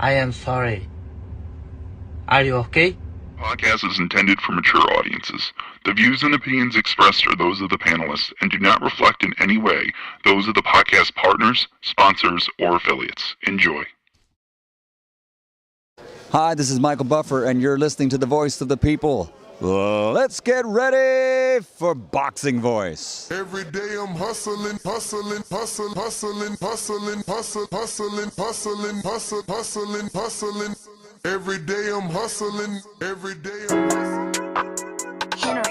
I am sorry. Are you okay? Podcast is intended for mature audiences. The views and opinions expressed are those of the panelists and do not reflect in any way those of the podcast partners, sponsors, or affiliates. Enjoy. Hi, this is Michael Buffer, and you're listening to the Voice of the People. Let's get ready for Boxing Voice. Every day I'm hustling, hustling, hustling, hustling, hustling, hustling, hustling, hustling, hustling, hustling, hustling. Every day I'm hustling, every day I'm hustling. Henry.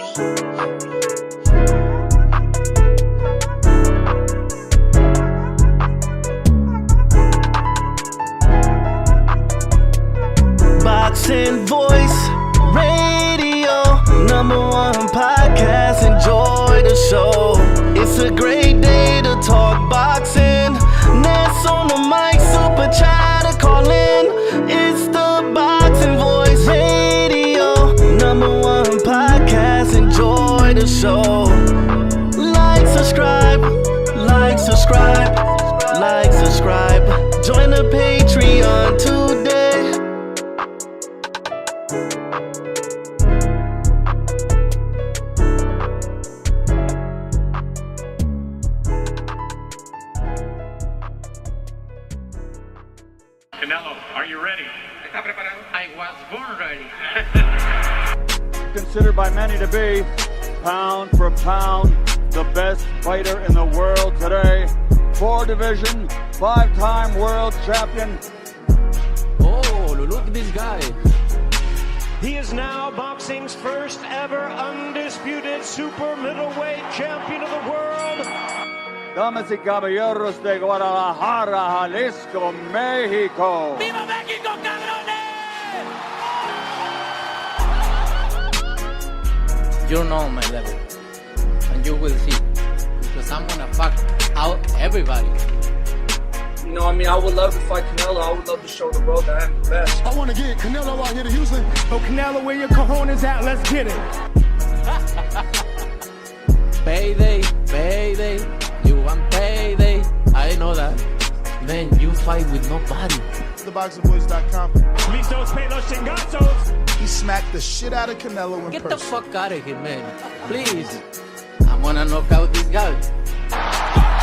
Boxing Voice Radio, #1 podcast. Enjoy the show. It's a great day to talk boxing. Ness on the mic, super chat to call in. It's the Boxing Voice Radio, #1 podcast. Enjoy the show. Like, subscribe, like, subscribe, like, subscribe. Join the Patreon today. Canelo, are you ready? ¿Está preparado? I was born ready. Considered by many to be, pound for pound, the best fighter in the world today. 4-division, 5-time world champion. Oh, look at this guy. He is now boxing's first ever undisputed super middleweight champion of the world. Damas y caballeros de Guadalajara, Jalisco, Mexico. ¡Viva México, cabrones! You know my level. And you will see. Because I'm gonna fuck out everybody. You know, I mean, I would love to fight Canelo. I would love to show the world that I'm the best. I want to get Canelo out here to Houston. Oh, Canelo, where your cojones at? Let's get it. Payday, payday. You want payday. I know that. Then you fight with nobody. TheBoxingVoice.com. Listos, pelos, chingazos. He smacked the shit out of Canelo in Get person. the fuck out of here, man. Please. I wanna knock out this guy.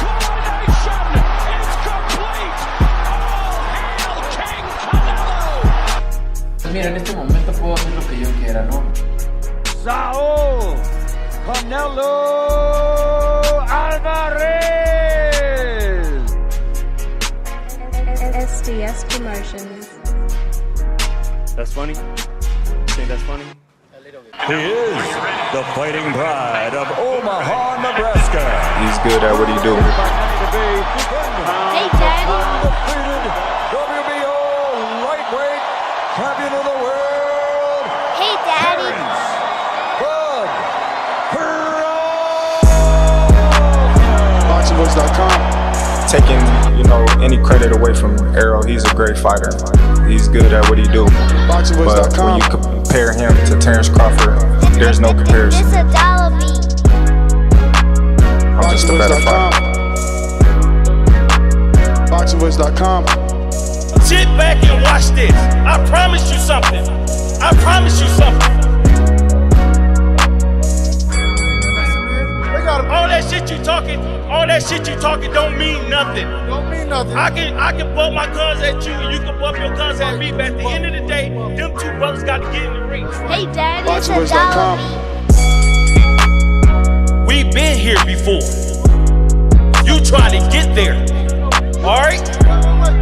Coronation is complete. All hail King Canelo. Mira, en este momento puedo hacer lo que yo quiera, ¿no? Saul Canelo Alvarez. SDS Promotions. That's funny? You think that's funny? He is the fighting pride of Omaha, Nebraska. He's good at what he do. Hey, Daddy. Undefeated WBO lightweight champion of the world. Hey, Daddy. Bud BoxingVoice.com. Taking, any credit away from Errol, he's a great fighter. He's good at what he do. But when BoxingVoice.com. you compare him to Terrence Crawford, there's no comparison. It's a dollar beat. I'm just a better fighter. BoxingVoice.com. Sit back and watch this. I promise you something. I promise you something. All that shit you talking don't mean nothing. Don't mean nothing. I can bump my guns at you and you can bump your guns at me, but at the end of the day, them two brothers got to get in the ring. Hey, Daddy. It's a dollar BoxingVoice.com. beat. We've been here before. You try to get there. Alright?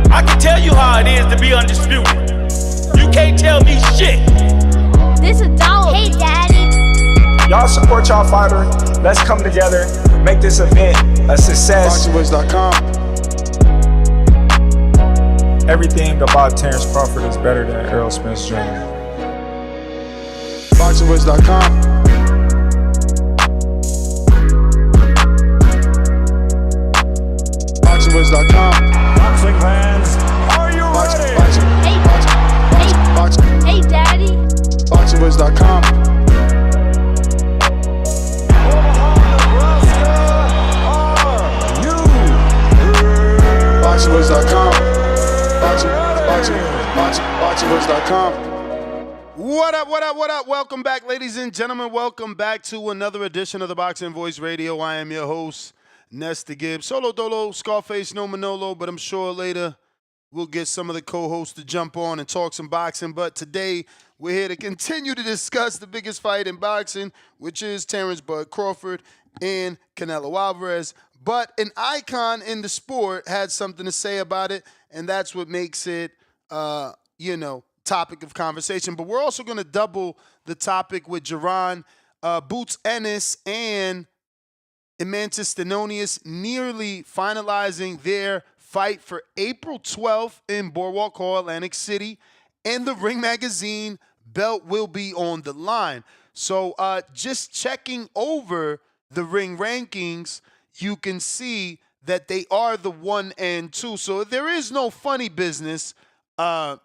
I can tell you how it is to be undisputed. You can't tell me shit. This a dollar beat. Hey, Daddy. Y'all support y'all fighter. Let's come together, make this event a success. BoxingVoice.com. Everything about Terrence Crawford is better than Errol Spence Jr. BoxingVoice.com. BoxingVoice.com. Boxing fans, are you ready? Hey, Daddy. BoxingVoice.com. Omaha, Nebraska, are you BoxingVoice.com. Boxing. Boxingverse.com. What up, what up, what up? Welcome back, ladies and gentlemen. Welcome back to another edition of the Boxing Voice Radio. I am your host, Nesta Gibbs. Solo dolo, Scarface, no Manolo, but I'm sure later we'll get some of the co-hosts to jump on and talk some boxing. But today, we're here to continue to discuss the biggest fight in boxing, which is Terrence Bud Crawford and Canelo Alvarez. But an icon in the sport had something to say about it, and that's what makes it, topic of conversation. But we're also going to double the topic with Jaron Boots Ennis and Emantis Stenonius nearly finalizing their fight for April 12th in Boardwalk Hall, Atlantic City, and the Ring Magazine belt will be on the line. So just checking over the Ring rankings, you can see that they are the 1 and 2. So there is no funny business. Those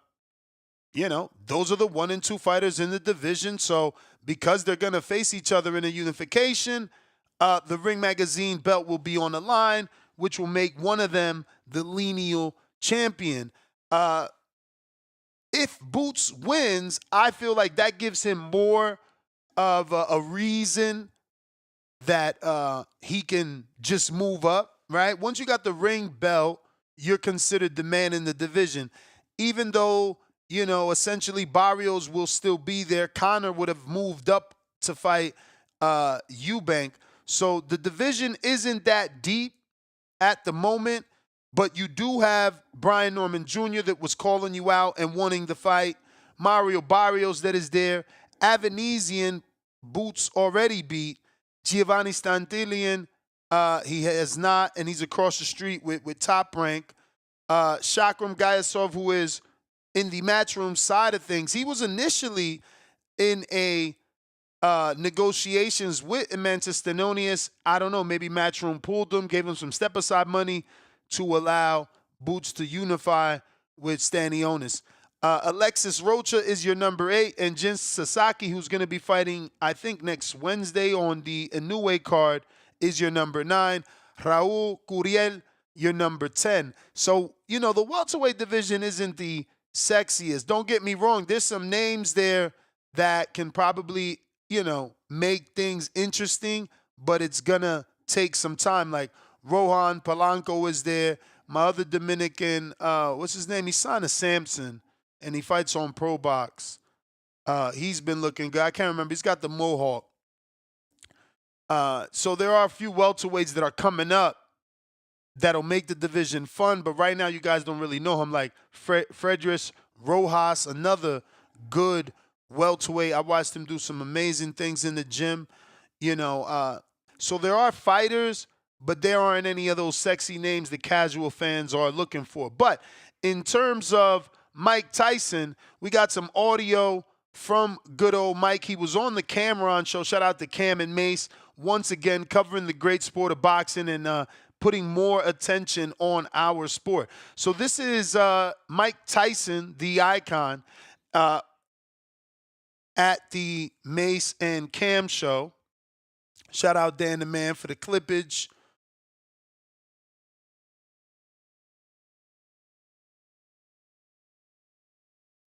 are the 1 and 2 fighters in the division. So because they're going to face each other in a unification, the Ring Magazine belt will be on the line, which will make one of them the lineal champion. If Boots wins, I feel like that gives him more of a reason that he can just move up, right? Once you got the ring belt, you're considered the man in the division. Even though, essentially Barrios will still be there, Conor would have moved up to fight Eubank. So the division isn't that deep at the moment, but you do have Brian Norman Jr. that was calling you out and wanting the fight. Mario Barrios that is there. Avanesian, Boots already beat. Giovanni Stantillion, he has not, and he's across the street with Top Rank. Shakram Gayasov, who is in the matchroom side of things. He was initially in a negotiations with Emantis Stenonius. I don't know, maybe Matchroom pulled him, gave him some step-aside money to allow Boots to unify with Stanionis. Alexis Rocha is your number 8, and Jin Sasaki, who's going to be fighting, I think, next Wednesday on the Inoue card, is your number 9. Raul Curiel, your number 10. So, the welterweight division isn't the sexiest. Don't get me wrong. There's some names there that can probably, make things interesting, but it's going to take some time. Like Rohan Polanco is there. My other Dominican, what's his name? He's signed to Samson, and he fights on Pro Box. He's been looking good. I can't remember. He's got the mohawk. So there are a few welterweights that are coming up that'll make the division fun, but right now you guys don't really know him, like Fredris Rojas, another good welterweight. I watched him do some amazing things in the gym, So there are fighters, but there aren't any of those sexy names that casual fans are looking for. But in terms of Mike Tyson, we got some audio from good old Mike. He was on the Cameron show. Shout out to Cam and Mace once again, covering the great sport of boxing and putting more attention on our sport. So this is Mike Tyson, the icon, at the Mace and Cam show. Shout out Dan the Man for the clippage.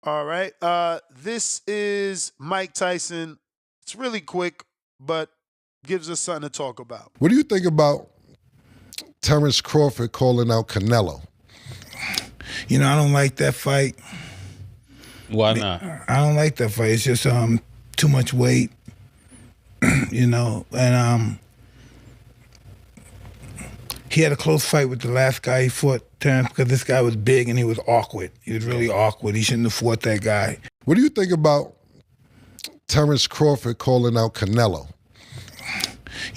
All right. This is Mike Tyson. It's really quick, but gives us something to talk about. What do you think about Terrence Crawford calling out Canelo? I don't like that fight. Why not? I don't like that fight. It's just too much weight, and he had a close fight with the last guy he fought, Terrence, because this guy was big and he was awkward. He was really awkward. He shouldn't have fought that guy. What do you think about Terrence Crawford calling out Canelo?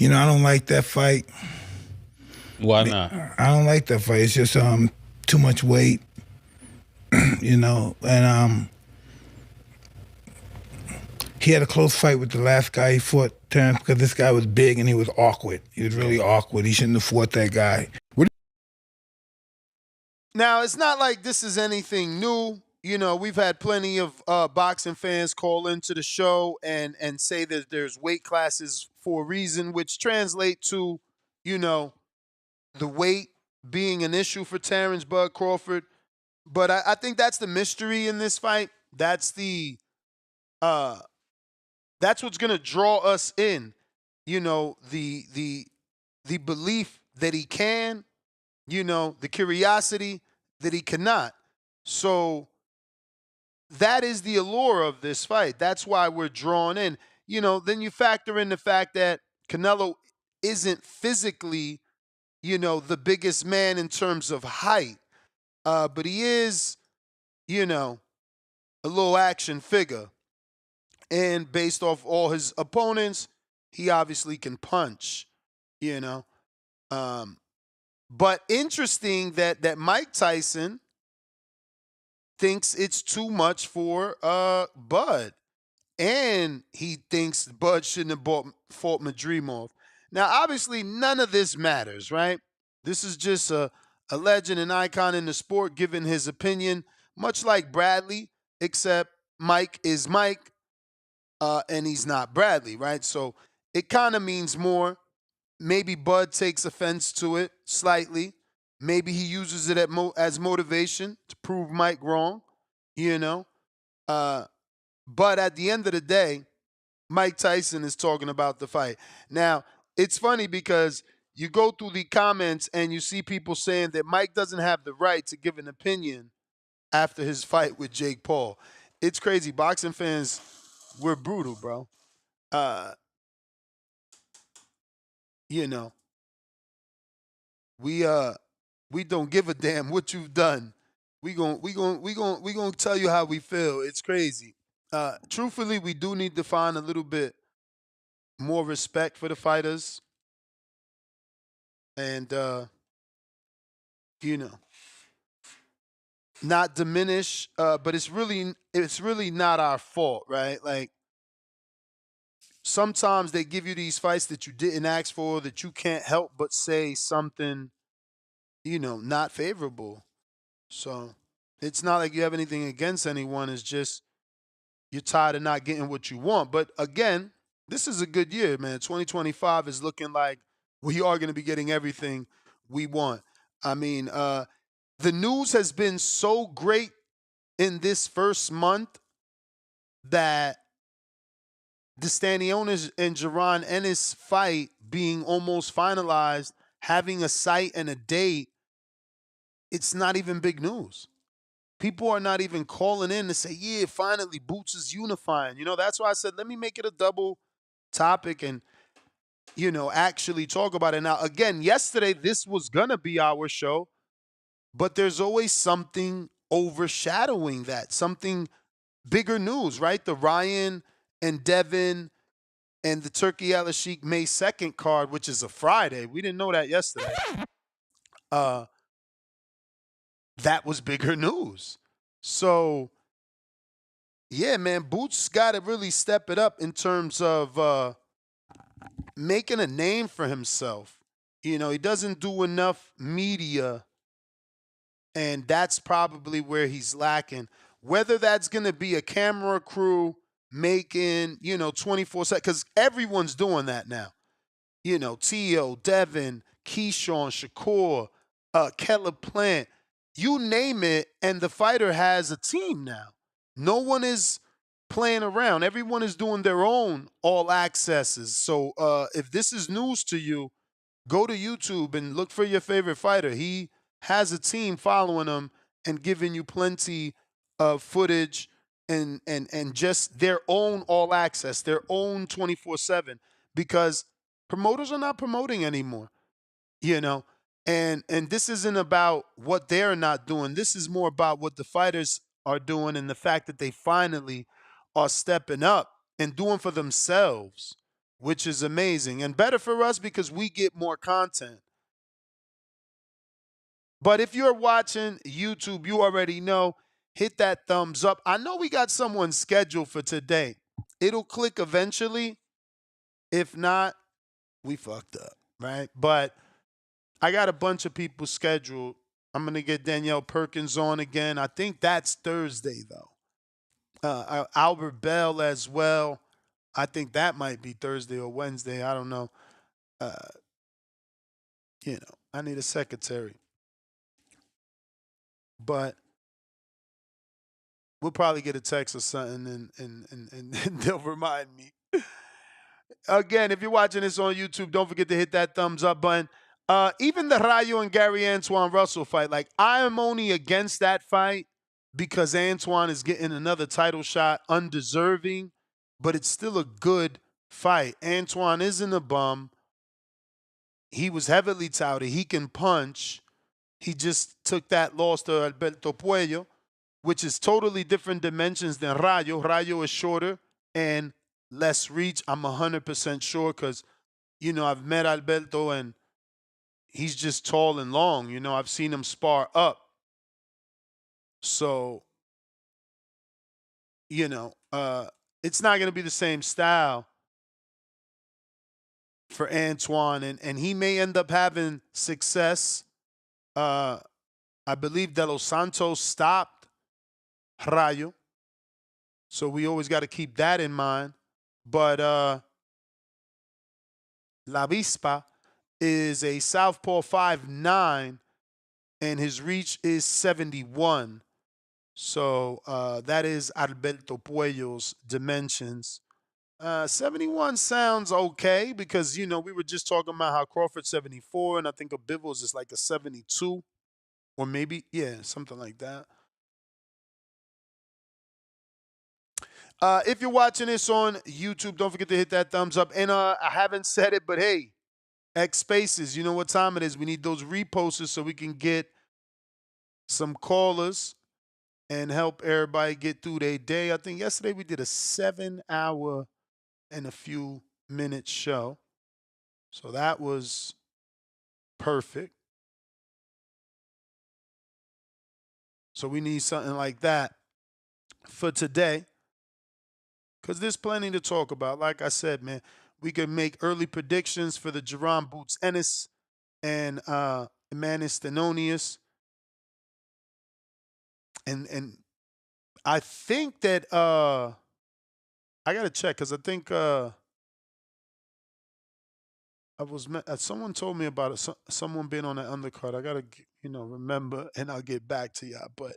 I don't like that fight. Why not? I don't like that fight. It's just too much weight, and he had a close fight with the last guy he fought, Terrence, because this guy was big and he was awkward. He was really awkward. He shouldn't have fought that guy. Now, it's not like this is anything new. We've had plenty of boxing fans call into the show and say that there's weight classes for a reason, which translate to, the weight being an issue for Terrence Bud Crawford. But I think that's the mystery in this fight. That's what's gonna draw us in. The belief that he can, the curiosity that he cannot. So that is the allure of this fight. That's why we're drawn in. Then you factor in the fact that Canelo isn't physically, the biggest man in terms of height. But he is, a little action figure. And based off all his opponents, he obviously can punch, you know. But interesting that Mike Tyson thinks it's too much for Bud. And he thinks Bud shouldn't have fought Madrimov. Now, obviously, none of this matters, right? This is just a legend, an icon in the sport, giving his opinion, much like Bradley, except Mike is Mike, and he's not Bradley, right? So it kind of means more. Maybe Bud takes offense to it slightly. Maybe he uses it as motivation to prove Mike wrong, you know? But at the end of the day, Mike Tyson is talking about the fight. Now, it's funny because you go through the comments and you see people saying that Mike doesn't have the right to give an opinion after his fight with Jake Paul. It's crazy. Boxing fans, we're brutal, bro. We don't give a damn what you've done. We gon' tell you how we feel. It's crazy. Truthfully, we do need to find a little bit more respect for the fighters, and not diminish. But it's really not our fault, right? Like sometimes they give you these fights that you didn't ask for, that you can't help but say something, not favorable. So it's not like you have anything against anyone. It's just you're tired of not getting what you want. But again, this is a good year, man. 2025 is looking like we are going to be getting everything we want. I mean, the news has been so great in this first month that the Stanionis and Jaron Ennis fight being almost finalized, having a site and a date, it's not even big news. People are not even calling in to say, yeah, finally, Boots is unifying. That's why I said, let me make it a double topic and, actually talk about it. Now, again, yesterday, this was going to be our show, but there's always something overshadowing that, something bigger news, right? The Ryan and Devin and the Turkey Al Sheikh May 2nd card, which is a Friday. We didn't know that yesterday. That was bigger news. So, yeah, man, Boots got to really step it up in terms of making a name for himself. He doesn't do enough media, and that's probably where he's lacking. Whether that's going to be a camera crew making, 24/7, because everyone's doing that now. T.O., Devin, Keyshawn, Shakur, Keller Plant, you name it, and the fighter has a team now. No one is playing around. Everyone is doing their own all accesses. So if this is news to you, go to YouTube and look for your favorite fighter. He has a team following him and giving you plenty of footage and just their own all access, their own 24/7, because promoters are not promoting anymore, And this isn't about what they're not doing. This is more about what the fighters are doing and the fact that they finally are stepping up and doing for themselves, which is amazing and better for us because we get more content. But if you're watching YouTube, you already know, hit that thumbs up. I know we got someone scheduled for today. It'll click eventually. If not, we fucked up, right? But I got a bunch of people scheduled. I'm going to get Danielle Perkins on again. I think that's Thursday, though. Albert Bell as well. I think that might be Thursday or Wednesday. I don't know. I need a secretary. But We'll probably get a text or something, and they'll remind me. Again, if you're watching this on YouTube, don't forget to hit that thumbs up button. Even the Rayo and Gary Antoine Russell fight, like I am only against that fight because Antoine is getting another title shot, undeserving, but it's still a good fight. Antoine isn't a bum. He was heavily touted. He can punch. He just took that loss to Alberto Puello, which is totally different dimensions than Rayo. Rayo is shorter and less reach. I'm 100% sure because, I've met Alberto and he's just tall and long. I've seen him spar up. So, it's not going to be the same style for Antoine, and he may end up having success. I believe De Los Santos stopped Rayo, so we always got to keep that in mind. But La Vispa is a southpaw 5'9", and his reach is 71. So that is Alberto Puello's dimensions. 71 sounds okay because, we were just talking about how Crawford's 74, and I think Bivens is like a 72 or maybe, something like that. If you're watching this on YouTube, don't forget to hit that thumbs up. And I haven't said it, but hey, X Spaces, you know what time it is. We need those reposters so we can get some callers and help everybody get through their day. I think yesterday we did a 7-hour and a few minute show. So that was perfect. So we need something like that for today because there's plenty to talk about. Like I said, man, we can make early predictions for the Jerome Boots Ennis and Emanis Thenonius. And I think that I got to check because I think someone told me about it. Someone being on that undercard. I gotta remember, and I'll get back to y'all. But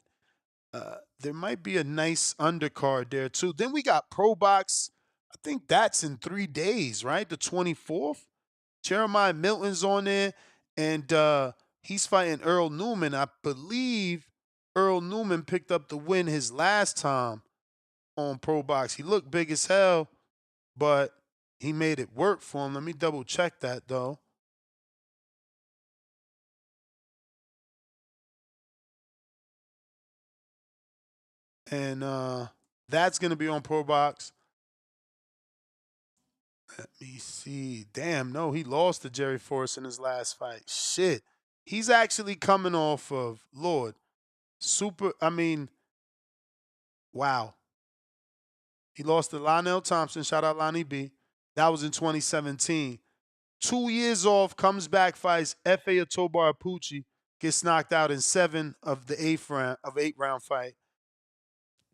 there might be a nice undercard there too. Then we got Pro Box. I think that's in 3 days, right? The 24th. Jeremiah Milton's on there, and he's fighting Earl Newman. I believe Earl Newman picked up the win his last time on Pro Box. He looked big as hell, but he made it work for him. Let me double check that though. And that's going to be on Pro Box. Let me see. Damn, no, he lost to Jerry Forrest in his last fight. Shit. He's actually coming off of, Lord, wow. He lost to Lionel Thompson. Shout out Lonnie B. That was in 2017. 2 years off, comes back, fights F.A. Otobar Apucci, gets knocked out in 7 of the 8-round fight.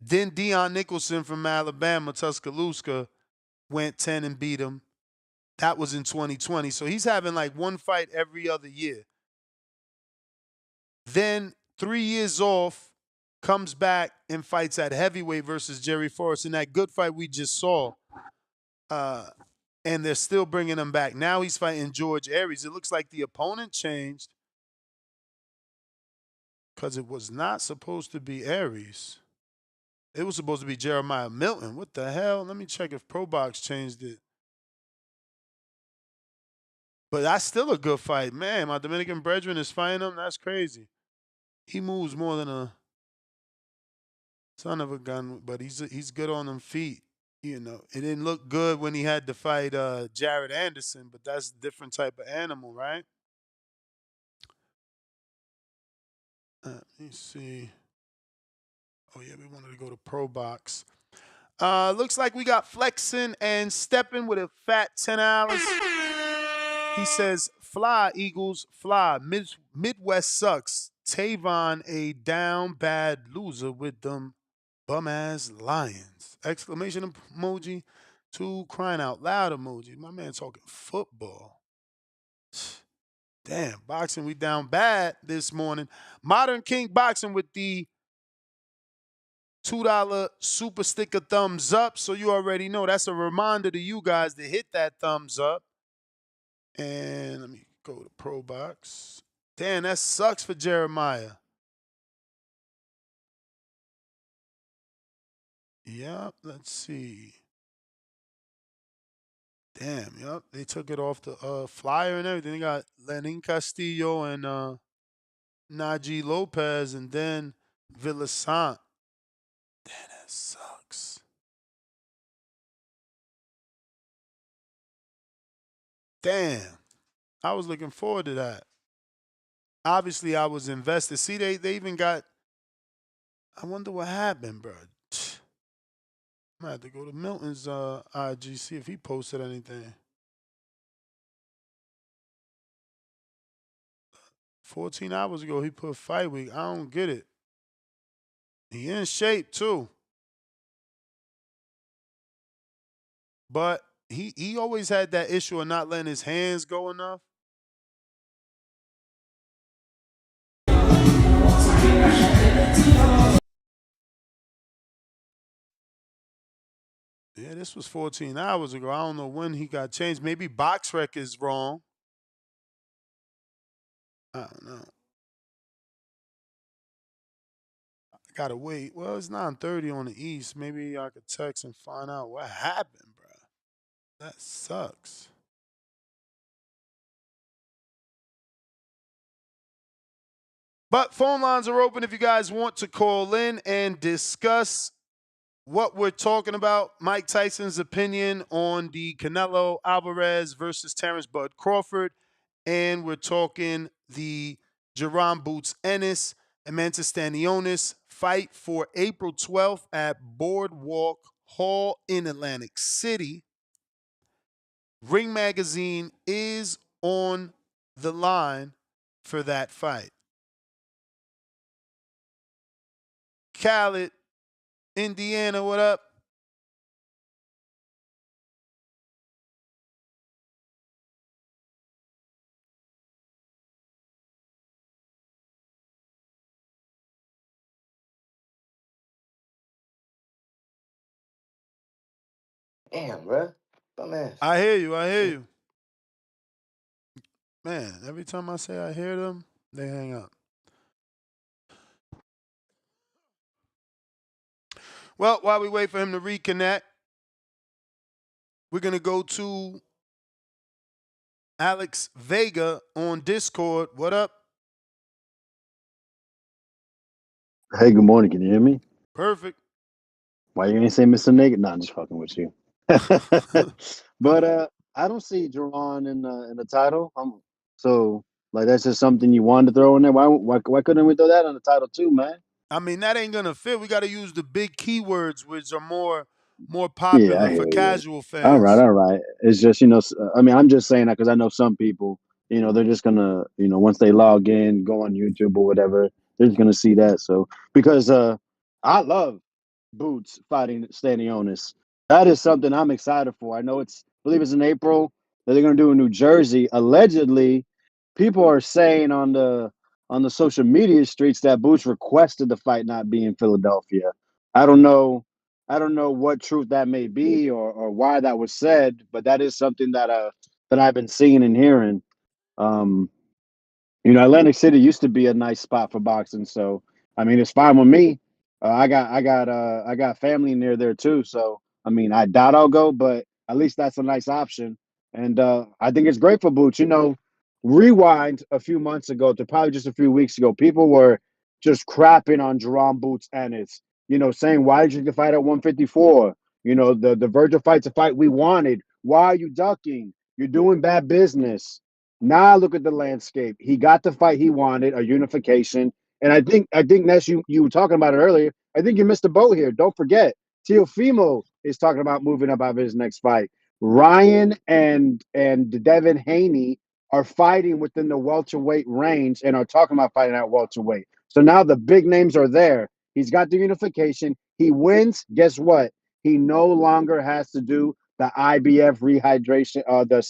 Then Deion Nicholson from Alabama, Tuscaloosa, went 10 and beat him. That was in 2020. So he's having like one fight every other year. Then 3 years off, comes back and fights at heavyweight versus Jerry Forrest in that good fight we just saw. And they're still bringing him back. Now he's fighting George Aries. It looks like the opponent changed because it was not supposed to be Aries. It was supposed to be Jeremiah Milton. What the hell? Let me check if Pro Box changed it. But that's still a good fight. Man, my Dominican brethren is fighting him. That's crazy. He moves more than a son of a gun, but he's good on them feet. It didn't look good when he had to fight Jared Anderson, but that's a different type of animal, right? Let me see. Oh, yeah, we wanted to go to Pro Box. Looks like we got flexing and stepping with a fat $10. He says, fly, Eagles, fly. Midwest sucks. Tavon, a down bad loser with them bum-ass Lions. Exclamation emoji. 2 crying out loud emoji. My man talking football. Damn, boxing, we down bad this morning. Modern King Boxing with the $2 super sticker thumbs up. So you already know. That's a reminder to you guys to hit that thumbs up. And let me go to Pro Box. Damn, that sucks for Jeremiah. Yep, let's see. Damn, yep. They took it off the flyer and everything. They got Lenin Castillo and Najee Lopez and then Villasant. Damn, that sucks. Damn. I was looking forward to that. Obviously, I was invested. See, they even got. I wonder what happened, bro. I'm gonna have to go to Milton's IG, see if he posted anything. 14 hours ago, he put fight week. I don't get it. He in shape too. But he always had that issue of not letting his hands go enough. Yeah, this was 14 hours ago. I don't know when he got changed. Maybe BoxRec is wrong. I don't know. I gotta wait. Well, it's 9:30 on the East. Maybe I could text and find out what happened, bro. That sucks. But phone lines are open if you guys want to call in and discuss what we're talking about. Mike Tyson's opinion on the Canelo Alvarez versus Terrence Bud Crawford. And we're talking the Jerron Boots Ennis and Mantis Stanionis fight for April 12th at Boardwalk Hall in Atlantic City. Ring Magazine is on the line for that fight. Khaled, Indiana, what up? Damn, bro. Dumbass. I hear you. I hear you. Man, every time I say I hear them, they hang up. Well, while we wait for him to reconnect, we're going to go to Alex Vega on Discord. What up? Hey, good morning. Can you hear me? Perfect. Why you ain't say Mr. Naked? Nah, I'm just fucking with you. But I don't see Jerron in the title. So like that's just something you wanted to throw in there. Why couldn't we throw that on the title too, man? I mean, that ain't going to fit. We got to use the big keywords, which are more Yeah, popular I for hear you. casual All fans. right, all right. It's just I mean, I'm just saying that because I know some people, they're just gonna, once they log in, go on YouTube or whatever, they're just gonna see that. So because I love Boots fighting Stanionis. That is something I'm excited for. I believe it's in April that they're gonna do in New Jersey. Allegedly, people are saying on the social media streets that Boots requested the fight not be in Philadelphia. I don't know. I don't know what truth that may be or why that was said, but that is something that I've been seeing and hearing. Um, Atlantic City used to be a nice spot for boxing, so I mean, it's fine with me. I got family near there too, so I mean, I doubt I'll go, but at least that's a nice option, and I think it's great for Boots. Rewind a few months ago to probably just a few weeks ago, people were just crapping on Jerome Boots and it's saying why did you fight at 154? The Virgil fight's a fight we wanted. Why are you ducking? You're doing bad business. Now look at the landscape. He got the fight he wanted, a unification. And I think Ness, you were talking about it earlier. I think you missed the boat here. Don't forget, Teofimo is talking about moving up out of his next fight. Ryan and Devin Haney are fighting within the welterweight range and are talking about fighting at welterweight. So now the big names are there. He's got the unification. He wins. Guess what? He no longer has to do the IBF rehydration, the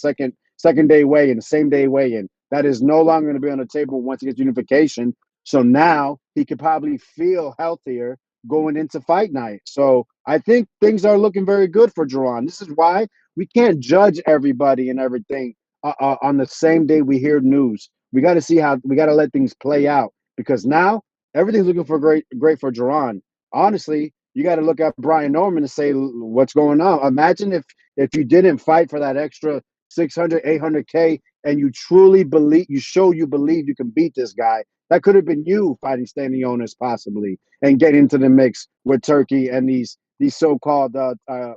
second day weigh-in, same day weigh-in. That is no longer going to be on the table once he gets unification. So now he could probably feel healthier going into fight night. So I think things are looking very good for Jerron. This is why we can't judge everybody and everything on the same day we hear news. We got to see how we got to let things play out because now everything's looking for great for Jerron. Honestly, you got to look at Brian Norman and say what's going on. Imagine if you didn't fight for that extra 600, 800K and you truly believe, you believe you can beat this guy. That could have been you fighting standing owners possibly and getting into the mix with Turkey and these so-called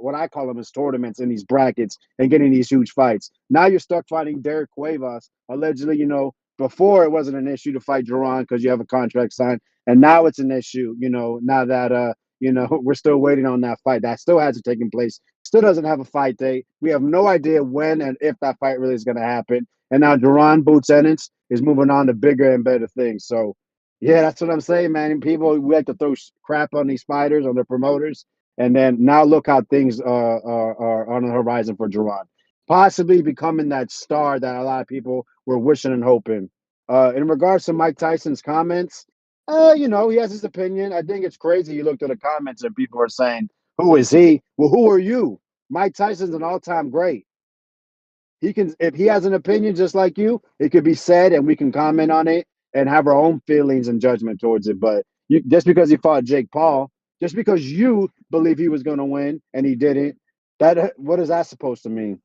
what I call them as tournaments in these brackets and getting these huge fights. Now you're stuck fighting Derek Cuevas. Allegedly, before it wasn't an issue to fight Jerron because you have a contract signed, and now it's an issue. Now that we're still waiting on that fight. That still hasn't taken place. Still doesn't have a fight date. We have no idea when and if that fight really is going to happen. And now Jerron Boots Ennis is moving on to bigger and better things. So, yeah, that's what I'm saying, man. People, we like to throw crap on these fighters, on their promoters. And then now look how things are on the horizon for Jerron. Possibly becoming that star that a lot of people were wishing and hoping. In regards to Mike Tyson's comments, he has his opinion. I think it's crazy. You looked at the comments and people are saying, "Who is he?" Well, who are you? Mike Tyson's an all-time great. He can, if he has an opinion just like you, it could be said and we can comment on it and have our own feelings and judgment towards it. But just because he fought Jake Paul, just because you believe he was going to win and he didn't, that what is that supposed to mean?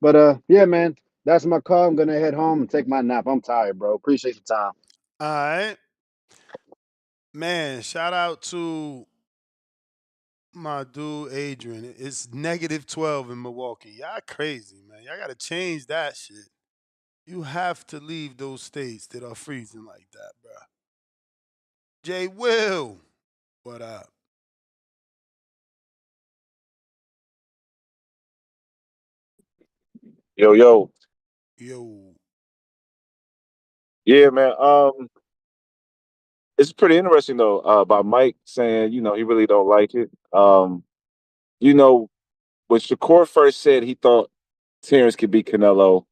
But yeah, man, that's my call. I'm gonna head home and take my nap. I'm tired, bro. Appreciate the time. All right. Man, shout out to my dude Adrian. It's -12 in Milwaukee. Y'all crazy, man. Y'all gotta change that shit. You have to leave those states that are freezing like that, bro. Jay Will, what up? Yo. Yo. Yeah, man. It's pretty interesting though, about Mike saying, he really don't like it. You know, when Shakur first said he thought Terrence could beat Canelo,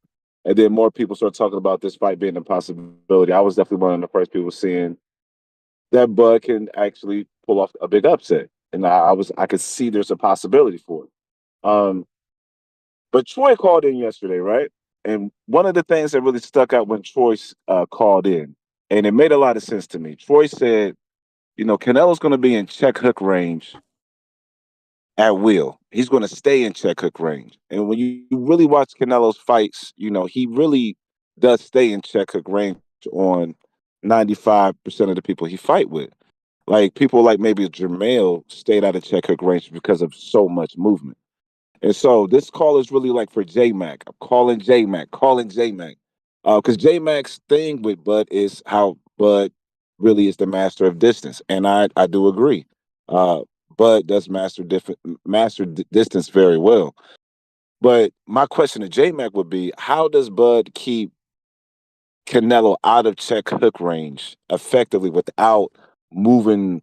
and then more people started talking about this fight being a possibility, I was definitely one of the first people seeing that Bud can actually pull off a big upset. And I could see there's a possibility for it. Um, but Troy called in yesterday, right? And one of the things that really stuck out when Troy called in, and it made a lot of sense to me. Troy said, Canelo's going to be in check hook range at will. He's going to stay in check hook range. And when you really watch Canelo's fights, he really does stay in check hook range on 95% of the people he fight with. Like people like maybe Jermale stayed out of check hook range because of so much movement. And so this call is really like for J-Mac. I'm calling J-Mac. Because J-Mac's thing with Bud is how Bud really is the master of distance. And I do agree. Bud does master distance very well. But my question to J-Mac would be, how does Bud keep Canelo out of check hook range effectively without moving,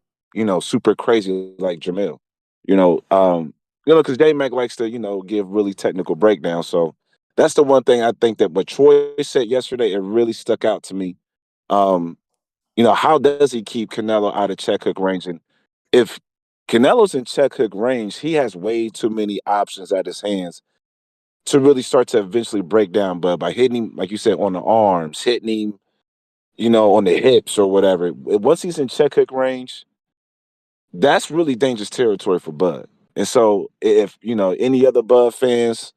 super crazy like Jamil? Because J-Mac likes to, give really technical breakdowns. So that's the one thing I think that what Troy said yesterday, it really stuck out to me. How does he keep Canelo out of check hook range? And if Canelo's in check hook range, he has way too many options at his hands to really start to eventually break down Bud by hitting him, like you said, on the arms, hitting him, on the hips or whatever. Once he's in check hook range, that's really dangerous territory for Bud. And so if, any other Bud fans,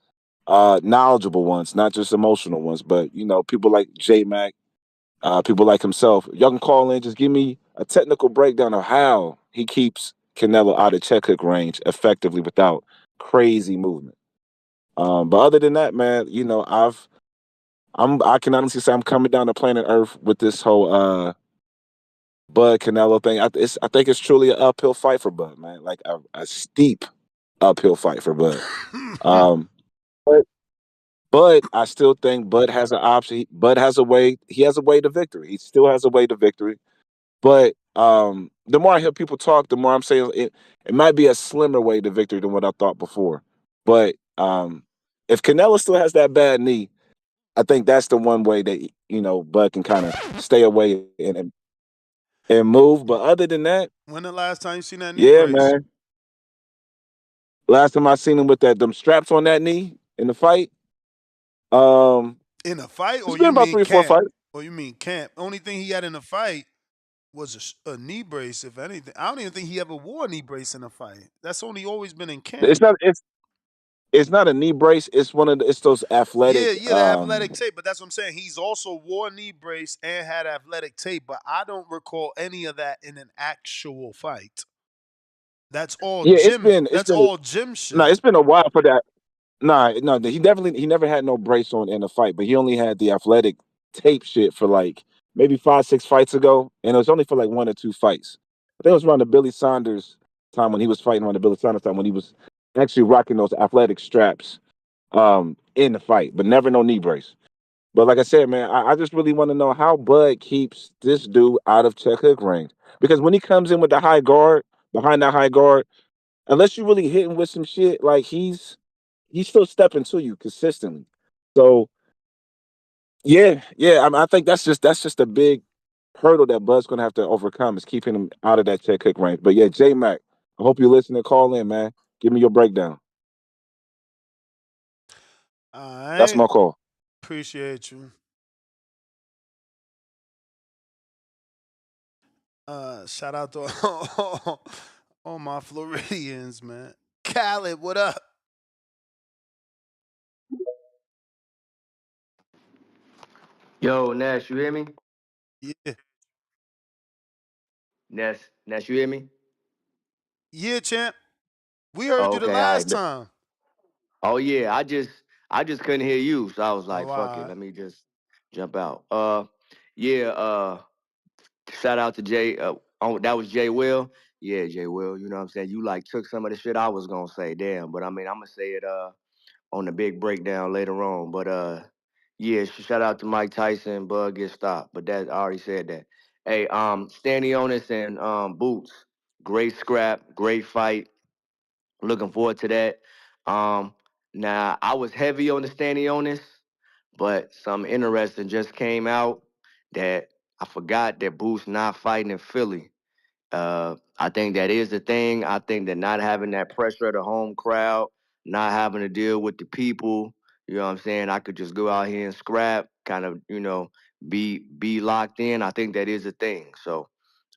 knowledgeable ones, not just emotional ones, but, people like J-Mac, people like himself, y'all can call in, just give me a technical breakdown of how he keeps Canelo out of check hook range effectively without crazy movement. But other than that, man, I can honestly say I'm coming down to planet Earth with this whole Bud Canelo thing. I think it's truly an uphill fight for Bud, man. Like a steep uphill fight for Bud. But I still think Bud has an option. Bud has a way. He has a way to victory. He still has a way to victory. But the more I hear people talk, the more I'm saying it might be a slimmer way to victory than what I thought before. But if Canelo still has that bad knee, I think that's the one way that Bud can kind of stay away and and move. But other than that, When the last time you seen that knee yeah, brace? man. Last time I seen him with them straps on that knee in the fight. In a fight, It's or been you about mean 3 or 4 camp? fights. Or you mean camp? Only thing he had in a fight was a knee brace, if anything. I don't even think he ever wore a knee brace in a fight. That's only always been in It's camp. not. It's not a knee brace. It's one of the. It's those athletic. Yeah, the athletic tape. But that's what I'm saying. He's also wore a knee brace and had athletic tape, but I don't recall any of that in an actual fight. That's all Yeah, gym. it's That's been. all gym No, shit. it's been a while for that. Nah, no, he never had no brace on in a fight, but he only had the athletic tape shit for like maybe 5, 6 fights ago, and it was only for like 1 or 2 fights. I think it was around the Billy Saunders time when he was fighting around the Billy Saunders time when he was actually rocking those athletic straps in the fight, but never no knee brace. But like I said, man, I just really want to know how Bud keeps this dude out of check hook range. Because when he comes in with the high guard, behind that high guard, unless you really hit him with some shit, like he's still stepping to you consistently. So yeah. I think that's just a big hurdle that Bud's gonna have to overcome is keeping him out of that check hook range. But yeah, J Mac, I hope you listen and call in, man. Give me your breakdown. All That's right. my call. Appreciate you. Shout out to all my Floridians, man. Khaled, what up? Yo, Nash, you hear me? Yeah. Nash, you hear me? Yeah, champ. We heard Oh, you the okay, all last right. time. Oh yeah, I just couldn't hear you, so I was Oh, like, all fuck it, right. let me just jump out. Yeah, shout out to Jay. Oh, that was Jay Will. Yeah, Jay Will. You know what I'm saying? You like took some of the shit I was gonna say, damn. But I mean, I'm gonna say it on the big breakdown later on. But yeah, shout out to Mike Tyson. Bud get stopped, but that I already said that. Hey, Stanionis and Boots, great scrap, great fight. Looking forward to that. Um, Now I was heavy on the Stanionis, but something interesting just came out that I forgot that Boots not fighting in Philly. I think that is the thing. I think that not having that pressure of the home crowd, not having to deal with the people, you know what I'm saying? I could just go out here and scrap, kind of, be locked in. I think that is a thing. So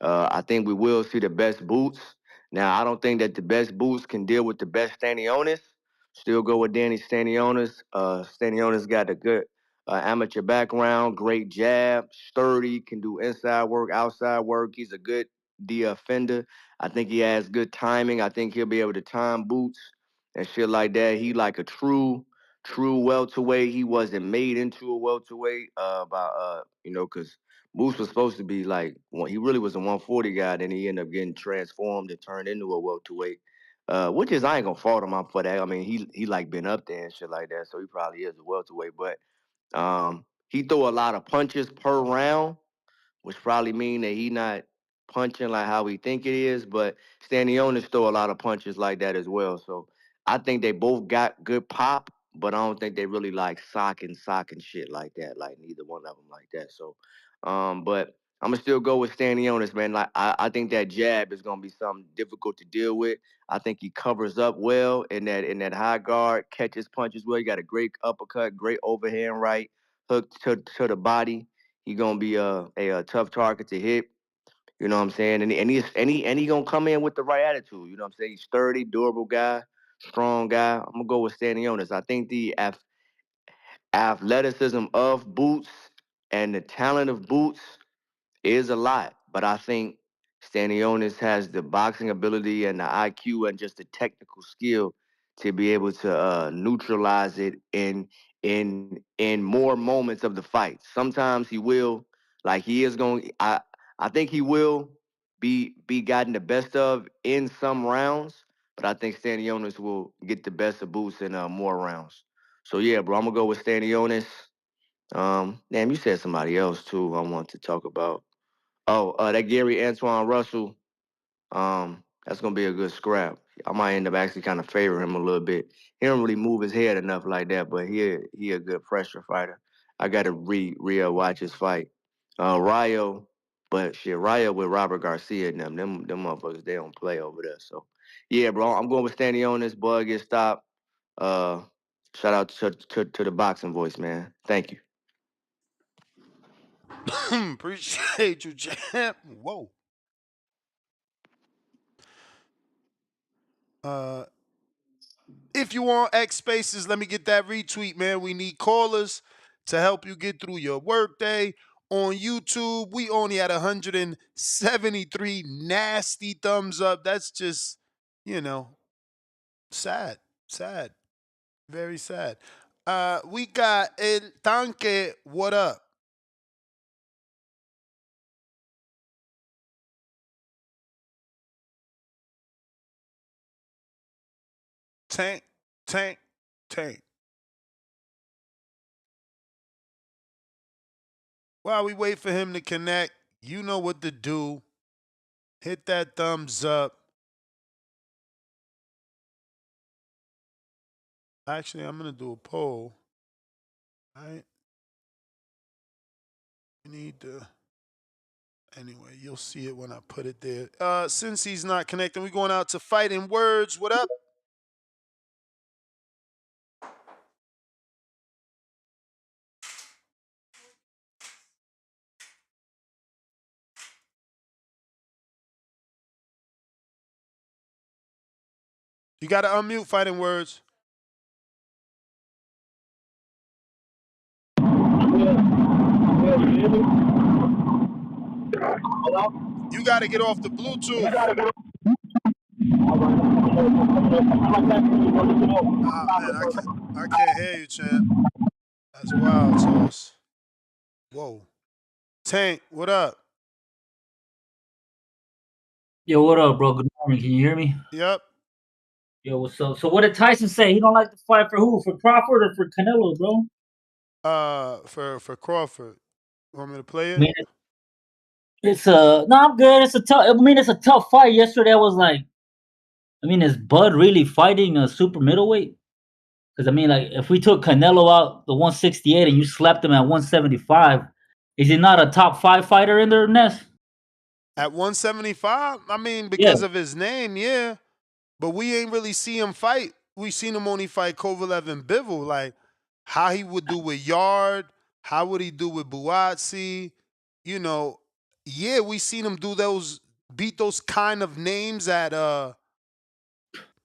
I think we will see the best boots. Now I don't think that the best boots can deal with the best Stanionis. Still go with Danny Stanionis. Stanionis got a good amateur background, great jab, sturdy, can do inside work, outside work. He's a good the offender. I think he has good timing. I think he'll be able to time boots and shit like that. He like a true welterweight. He wasn't made into a welterweight because Boots was supposed to be like he really was a 140 guy. Then he ended up getting transformed and turned into a welterweight. Which is I ain't gonna fault him out for that. I mean he like been up there and shit like that, so he probably is a welterweight. But he throw a lot of punches per round, which probably mean that he not punching like how we think it is. But Stanionis throw a lot of punches like that as well. So I think they both got good pop, but I don't think they really like socking shit like that. Like neither one of them like that. So, but I'm gonna still go with Stanionis, man. Like I think that jab is gonna be something difficult to deal with. I think he covers up well in that high guard, catches punches well. He got a great uppercut, great overhand right, hook to the body. He gonna be a tough target to hit. You know what I'm saying? And he gonna come in with the right attitude. You know what I'm saying? He's sturdy, durable guy, strong guy. I'm gonna go with Stanionis. I think the athleticism of Boots and the talent of Boots is a lot, but I think Stanionis has the boxing ability and the IQ and just the technical skill to be able to neutralize it in more moments of the fight. Sometimes he will, like he is going. I think he will be gotten the best of in some rounds, but I think Stanionis will get the best of Boots in more rounds. So yeah, bro, I'm gonna go with Stanionis. Damn, you said somebody else too. I want to talk about. Oh, that Gary Antoine Russell, that's gonna be a good scrap. I might end up actually kind of favoring him a little bit. He don't really move his head enough like that, but he a good pressure fighter. I gotta watch his fight. Ryo, But shit, Raya with Robert Garcia and them motherfuckers, they don't play over there. So yeah, bro, I'm going with Stanley on this. Bud get stopped. Uh, shout out to the boxing voice, man. Thank you. Appreciate you, champ. Whoa. If you want X Spaces, let me get that retweet, man. We need callers to help you get through your workday. On YouTube, we only at 173 nasty thumbs up. That's just, sad. Sad. Very sad. We got El Tanque. What up? Tank. While we wait for him to connect, you know what to do. Hit that thumbs up. Actually, I'm going to do a poll. All right. We need to. Anyway, you'll see it when I put it there. Since he's not connecting, we're going out to Fighting Words. What up? You got to unmute Fighting Words. You got to get off the Bluetooth. Man, I can't hear you, champ. That's wild, Sauce. Whoa. Tank, what up? Yo, what up, bro? Good morning. Can you hear me? Yep. Yo, what's up? So what did Tyson say? He don't like to fight for who? For Crawford or for Canelo, bro? For Crawford. Want me to play it? I mean, it's no, I'm good. It's a tough. I mean, it's a tough fight. Yesterday, I was like, I mean, is Bud really fighting a super middleweight? Because I mean, like, if we took Canelo out the 168 and you slapped him at 175, is he not a top 5 fighter in there, Ness? At 175? I mean, because of his name, yeah. But we ain't really see him fight. We seen him only fight Kovalev and Bivol. Like, how he would do with Yard, how would he do with Buatsi? Yeah, we seen him beat those kind of names at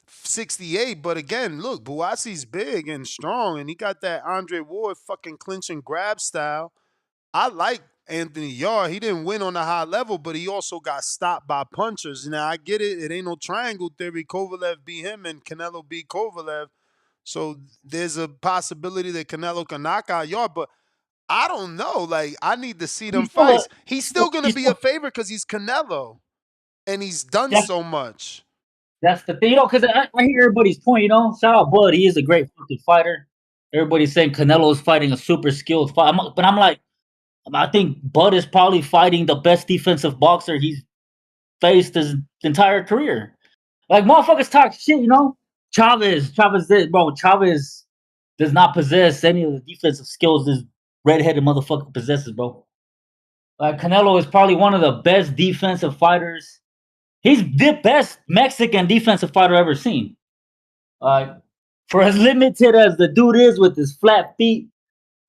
68. But again, look, Buatsi's big and strong, and he got that Andre Ward fucking clinch and grab style. I like Anthony Yard. He didn't win on a high level, but he also got stopped by punchers. Now, I get it. It ain't no triangle theory. Kovalev beat him and Canelo beat Kovalev. So there's a possibility that Canelo can knock out Yard, but I don't know. Like, I need to see them fights. He's still going to be a favorite because he's Canelo, and he's done so much. That's the thing, because I hear everybody's point, Shout out Bud. He is a great fucking fighter. Everybody's saying Canelo's fighting a super skilled fight. But I'm like, I think Bud is probably fighting the best defensive boxer he's faced his entire career. Like, motherfuckers talk shit, Chavez does not possess any of the defensive skills this redheaded motherfucker possesses, bro. Like, Canelo is probably one of the best defensive fighters. He's the best Mexican defensive fighter I've ever seen. For as limited as the dude is with his flat feet,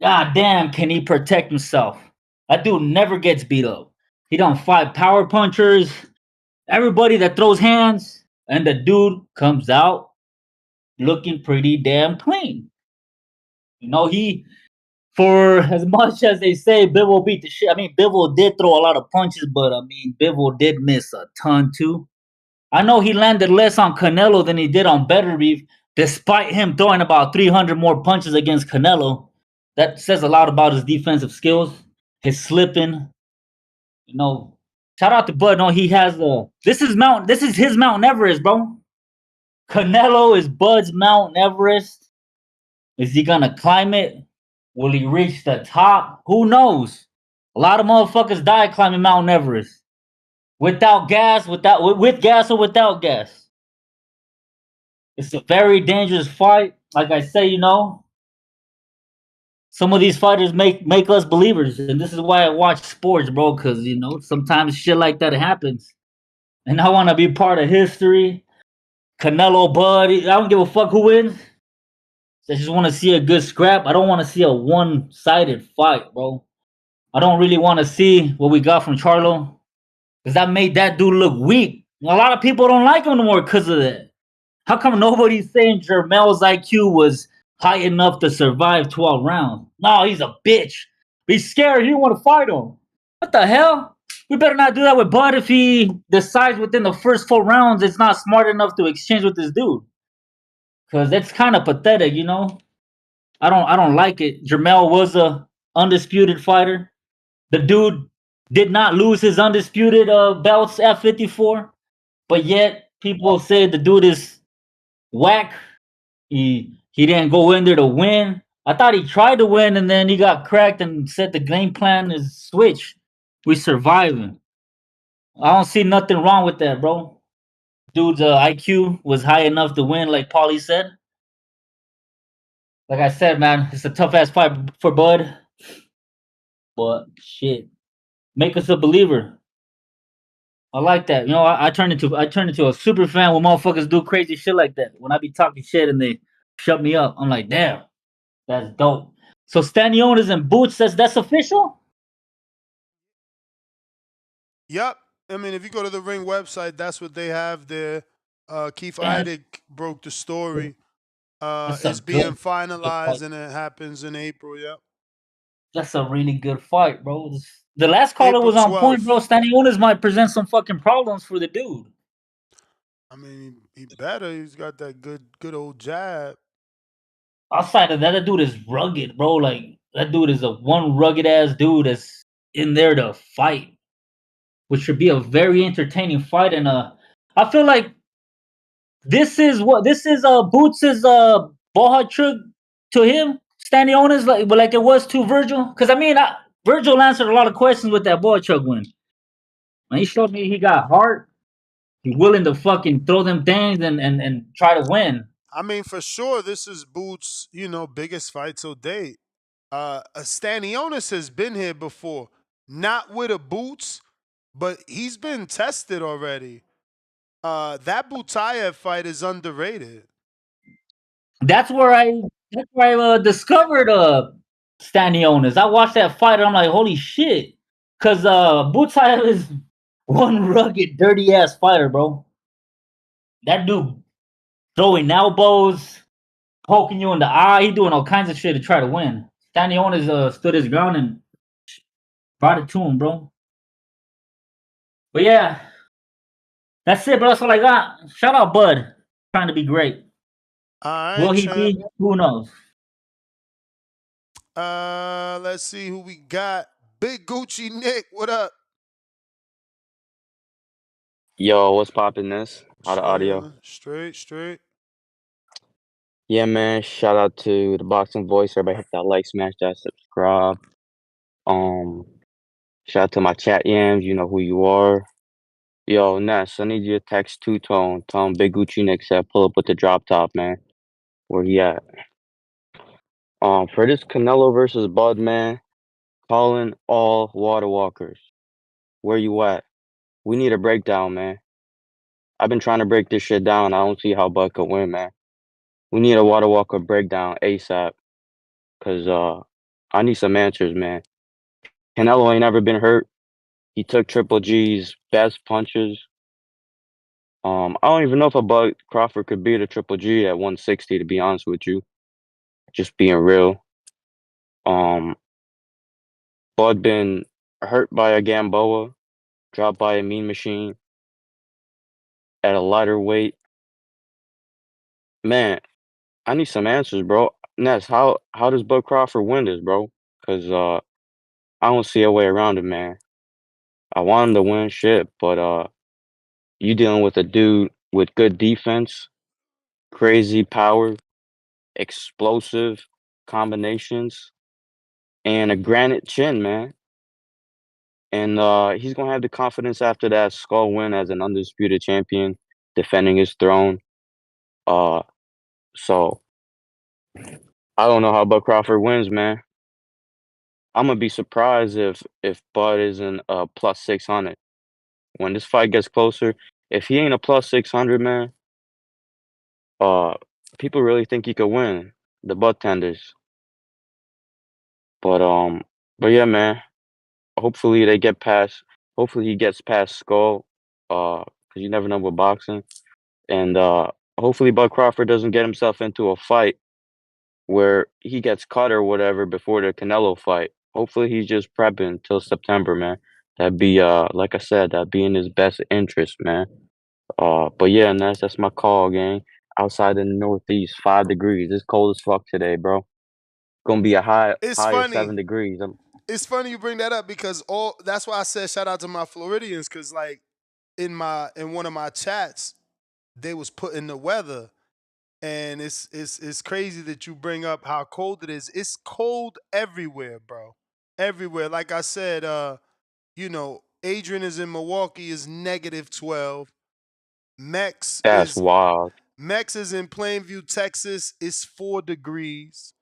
god damn, can he protect himself? That dude never gets beat up. He don't fight power punchers, everybody that throws hands, and the dude comes out looking pretty damn clean. He, for as much as they say Bivol beat the shit, I mean, Bivol did throw a lot of punches, but I mean, Bivol did miss a ton too. I know he landed less on Canelo than he did on Beterbiev, despite him throwing about 300 more punches against Canelo. That says a lot about his defensive skills, his slipping. Shout out to Bud. No, he has this is his Mount Everest, bro. Canelo is Bud's Mount Everest. Is he gonna climb it? Will he reach the top? Who knows? A lot of motherfuckers die climbing Mount Everest. Without gas, with gas or without gas. It's a very dangerous fight. Like I say, some of these fighters make us believers, and this is why I watch sports, bro. Because sometimes shit like that happens, and I want to be part of history. Canelo, Bud, I don't give a fuck who wins. I just want to see a good scrap. I don't want to see a one-sided fight, bro. I don't really want to see what we got from Charlo, because that made that dude look weak. A lot of people don't like him no more because of that. How come nobody's saying Jermel's IQ was high enough to survive 12 rounds? No, he's a bitch. He's scared. He don't want to fight him. What the hell? We better not do that with Bud if he decides within the first 4 rounds it's not smart enough to exchange with this dude. Because that's kind of pathetic, I don't like it. Jermel was a undisputed fighter. The dude did not lose his undisputed belts at 54, but yet people say the dude is whack. He didn't go in there to win. I thought he tried to win and then he got cracked and said the game plan is switch. We surviving. I don't see nothing wrong with that, bro. Dude's IQ was high enough to win, like Paulie said. Like I said, man, it's a tough ass fight for Bud. But shit, make us a believer. I like that. I turn into a super fan when motherfuckers do crazy shit like that. When I be talking shit and they shut me up, I'm like, damn, that's dope. So Stanionis and Boots says that's official. Yep. I mean, if you go to the Ring website, that's what they have there. Keith Idek broke the story. It's being finalized and it happens in April. Yep. That's a really good fight, bro. The last caller April was on 12th. point, bro. Stanionis might present some fucking problems for the dude. I mean, he better. He's got that good old jab. Outside of that, that dude is rugged, bro. Like that dude is a one rugged ass dude that's in there to fight, which should be a very entertaining fight. And I feel like this is Boots' ball trick to him. Stanionis like it was to Virgil, because I mean Virgil answered a lot of questions with that ball truck win. And he showed me he got heart. He's willing to fucking throw them things and try to win. I mean, for sure, this is Boots' biggest fight to date. Stanionis has been here before, not with a Boots, but he's been tested already. That Butayev fight is underrated. That's where I discovered Stanionis. I watched that fight and I'm like, holy shit. Cause Butayev is one rugged, dirty ass fighter, bro. That dude throwing elbows, poking you in the eye, he doing all kinds of shit to try to win. Stanionis stood his ground and brought it to him, bro. But yeah, that's it, bro. That's all I got. Shout out Bud, trying to be great. All right, Will he be? Who knows? Let's see who we got. Big Gucci Nick, what up? Yo, what's poppin' this? How the audio? Straight. Yeah, man. Shout out to the Boxing Voice. Everybody hit that like, smash that subscribe. Shout out to my chat yams. You know who you are. Yo, Ness, I need you to text Two-Tone. Tell him Big Gucci Nick said pull up with the drop top, man. Where he at? For this Canelo versus Bud, man, calling all water walkers. Where you at? We need a breakdown, man. I've been trying to break this shit down. I don't see how Bud could win, man. We need a water walker breakdown ASAP. Cause I need some answers, man. Canelo ain't never been hurt. He took Triple G's best punches. I don't even know if a Bud Crawford could beat a Triple G at 160, to be honest with you. Just being real. Bud been hurt by a Gamboa, dropped by a Mean Machine at a lighter weight. Man, I need some answers, bro. Ness, how does Bud Crawford win this, bro? Cause I don't see a way around it, man. I want him to win shit, but you dealing with a dude with good defense, crazy power, explosive combinations, and a granite chin, man. And he's gonna have the confidence after that skull win as an undisputed champion, defending his throne. So I don't know how Bud Crawford wins, man. I'm gonna be surprised if Bud isn't plus 600 when this fight gets closer. If he ain't a plus 600, man, uh, people really think he could win the butt tenders. But but yeah, man. Hopefully they get past. Hopefully he gets past Skull. Because you never know with boxing. And hopefully Bud Crawford doesn't get himself into a fight where he gets cut or whatever before the Canelo fight. Hopefully he's just prepping till September, man. That'd be like I said, that'd be in his best interest, man. But yeah, and that's my call, gang. Outside in the Northeast, 5 degrees. It's cold as fuck today, bro. Gonna be a It's high of funny. 7 degrees. It's funny you bring that up because that's why I said shout out to my Floridians because like in one of my chats they was putting the weather and it's crazy that you bring up how cold it is. It's cold everywhere, bro. Everywhere. Like I said, Adrian is in Milwaukee is -12. Mex That's is wild. Mex is in Plainview, Texas. It's 4 degrees.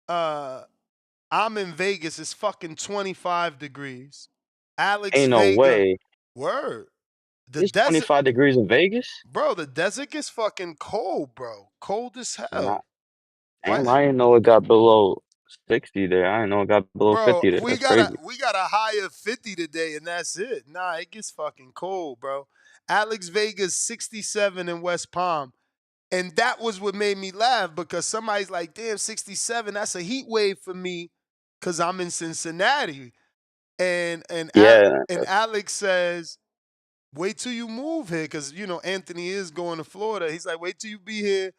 Uh I'm in Vegas. It's fucking 25 degrees. Alex Ain't no Vega. way. Word. The It's desert, 25 degrees in Vegas? bro. The desert gets fucking cold, bro. Cold as Nah, hell. What, damn, I didn't know it got below 60 there. I didn't know it got below bro? 50 there. We That's got a crazy. we got a high of 50 today, and that's it. Nah, it gets fucking cold, bro. Alex Vega's 67 in West Palm. And that was what made me laugh because somebody's like, damn, 67, that's a heat wave for me because I'm in Cincinnati. Yeah, And Alex says, wait till you move here, because Anthony is going to Florida. He's like, wait till you be here.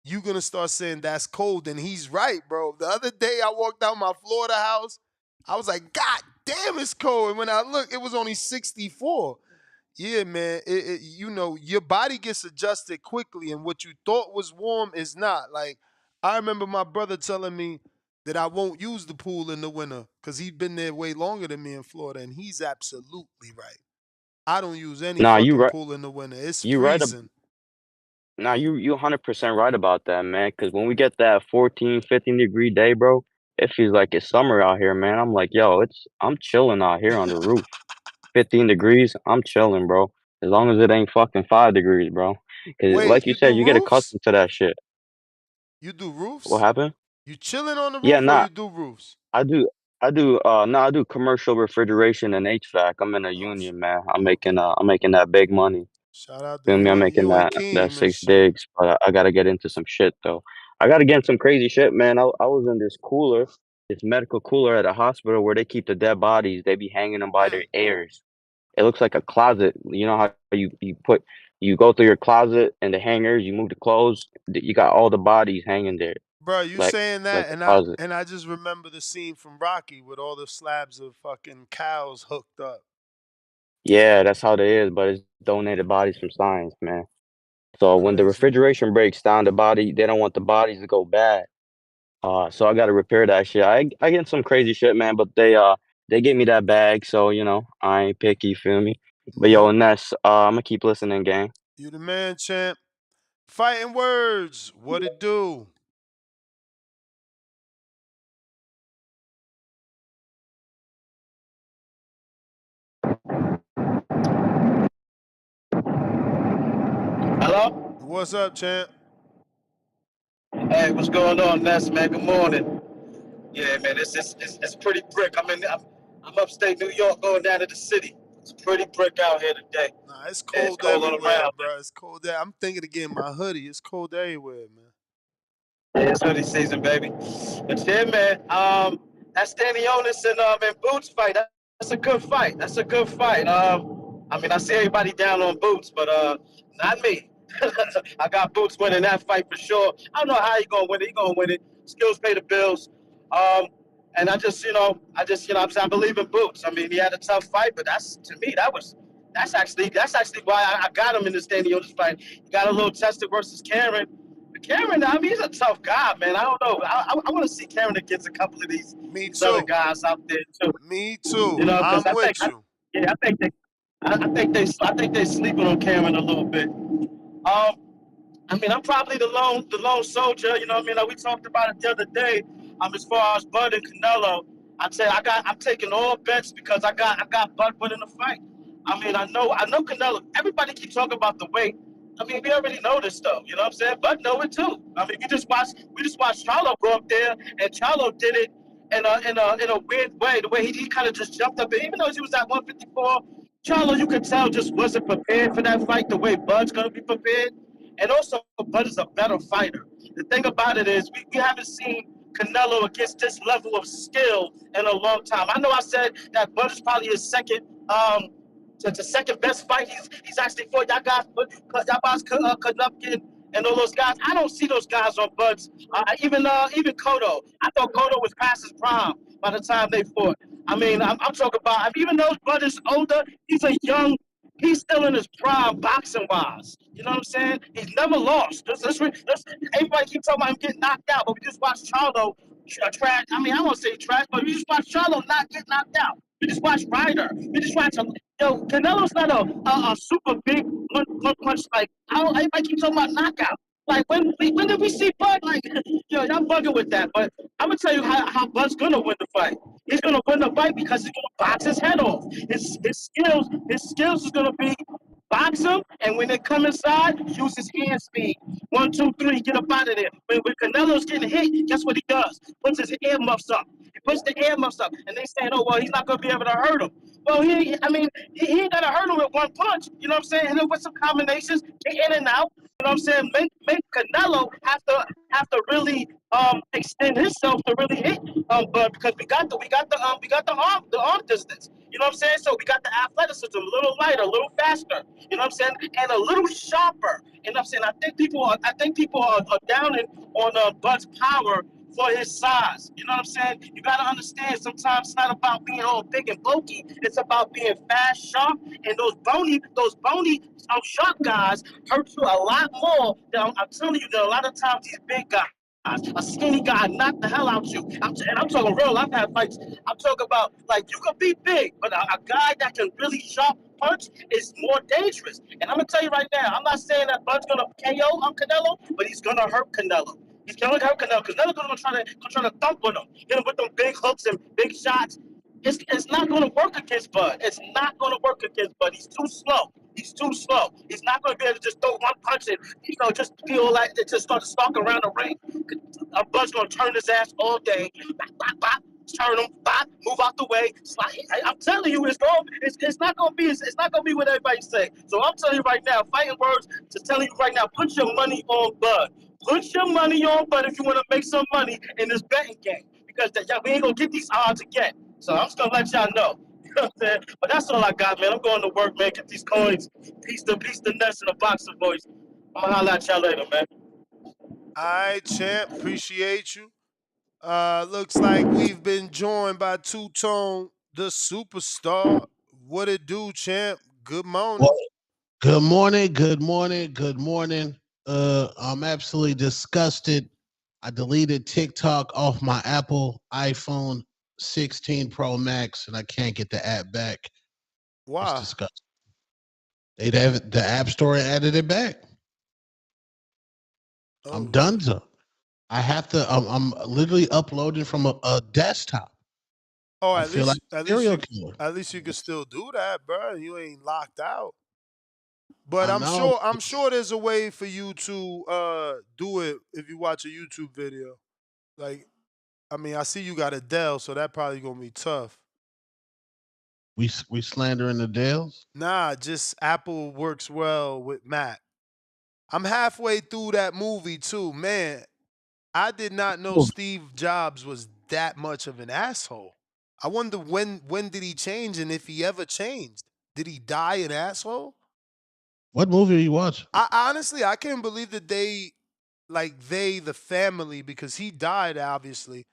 You're gonna start saying that's cold. And he's right, bro. The other day I walked out my Florida house, I was like, God damn, it's cold. And when I looked, it was only 64. Yeah, man. Your body gets adjusted quickly, and what you thought was warm is not. Like, I remember my brother telling me that I won't use the pool in the winter because he's been there way longer than me in Florida, and he's absolutely right. I don't use any nah, you fucking right. pool in the winter. It's You right. freezing. Nah, you 100% right about that, man. Because when we get that 14, 15 degree day, bro, it feels like it's summer out here, man. I'm like, yo, I'm chilling out here on the roof. 15 degrees, I'm chilling, bro. As long as it ain't fucking 5 degrees, bro. Because Wait, like you you do said, you get roofs? accustomed to that shit. You do What roofs? happened? You chilling on the Yeah, roof or nah, you do roofs? I do. No, I do commercial refrigeration and HVAC. I'm in a Oh, union, man. okay. I'm making that big money. Shout out to Feel me? I'm making you and that Keem and six shit. digs, but I gotta get into some shit though. I gotta get in some crazy shit, man. I was in this cooler, this medical cooler at a hospital where they keep the dead bodies. They be hanging them by their ears. It looks like a closet. You know how you go through your closet and the hangers, you move the clothes, you got all the bodies hanging there, Bro, you like saying like that, a and I closet. and I just remember the scene from Rocky with all the slabs of fucking cows hooked up. Yeah, that's how they is, but it's donated bodies from science, man. So when the Crazy. refrigeration breaks down, they don't want the bodies to go bad. So I gotta repair that shit. I get some crazy shit, man, but they gave me that bag, so I ain't picky, you feel me? But yo, Yep. Ness, I'm gonna keep listening, gang. You the man, champ. Fighting words. What it do? Hello? What's up, champ? Hey, what's going on, Ness, man? Good morning. Yeah, man, it's pretty brick. I'm upstate New York going down to the city. It's pretty brick out here today. Nah, it's Yeah, it's cold cold all everywhere, around. bro. It's cold there. I'm thinking of getting my hoodie. It's cold everywhere, man. Yeah, it's hoodie season, baby. But yeah, man, that Stanionis and Boots fight, that's a good fight. That's a good fight. I see everybody down on Boots, but not me. I got Boots winning that fight for sure. I don't know how he gonna win it. He gonna win it. Skills pay the bills. Um, and I believe in Boots. I mean, he had a tough fight, but that's to me that's actually why I got him in the Stanionis fight. He got a little tested versus Cameron. Cameron, I mean, he's a tough guy, man. I don't know. I want to see Cameron against a couple of Me these other too. guys out there too. Me too. You know, because I'm with you. I think they sleeping on Cameron a little bit. I'm probably the lone soldier. You know what I mean? Like we talked about it the other day. As far as Bud and Canelo, I said I'm taking all bets because I got Bud winning the fight. I mean, I know Canelo. Everybody keeps talking about the weight. I mean, we already know this stuff. You know what I'm saying? Bud know it too. I mean, we just watched Charlo go up there, and Charlo did it in a weird way. The way he kind of just jumped up, and even though he was at 154, Charlo, you could tell, just wasn't prepared for that fight the way Bud's gonna be prepared. And also, Bud is a better fighter. The thing about it is, we haven't seen Canelo against this level of skill in a long time. I know I said that Bud is probably his second, the second best fight he's actually fought. Y'all guys, Konopkin and all those guys. I don't see those guys on Bud's. Even Cotto. I thought Cotto was past his prime by the time they fought. I mean, I'm talking about. I mean, even though Bud is older, he's a young. He's still in his prime boxing wise. You know what I'm saying? He's never lost. Everybody keep talking about him getting knocked out, but we just watched Charlo trash. I mean, I won't say trash, but we just watched Charlo not get knocked out. We just watched Ryder. We just watched Canelo's not a super big punch like everybody keep talking about knockout. Like when did we see Bud? Like y'all bugging with that. But I'm gonna tell you how Bud's gonna win the fight. He's gonna win the fight because he's gonna box his head off. His skills is gonna be box him, and when they come inside, use his hand speed. 1, 2, 3, get up out of there. When Canelo's getting hit, guess what he does? Puts his earmuffs up. He puts the earmuffs up, and they saying, "Oh well, he's not gonna be able to hurt him." Well, he ain't gonna hurt him with one punch. You know what I'm saying? Hit him with some combinations, get in and out. You know what I'm saying? Make Canelo have to really extend himself to really hit but because we got the arm distance. You know what I'm saying? So we got the athleticism, a little lighter, a little faster. You know what I'm saying? And a little sharper. You know what I'm saying? I think people are downing on Bud's power for his size. You know what I'm saying? You got to understand, sometimes it's not about being all big and bulky. It's about being fast, sharp, and those bony sharp guys hurt you a lot more than I'm telling you that a lot of times these big guys. A skinny guy knock the hell out you. I'm talking real. I've had fights. I'm talking about like you can be big, but a guy that can really sharp punch is more dangerous. And I'm gonna tell you right now, I'm not saying that Bud's gonna KO on Canelo, but he's gonna hurt Canelo. He's gonna hurt Canelo because Canelo's gonna try to thump with him, hit him with them big hooks and big shots. It's not gonna work against Bud. It's not gonna work against Bud. He's too slow. He's too slow. He's not going to be able to just throw one punch and, just feel like it just start stalking around the ring. Bud's going to turn his ass all day. Bop, bop, bop, turn him, bop, move out the way. I'm telling you, it's not going to be what everybody say. So I'm telling you right now, fighting words, just telling you right now, put your money on Bud. Put your money on Bud if you want to make some money in this betting game. Because we ain't going to get these odds again. So I'm just going to let y'all know. You know what I'm saying? But that's all I got, man. I'm going to work, man. Get these coins, piece the nuts in the box of boys. I'm going to holler at y'all later, man. All right, champ. Appreciate you. Looks like we've been joined by Two Tone, the superstar. What it do, champ? Good morning. Well, good morning, good morning, good morning. I'm absolutely disgusted. I deleted TikTok off my Apple iPhone 16 Pro Max, and I can't get the app back. Wow. It's disgusting. They'd have the App Store added it back. I'm done. I have to. I'm literally uploading from a desktop. Oh, at least at least you can still do that, bro. You ain't locked out. But I'm sure there's a way for you to do it if you watch a YouTube video. Like, I mean, I see you got a Dell, so that probably gonna be tough. We slandering the Dells? Nah, just Apple works well with Mac. I'm halfway through that movie too, man. I did not know Steve Jobs was that much of an asshole. I wonder when did he change, and if he ever changed. Did he die an asshole? What movie are you watching? Honestly, I can't believe that the family, because he died, obviously.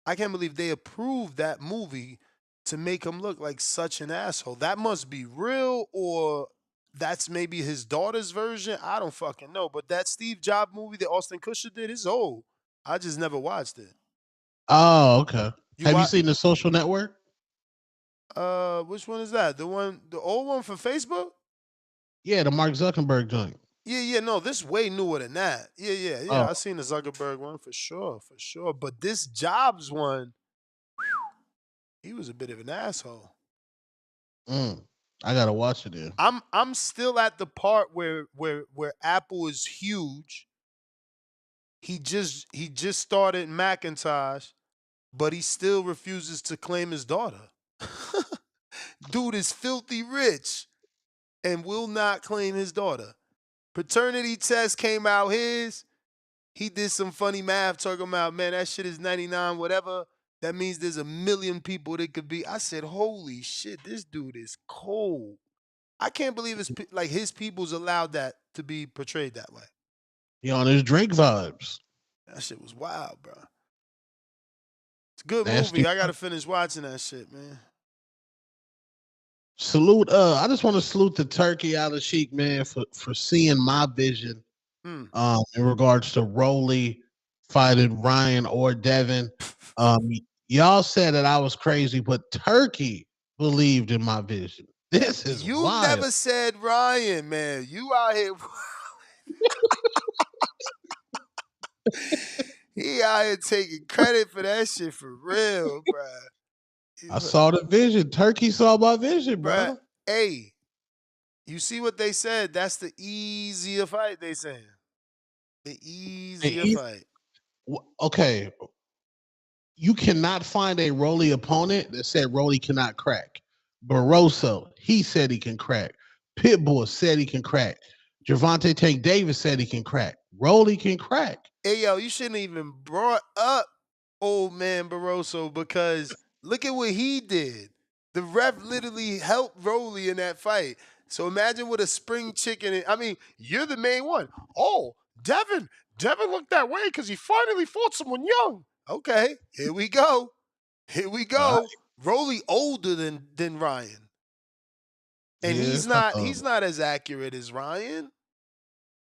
I can't believe they approved that movie to make him look like such an asshole. That must be real, or that's maybe his daughter's version. I don't fucking know. But that Steve Jobs movie that Austin Kutcher did is old. I just never watched it. Oh, okay. Have you seen The Social Network? Which one is that? The old one for Facebook? Yeah, the Mark Zuckerberg joint. Yeah, no, this way newer than that. Yeah. Oh. I seen the Zuckerberg one for sure. But this Jobs one, He was a bit of an asshole. I gotta watch it then. I'm still at the part where Apple is huge. He just started Macintosh, but he still refuses to claim his daughter. Dude is filthy rich and will not claim his daughter. Paternity test came out his. He did some funny math talking about, man, that shit is 99, whatever. That means there's a million people that could be. I said, holy shit, this dude is cold. I can't believe his people's allowed that to be portrayed that way. He on his Drake vibes. That shit was wild, bro. It's a good Nasty. movie. I gotta finish watching that shit, man. Salute. I just want to salute the Turkey out of Sheik, man, for seeing my vision. In regards to Rolly fighting Ryan or Devin. Y'all said that I was crazy, but Turkey believed in my vision. This is You wild. never said Ryan, man. You out here. He out here taking credit for that shit for real, bruh. I saw the vision. Turkey saw my vision, bro. Bruh, hey, you see what they said? That's the easier fight, they saying. The easier fight. Okay. You cannot find a Rolly opponent that said Rolly cannot crack. Barroso, he said he can crack. Pitbull said he can crack. Gervonta Tank Davis said he can crack. Rolly can crack. Hey, yo, you shouldn't even brought up old man Barroso because look at what he did. The ref literally helped Rolly in that fight. So imagine what a spring chicken. I mean, you're the main one. Oh, Devin looked that way because he finally fought someone young. Okay, here we go. Here we go. Rolly older than Ryan. And he's not as accurate as Ryan.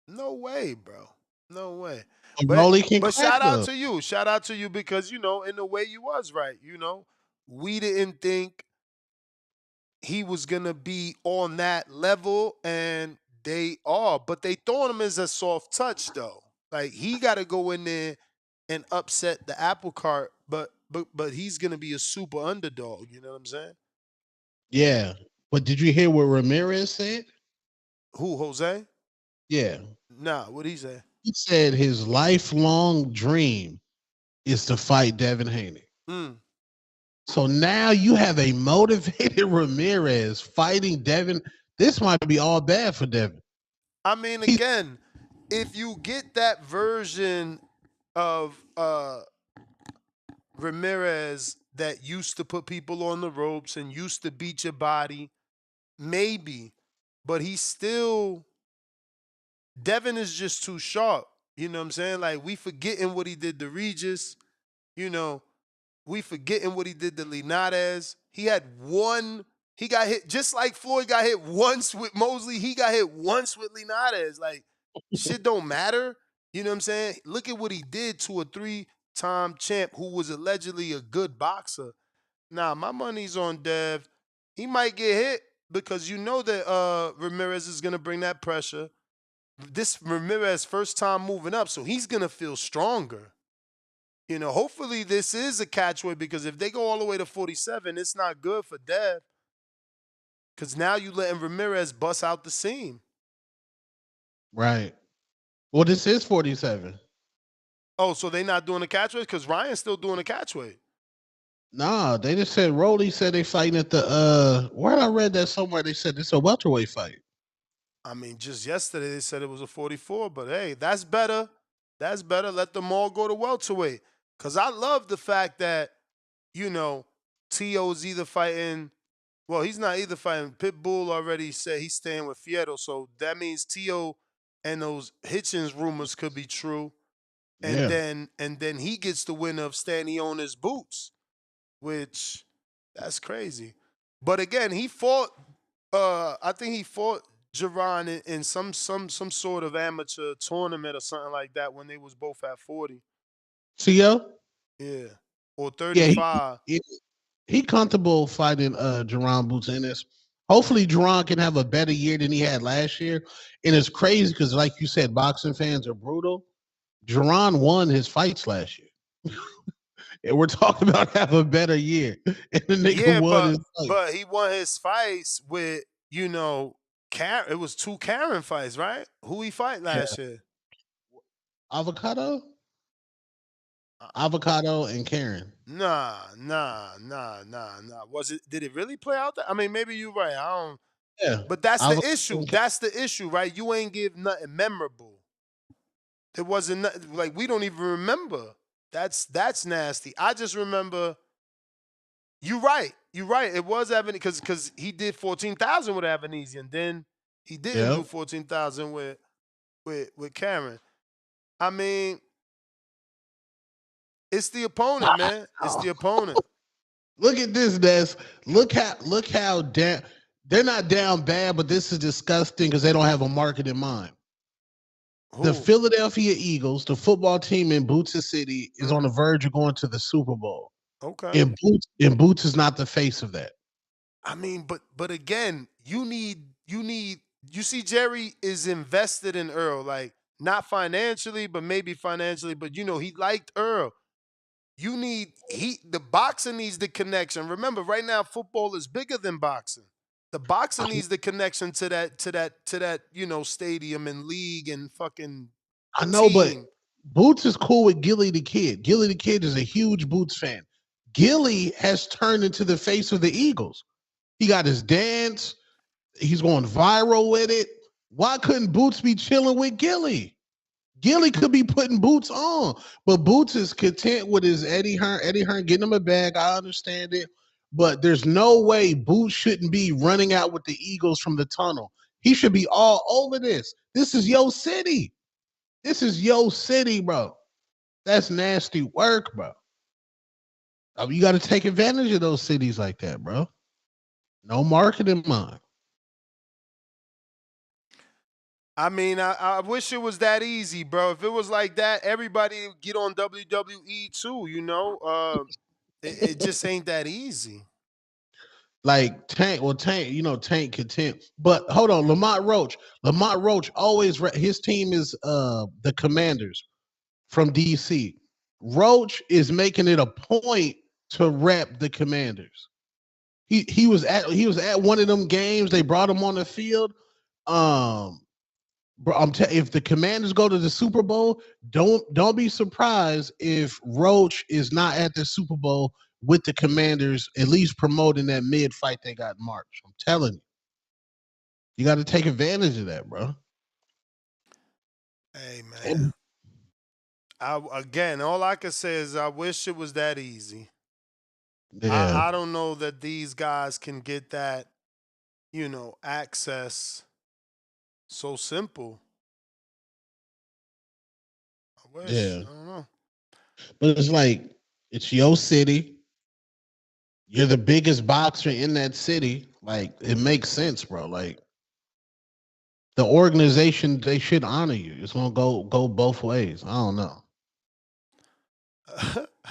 No way, bro. No way. But shout out to you. Shout out to you because, in the way you was right, we didn't think he was going to be on that level, and they are. But they thought him as a soft touch, though. Like, he got to go in there and upset the apple cart, but he's going to be a super underdog. You know what I'm saying? Yeah. But did you hear what Ramirez said? Who, Jose? Yeah. Nah, what'd he say? He said his lifelong dream is to fight Devin Haney. So now you have a motivated Ramirez fighting Devin. This might be all bad for Devin. I mean, again, if you get that version of Ramirez that used to put people on the ropes and used to beat your body, maybe. But he's still... Devin is just too sharp. You know what I'm saying? Like, we forgetting what he did to Regis. We forgetting what he did to Linares. He got hit, just like Floyd got hit once with Mosley, he got hit once with Linares. Like, shit don't matter. You know what I'm saying? Look at what he did to a 3-time champ who was allegedly a good boxer. Nah, my money's on Dev. He might get hit because you know that Ramirez is going to bring that pressure. This Ramirez first time moving up, so he's going to feel stronger. Hopefully this is a catchweight because if they go all the way to 47, it's not good for Dev. Because now you letting Ramirez bust out the seam. Right. Well, this is 47. Oh, so they not doing a catchweight? Because Ryan's still doing a catchweight. Nah, they just said Rolly said they fighting at the where I read that somewhere they said it's a welterweight fight. I mean, just yesterday they said it was a 44, but hey, that's better. That's better. Let them all go to welterweight. Because I love the fact that, T.O.'s either fighting, well, he's not either fighting. Pitbull already said he's staying with Fierro, so that means T.O. and those Hitchens rumors could be true. And then he gets the winner of Staniona's boots, which that's crazy. But again, he fought, I think he fought Jaron in some sort of amateur tournament or something like that when they was both at 40. T.O.? Yeah. Or 35. Yeah, he comfortable fighting Jaron Boots Ennis. Hopefully Jaron can have a better year than he had last year. And it's crazy because, like you said, boxing fans are brutal. Jaron won his fights last year. And we're talking about have a better year. And the nigga Yeah, won his fight. but he won his fights with, you know, Karen. It was 2 Karen fights, right? Who he fight last year? Avocado? Avocado and Karen. Nah. Was it? Did it really play out that? I mean, maybe you're right. I don't. Yeah. But that's the Avocado issue. and That's the issue, right? You ain't give nothing memorable. There wasn't nothing, like we don't even remember. That's nasty. I just remember. You're right. You're right. It was Evan because he did 14,000 with Ebenezer, and then he didn't do Yep. 14,000 with Karen. I mean, it's the opponent, man. It's the opponent. Look at this, Des. Look how down they're not down bad, but this is disgusting because they don't have a market in mind. The Philadelphia Eagles, the football team in Boots City, is on the verge of going to the Super Bowl. Okay. And Boots is not the face of that. I mean, but again, you see Jerry is invested in Earl, like not financially, but maybe financially, but you know, he liked Earl. The boxing needs the connection. Remember, right now football is bigger than boxing. The boxing needs the connection to that, you know, stadium and league and fucking I know, but team. Boots is cool with Gilly the Kid. Gilly the Kid is a huge Boots fan. Gilly has turned into the face of the Eagles. He got his dance. He's going viral with it. Why couldn't Boots be chilling with Gilly? Gilly could be putting Boots on, but Boots is content with his Eddie Hearn. Eddie Hearn getting him a bag. I understand it, but there's no way Boots shouldn't be running out with the Eagles from the tunnel. He should be all over this. This is your city. This is your city, bro. That's nasty work, bro. I mean, you got to take advantage of those cities like that, bro. No marketing mind. I mean, I wish it was that easy, bro. If it was like that, everybody would get on WWE too, you know? It just ain't that easy. Like Tank, you know, Tank content. But hold on, Lamont Roach. Lamont Roach always his team is the Commanders from DC. Roach is making it a point to rep the Commanders. He was at one of them games. They brought him on the field. Bro, if the Commanders go to the Super Bowl, don't be surprised if Roach is not at the Super Bowl with the Commanders, at least promoting that mid fight they got in March. I'm telling you, you got to take advantage of that, bro. Hey, man. Again, all I can say is I wish it was that easy. Yeah. I don't know that these guys can get that, you know, access so simple. I wish. Yeah. I don't know. But it's like, it's your city. You're the biggest boxer in that city. Like, it makes sense, bro. Like, the organization, they should honor you. It's gonna go both ways. I don't know.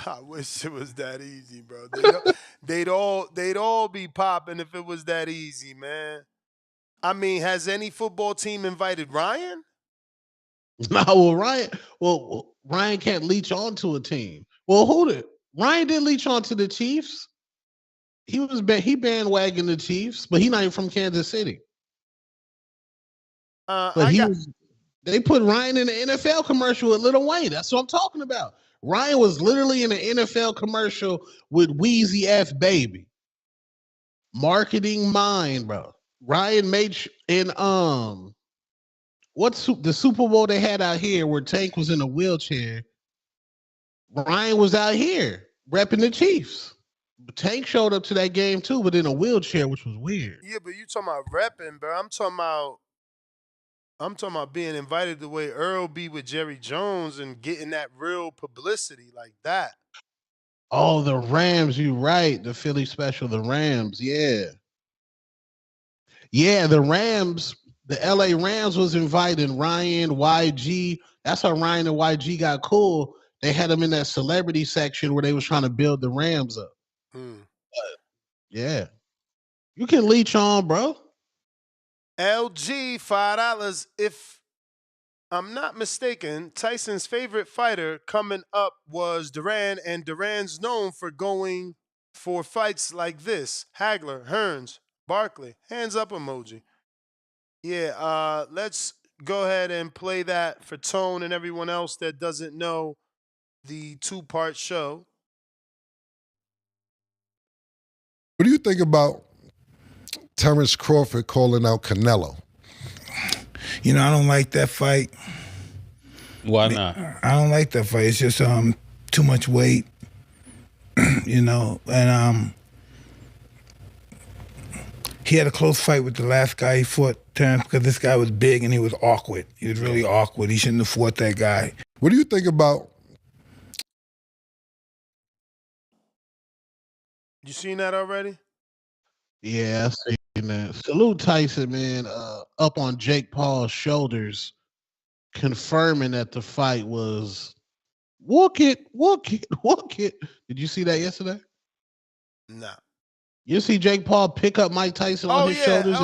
I wish it was that easy, bro. They'd all be popping if it was that easy, man. I mean, has any football team invited Ryan? No, Ryan can't leech onto a team. Well, Ryan didn't leech onto the Chiefs. He bandwagoned the Chiefs, but he's not even from Kansas City. They put Ryan in the NFL commercial with Lil Wayne. That's what I'm talking about. Ryan was literally in an NFL commercial with Wheezy F Baby. Marketing mind, bro. Ryan made in what's the Super Bowl they had out here where Tank was in a wheelchair. Ryan was out here repping the Chiefs. Tank showed up to that game too, but in a wheelchair, which was weird. Yeah, but you talking about repping, bro. I'm talking about being invited the way Earl be with Jerry Jones and getting that real publicity like that. Oh, the Rams, you right. The Philly special, the Rams, yeah. Yeah, the Rams, the LA Rams was inviting Ryan, YG. That's how Ryan and YG got cool. They had them in that celebrity section where they was trying to build the Rams up. Yeah. You can leech on, bro. LG, $5. I'm not mistaken, Tyson's favorite fighter coming up was Duran, and Duran's known for going for fights like this. Hagler, Hearns, Barkley, hands up emoji. Yeah, let's go ahead and play that for Tone and everyone else that doesn't know the two-part show. What do you think about Terrence Crawford calling out Canelo? You know, I don't like that fight. Why not? I don't like that fight. It's just too much weight, you know. And he had a close fight with the last guy he fought, Terrence, because this guy was big and he was awkward. He was really awkward. He shouldn't have fought that guy. What do you think about? You seen that already? Yeah, I seen that. Salute Tyson, man. Up on Jake Paul's shoulders, confirming that the fight was walk it. Did you see that yesterday? No. You see Jake Paul pick up Mike Tyson on his shoulders?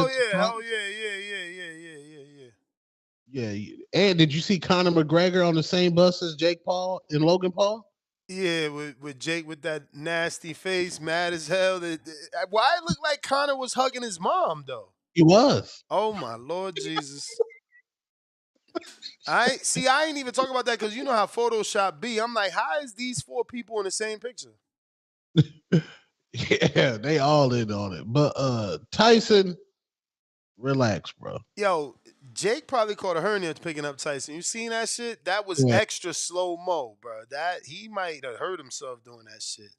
Yeah. And did you see Conor McGregor on the same bus as Jake Paul and Logan Paul? Yeah, with Jake with that nasty face, mad as hell. Why it looked like Conor was hugging his mom though? He was. Oh my Lord Jesus! I ain't even talking about that because you know how Photoshop be. I'm like, how is these four people in the same picture? Yeah, they all in on it. But Tyson, relax, bro. Yo, Jake probably caught a hernia picking up Tyson. You seen that shit? That was extra slow mo, bro. That he might have hurt himself doing that shit.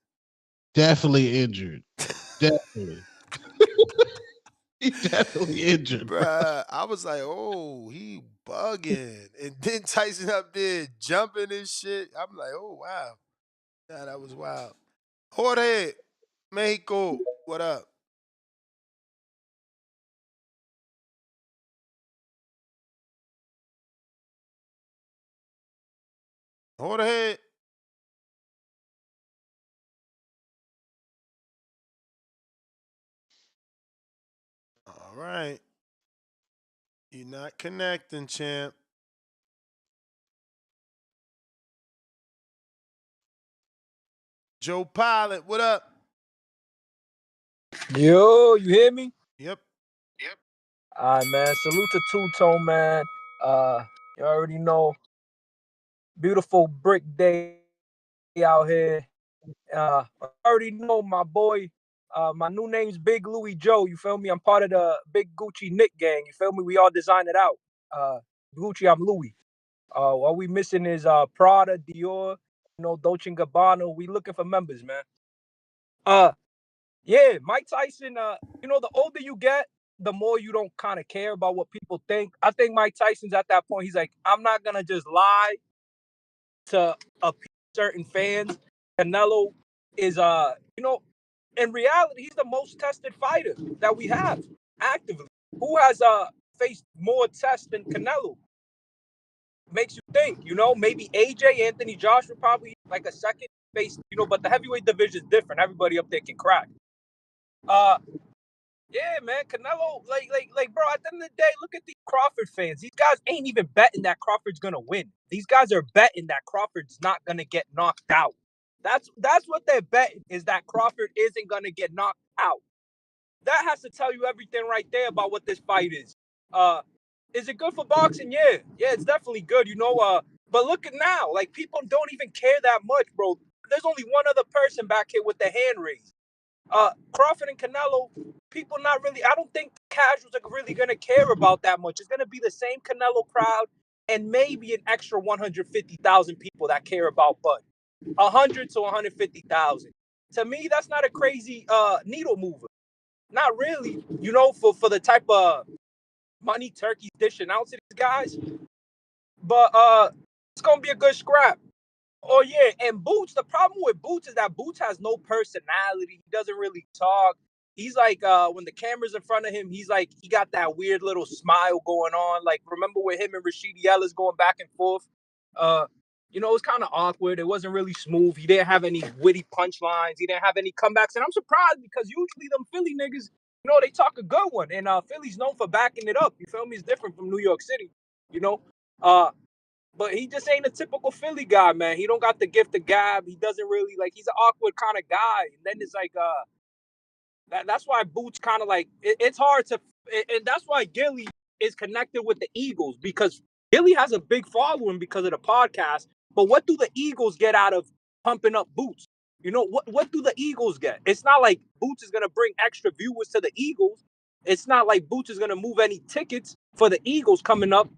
Definitely injured. Definitely. He definitely injured, Bruh, I was like, oh, he bugging. And then Tyson up there jumping and shit. I'm like, oh, wow. Yeah, that was wild. Jorge, Mexico, what up? Jorge. All right. You're not connecting, champ. Joe Pilot, what up? Yo, you hear me? Yep. All right, man. Salute to Two Tone, man. You already know. Beautiful brick day out here. I already know my boy. My new name's Big Louis Joe. You feel me? I'm part of the Big Gucci Nick gang. You feel me? We all designed it out. Gucci, I'm Louis. All we missing is Prada, Dior, Dolce & Gabbana. We looking for members, man. Yeah, Mike Tyson, the older you get, the more you don't kind of care about what people think. I think Mike Tyson's at that point. He's like, I'm not going to just lie to appease certain fans. Canelo is, in reality, he's the most tested fighter that we have actively. Who has faced more tests than Canelo? Makes you think, maybe AJ, Anthony Joshua, probably like a second face, but the heavyweight division is different. Everybody up there can crack. Yeah, man, Canelo, bro, at the end of the day, look at these Crawford fans. These guys ain't even betting that Crawford's gonna win. These guys are betting that Crawford's not gonna get knocked out. That's what they're betting, is that Crawford isn't gonna get knocked out. That has to tell you everything right there about what this fight is. Is it good for boxing? Yeah, it's definitely good, but look at now, like, people don't even care that much, bro. There's only one other person back here with the hand raised. Crawford and Canelo, people not really, I don't think casuals are really going to care about that much. It's going to be the same Canelo crowd and maybe an extra 150,000 people that care about Bud. 100 to 150,000. To me, that's not a crazy needle mover. Not really, for the type of money Turkey's dishing out to these guys. But it's going to be a good scrap. Oh, yeah, and Boots, the problem with Boots is that Boots has no personality. He doesn't really talk. He's like, when the camera's in front of him, he's like, he got that weird little smile going on. Like, remember with him and Rashidi Ellis going back and forth? It was kind of awkward. It wasn't really smooth. He didn't have any witty punchlines. He didn't have any comebacks. And I'm surprised because usually them Philly niggas, they talk a good one. And Philly's known for backing it up. You feel me? It's different from New York City, But he just ain't a typical Philly guy, man. He don't got the gift of gab. He doesn't really like. He's an awkward kind of guy. And then it's like, that's why Boots kind of like it's hard to, and that's why Gilly is connected with the Eagles because Gilly has a big following because of the podcast. But what do the Eagles get out of pumping up Boots? You know what do the Eagles get? It's not like Boots is gonna bring extra viewers to the Eagles. It's not like Boots is gonna move any tickets for the Eagles coming up.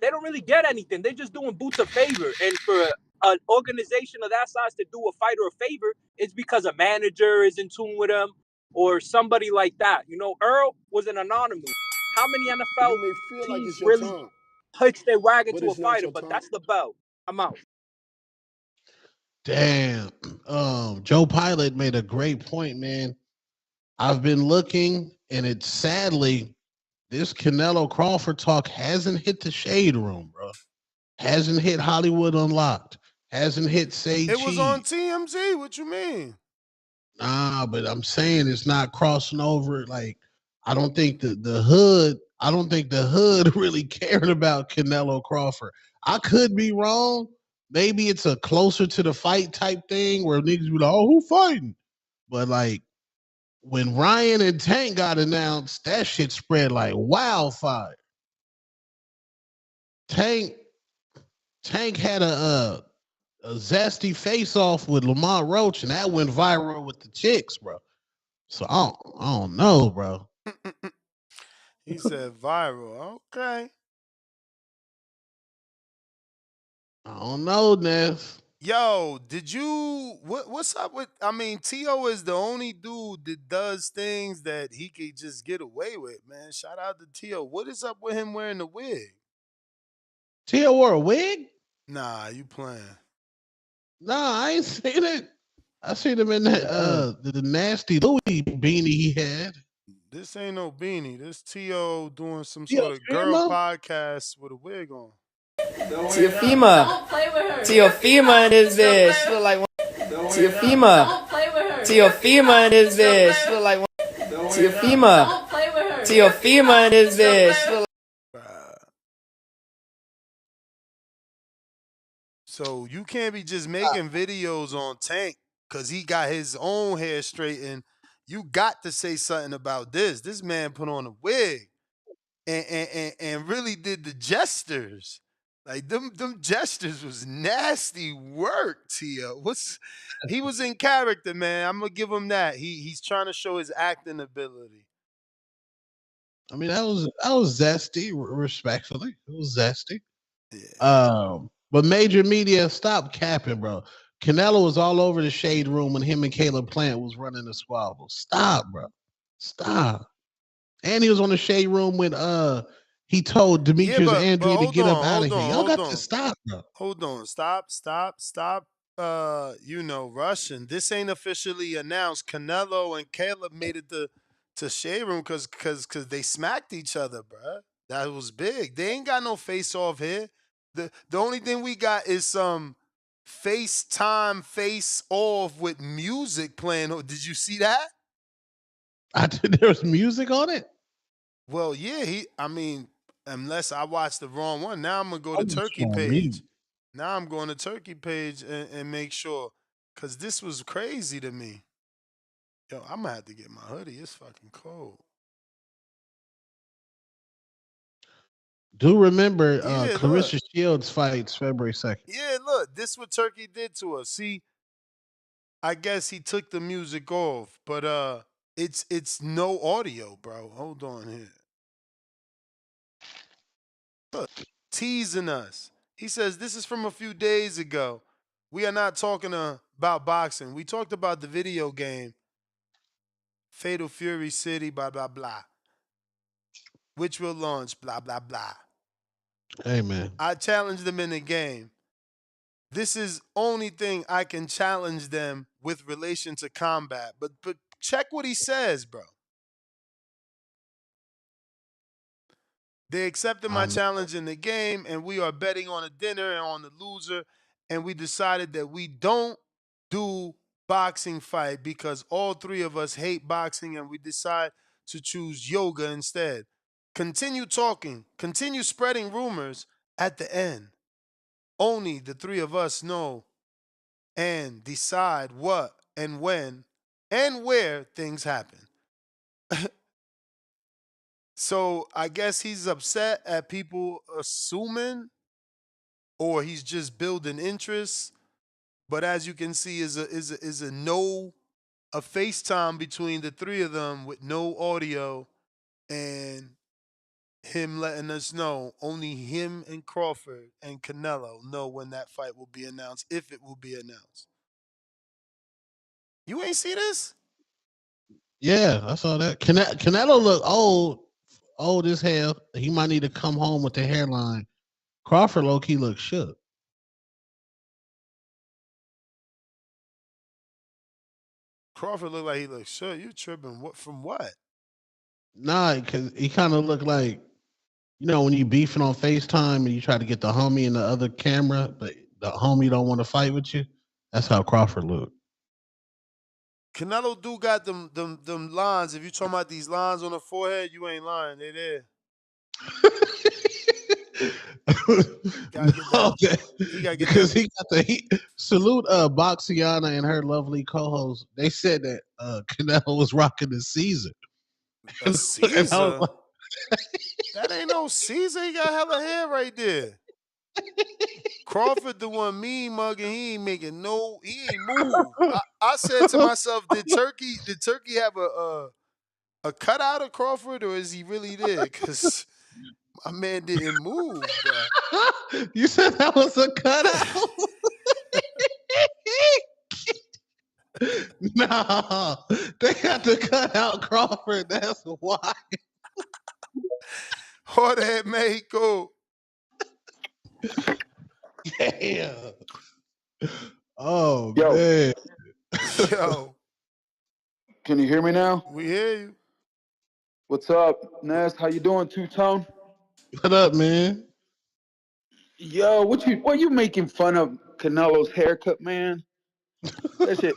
They don't really get anything. They're just doing Boots a favor. And for an organization of that size to do a fighter a favor, it's because a manager is in tune with him or somebody like that. You know, Earl was an anonymous. How many NFL teams really hitch their wagon to a fighter? But that's the bell. I'm out. Damn. Joe Pilot made a great point, man. I've been looking, and it's sadly, this Canelo Crawford talk hasn't hit the shade room, bro. Hasn't hit Hollywood Unlocked. Hasn't hit Say It was on Cheese. TMZ. What you mean? Nah, but I'm saying it's not crossing over. Like, I don't think the hood. I don't think the hood really cared about Canelo Crawford. I could be wrong. Maybe it's a closer to the fight type thing where niggas be like, "Oh, who fighting?" But like when Ryan and Tank got announced, that shit spread like wildfire. Tank had a zesty face off with Lamont Roach, and that went viral with the chicks, bro. So I don't know, bro. He said viral. Okay. I don't know, Ness. Yo, did you what's up with I mean, T.O. is the only dude that does things that he could just get away with, man. Shout out to T.O. What is up with him wearing the wig? Tia wore a wig? Nah, you playing. Nah, I ain't seen it. I seen him in that the nasty Louis beanie he had. This ain't no beanie. This T.O. doing some T.O. sort of girl Fimo? podcast with a wig on. Teofima. Teofima in this bitch. Look like one. Teofima. Teofima in this bitch. Look like one. Teofima. Teofima in this bitch. Look like. So you can't be just making videos on Tank because he got his own hair straightened. You got to say something about this. This man put on a wig and really did the gestures. Like them gestures was nasty work, Tia. He was in character, man. I'm gonna give him that. He's trying to show his acting ability. I mean, that was zesty, respectfully. It was zesty. Yeah. But major media, stop capping, bro. Canelo was all over the shade room when him and Caleb Plant was running the squabble. Stop, bro. Stop. And he was on the shade room when he told Demetrius Andrew to get up out of here. Y'all got to stop, bro. Hold on. Stop. Russian. This ain't officially announced. Canelo and Caleb made it to shade room because they smacked each other, bro. That was big. They ain't got no face off here. The only thing we got is some FaceTime face off with music playing. Did you see that? There was music on it? Well, yeah, unless I watched the wrong one. Now I'm gonna go to Turkey page. Now I'm going to Turkey page and make sure. Cause this was crazy to me. Yo, I'm gonna have to get my hoodie. It's fucking cold. Do remember Clarissa Shields fights February 2nd. Yeah, look, this what Turkey did to us. See, I guess he took the music off, but it's no audio, bro. Hold on here. Look, teasing us. He says this is from a few days ago. We are not talking about boxing. We talked about the video game Fatal Fury City, blah blah blah, which will launch, blah blah blah. Hey, man. I challenged them in the game. This is only thing I can challenge them with relation to combat. But check what he says, bro. They accepted my challenge in the game, and we are betting on a dinner and on the loser. And we decided that we don't do boxing fight because all three of us hate boxing, and we decide to choose yoga instead. continue talking, continue spreading rumors at the end. Only the three of us know and decide what and when and where things happen. So I guess he's upset at people assuming, or he's just building interest. But as you can see, is a no a FaceTime between the three of them with no audio, and him letting us know only him and Crawford and Canelo know when that fight will be announced, if it will be announced. You ain't see this? Yeah, I saw that. Canelo look old as hell. He might need to come home with the hairline. Crawford low key look shook. Crawford looked like he looked sure you tripping. What from what? Nah, because he kind of looked like, when you beefing on FaceTime and you try to get the homie in the other camera, but the homie don't want to fight with you. That's how Crawford looked. Canelo do got them lines. If you talking about these lines on the forehead, you ain't lying. They there. Gotta get that. He gotta get Because that. he got salute Boxiana and her lovely co-host. They said that Canelo was rocking the Caesar. A Caesar? That ain't no Caesar. He got hella hair right there. Crawford the one mean mugging. He ain't making he ain't moved. I said to myself, did Turkey have a cutout of Crawford, or is he really there? Because my man didn't move, bro. You said that was a cutout? No, they got to cut out Crawford. That's why. Jorge Mexico. Damn. Oh, Yo. man. Yo. Can you hear me now? We hear you. What's up, Ness? How you doing, Two-Tone? What up, man? Yo, what you making fun of Canelo's haircut, man? That shit.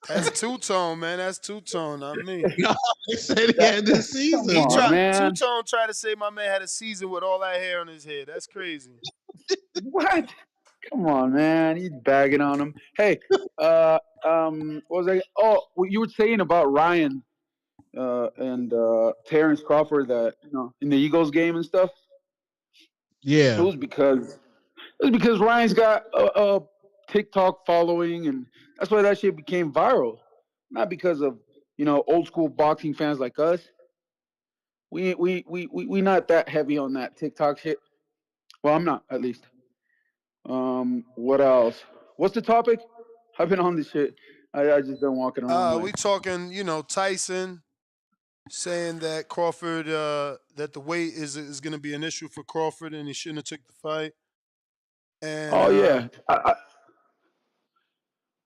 That's Two-Tone, man. That's Two-Tone, not me. No, they said he had this season. Two-Tone tried to say my man had a season with all that hair on his head. That's crazy. What? Come on, man. He's bagging on him. Hey, what was I? Oh, what you were saying about Ryan and Terrence Crawford that in the Eagles game and stuff. Yeah. It was because Ryan's got a TikTok following, and that's why that shit became viral. Not because of old school boxing fans like us. We not that heavy on that TikTok shit. Well, I'm not, at least. What else? What's the topic? I've been on this shit. I just been walking around. We talking, Tyson saying that Crawford, that the weight is going to be an issue for Crawford, and he shouldn't have took the fight. And yeah,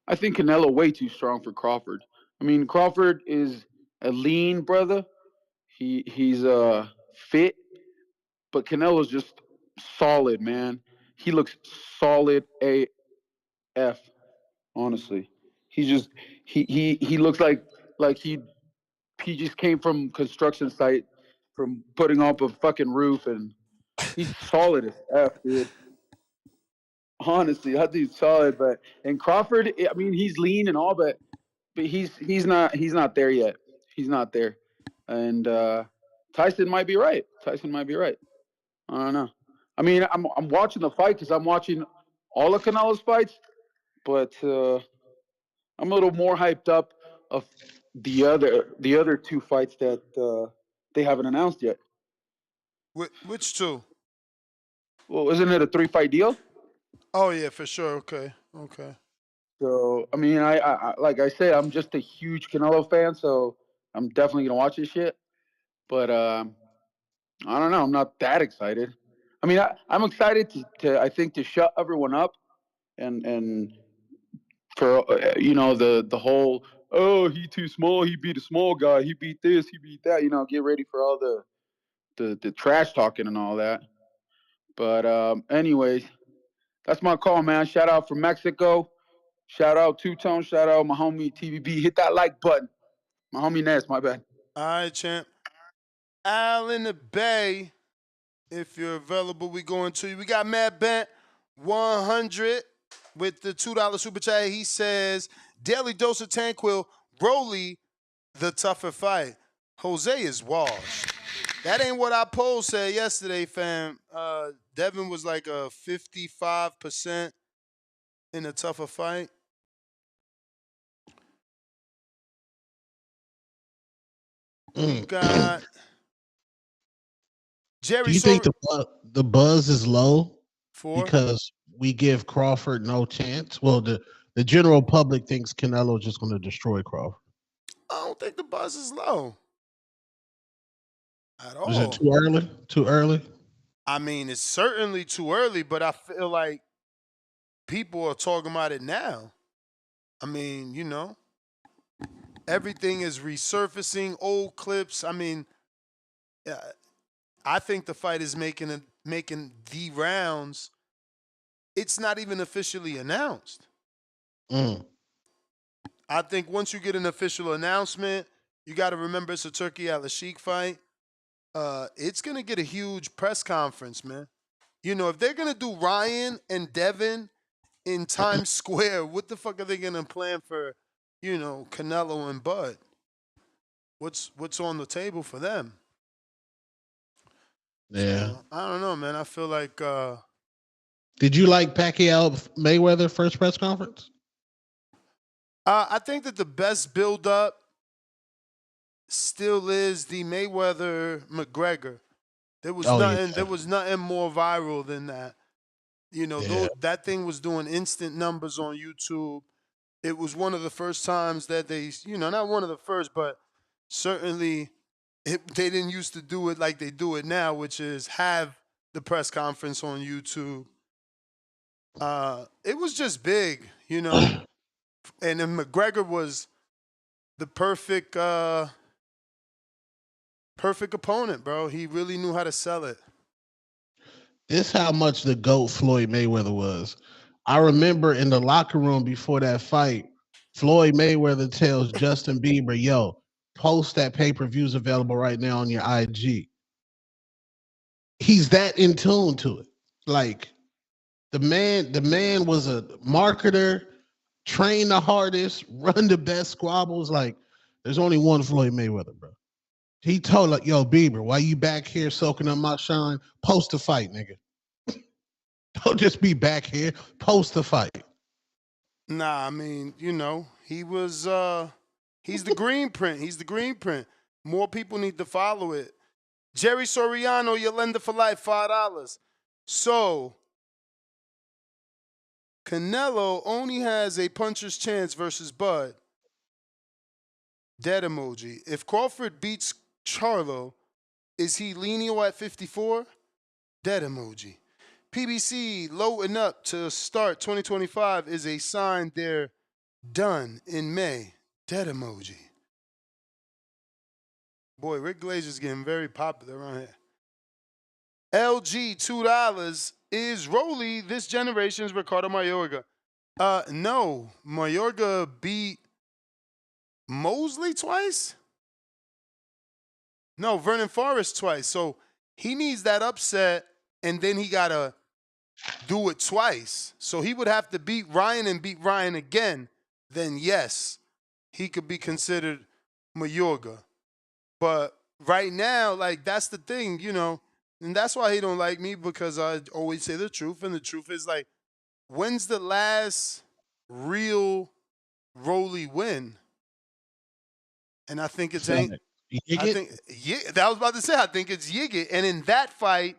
I think Canelo way too strong for Crawford. I mean, Crawford is a lean brother. He's fit, but Canelo's just solid, man. He looks solid AF. Honestly, he looks like he just came from construction site, from putting up a fucking roof, and he's solid as F, dude. Honestly, that dude's solid. And Crawford, I mean, he's lean and all, but he's not there yet. He's not there. And Tyson might be right. I don't know. I mean, I'm watching the fight because I'm watching all of Canelo's fights, but I'm a little more hyped up of the other two fights that they haven't announced yet. Which two? Well, isn't it a 3-fight deal? Oh yeah, for sure. Okay. So I mean, I like I said, I'm just a huge Canelo fan, so I'm definitely gonna watch this shit. But I don't know. I'm not that excited. I mean, I'm excited to shut everyone up and for the whole he too small, he beat a small guy, he beat this, he beat that. Get ready for all the trash talking and all that. But anyways, that's my call, man. Shout out from Mexico. Shout out Two-Tone. Shout out my homie TVB. Hit that like button. My homie Ness, my bad. All right, champ. Al in the Bay, if you're available, we going to you. We got Matt Bent, 100 with the $2 super chat. He says, daily dose of Tanquil, Broly, the tougher fight. Jose is washed. That ain't what our poll said yesterday, fam. Devin was like a 55% in a tougher fight. We got Jerry. Do you think the buzz is low because we give Crawford no chance? Well, the general public thinks Canelo's just going to destroy Crawford. I don't think the buzz is low at all. Is it too early? Too early? I mean, it's certainly too early, but I feel like people are talking about it now. I mean, you know, everything is resurfacing, old clips. I mean, I think the fight is making the rounds. It's not even officially announced. I think once you get an official announcement, you got to remember it's a Turkey Al-Sheikh fight. It's going to get a huge press conference, man. You know, if they're going to do Ryan and Devin in Times Square, what the fuck are they going to plan for, you know, Canelo and Bud? What's on the table for them? Yeah. So, I don't know, man. I feel like Did you like Pacquiao Mayweather first press conference? I think that the best build-up still is the Mayweather McGregor. There was nothing. There was nothing more viral than that. You know, that thing was doing instant numbers on YouTube. It was one of the first times that they, you know, not one of the first, but certainly they didn't used to do it like they do it now, which is have the press conference on YouTube. It was just big, you know. And then McGregor was the perfect opponent, bro. He really knew how to sell it. This how much the GOAT Floyd Mayweather was. I remember in the locker room before that fight, Floyd Mayweather tells Justin Bieber, yo, post that pay-per-view's available right now on your IG. He's that in tune to it. Like the man was a marketer, trained the hardest, run the best squabbles. Like there's only one Floyd Mayweather, bro. He told like, yo, Bieber, why you back here soaking up my shine? Post the fight, nigga. Don't just be back here. Post the fight. Nah, I mean, you know, he was he's the green print. He's the green print. More people need to follow it. Jerry Soriano, your lender for life, $5. So Canelo only has a puncher's chance versus Bud. Dead emoji. If Crawford beats Charlo, is he lenient at 54? Dead emoji. PBC loading up to start 2025 is a sign they're done in May. Dead emoji. Boy, Rick Glazer's getting very popular around here. LG, $2. Is Rolly this generation's Ricardo Mayorga? No. Mayorga beat Mosley twice? No, Vernon Forrest twice. So he needs that upset, and then he got to do it twice. So he would have to beat Ryan and beat Ryan again. Then yes, he could be considered Mayorga. But right now, like, that's the thing, you know, and that's why he don't like me, because I always say the truth, and the truth is, like, when's the last real Rolly win? And I think it's ain't. I think that I was about to say. I think it's Yigit, and in that fight,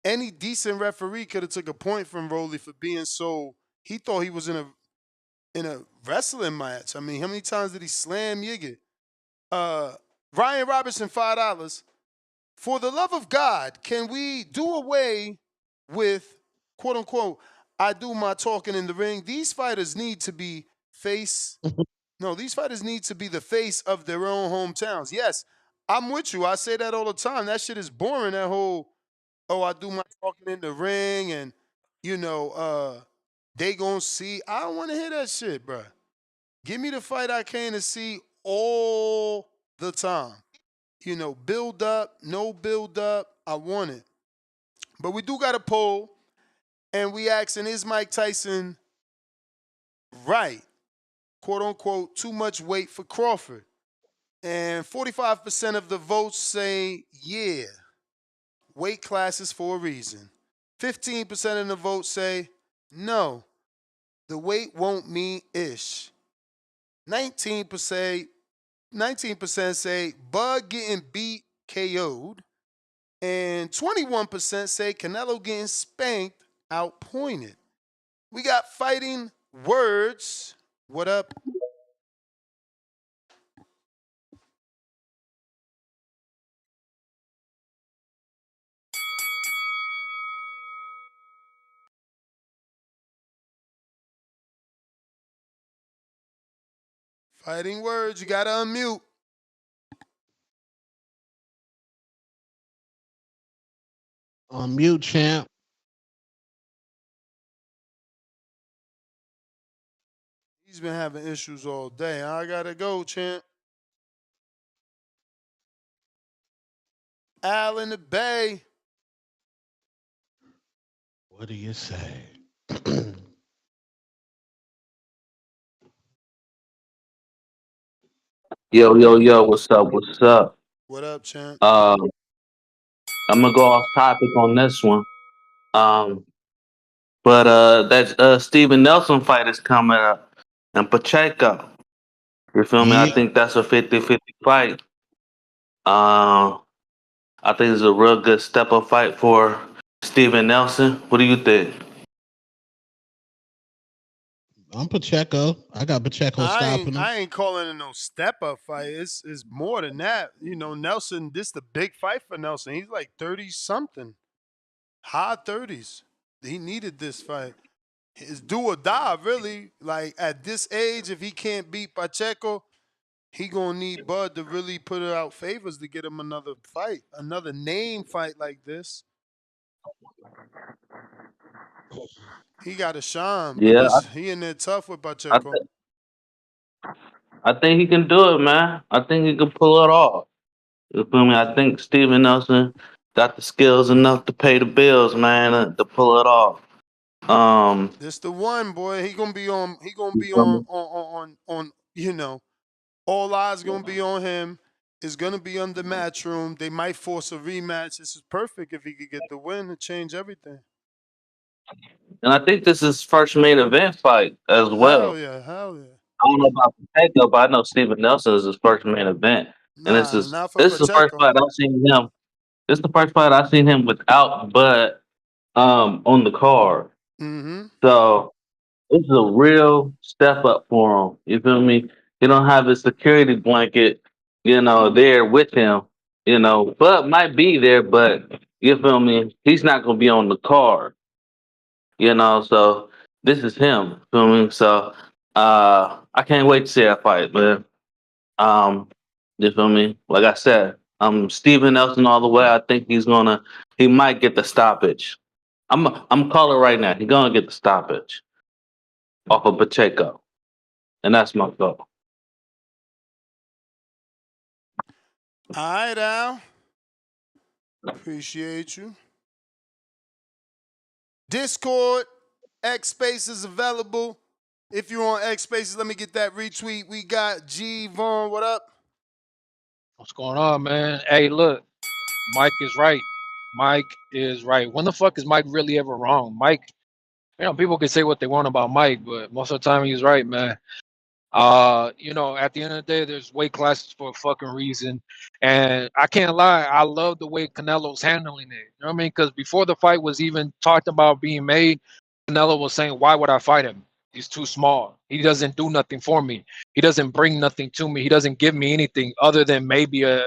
any decent referee could have took a point from Rolly for being so. He thought he was in a wrestling match. I mean, how many times did he slam Yigit? Ryan Robertson, $5. For the love of God, can we do away with, quote unquote, I do my talking in the ring? These fighters need to be face. No, these fighters need to be the face of their own hometowns. Yes, I'm with you. I say that all the time. That shit is boring, that whole, oh, I do my talking in the ring and, you know, they gonna see. I don't want to hear that shit, bro. Give me the fight I came to see all the time. build up, no build up. I want it. But we do got a poll, and we asking, is Mike Tyson right? Quote unquote, too much weight for Crawford. And 45% of the votes say, yeah, weight class is for a reason. 15% of the votes say, no, the weight won't mean ish. 19% say Bud getting beat KO'd. And 21% say Canelo getting spanked, outpointed. We got fighting words. What up? Fighting words, you gotta unmute. Unmute, champ. He's been having issues all day. I gotta go, champ. Al in the Bay. What do you say? Yo, what's up? What's up? What up, champ? I'm gonna go off topic on this one. Um, but that Steven Nelson fight is coming up, and Pacheco. You feel me? I Yeah. think that's a 50-50 fight. I think it's a real good step up fight for Steven Nelson. What do you think? I'm Pacheco. I got Pacheco stopping him. I ain't calling it no step up fight. It's more than that. Nelson, this the big fight for Nelson. He's like 30 something. High 30s. He needed this fight. It's do or die, really. Like at this age, if he can't beat Pacheco, he gonna need Bud to really put out favors to get him another fight, another name fight like this. He got to shine, but Yeah, he in there tough with I, Pacheco. I think he can do it, man. I think he can pull it off. You feel me? I think Steven Nelson got the skills enough to pay the bills, man, to pull it off. This the one, boy. He gonna be on. He gonna You be feel me? on. All eyes gonna be on him. It's gonna be under Matchroom. They might force a rematch. This is perfect if he could get the win and change everything. And I think this is his first main event fight as well. Hell yeah, hell yeah. I don't know about Pacheco, but I know Steven Nelson is his first main event, and Nah, not for this is the first Pacheco. fight I've seen him. This is the first fight I've seen him without Bud on the card. Mm-hmm. So this is a real step up for him. You feel me? He don't have his security blanket, there with him. Bud might be there, but you feel me? He's not gonna be on the card. So this is him. Feel me? So I can't wait to see that fight, man. You feel me? Like I said, Steven Nelson all the way. I think he might get the stoppage. I'm calling right now. He's gonna get the stoppage off of Pacheco, and that's my goal. All right, Al. Appreciate you. Discord, X Space is available. If you're on X Spaces, let me get that retweet. We got G Vaughn. What up? What's going on, man? Hey, look, Mike is right. Mike is right. When the fuck is Mike really ever wrong? Mike, people can say what they want about Mike, but most of the time he's right, man. At the end of the day, there's weight classes for a fucking reason. And I can't lie, I love the way Canelo's handling it. You know what I mean? Because before the fight was even talked about being made, Canelo was saying, why would I fight him? He's too small. He doesn't do nothing for me. He doesn't bring nothing to me. He doesn't give me anything other than maybe a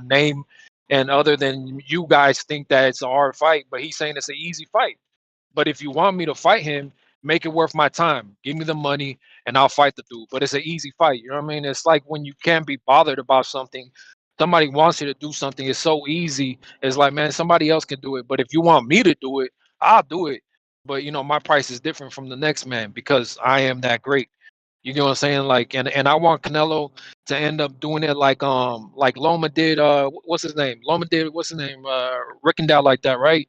name, and other than you guys think that it's a hard fight, but he's saying it's an easy fight. But if you want me to fight him, make it worth my time. Give me the money and I'll fight the dude. But it's an easy fight. You know what I mean? It's like when you can't be bothered about something. Somebody wants you to do something. It's so easy. It's like, man, somebody else can do it. But if you want me to do it, I'll do it. But my price is different from the next man because I am that great. You get what I'm saying? Like, and I want Canelo to end up doing it like Loma did. What's his name? Loma did what's his name? Rickendow like that, right?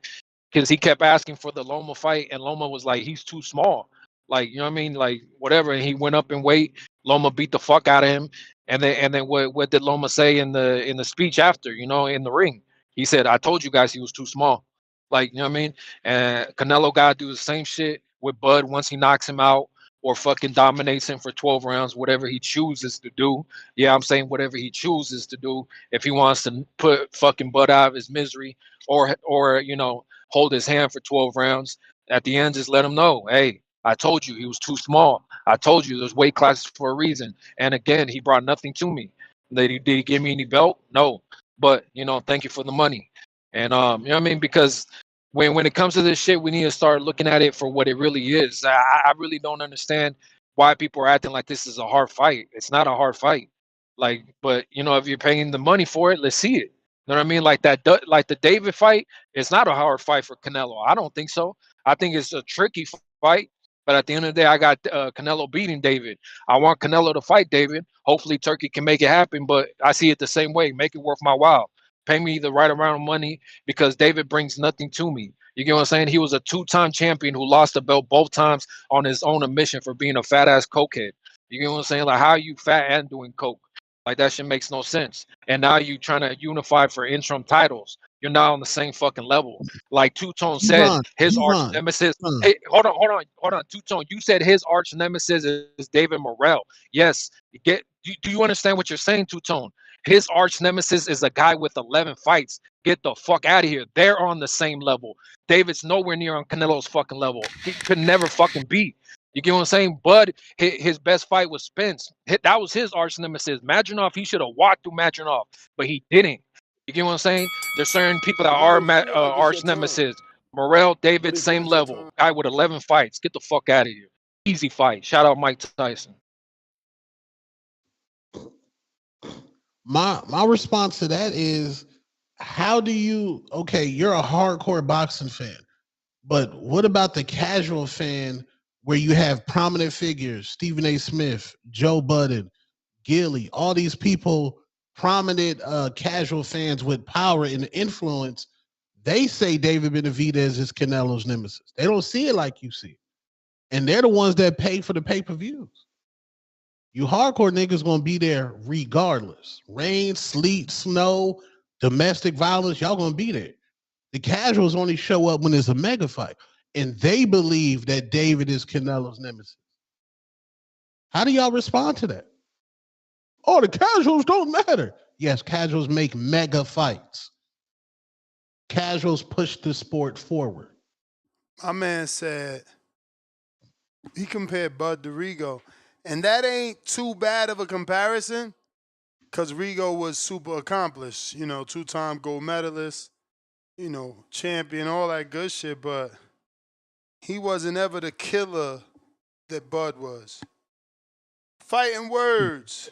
Because he kept asking for the Loma fight, and Loma was like, he's too small. Like, you know what I mean? Like, whatever. And he went up in weight. Loma beat the fuck out of him. And then what did Loma say in the speech after? You know, in the ring, he said, "I told you guys he was too small." Like, you know what I mean? And Canelo got to do the same shit with Bud once he knocks him out or fucking dominates him for 12 rounds, whatever he chooses to do. Yeah, I'm saying whatever he chooses to do. If he wants to put fucking Bud out of his misery or you know, hold his hand for 12 rounds, at the end just let him know, hey, I told you he was too small. I told you there's weight classes for a reason. And again, he brought nothing to me. Did he give me any belt? No. But, you know, thank you for the money. And you know what I mean? Because when it comes to this shit, we need to start looking at it for what it really is. I really don't understand why people are acting like this is a hard fight. It's not a hard fight. Like, but you know, if you're paying the money for it, let's see it. You know what I mean? Like like the David fight, it's not a hard fight for Canelo. I don't think so. I think it's a tricky fight. But at the end of the day, I got Canelo beating David. I want Canelo to fight David. Hopefully, Turkey can make it happen. But I see it the same way. Make it worth my while. Pay me the right amount of money because David brings nothing to me. You get what I'm saying? He was a two-time champion who lost the belt both times on his own admission for being a fat-ass cokehead. You get what I'm saying? Like, how are you fat and doing coke? Like, that shit makes no sense. And now you trying to unify for interim titles. You're not on the same fucking level. Like Two Tone said, his arch nemesis. Hey, hold on. Two Tone, you said his arch nemesis is David Morrell. Yes. Do you understand what you're saying, Two Tone? His arch nemesis is a guy with 11 fights. Get the fuck out of here. They're on the same level. David's nowhere near on Canelo's fucking level. He could never fucking beat. You get what I'm saying? Bud, his best fight was Spence. That was his arch nemesis. Madronov, he should have walked through Madronov, but he didn't. You get what I'm saying? There's certain people that are arch nemesis. Morrell, David, same level. Guy with 11 fights. Get the fuck out of here. Easy fight. Shout out Mike Tyson. My response to that is, how do you, okay, you're a hardcore boxing fan, but what about the casual fan where you have prominent figures, Stephen A. Smith, Joe Budden, Gilly, all these people, prominent casual fans with power and influence, they say David Benavidez is Canelo's nemesis. They don't see it like you see it. And they're the ones that pay for the pay-per-views. You hardcore niggas gonna be there regardless. Rain, sleet, snow, domestic violence, y'all gonna be there. The casuals only show up when there's a mega fight. And they believe that David is Canelo's nemesis. How do y'all respond to that? Oh, the casuals don't matter. Yes, casuals make mega fights. Casuals push the sport forward. My man said he compared Bud to Rigo. And that ain't too bad of a comparison because Rigo was super accomplished, you know, two-time gold medalist, you know, champion, all that good shit, but he wasn't ever the killer that Bud was. Fighting words.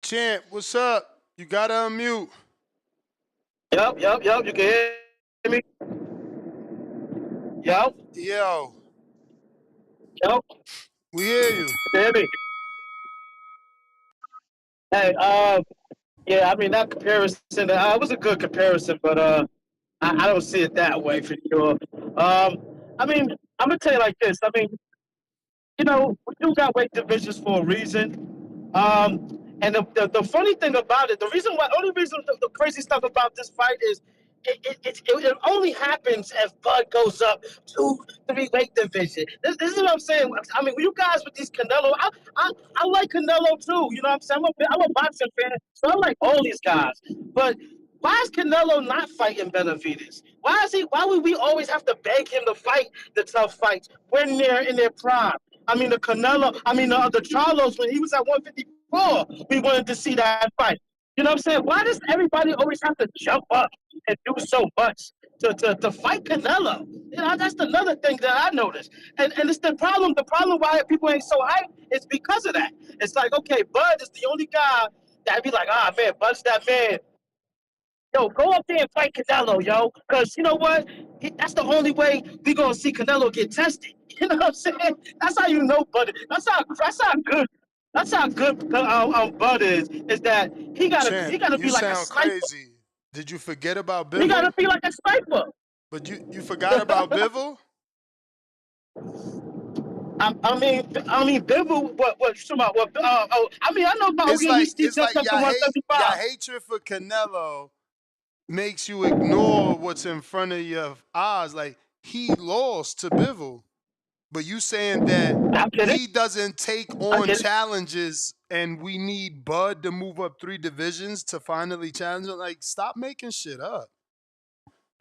Champ, what's up? You gotta unmute. Yup. You can hear me? Yo. Yo. We hear you. You can hear me? Hey, yeah, I mean, that comparison, it was a good comparison, but I don't see it that way for sure. I mean, I'm going to tell you like this. I mean, you know, we do got weight divisions for a reason. And the funny thing about it, only reason the crazy stuff about this fight is it only happens if Bud goes up 2-3 weight division. This is what I'm saying. I mean, you guys with these Canelo, I like Canelo too. You know what I'm saying? I'm a boxing fan, so I like all these guys. But why is Canelo not fighting Benavidez? Why would we always have to beg him to fight the tough fights when they're in their prime? I mean, the Charlos, when he was at 154, we wanted to see that fight. You know what I'm saying? Why does everybody always have to jump up and do so much to fight Canelo? You know, that's another thing that I noticed. And it's the problem. The problem why people ain't so hyped is because of that. It's like, okay, Bud is the only guy I'd be like, ah man, bunch that man. Yo, go up there and fight Canelo, yo. Cause you know what? That's the only way we gonna see Canelo get tested. You know what I'm saying? That's how you know, Bud. That's how good. That's how good Bud is. Is that Champ, he gotta you be like a sound sniper. crazy. Did you forget about He gotta Bivol? be like a sniper. But you forgot about Bivol? I mean, Bivol. What you talking about? What? I mean, I know about. It's Okay, he like still it's like jumped up to 175. your hatred for Canelo makes you ignore what's in front of your eyes. Like he lost to Bivol, but you saying that I get it. he doesn't take I on get it. challenges, and we need Bud to move up 3 divisions to finally challenge him. Like, stop making shit up.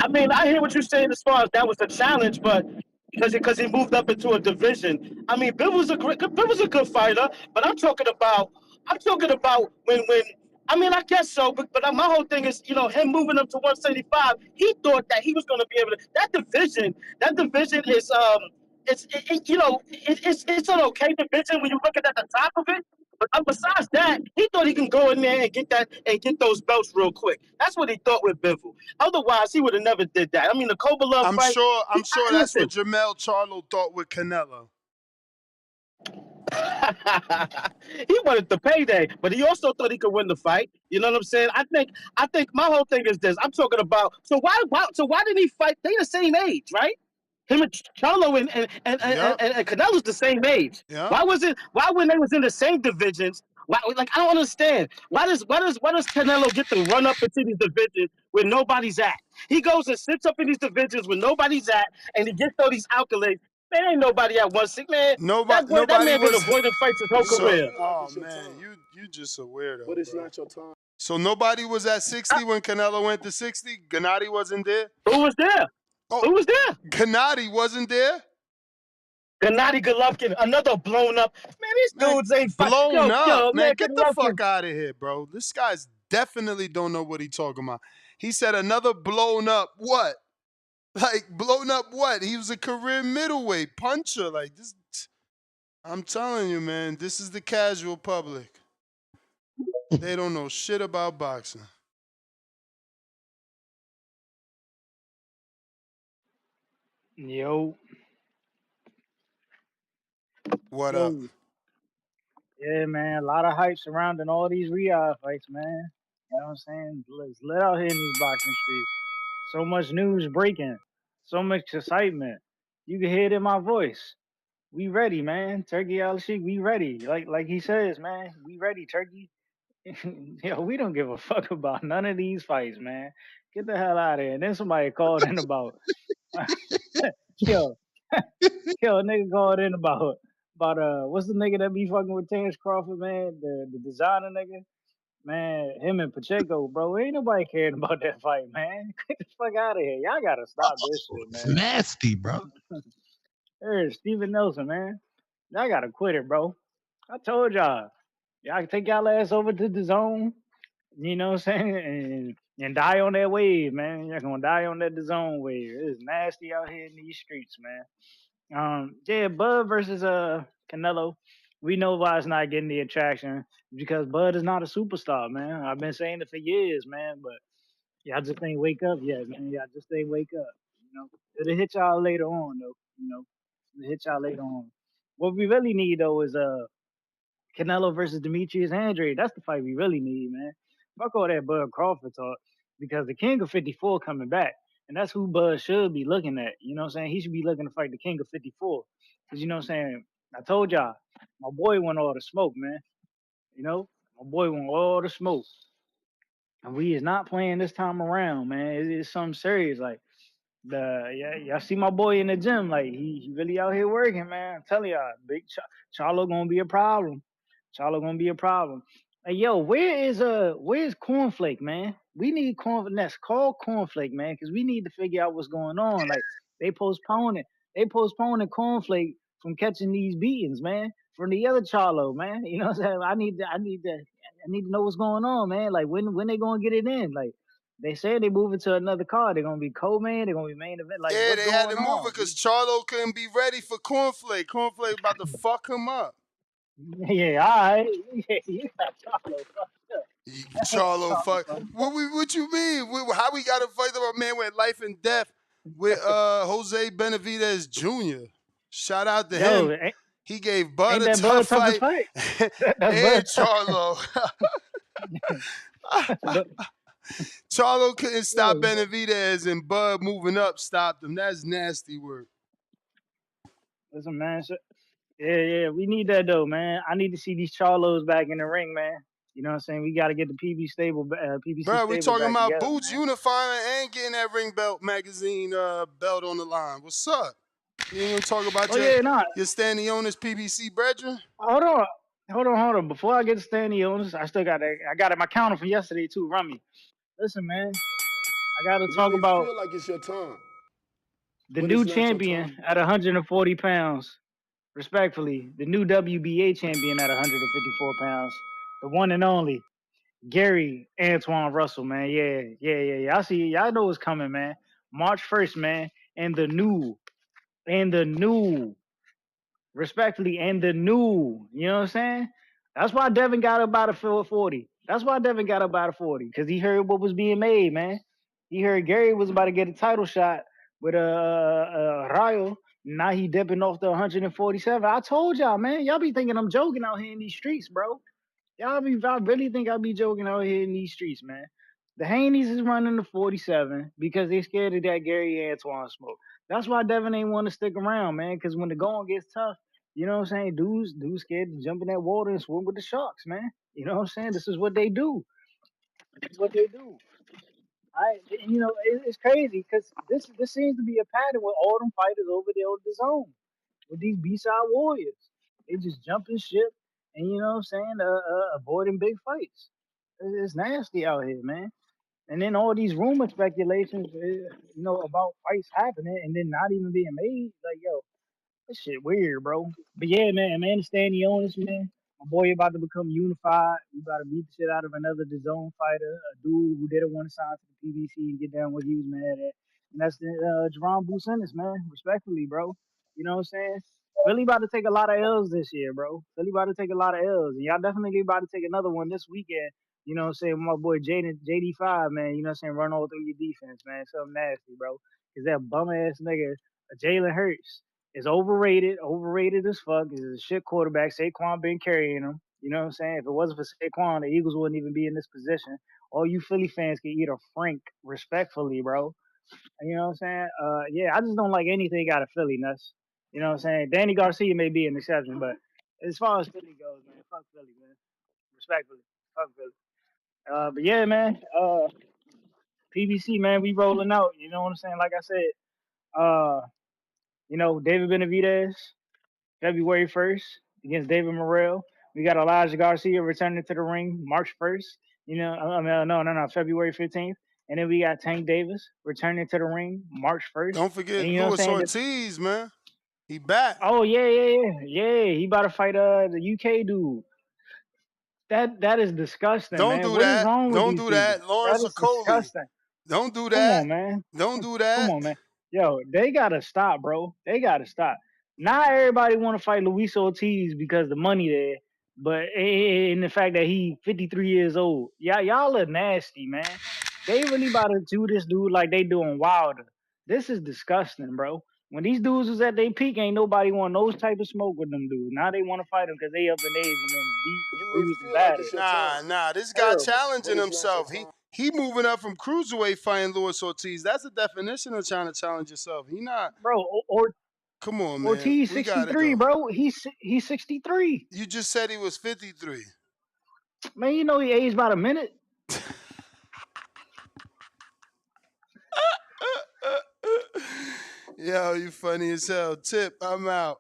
I mean, I hear what you're saying as far as that was a challenge, but because he moved up into a division. I mean, Bill was a good fighter, but I'm talking about when I mean, I guess so, but my whole thing is, him moving up to 175. He thought that he was going to be able to. That division is it's an okay division when you look at the top of it. But besides that, he thought he can go in there and get those belts real quick. That's what he thought with Bivol. Otherwise, he would have never did that. I mean, the Kovalov I'm fight. sure. I'm sure that's Listen, what Jamel Charlo thought with Canelo. he wanted the payday, but he also thought he could win the fight. You know what I'm saying? I think my whole thing is this. I'm talking about. So why didn't he fight? They the same age, right? Him and Charlo Yep. and Canelo's the same age. Yep. Why when they was in the same divisions? Why, like I don't understand. Why does Canelo get to run up into these divisions where nobody's at? He goes and sits up in these divisions where nobody's at, and he gets all these accolades. Man, ain't nobody at 160. Man, Nobody. that Nobody man been was. avoiding fights his whole So. career. Oh man, you just a weirdo. But it's not your time. So nobody was at 60 when Canelo went to 60. Gennady wasn't there. Who was there? Oh, Who was there? Gennady wasn't there. Gennady Golovkin, another blown up. Man, these Man, dudes ain't fight. blown up, Man, man. Get the Golovkin. fuck out of here, bro. This guy's definitely don't know what he talking about. He said another blown up what? Like blown up what? He was a career middleweight puncher. Like this. I'm telling you, man. This is the casual public. They don't know shit about boxing. Yo, What up? yo, yeah, man. A lot of hype surrounding all these Riyadh fights, man. You know what I'm saying? Let's let out here in these boxing streets. So much news breaking, so much excitement. You can hear it in my voice. We ready, man. Turkey Al Sheikh, we ready. Like he says, man, we ready, Turkey. Yo, we don't give a fuck about none of these fights, man. Get the hell out of here. And then somebody called in about, yo, yo, a nigga called in about what's the nigga that be fucking with Terrence Crawford, man? The designer nigga, man. Him and Pacheco, bro. Ain't nobody caring about that fight, man. Get the fuck out of here. Y'all gotta stop this shit, It's man. nasty, bro. There's Steven Nelson, man. Y'all gotta quit it, bro. I told y'all. Y'all can take y'all ass over to the zone. You know what I'm saying? And die on that wave, man. You're gonna die on that zone wave. It's nasty out here in these streets, man. Yeah, Bud versus Canelo. We know why it's not getting the attraction because Bud is not a superstar, man. I've been saying it for years, man, but y'all just ain't wake up yet, man. Y'all just ain't wake up. You know, it'll hit y'all later on, though. You know, it'll hit y'all later on. What we really need though is Canelo versus Demetrius Andre. That's the fight we really need, man. Fuck all that Bud Crawford talk because the King of 54 coming back. And that's who Bud should be looking at. You know what I'm saying? He should be looking to fight the King of 54. Because, you know what I'm saying? I told y'all, my boy want all the smoke, man. You know? My boy want all the smoke. And we is not playing this time around, man. It's something serious. Like, y'all see my boy in the gym. Like, he really out here working, man. I'm telling y'all, Big Charlo gonna be a problem. Charlo gonna be a problem. Hey, yo, where's Cornflake, man? We need Cornflake. Call Cornflake, man, because we need to figure out what's going on. Like they postponing, Cornflake from catching these beatings, man, from the other Charlo, man. You know what I'm saying? I need to know what's going on, man. Like when they gonna get it in? Like they said they moving to another card. They're gonna be co-main. They're gonna be main event. Like Yeah, what's they had to going move on? it because Charlo couldn't be ready for Cornflake. Cornflake about to fuck him up. Yeah, all right. Yeah, you got Charlo fucked up. Charlo Charlo fuck. fuck. What you mean? How we got to fight about man with life and death with Jose Benavidez Jr.? Shout out to him. Yo, He gave Bud ain't a that Bud tough toughest fight. fight? That's And Bud tough. Charlo. Charlo couldn't stop Yo, Benavidez, and Bud moving up stopped him. That's nasty work. listen, man. Yeah, we need that though, man. I need to see these Charlos back in the ring, man. You know what I'm saying? We got to get the PBC Bro, we stable talking back about together, boots man. unifying and getting that ring belt magazine belt on the line. What's up? You ain't gonna talk about Oh yeah, nah. your Stanionis PBC brethren? Hold on. Before I get to Stanley Onis, I got it my counter from yesterday too. Rummy. Listen, man. I got to talk Really about feel like it's your time, the but new it's not your time. champion at 140 pounds. Respectfully, the new WBA champion at 154 pounds. The one and only Gary Antoine Russell, man. Yeah. I see. Y'all know what's coming, man. March 1st, man. And the new, respectfully, and the new. You know what I'm saying? That's why Devin got about a 40. That's why Devin got about a 40, because he heard what was being made, man. He heard Gary was about to get a title shot with Rayo. Now he dipping off the 147. I told y'all, man. Y'all be thinking I'm joking out here in these streets, bro. I really think I be joking out here in these streets, man. The Haney's is running the 47 because they scared of that Gary Antoine smoke. That's why Devin ain't want to stick around, man. Because when the going gets tough, you know what I'm saying? Dudes scared to jump in that water and swim with the sharks, man. You know what I'm saying? This is what they do. This is what they do. It's crazy because this seems to be a pattern with all them fighters over there on the zone with these B-side warriors. They just jumping ship and you know what I'm saying, avoiding big fights. It's nasty out here, man. And then all these rumor speculations, about fights happening and then not even being made. Like, yo, this shit weird, bro. But yeah, man, understand the owners, man. My boy about to become unified. We about to beat the shit out of another DAZN fighter, a dude who didn't want to sign to the PBC and get down what he was mad at. And that's the Jerome Business, man. Respectfully, bro. You know what I'm saying? Philly about to take a lot of L's this year, bro. Philly about to take a lot of L's. And y'all definitely about to take another one this weekend. You know what I'm saying? My boy JD5, man. You know what I'm saying? Run all through your defense, man. Something nasty, bro. Because that bum ass nigga, Jalen Hurts, is overrated as fuck. He's a shit quarterback. Saquon been carrying him. You know what I'm saying? If it wasn't for Saquon, the Eagles wouldn't even be in this position. All you Philly fans can eat a Frank, respectfully, bro. You know what I'm saying? Yeah, I just don't like anything out of Philly, nuts. You know what I'm saying? Danny Garcia may be an exception, but as far as Philly goes, man, fuck Philly, man. Respectfully, fuck Philly. But yeah, man. PBC, man, we rolling out. You know what I'm saying? Like I said, David Benavidez, February 1st against David Morrell. We got Elijah Garcia returning to the ring March 1st. No, February 15th. And then we got Tank Davis returning to the ring March 1st. Don't forget And you know what Luis I'm saying? Ortiz, man. He back. Oh, yeah. He about to fight the UK dude. That is disgusting, Don't man. do What is that. wrong with Don't these do people? that. That Lawrence is Okoli. disgusting. Don't do Come that. on, man. Don't do Come that. on, man. Yo, they gotta stop, bro. They gotta stop. Not everybody want to fight Luis Ortiz because the money there, but in the fact that he 53 years old. Y'all are nasty, man. They really about to do this dude like they doing Wilder. This is disgusting, bro. When these dudes was at their peak, ain't nobody want those type of smoke with them dudes. Now they want to fight them because they up in age and getting beat, You may bruised, and feel like battered. it's your time, Nah. This guy Terrible. but challenging it's not your himself. time. He moving up from cruiserweight fighting Luis Ortiz. That's the definition of trying to challenge yourself. He not. Bro, or Come on, man. Ortiz We gotta 63, go. bro. He's 63. You just said he was 53. Man, you know he aged about a minute. Yo, you funny as hell. Tip, I'm out.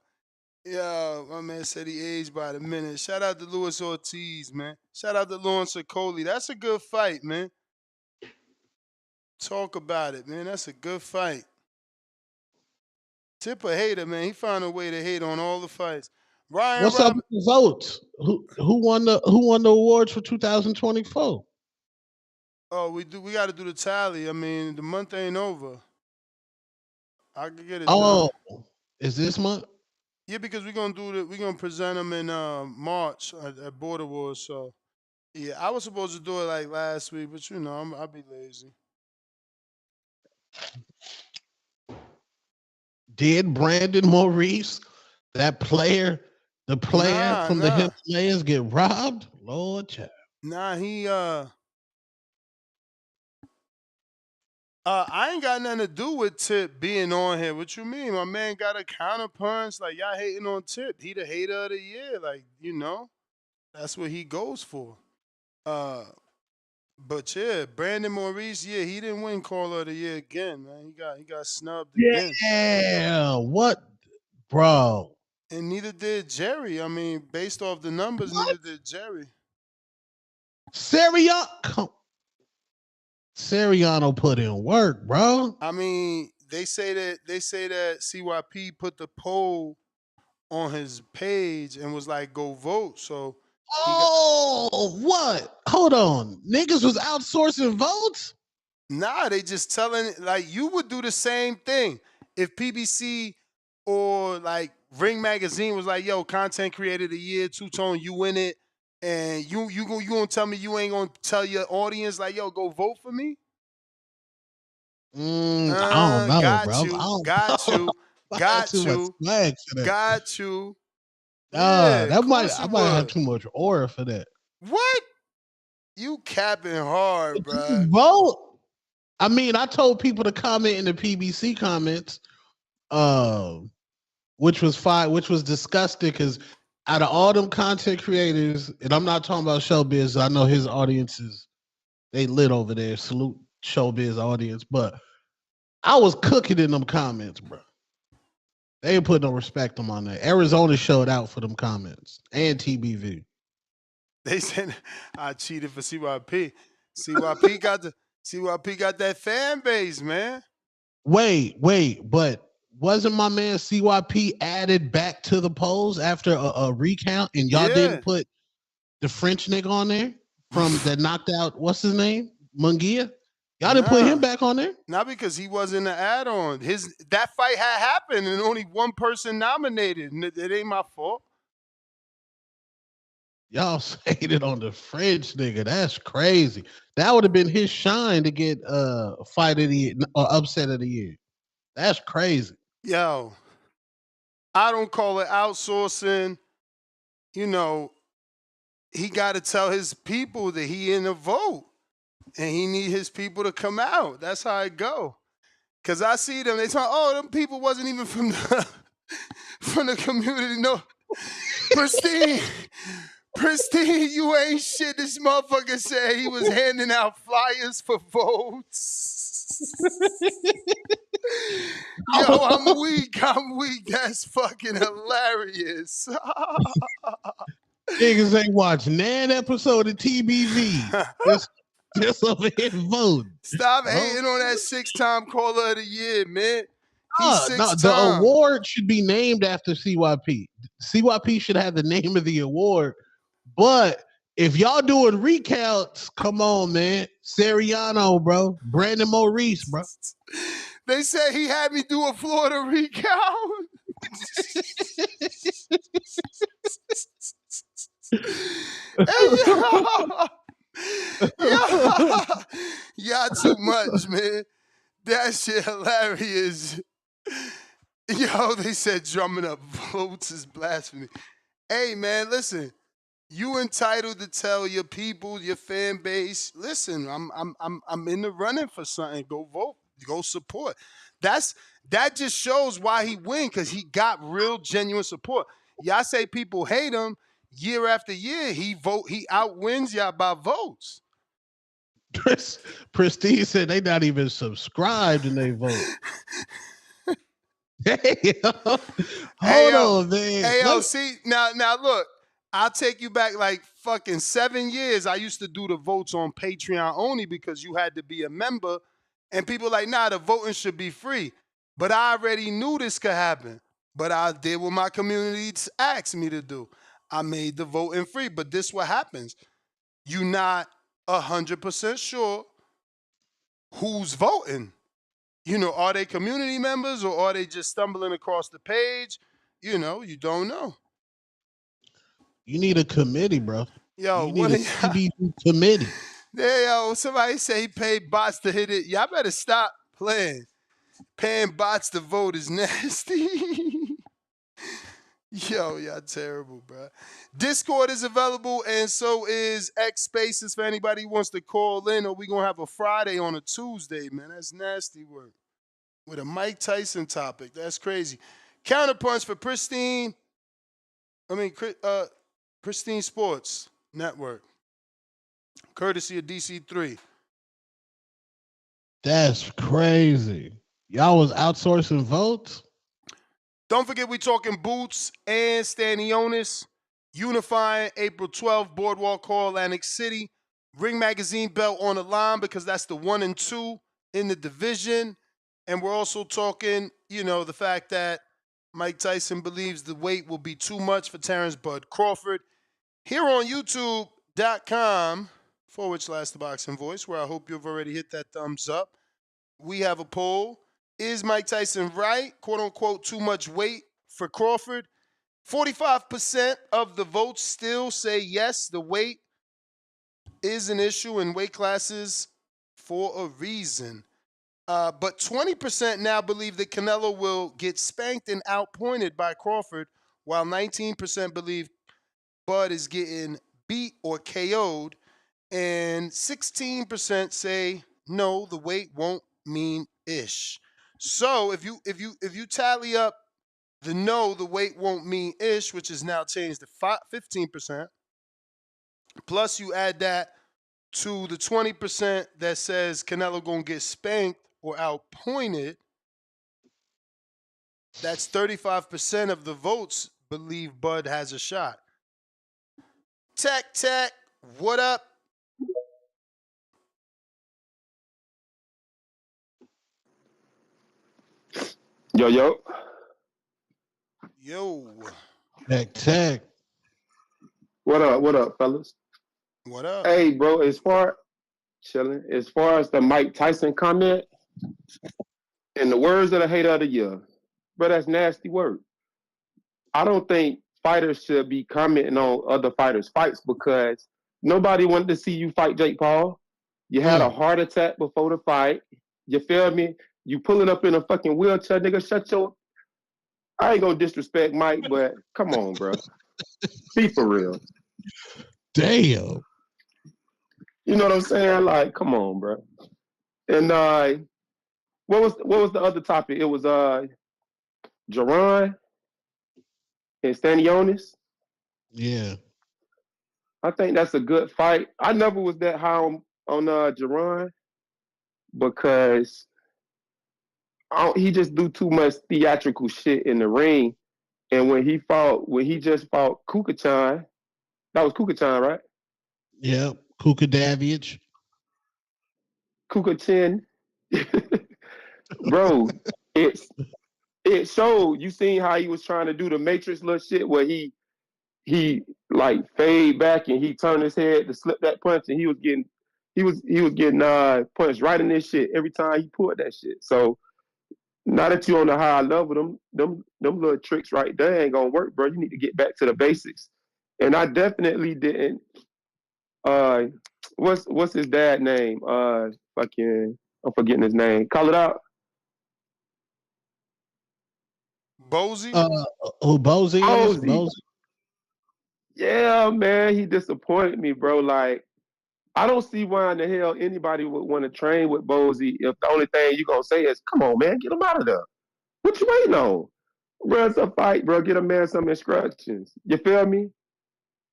Yo, my man said he aged by the minute. Shout out to Luis Ortiz, man. Shout out to Lawrence Okoli. That's a good fight, man. Talk about it, man. That's a good fight. Tip a hater, man. He found a way to hate on all the fights. Ryan What's up Rob. with the votes? Who won the awards for 2024? Oh, we got to do the tally. I mean, the month ain't over. I could get it Oh, done. is this month? Yeah, because we're gonna present them in March at Border Wars. So Yeah, I was supposed to do it like last week, but you know, I'll be lazy. Did Brandon Maurice, that player, the player Nah, from the nah. Himalayas, get robbed? Lord child. Nah, he I ain't got nothing to do with Tip being on here. What you mean? My man got a counterpunch. Like, y'all hating on Tip. He the hater of the year. Like, you know, that's what he goes for. But yeah, Brandon Maurice, yeah, he didn't win Caller of the Year again, man. He got snubbed again. Yeah, what, bro? And neither did Jerry. I mean, based off the numbers, neither did Jerry. Sirianno put in work, bro. I mean, they say that CYP put the poll on his page and was like, "Go vote." So Oh, what? Hold on. Niggas was outsourcing votes? nah, they just telling like you would do the same thing if PBC or like Ring Magazine was like, "Yo, content creator of the year, Two Tone, you win it," and you gonna tell me you ain't gonna tell your audience like, "Yo, go vote for me." I don't know, Got bro. you, I don't got know. you, I got got too much you, swag for that. got you. Yeah, of That might course I you might have would. too much aura for that. What? You capping hard, bruh. Vote. I mean, I told people to comment in the PBC comments, which was fine, which was disgusting because out of all them content creators, and I'm not talking about showbiz, I know his audiences, they lit over there. Salute showbiz audience, but I was cooking in them comments, bro. They ain't put no respect on my name. Arizona showed out for them comments and TBV. They said I cheated for CYP. CYP got that fan base, man. Wait, but wasn't my man CYP added back to the polls after a recount, and y'all Yeah. didn't put the French nigga on there from that knocked out? What's his name? Munguia. Y'all didn't put him back on there. Not because he wasn't an add-on. That fight had happened and only one person nominated. It ain't my fault. Y'all saying it on the French nigga. That's crazy. That would have been his shine to get fight of the year or upset of the year. That's crazy. Yo, I don't call it outsourcing. You know, he got to tell his people that he in the vote, and he need his people to come out. That's how it go. Cause I see them. They talk. Oh, them people wasn't even from the from the community. No, Pristine, you ain't shit. This motherfucker said he was handing out flyers for votes. Yo, I'm weak. That's fucking hilarious. Niggas ain't watching that episode of TBV. Just over here voting. Stop hating on that 6-time caller of the year, man. He's No, 6 the times. award should be named after CYP. CYP should have the name of the award. But if y'all doing recounts, come on, man. Sirianno, bro. Brandon Maurice, bro. They said he had me do a Florida recount. Y'all too much, man. That shit hilarious. Yo, they said drumming up votes is blasphemy. Hey, man, listen. You entitled to tell your people, your fan base, listen, I'm in the running for something. Go vote. Go support. That just shows why he win, because he got real genuine support. Y'all say people hate him year after year. He outwins y'all by votes. Prestige said they not even subscribed and they vote. Hold on, man. Hey, yo, see, now look, I'll take you back like fucking 7 years. I used to do the votes on Patreon only because you had to be a member. And people like, nah, the voting should be free. But I already knew this could happen. But I did what my community asked me to do. I made the voting free. But this what happens. You're not 100% sure who's voting. You know, are they community members or are they just stumbling across the page? You know, you don't know. You need a committee, bro. Yo, You what need a are y'all? CBD committee. There, yo, somebody say he paid bots to hit it. Y'all better stop playing. Paying bots to vote is nasty. Yo, y'all terrible, bro. Discord is available, and so is X Spaces for anybody who wants to call in, or we going to have a Friday on a Tuesday, man. That's nasty work. With a Mike Tyson topic. That's crazy. Counterpunch for Pristine Sports Network. Courtesy of DC3. That's crazy. Y'all was outsourcing votes? Don't forget we talking Boots and Stanionis. Unifying April 12th, Boardwalk Hall, Atlantic City. Ring Magazine belt on the line because that's the 1 and 2 in the division. And we're also talking, the fact that Mike Tyson believes the weight will be too much for Terrence Bud Crawford. Here on YouTube.com/The Boxing Voice, where I hope you've already hit that thumbs up. We have a poll. Is Mike Tyson right? Quote unquote, too much weight for Crawford. 45% of the votes still say yes, the weight is an issue in weight classes for a reason. But 20% now believe that Canelo will get spanked and outpointed by Crawford, while 19% believe Bud is getting beat or KO'd, and 16% say no, the weight won't mean ish. So if you tally up the no, the weight won't mean ish, which is now changed to 15%, plus you add that to the 20% that says Canelo gonna get spanked or outpointed, that's 35% of the votes believe Bud has a shot. Tech, what up? Yo. Tech. What up, fellas? What up? Hey, bro, as far as the Mike Tyson comment, in the words of the hater of the year, bro, that's nasty word. I don't think fighters should be commenting on other fighters' fights because nobody wanted to see you fight Jake Paul. You had a heart attack before the fight. You feel me? You pulling up in a fucking wheelchair, nigga. Shut your. I ain't gonna disrespect Mike, but come on, bro. Be for real. Damn. You know what I'm saying? Like, come on, bro. And what was the other topic? It was Jerron and Stanionis. Yeah. I think that's a good fight. I never was that high on Jerron because he just do too much theatrical shit in the ring. And when he just fought Kukachan, that was Kukachan, right? Yep. Kukadavic. Kukachin. Bro, it showed. You seen how he was trying to do the Matrix little shit where he like fade back and he turned his head to slip that punch and he was getting punched right in this shit every time he pulled that shit. So now that you on the high level, them little tricks right there ain't gonna work, bro. You need to get back to the basics. And I definitely didn't. What's his dad name? I'm forgetting his name. Call it out. Bozy? Bozy is? Bozy. Yeah, man, he disappointed me, bro. Like, I don't see why in the hell anybody would want to train with Bozy if the only thing you gonna say is, "Come on, man, get him out of there." What you waiting on? Bro, it's a fight, bro. Get a man some instructions. You feel me?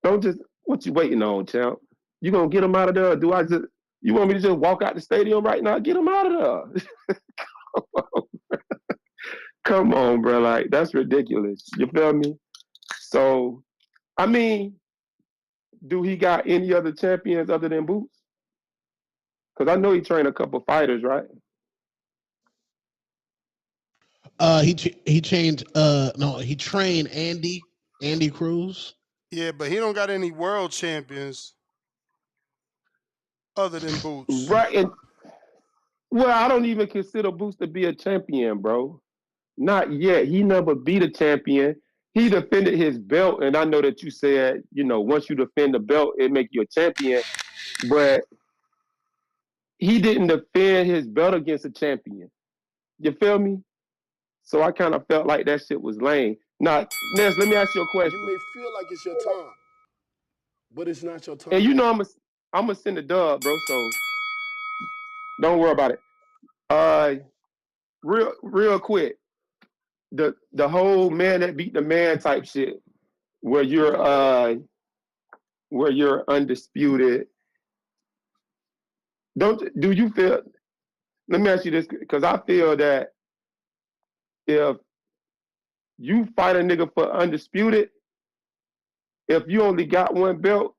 Don't just what you waiting on, champ. You gonna get him out of there? Or do I just? You want me to just walk out the stadium right now? Get him out of there. Come on, bro. Like that's ridiculous. You feel me? So, I mean, do he got any other champions other than Boots? Because I know he trained a couple fighters, right? He trained Andy Cruz. Yeah, but he don't got any world champions other than Boots. Right. And well, I don't even consider Boots to be a champion, bro. Not yet. He never beat a champion. he defended his belt, and I know that you said, once you defend the belt, it make you a champion. But he didn't defend his belt against a champion. You feel me? So I kind of felt like that shit was lame. Now, Ness, let me ask you a question. You may feel like it's your time, but it's not your And time. I'm gonna send a dub, bro. So don't worry about it. Real quick, the whole man that beat the man type shit, where you're undisputed. Do you feel? Let me ask you this, because I feel that if you fight a nigga for undisputed, if you only got one belt,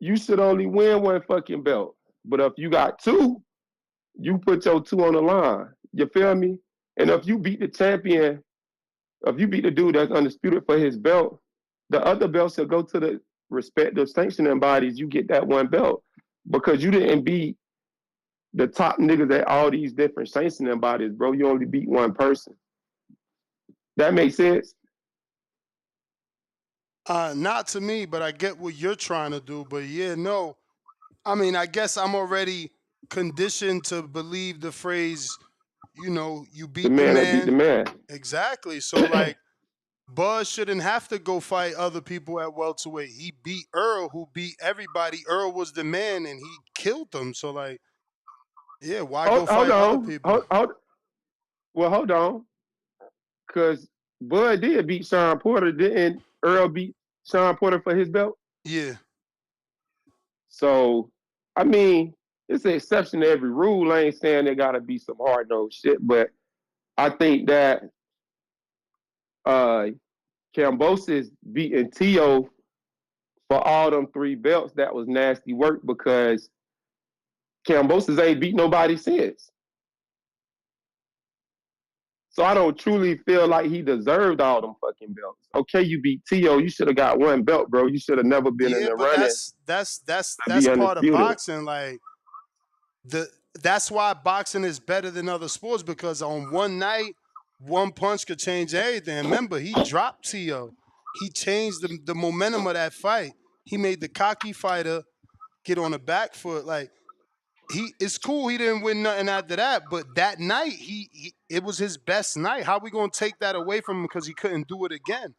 you should only win one fucking belt. But if you got two, you put your two on the line. You feel me? And if you beat the champion, if you beat the dude that's undisputed for his belt, the other belts will go to the respective sanctioning bodies. You get that one belt because you didn't beat the top niggas at all these different sanctioning bodies, bro. You only beat one person. That makes sense? Not to me, but I get what you're trying to do. But yeah, no. I mean, I guess I'm already conditioned to believe the phrase, you The beat the man that beat the man. man. Exactly. So like Buzz shouldn't have to go fight other people at welterweight. He beat Earl, who beat everybody. Earl was the man and he killed them. So like, yeah, why go Hold fight other on. people? Hold on. Because Bud did beat Sean Porter. Didn't Earl beat Sean Porter for his belt? Yeah. So, I mean, it's an exception to every rule. I ain't saying there got to be some hard nosed shit, but I think that Kambosos beating Tio for all them three belts, that was nasty work because Kambosos ain't beat nobody since. So I don't truly feel like he deserved all them fucking belts. Okay, you beat Tio, you should have got one belt, bro. You should have never been in Yeah, the but running to that's be part of undisputed. boxing. Like that's why boxing is better than other sports because on one night, one punch could change everything. Remember, he dropped Tio. He changed the momentum of that fight. He made the cocky fighter get on the back foot. Like it's cool he didn't win nothing after that, but that night it was his best night. How we gonna take that away from him because he couldn't do it again?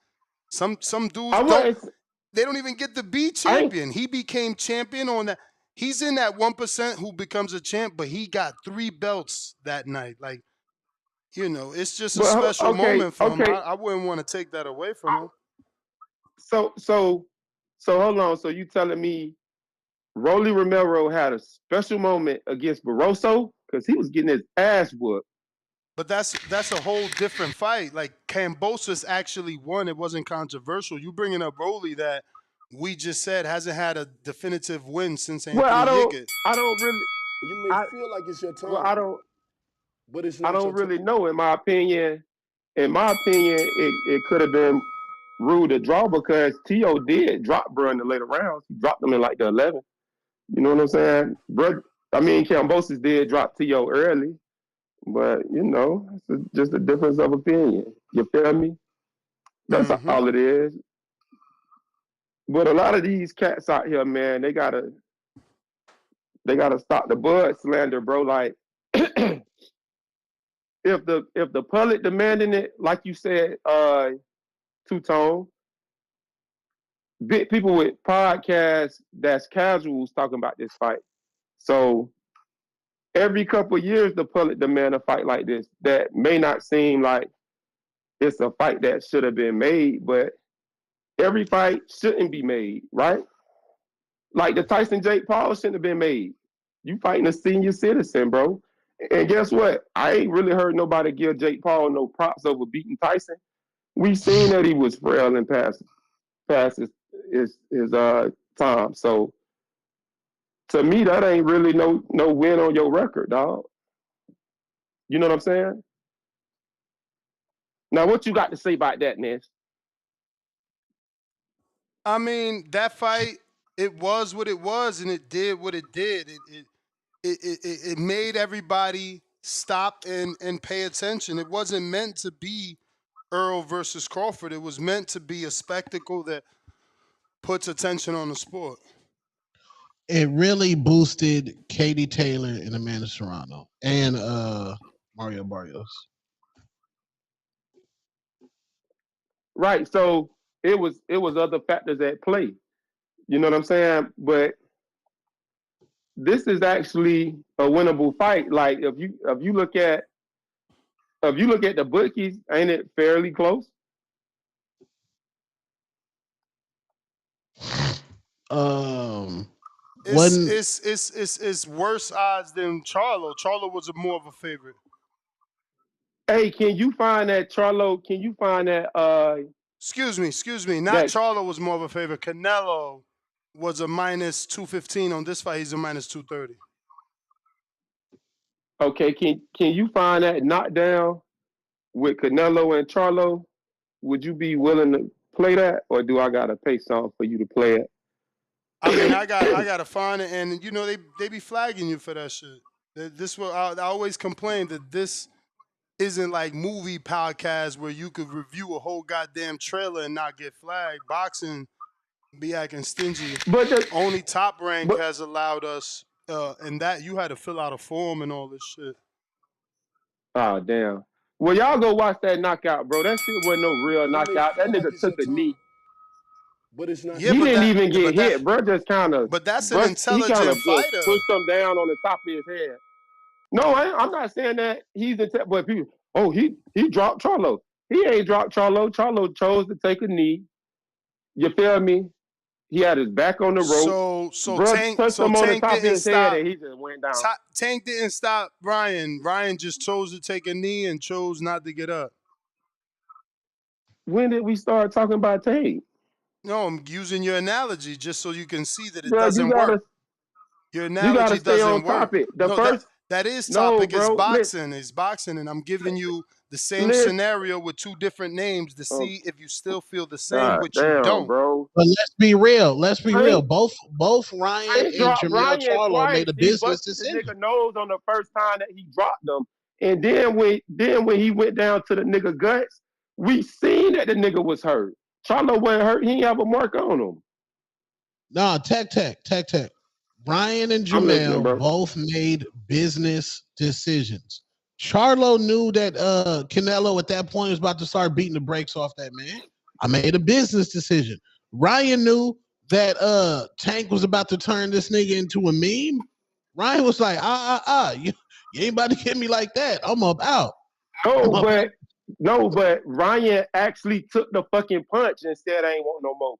Some dudes I don't. wouldn't. They don't even get to be I ain't. champion. He became champion on that. He's in that 1% who becomes a champ, but he got 3 belts that night. Like, it's just a But special moment for him. okay. I wouldn't want to take that away from him. So hold on. So you telling me Rolly Romero had a special moment against Barroso because he was getting his ass whooped. But that's a whole different fight. Like Kambosos actually won. It wasn't controversial. You bringing up Rolly that we just said hasn't had a definitive win since Well, Anthony Yiggett. I don't really. You may I feel like it's your well, time, but it's I not don't your time. really know. In my opinion, it could have been ruled a draw because T.O. did drop bro in the later rounds. He dropped them in like the 11th. You know what I'm saying? Bro, I mean, Kambosos did drop T.O. early, but it's just a difference of opinion. You feel me? That's all it is. But a lot of these cats out here, man, they gotta stop the Bud slander, bro. Like if the public demanding it, like you said, Two Tone, big people with podcasts that's casuals talking about this fight. So every couple of years, the public demand a fight like this that may not seem like it's a fight that should have been made, but every fight shouldn't be made, right? Like the Tyson Jake Paul shouldn't have been made. You fighting a senior citizen, bro. And guess what? I ain't really heard nobody give Jake Paul no props over beating Tyson. We seen that he was frail and past his time. So to me, that ain't really no win on your record, dog. You know what I'm saying? Now, what you got to say about that, Ness? I mean, that fight, it was what it was, and it did what it did. It made everybody stop and pay attention. It wasn't meant to be Earl versus Crawford. It was meant to be a spectacle that puts attention on the sport. It really boosted Katie Taylor and Amanda Serrano and Mario Barrios. Right. So it was other factors at play. You know what I'm saying? But this is actually a winnable fight. Like if you look at the bookies, ain't it fairly close? Wasn't It's worse odds than Charlo. Charlo was more of a favorite. Hey, can you find that Charlo? Can you find that Excuse me. Not that Charlo was more of a favorite. Canelo was a minus 215 on this fight. He's a minus 230. okay, can you find that knockdown with Canelo and Charlo? Would you be willing to play that, or do I gotta pay something for you to play it? I mean, I gotta find it, and you know they be flagging you for that shit. This will I always complain that this isn't like movie podcast where you could review a whole goddamn trailer and not get flagged. Boxing be acting stingy. Only Top Rank has allowed us, and that you had to fill out a form and all this shit. Oh damn. Well, y'all go watch that knockout, bro. That shit wasn't no real It may knockout. That feel like nigga it's took your a time, knee. but it's not Yeah, He your didn't time. even get hit, bro. Just kind of But that's an intelligent just fighter. pushed him down on the top of his head. No, I'm not saying that he's but people. Oh, he dropped Charlo. He ain't dropped Charlo. Charlo chose to take a knee. You feel me? He had his back on the rope. So Bro touched him on the Tank top of didn't his head, stop. and he just went down. Tank didn't stop Ryan. Ryan just chose to take a knee and chose not to get up. When did we start talking about Tank? No, I'm using your analogy just so you can see that it Bro, doesn't work. Your analogy stay on doesn't work. topic. No, that is No, topic. It's bro. boxing. It's boxing, and I'm giving you the same Listen. scenario with two different names to see if you still feel the same, God which you damn, don't. bro. But let's be real. Both Ryan Tank and dropped Jermell Ryan Charlo twice. made a He business busted the decision. nigga nose on the first time that he dropped him. And then when he went down to the nigga guts, we seen that the nigga was hurt. Charlo wasn't hurt. He ain't have a mark on him. No, tech. Ryan and Jermell both made business decisions. Charlo knew that Canelo at that point was about to start beating the brakes off that man. I made a business decision. Ryan knew that Tank was about to turn this nigga into a meme. Ryan was like, you ain't about to get me like that. I'm up out. No, but Ryan actually took the fucking punch and said, I ain't want no more.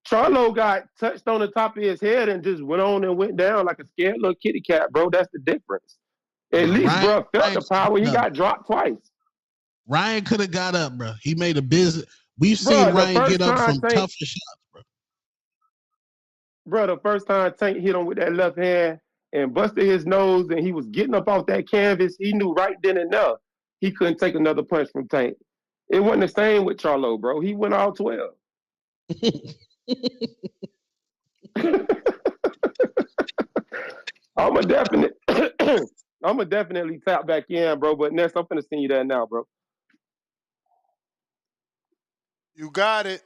Charlo got touched on the top of his head and just went on and went down like a scared little kitty cat, bro. That's the difference. At least, bro, felt the power. He got dropped twice. Ryan could have got up, bro. He made a business. We've seen Ryan get up from tougher shots, bro. Bro, the first time Tank hit him with that left hand and busted his nose and he was getting up off that canvas, he knew right then and there he couldn't take another punch from Tank. It wasn't the same with Charlo, bro. He went all 12. I'm a definitely tap back in, bro. But next, I'm finna send you that now, bro. You got it.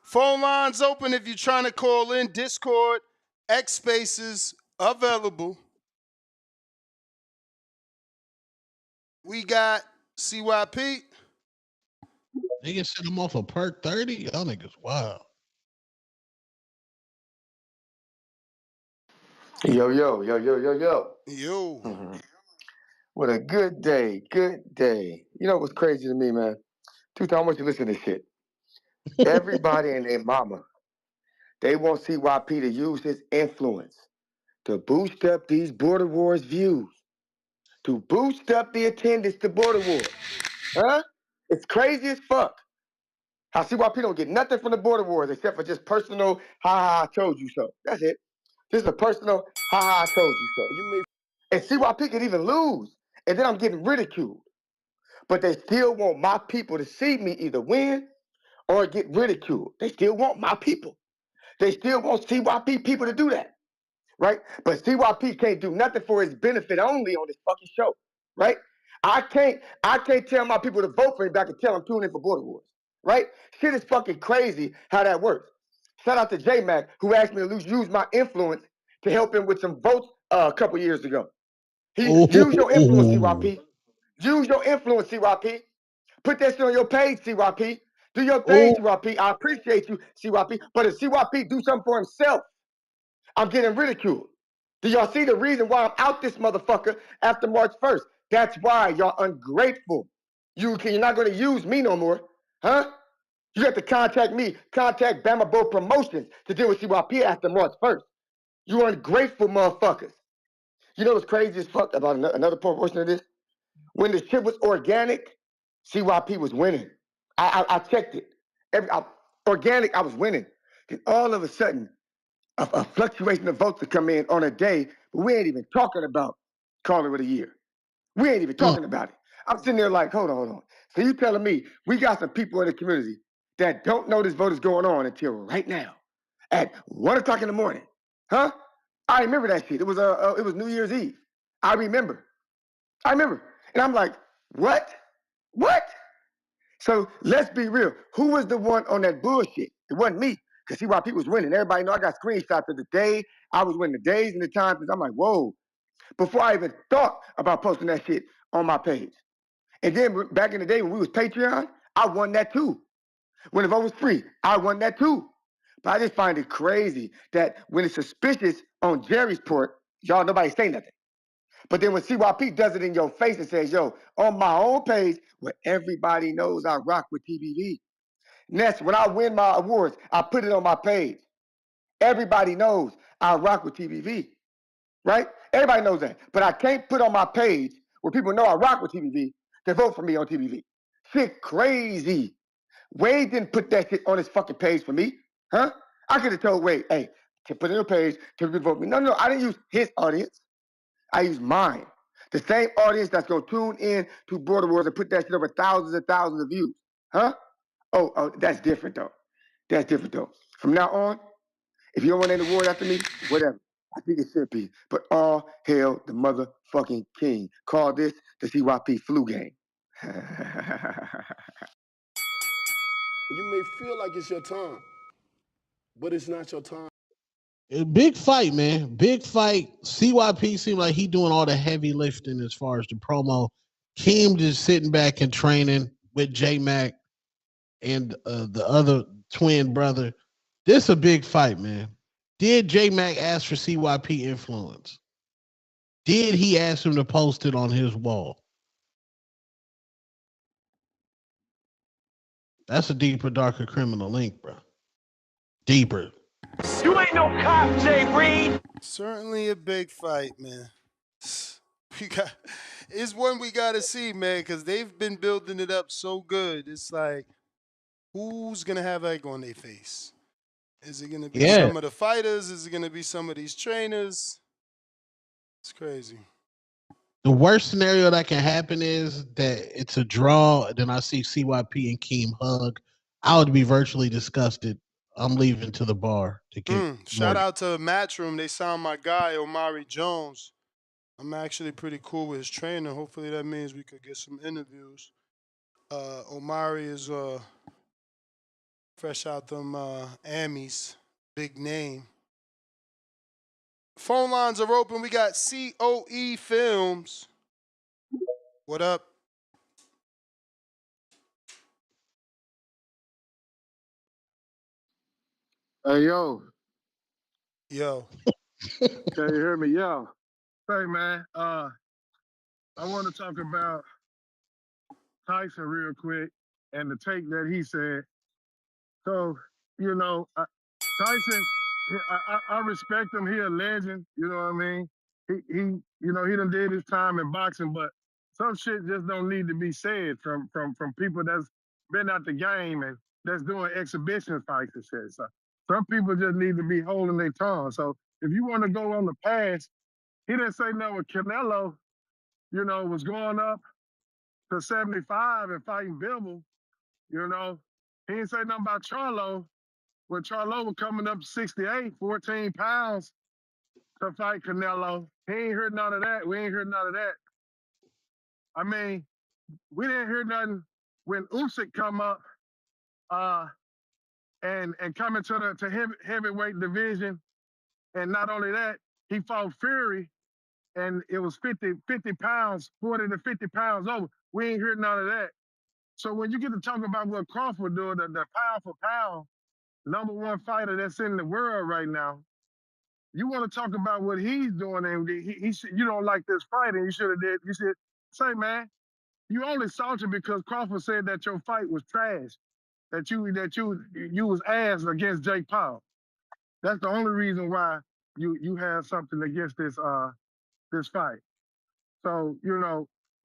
Phone lines open if you're trying to call in. Discord, X Spaces available. We got CYP. Niggas sent him off a perk 30. Y'all niggas wild. Yo. Yo. What a good day. You know what's crazy to me, man? Two, I want you to listen to this shit. Everybody and their mama, they want CYP to use his influence to boost up these border wars views, to boost up the attendance to border wars. Huh? It's crazy as fuck. How CYP don't get nothing from the border wars except for just personal, I told you so. That's it. Just a personal, I told you so. And CYP could even lose, and then I'm getting ridiculed. But they still want my people to see me either win or get ridiculed. They still want my people. They still want CYP people to do that, right? But CYP can't do nothing for his benefit only on this fucking show, right? I can't tell my people to vote for him, but I can tell them tune in for Border Wars. Right? Shit is fucking crazy how that works. Shout out to J Mac, who asked me to use my influence to help him with some votes a couple years ago. Use your influence, CYP. Use your influence, CYP. Put that shit on your page, CYP. Do your thing, CYP. I appreciate you, CYP. But if CYP do something for himself, I'm getting ridiculed. Do y'all see the reason why I'm out this motherfucker after March 1st? That's why y'all ungrateful. You're not going to use me no more, huh? You have to contact me, contact Bama Bo Promotions to deal with CYP after March 1st. You ungrateful motherfuckers. You know what's crazy as fuck about another portion of this? When the shit was organic, CYP was winning. I checked it. Organic, I was winning. Then all of a sudden, a fluctuation of votes to come in on a day, but we ain't even talking about calling it a year. We ain't even talking about it. I'm sitting there like, hold on. So you telling me we got some people in the community that don't know this vote is going on until right now at 1 o'clock in the morning, huh? I remember that shit. It was New Year's Eve. I remember. And I'm like, what? What? So let's be real. Who was the one on that bullshit? It wasn't me. Because CYP was winning. Everybody know I got screenshots of the day. I was winning the days and the times. I'm like, whoa. Before I even thought about posting that shit on my page. And then back in the day when we was Patreon, I won that too. When the vote was free, I won that too. But I just find it crazy that when it's suspicious on Jerry's port, y'all, nobody say nothing. But then when CYP does it in your face and says, yo, on my own page, where everybody knows I rock with TBV. Next, when I win my awards, I put it on my page. Everybody knows I rock with TBV, right? Everybody knows that. But I can't put on my page where people know I rock with TBV to vote for me on TBV. Shit crazy. Wade didn't put that shit on his fucking page for me, huh? I could have told Wade, hey, to put it on your page, to vote for me. No, I didn't use his audience. I use mine. The same audience that's going to tune in to Border Wars and put that shit over thousands and thousands of views, huh? Oh, that's different though. That's different though. From now on, if you don't want any award after me, whatever. I think it should be. But all hail the motherfucking king. Call this the CYP flu game. You may feel like it's your time, but it's not your time. Big fight, man. Big fight. CYP seemed like he doing all the heavy lifting as far as the promo. Keem just sitting back and training with J Mac and the other twin brother. This a big fight, man. Did J Mac ask for CYP influence? Did he ask him to post it on his wall? That's a deeper, darker criminal link, bro. Deeper. You ain't no cop, Jay Reed. Certainly a big fight, man. It's one we gotta see, man, because they've been building it up so good. It's like, who's gonna have egg on their face? Is it gonna be some of the fighters? Is it gonna be some of these trainers? It's crazy. The worst scenario that can happen is that it's a draw. Then I see CYP and Keem hug. I would be virtually disgusted. I'm leaving to the bar to get Shout out to Matchroom. They signed my guy, Omari Jones. I'm actually pretty cool with his trainer. Hopefully that means we could get some interviews. Omari is fresh out them Emmys. Big name. Phone lines are open. We got COE Films. What up? Hey, yo. Yo. Can you hear me? Yo. Hey, man. I want to talk about Tyson real quick and the take that he said. So, Tyson, I respect him. He a legend. You know what I mean? He done did his time in boxing, but some shit just don't need to be said from people that's been out the game and that's doing exhibition fights and shit. So some people just need to be holding their tongue. So if you want to go on the past, he didn't say nothing with Canelo, was going up to 75 and fighting Bivol, you know. He didn't say nothing about Charlo when Charlo was coming up 68, 14 pounds to fight Canelo. He ain't heard none of that. We ain't heard none of that. I mean, we didn't hear nothing when Usyk come up and come into the heavyweight division. And not only that, he fought Fury, and it was 50 pounds, 40 to 50 pounds over. We ain't heard none of that. So when you get to talk about what Crawford doing, the pound for pound, #1 fighter that's in the world right now, you want to talk about what he's doing, and you don't like this fight, and you should have did. You should say, man, you only salted because Crawford said that your fight was trash, that you was ass against Jake Paul. That's the only reason why you have something against this fight. So,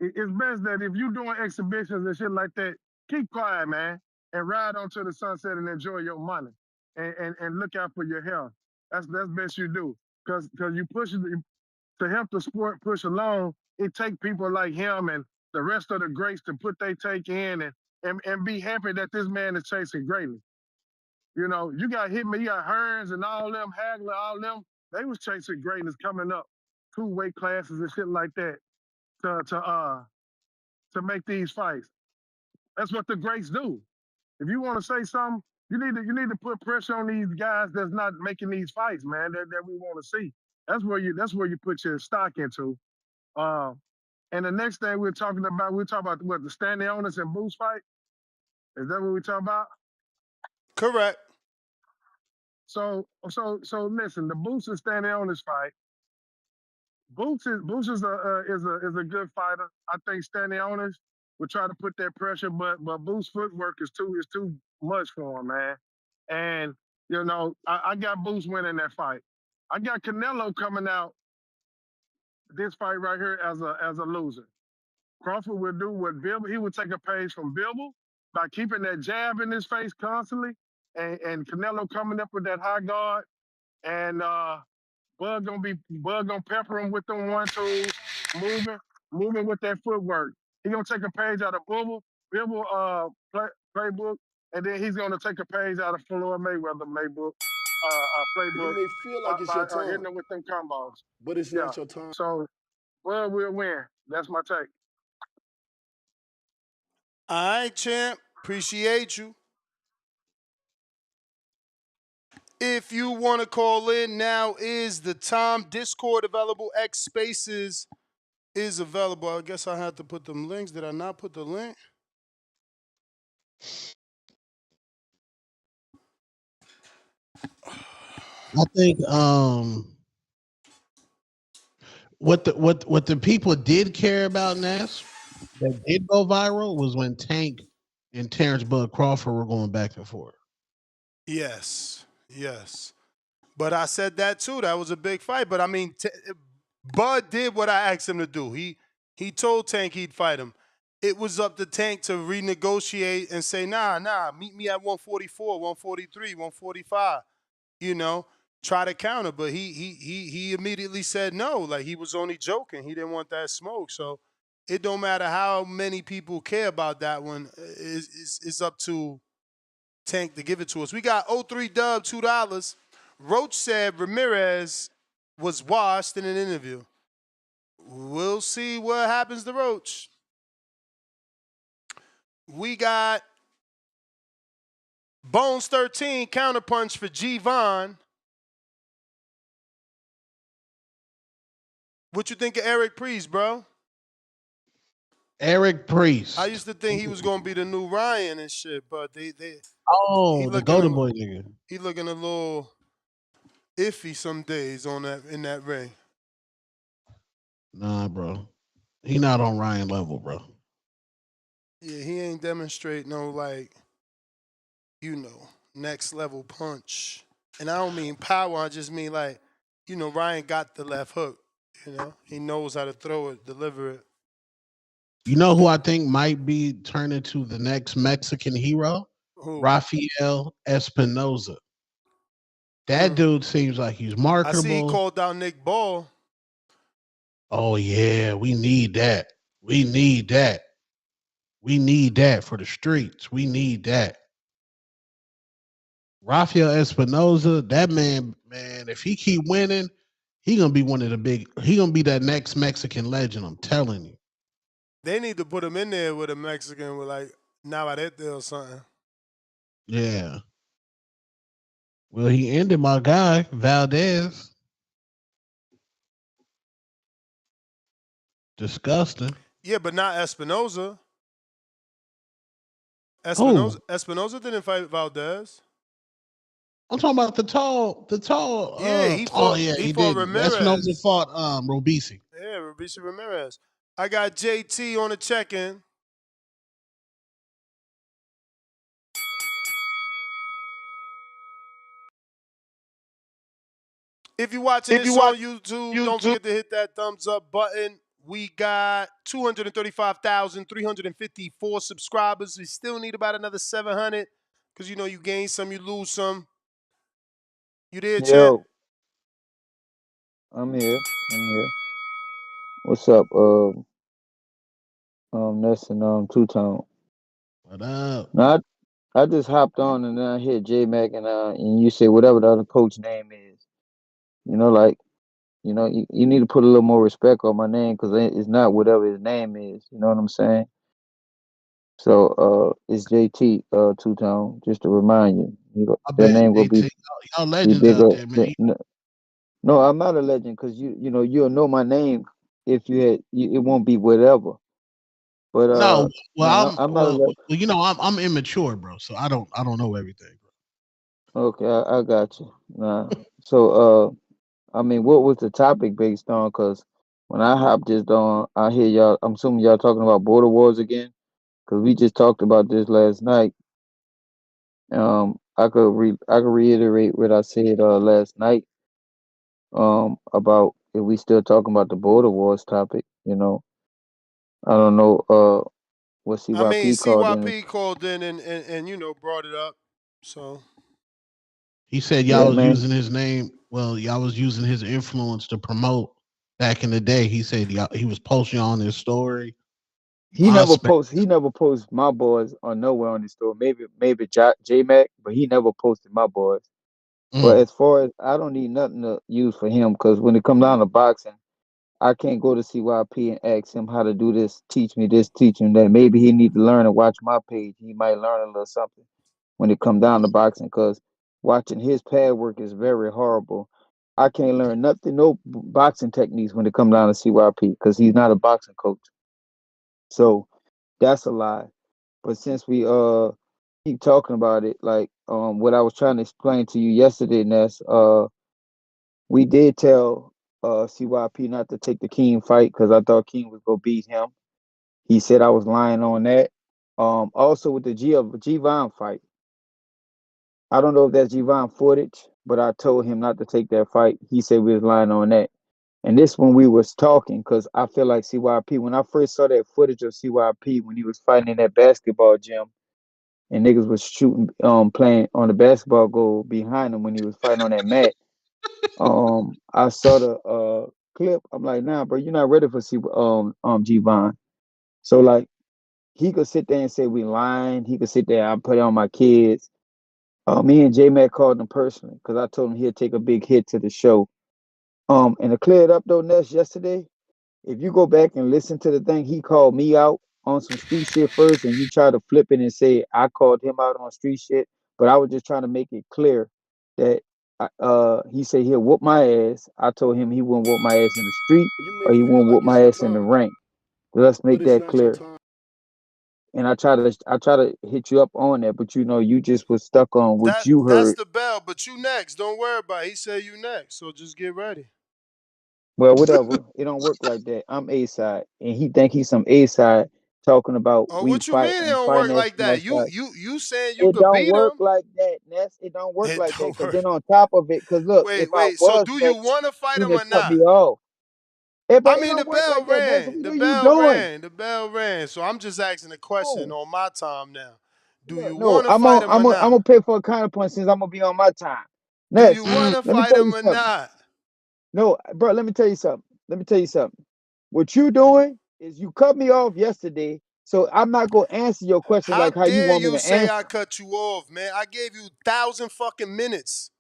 it's best that if you're doing exhibitions and shit like that, keep quiet, man, and ride on to the sunset and enjoy your money and look out for your health. That's best you do. Because you push it to help the sport push along, it take people like him and the rest of the greats to put their take in and be happy that this man is chasing greatness. You got Hitman, you got Hearns and all them, Hagler, all them, they was chasing greatness coming up 2 weight classes and shit like that to make these fights. That's what the greats do. If you want to say something, you need to put pressure on these guys that's not making these fights, man, that we want to see. That's where you put your stock into. And the next thing we're talking about what, the Stanley Onis and Boots fight? Is that what we're talking about? Correct. So listen, the Boots and Stanley Onis fight. Boots is a good fighter. I think Stanley Onis would try to put that pressure, but Boots' footwork is too much for him, man. And I got Boots winning that fight. I got Canelo coming out this fight right here as a loser. Crawford would do what Bibble. He would take a page from Bibble by keeping that jab in his face constantly, and Canelo coming up with that high guard, and Bud gonna pepper him with them 1-2s, moving with that footwork. He gonna take a page out of Bibble playbook, and then he's gonna take a page out of Floyd Mayweather You playbook may feel like it's your by hitting time, him with them combos. but it's Yeah. not your time. So Bud will win. That's my take. All right, champ. Appreciate you. If you want to call in, now is the time. Discord available. X Spaces is available. I guess I had to put them links. Did I not put the link? I think what the people did care about, Ness, that did go viral was when Tank and Terrence Bud Crawford were going back and forth. Yes. But I said that too. That was a big fight. But I mean, Bud did what I asked him to do. He told Tank he'd fight him. It was up to Tank to renegotiate and say, nah, meet me at 144, 143, 145. Try to counter. But he immediately said no. Like, he was only joking. He didn't want that smoke. So it don't matter how many people care about that one. It's up to Tank to give it to us. We got 03 Dub, $2. Roach said Ramirez was washed in an interview. We'll see what happens to Roach. We got Bones 13, counterpunch for G Von. What you think of Eric Priest, bro? Eric Priest. I used to think he was going to be the new Ryan and shit, but the Golden Boy nigga. He looking a little iffy some days in that ring. Nah, bro. He not on Ryan level, bro. Yeah, he ain't demonstrate no, next level punch. And I don't mean power, I just mean Ryan got the left hook. He knows how to throw it, deliver it. You know who I think might be turning to the next Mexican hero? Who? Rafael Espinoza. That dude seems like he's marketable. I see he called out Nick Ball. Oh, yeah, we need that. We need that for the streets. We need that. Rafael Espinoza, that man, if he keep winning, he gonna be he gonna be that next Mexican legend, I'm telling you. They need to put him in there with a Mexican with like Navarrete or something. Yeah. Well, he ended my guy, Valdez. Disgusting. Yeah, but not Espinoza. Who? Espinoza didn't fight Valdez. I'm talking about the tall, Yeah, he oh fought yeah, he he fought didn't. Espinosa Ramirez. fought Robisi. Yeah, Robinson Ramirez. I got JT on the check-in. If you're watching If you this watch on YouTube, don't YouTube, forget to hit that thumbs up button. We got 235,354 subscribers. We still need about another 700 because you know you gain some, you lose some. You there, Chet? Yo, I'm here. I'm here. What's up? Ness and Two Tone. What up? Now I just hopped on and then I hear J Mac and you say whatever the other coach name is. You know, like you need to put a little more respect on my name because it's not whatever his name is. You know what I'm saying? So it's JT Two Tone. Just to remind you, I that bet name will JT, y'all be legends out bigger. there, man. No, I'm not a legend because you'll know my name if it won't be whatever. But No, no, I'm not a legend. you know, I'm immature, bro. So I don't know everything, Okay, I got you. Nah. So, I mean, what was the topic based on? Because when I hopped just on, I hear y'all. I'm assuming y'all talking about border wars again. Because we just talked about this last night. I could reiterate what I said last night. About if we still talking about the border wars topic. I don't know. What I mean, CYP called in. CYP called in and you know brought it up. So He said y'all Yeah, was man. using his name. Well, y'all was using his influence to promote. Back in the day, he said he was posting on his story. He never posts my boys on nowhere on his store. Maybe J Mac, but he never posted my boys. But Mm. as far as I don't need nothing to use for him because when it comes down to boxing, I can't go to CYP and ask him how to do this, teach me this, teach him that. Maybe he need to learn and watch my page. He might learn a little something when it come down to boxing because watching his pad work is very horrible. I can't learn nothing, no boxing techniques when it come down to CYP because he's not a boxing coach. So that's a lie. But since we keep talking about it, like what I was trying to explain to you yesterday, Ness, we did tell CYP not to take the King fight because I thought King was gonna beat him. He said I was lying on that. Also with the G-Von fight, I don't know if that's G-Von footage, but I told him not to take that fight. He said we was lying on that. And this when we was talking, because I feel like CYP, when I first saw that footage of CYP when he was fighting in that basketball gym and niggas was shooting, playing on the basketball goal behind him when he was fighting on that mat. I saw the clip. I'm like, nah, bro, you're not ready for G-Von. So like, he could sit there and say we lying. He could sit there. I put it on my kids. Me and J Mac called him personally because I told him he'd take a big hit to the show. And to clear it up though, Ness, yesterday, if you go back and listen to the thing, he called me out on some street shit first, and you try to flip it and say I called him out on street shit. But I was just trying to make it clear that he said he'll whoop my ass. I told him he wouldn't whoop my ass in the street You may or he feel won't like whoop it's my your ass in the time, ring. Let's but make it's that not your clear. time. And I try to hit you up on that, but you just was stuck on what you that's heard. the bell. But you next. Don't worry about it. He said you next. So just get ready. Well, whatever. It don't work like that. I'm A side, and he think he's some A side talking about Oh, we what you fight mean it and don't work finance like from our that? side. You saying you It could don't beat work him? like that, Ness. It don't work It like that. don't Cause work. then on top of it, cause look, if I Wait. So was do you next, want to fight you him just or cut me not? off. I But it mean, the don't work bell like that, Ness. rang. What The are you bell doing? rang. The bell rang. So I'm just asking a question No, on my time now. Do you no. want to fight him or I'm not? gonna pay for a counterpoint since I'm gonna be on my time. Do you Ness, want Mm. to let me fight tell you him or something. not? No, bro, let me tell you something. Let me tell you something. What you doing is you cut me off yesterday, so I'm not gonna answer your question How like how you dare want me you to say I answer. cut you off, man? I gave you 1,000 fucking minutes.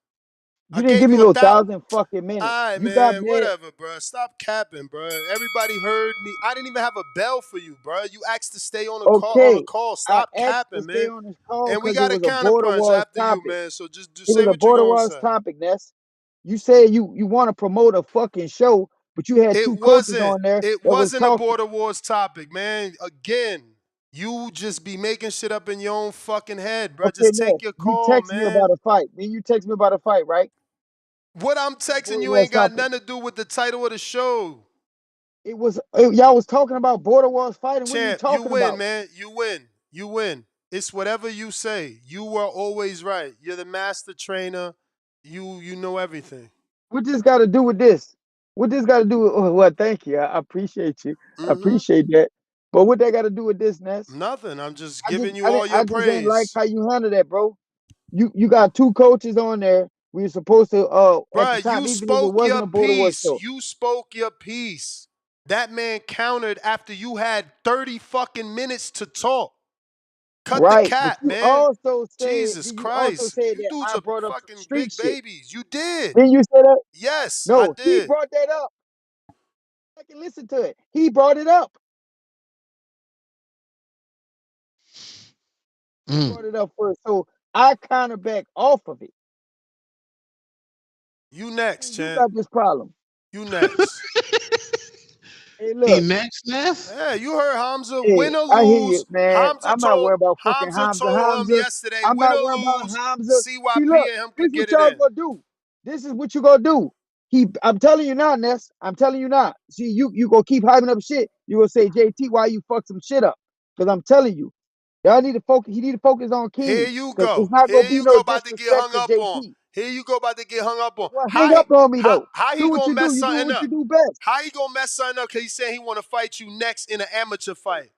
You I didn't gave give me you no 1,000. 1,000 fucking minutes. All right, You got man. mad. Whatever, bro. Stop capping, bro. Everybody heard me. I didn't even have a bell for you, bro. You asked to stay on the call. On the Okay, call. I Stop asked to capping, stay man. on this call And we because it got a was a counter border punch wars after you, topic. man. So just It say was a what you border gonna wars say. topic, Ness. You said you want to promote a fucking show, but you had It two coaches wasn't. on there It that was wasn't a talking. border wars topic, man. Again, you just be making shit up in your own fucking head, bro. Okay, Just take Ness, your you call, text me man. about a fight. Then you text me about a fight, right? What I'm About texting border you wars ain't got topic. nothing to do with the title of the show. Y'all was talking about border wars fighting. What are you Champ, you talking win, about? man. You win. You win. It's whatever you say. You were always right. You're the master trainer. You know everything. What this got to do with this? What this got to do with? Oh, well, thank you. I appreciate you. I Mm-hmm. appreciate that. But what that got to do with this, Ness? Nothing. I'm just giving you all I your just ain't like praise. how you handle that, bro. You got two coaches on there. We were supposed to at the Bruh, time, you even if it spoke wasn't your a border war piece. show. You spoke your piece. That man countered after you had 30 fucking minutes to talk. Cut the Right. But cap, you man. also said Jesus you also Christ. said You that dudes I are brought up some fucking street big shit. babies. You did. Didn't you say that? Yes, I No, he did. brought that up. I can listen to it. He brought it up. He Mm. brought it up first. So I kind of back off of it. You next, You champ. got this problem. You next. Hey, He look. next, Ness? Yeah, you heard Hamza. Hey, Win or I hear you, lose. man. I'm not worried about fucking Hamza Hamza. told him Hamza. yesterday, I'm win not or worried about lose, Hamza. See, CYP look, and him this could is what get it y'all in. gonna do. This is what you gonna do. I'm telling you now, Ness. I'm telling you now. See, you gonna keep hyping up shit. You gonna say, JT, why you fuck some shit up? Because I'm telling you, y'all need to focus. He need to focus on Here King. you Because it's go. not gonna Here be you no go about to get disrespect hung to up on. JT. Here you go about to get hung up on. Well, hang up on me though. How he Do what gonna you do. mess You do something what you up? do best. How he gonna mess something up? Cause he said he wanna fight you next in an amateur fight.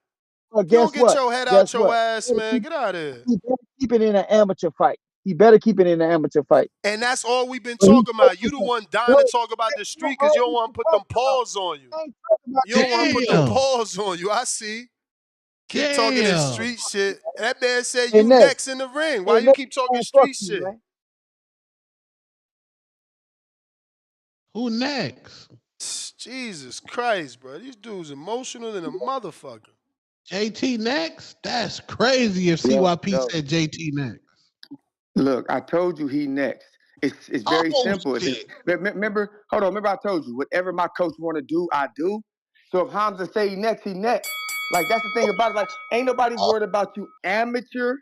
But You don't guess get what? your head Guess out your what? ass, man. Get out of here. He better keep it in an amateur fight. He better keep it in an amateur fight. And that's all we've been But he talking about. You focused the on. one dying to No, talk about the that's street because all you don't we've want been to put them talking about. paws on you. I ain't talking about You the don't want to street put them shit. Damn. paws on you. I see. Keep talking this Damn. street shit. That man said Hey, you Ness. next in the ring. Why Hey, you Ness, keep talking man, fuck street you, shit? man. Who next? Jesus Christ, bro. These dudes emotional than a motherfucker. JT next? That's crazy if Yo, CYP yo. said JT next. Look, I told you he next. It's very Oh, simple. shit. Remember, hold on. Remember, I told you whatever my coach want to do, I do. So if Hamza say he next, he next. Like that's the thing about it. Like ain't nobody worried about you amateur,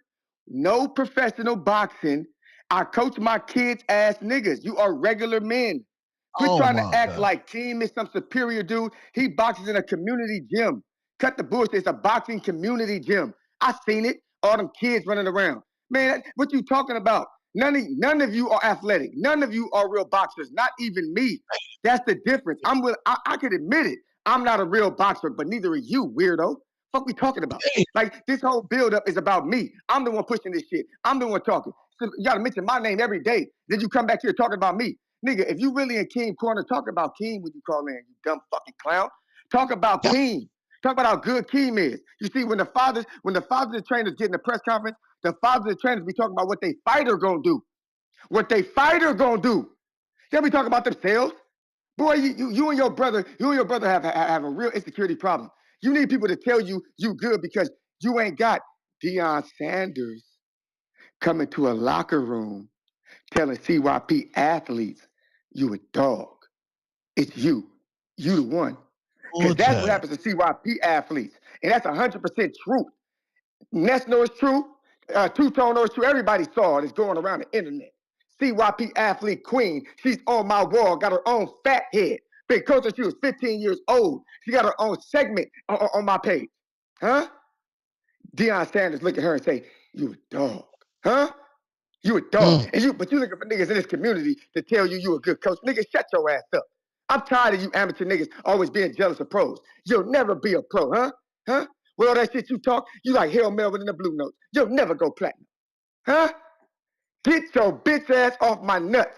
no professional boxing. I coach my kids ass niggas. You are regular men. Quit Oh, trying my to act God. like Keem is some superior dude. He boxes in a community gym. Cut the bullshit. It's a boxing community gym. I seen it. All them kids running around. Man, what you talking about? None of you are athletic. None of you are real boxers. Not even me. That's the difference. I could admit it. I'm not a real boxer, but neither are you, weirdo. Fuck we talking about? Like this whole buildup is about me. I'm the one pushing this shit. I'm the one talking. So you gotta mention my name every day. Then you come back here talking about me. Nigga, if you really in King Corner, talk about King when you call in, you dumb fucking clown. Talk about King. Talk about how good Keem is. You see, when the fathers and trainers get in the press conference, the fathers and trainers be talking about what they fighter gonna do. What they fighter gonna do. They be talking about themselves. Boy, you and your brother have a real insecurity problem. You need people to tell you good because you ain't got Deion Sanders coming to a locker room telling CYP athletes you a dog. It's you. You the one. Oh, Because that's what child. happens to CYP athletes. And that's 100% true. Ness knows it's true. Two-Tone knows it's true. Everybody saw it. It's going around the internet. CYP athlete queen. She's on my wall. Got her own fat head. Been coaching since she was 15 years old. She got her own segment on my page. Huh? Deion Sanders look at her and say, you a dog. Huh? You a dog. Mm. But you looking for niggas in this community to tell you a good coach. Nigga, shut your ass up. I'm tired of you amateur niggas always being jealous of pros. You'll never be a pro, huh? Huh? With all that shit you talk, you like Hail Melvin in the Blue Notes. You'll never go platinum. Huh? Get your bitch ass off my nuts.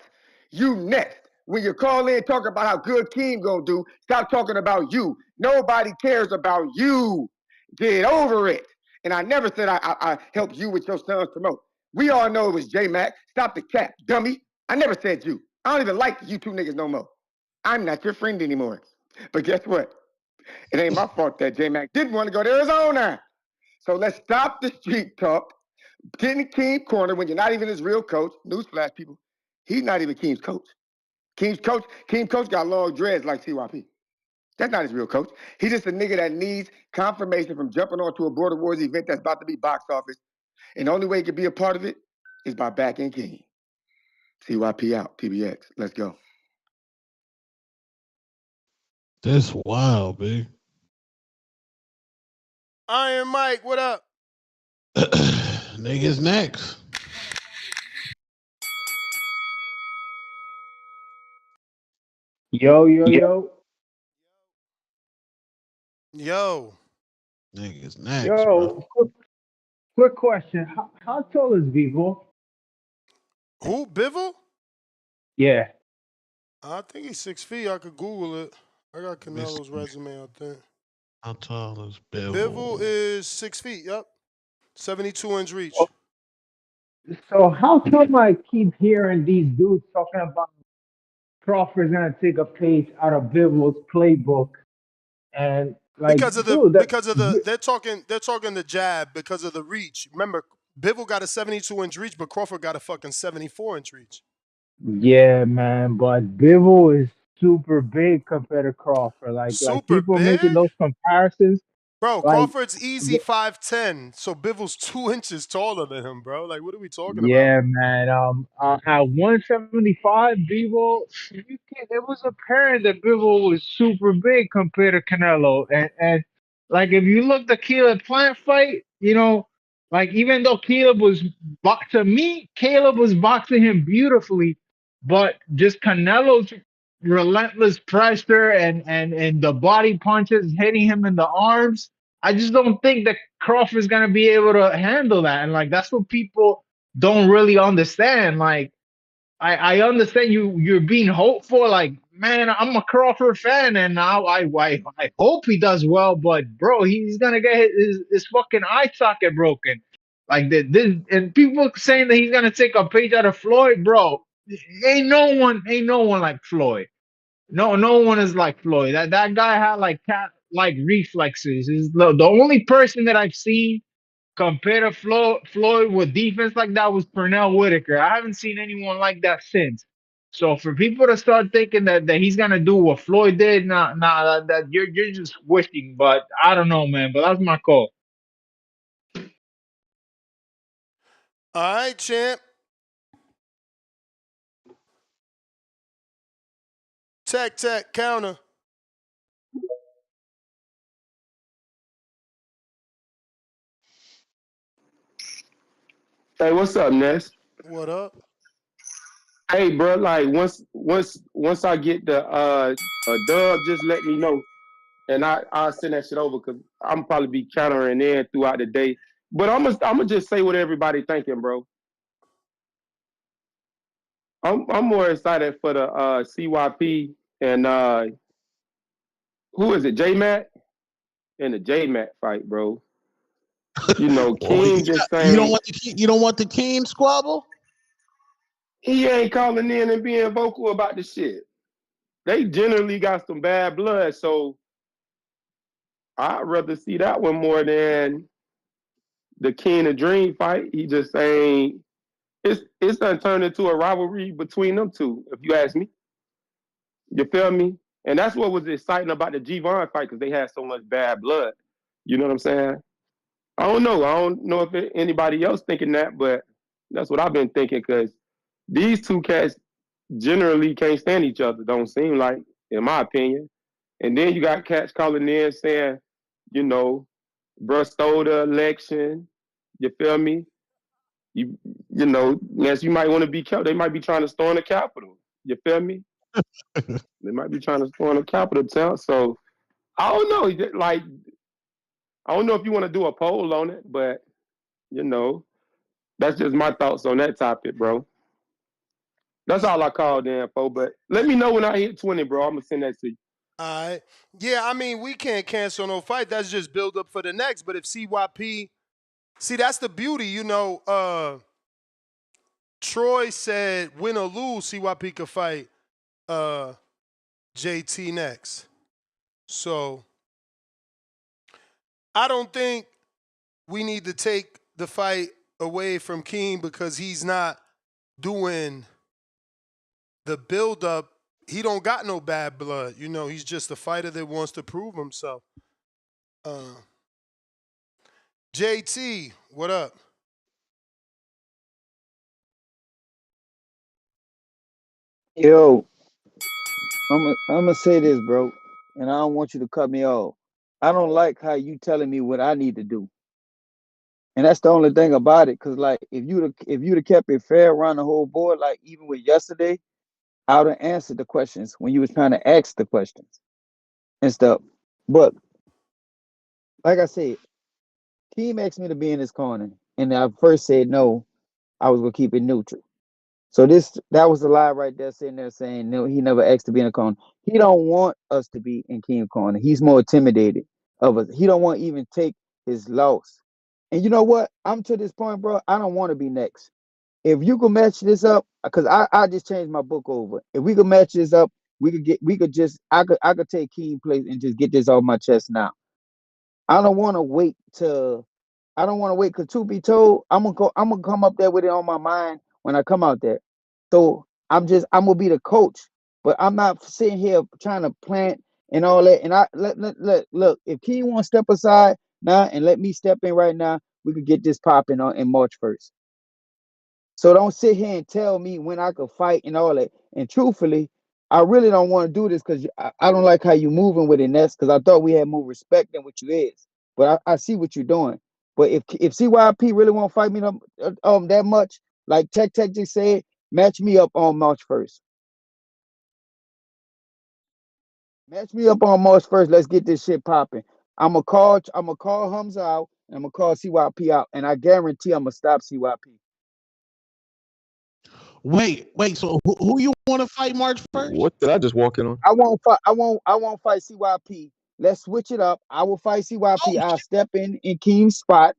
You next. When you call in talking about how good Keem gonna do, stop talking about you. Nobody cares about you. Get over it. And I never said I helped you with your son's promote. We all know it was J-Mac. Stop the cap, dummy. I never said you. I don't even like you two niggas no more. I'm not your friend anymore. But guess what? It ain't my fault that J-Mac didn't want to go to Arizona. So let's stop the street talk. Get in Keem's corner when you're not even his real coach. Newsflash, people. He's not even Keem's coach. Keem's coach got long dreads like CYP. That's not his real coach. He's just a nigga that needs confirmation from jumping onto a Border Wars event that's about to be box office. And the only way he can be a part of it is by backing Keem. CYP out, PBX. Let's go. That's wild, big. Iron Mike, what up? Niggas next. Yo. Yo. Niggas next, bro. Yo, quick question. How tall is Vivo? Who? Bivol? Yeah. I think he's 6 feet. I could Google it. I got Let me see. Canelo's resume, I think. How tall is Bivol Bevel? is 6 feet, yep. 72-inch reach. So how come I keep hearing these dudes talking about Crawford's gonna take a page out of Vivo's playbook and like, Because of dude, they're talking the jab because of the reach. Remember, Bivol got a 72-inch reach, but Crawford got a fucking 74-inch reach. yeah, man, but Bivol is super big compared to Crawford. Like Super people making big? those comparisons. Bro, Like, Crawford's easy 5'10", so Bivol's 2 inches taller than him, bro. Like, what are we talking about? yeah, man. At 175, Bivol, it was apparent that Bivol was super big compared to Canelo. And like, if you look the Caleb Plant fight, like, even though to me, Caleb was boxing him beautifully, but just Canelo's relentless pressure and the body punches hitting him in the arms. I just don't think that Crawford's gonna be able to handle that. And like, that's what people don't really understand. Like, I understand you're being hopeful. Like, man, I'm a Crawford fan, and now I hope he does well. But bro, he's gonna get his fucking eye socket broken. Like this, and people saying that he's gonna take a page out of Floyd, bro. Ain't no one like Floyd. No one is like Floyd. That guy had like cat like reflexes. Is the only person that I've seen compare to Floyd with defense like that was Pernell Whitaker. I haven't seen anyone like that since. So for people to start thinking that he's gonna do what Floyd did, that you're just wishing. But I don't know, man. But that's my call. All right, champ. Tech, counter. Hey, what's up, Ness? What up? Hey, bro, like once I get the a dub, just let me know, and I'll send that shit over because I'm probably be countering in throughout the day. But I'm gonna just say what everybody thinking, bro. I'm more excited for the CYP and who is it, J Mac, and the J Mac fight, bro. You know, Well, King just you don't saying want you don't want the Keen squabble? he ain't calling in and being vocal about the shit. They generally got some bad blood, so I'd rather see that one more than the King and Dream fight. He just saying it's done turned into a rivalry between them two, if you ask me. You feel me? And that's what was exciting about the G-Von fight because they had so much bad blood. You know what I'm saying? I don't know. I don't know if anybody else thinking that, but that's what I've been thinking because these two cats generally can't stand each other, don't seem like, in my opinion. And then you got cats calling in saying, you know, bruh stole the election. You feel me? You know, yes, you might want to be careful. They might be trying to storm the Capitol. You feel me? They might be trying to storm the Capitol town. So I don't know. Like, I don't know if you want to do a poll on it, but you know, that's just my thoughts on that topic, bro. That's all I called in for. But let me know when I hit 20, bro. I'm gonna send that to you. All right. Yeah, I mean, we can't cancel no fight. That's just build up for the next. But if CYP, see, that's the beauty, Troy said, win or lose, CYP could fight JT next. So I don't think we need to take the fight away from Keem because he's not doing the build-up. He don't got no bad blood. You know, he's just a fighter that wants to prove himself. JT, what up? Yo, I'm gonna say this, bro, and I don't want you to cut me off. I don't like how you telling me what I need to do, and that's the only thing about it. Cause like if you'd have kept it fair around the whole board, like even with yesterday, I would have answered the questions when you was trying to ask the questions and stuff. But like I said, Team asked me to be in his corner, and I first said no. I was gonna keep it neutral. So that was a lie right there, sitting there saying no. He never asked to be in a corner. He don't want us to be in Keem corner. He's more intimidated of us. He don't want to even take his loss. And you know what? I'm to this point, bro. I don't want to be next. If you could match this up, because I just changed my book over. If we could match this up, I could take Keem place and just get this off my chest now. I don't want to wait till I don't want to wait because truth be told, I'm gonna come up there with it on my mind when I come out there. So I'm gonna be the coach, but I'm not sitting here trying to plant and all that. And I look, if King wants to step aside now and let me step in right now, we could get this popping on in March 1st. So don't sit here and tell me when I could fight and all that. And truthfully, I really don't want to do this because I don't like how you moving with it, Ness, because I thought we had more respect than what you is. But I see what you're doing. But if CYP really want to fight me that much, like Tech just said, match me up on March 1st. Match me up on March 1st. Let's get this shit popping. I'm gonna call Hamza out and I'm gonna call CYP out. And I guarantee I'm gonna stop CYP. Wait. So who you want to fight March 1st? What did I just walk in on? I won't fight CYP. Let's switch it up. I will fight CYP. I'll step in Keem's spot.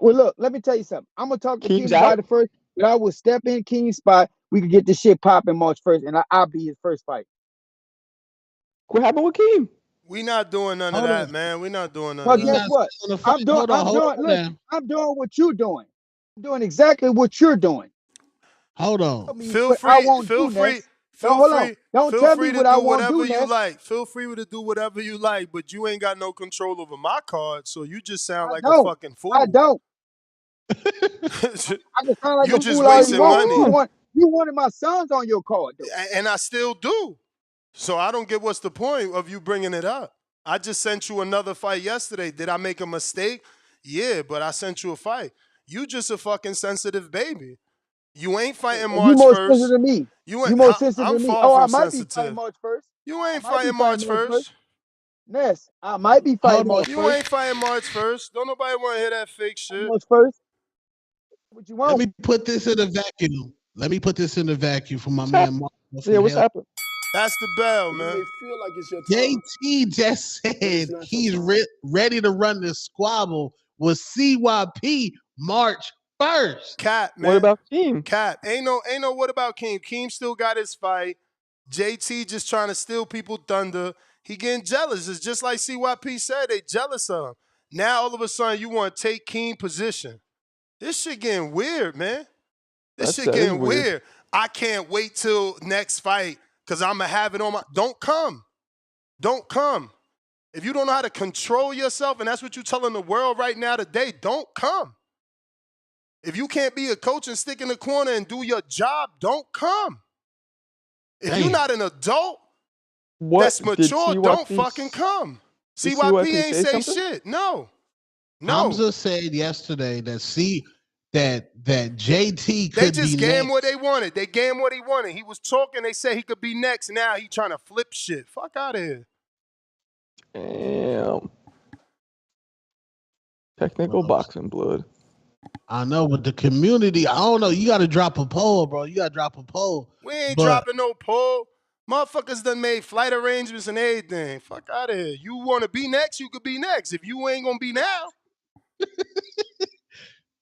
Well, look, let me tell you something. I'm gonna talk to Keem's Keem about out? it first, but I will step in Keem's spot. We can get this shit popping March 1st, and I'll be his first fight. What happened with Keem? We not doing none of Hold that, on. man. We not doing none Well, of He that. guess not what? still in the fight. Hold on Look, now. I'm doing what you're doing. I'm doing exactly what you're doing. Hold Tell on. me Feel what I free, won't feel do, free, Ness. Don't hold on. Don't feel tell free me to what I do won't whatever do, you Ness. like. Feel free to do whatever you like, but you ain't got no control over my card, so you just sound I like a don't. fucking I fool. don't. I can sound like You a just fool all you wasting want, but money. you wanted my sons on your card though. And I still do. So I don't get what's the point of you bringing it up. I just sent you another fight yesterday. Did I make a mistake? Yeah, but I sent you a fight. You just a fucking sensitive baby. You ain't fighting You March more sensitive 1st. than me. You You ain't. more sensitive I'm than me. far Oh, I from might be fighting sensitive. March 1st. You I ain't might be fighting fighting March March 1st. 1st. Ness, I might be fighting Hold on. March You 1st. ain't fighting March 1st. Don't nobody want to hear that fake shit. March 1st. What you Let want? me put this in a vacuum. Let me put this in a vacuum for my What's man happened? Marco Yeah, from what's Hell. happened? That's the bell, You man. may feel like it's your time, JT just but it's said not your he's time. ready to run the squabble with CYP March 1st. Cat, What man. about Keem? Cat. Ain't no what about Keem. Keem still got his fight. JT just trying to steal people thunder. He getting jealous. It's just like CYP said, they jealous of him. Now all of a sudden you want to take Keem position. This shit getting weird, man. This shit That is getting weird. weird. I can't wait till next fight because I'm going to have it on my... Don't come. Don't come. If you don't know how to control yourself, and that's what you're telling the world right now today, don't come. If you can't be a coach and stick in the corner and do your job, don't come. If you're Damn. not an adult that's What did mature, don't CYP? fucking come. Did CYP CYP ain't say say something? shit. No. Hamza said yesterday that JT They could be just gave him what next. they wanted. They gave him what he wanted. He was talking. They said he could be next. Now he trying to flip shit. Fuck out of here. Damn. Technical boxing blood. I know, but the community, I don't know. You got to drop a poll, bro. You got to drop a poll. We ain't But dropping no poll. Motherfuckers done made flight arrangements and everything. Fuck out of here. You want to be next? You could be next. If you ain't going to be now.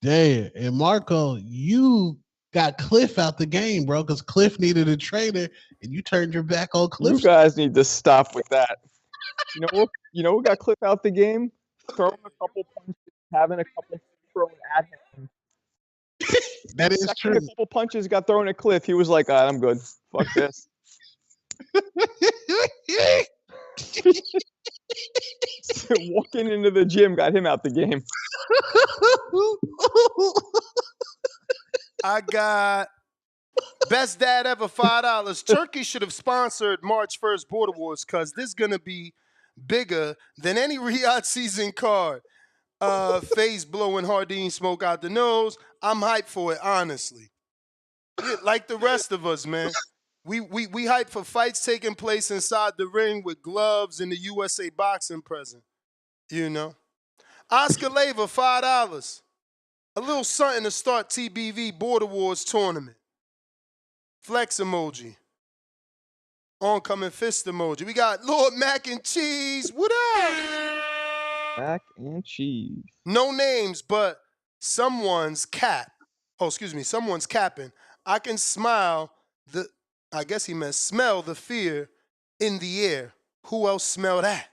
damn, and Marco, you got Cliff out the game, bro, because Cliff needed a trainer, and you turned your back on Cliff. You guys need to stop with that. You know what? You know who got Cliff out the game? Throwing a couple punches, having a couple thrown at him. That is Second true. a couple punches got thrown at Cliff. He was like, "All right, I'm good. Fuck this." Walking into the gym got him out the game. I got best dad ever $5. Turkey should have sponsored March 1st Border Wars because this is gonna be bigger than any Riyadh season card. Face blowing Hardin smoke out the nose. I'm hyped for it, honestly. Yeah, like the rest of us, man. We hyped for fights taking place inside the ring with gloves and the USA boxing present. You know. Oscar Leva, $5. A little something to start TBV Border Wars tournament. Flex emoji. Oncoming fist emoji. We got Lord Mac and Cheese. What up? Mac and cheese. No names, but someone's cap. Oh, excuse me. Someone's capping. I can smile the. I guess he meant smell the fear in the air. Who else smell that?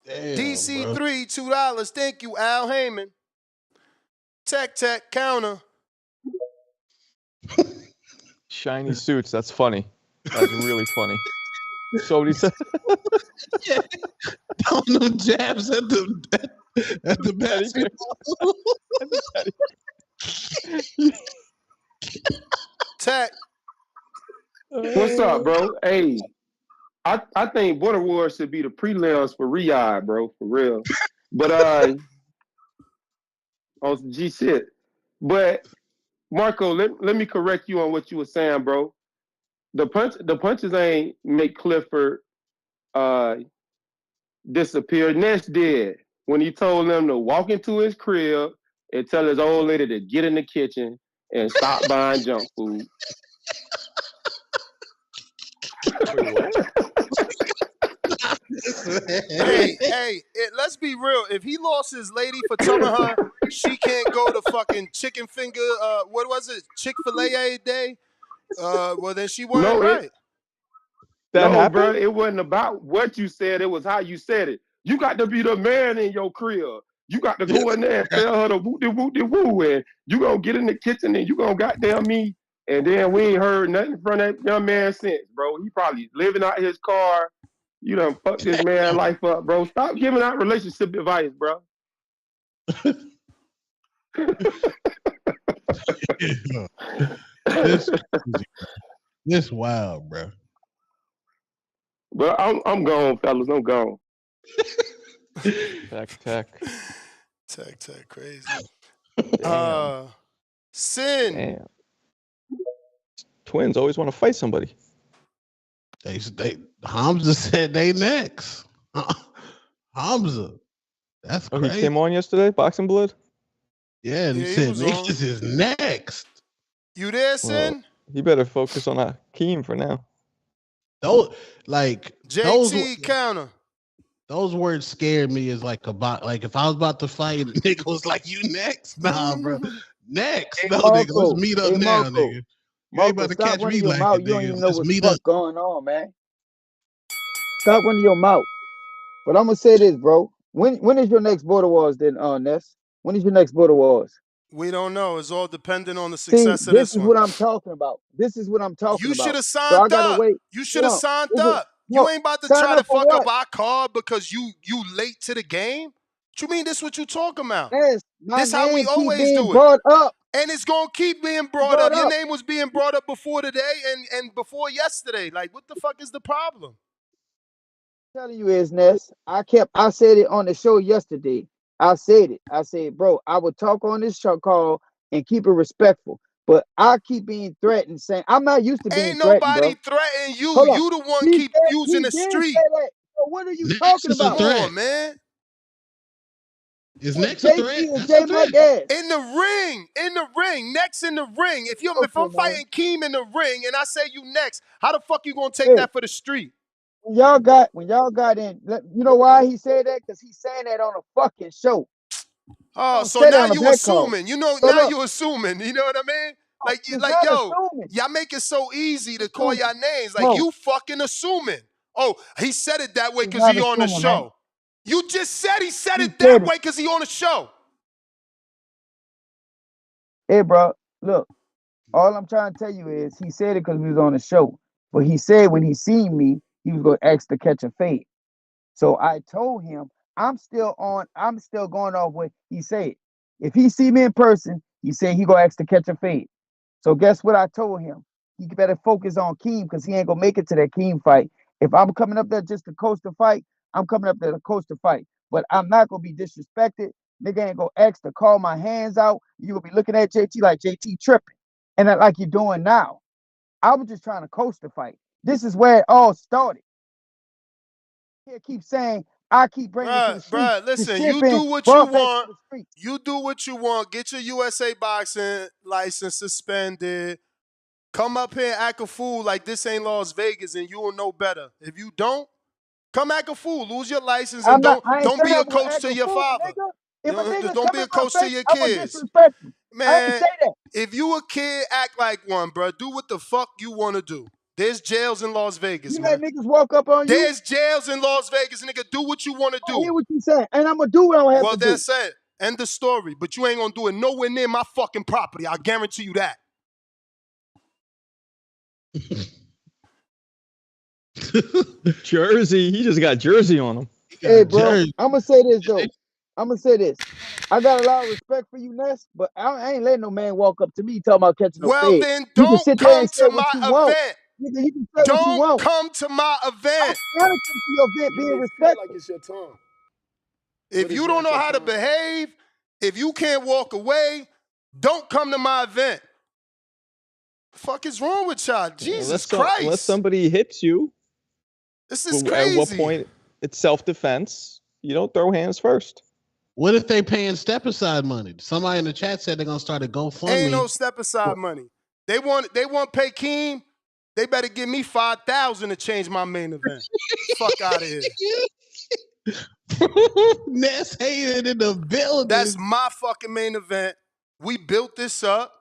Damn, DC3, bro. $2. Thank you, Al Heyman. Tech counter. Shiny suits. That's funny. That's really funny. So what he said. Yeah. Throwing them jabs at the basketball. Tech. What's up, bro? Hey, I think Border Wars should be the prelims for Riyadh, bro, for real. But on some G shit. But Marco, let me correct you on what you were saying, bro. The punches ain't make Clifford disappear. Ness did when he told them to walk into his crib and tell his old lady to get in the kitchen and stop buying junk food. Wait, what? Hey, let's be real. If he lost his lady for telling her she can't go to fucking chicken finger, what was it, Chick-fil-A a day? Well, then she wasn't right. That happened? Bro. It wasn't about what you said. It was how you said it. You got to be the man in your crib. You got to go in there and tell her to woo-de-woo-de-woo, and you gonna get in the kitchen and you gonna goddamn me. And then we ain't heard nothing from that young man since, bro. He probably living out his car. You done fucked this man life up, bro. Stop giving out relationship advice, bro. This wild, bro. But I'm gone, fellas. I'm gone. Tech. Crazy. Damn. Sin. Damn. Twins always want to fight somebody. Hamza said they next. Hamza. That's crazy. He came on yesterday, Boxing Blood? Yeah, and he said niggas is next. You there, Sin? Well, he better focus on Hakeem for now. JT counter. Those words scared me as like if I was about to fight and nigga was like, you next? Nah, bro. Next. No, Marco, nigga. Let's meet up now, Marco. nigga. You ain't about to catch me like mouth. it, You don't nigga. even know Let's what meet the fuck up. going on, man. Stop running your mouth. But I'm gonna say this, bro. When is your next Border Wars then, Ness? When is your next Border Wars? We don't know. It's all dependent on the success of this this is one. what I'm talking about. This is what I'm talking You about. should have signed so I gotta up. wait. You should have signed Listen, up. no, You ain't about to sign try up to for fuck what? up our card because you late to the game. What you mean this what you talking about? Yes, my This how we name keep always being do it. brought up. And it's gonna keep being brought up. Your name was being brought up before today and before yesterday. Like, what the fuck is the problem? I'm telling you is, Ness. I said it on the show yesterday. I said it. I said, bro, I would talk on this show call and keep it respectful. But I keep being threatened, saying I'm not used to being Ain't threatened, nobody bro. threatening you. Hold on. You the one He keep said, using the did street. say that. So what are you talking about? Come on, man. Is next JT a threat? and That's J a threat. Mac ass. In the ring, next in the ring. If I'm fighting Keem in the ring and I say you next, how the fuck you gonna take that for the street? When y'all got in, you know why he said that? Because he's saying that on a fucking show. Oh, Don't so say that now on the you back call. assuming. You know, So now look, you assuming. You know what I mean? it's Like, not yo, assuming. y'all make it so easy to call Assuming. y'all names. Like, Bro, you fucking assuming. Oh, he said it that way it's because not he on the assuming, man. show. You just said he said He it that said it. way because he on the show. Hey, bro, look, all I'm trying to tell you is he said it because we was on the show. But he said when he seen me, he was going to ask to catch a fade. So I told him I'm still going off what he said. If he see me in person, he said he gonna ask to catch a fade. So guess what I told him? He better focus on Keem because he ain't gonna make it to that Keem fight. If I'm coming up there just to coast the fight, I'm coming up there to coast the fight. But I'm not gonna be disrespected. Nigga ain't gonna ask to call my hands out. You gonna be looking at JT like JT tripping. And that like you're doing now. I was just trying to coast the fight. This is where it all started. Keep saying I keep bringing it to the street. Bruh, The listen, shit you been do what you brought back to want. the street. You do what you want. Get your USA boxing license suspended. Come up here and act a fool like this ain't Las Vegas and you will know better. If you don't, come act a fool. Lose your license and I'm not. I ain't don't saying be I a was coach gonna act to a your fool, father. nigga. You If a know, nigga don't come be in a my coach to face, your I'ma kids. disrespect him. I ain't Man, say that. if you a kid, act like one, bro. Do what the fuck you want to do. There's jails in Las Vegas, You let man. niggas walk up on you. There's jails in Las Vegas, nigga. Do what you want to I hear do. what you saying, and I'm gonna do what I have Well, to do. that's it. End the story. But you ain't gonna do it nowhere near my fucking property. I guarantee you that. Jersey. He just got Jersey on him. Hey, bro, I'm gonna say this though. I'm gonna say this. I got a lot of respect for you, Ness, but I ain't letting no man walk up to me talking about catching no Well, fade. then You can don't sit there come and say to what my you want. event. Nigga, you can say what you Don't want. come to my I'm event. gonna come to your event You being may feel like respectful. it's your time, If but it's you don't not know your how to time. behave, if you can't walk away, don't come to my event. Fuck is wrong with y'all? Jesus Unless Christ. somebody hits you, This is at what crazy. point it's self-defense. You don't throw hands first. What if they paying step aside money? Somebody in the chat said they're gonna start a Ain't no GoFundMe. step aside money. They want pay Keem. They better give me $5,000 to change my main event. Fuck out of here. Ness hated in the building. That's my fucking main event. We built this up.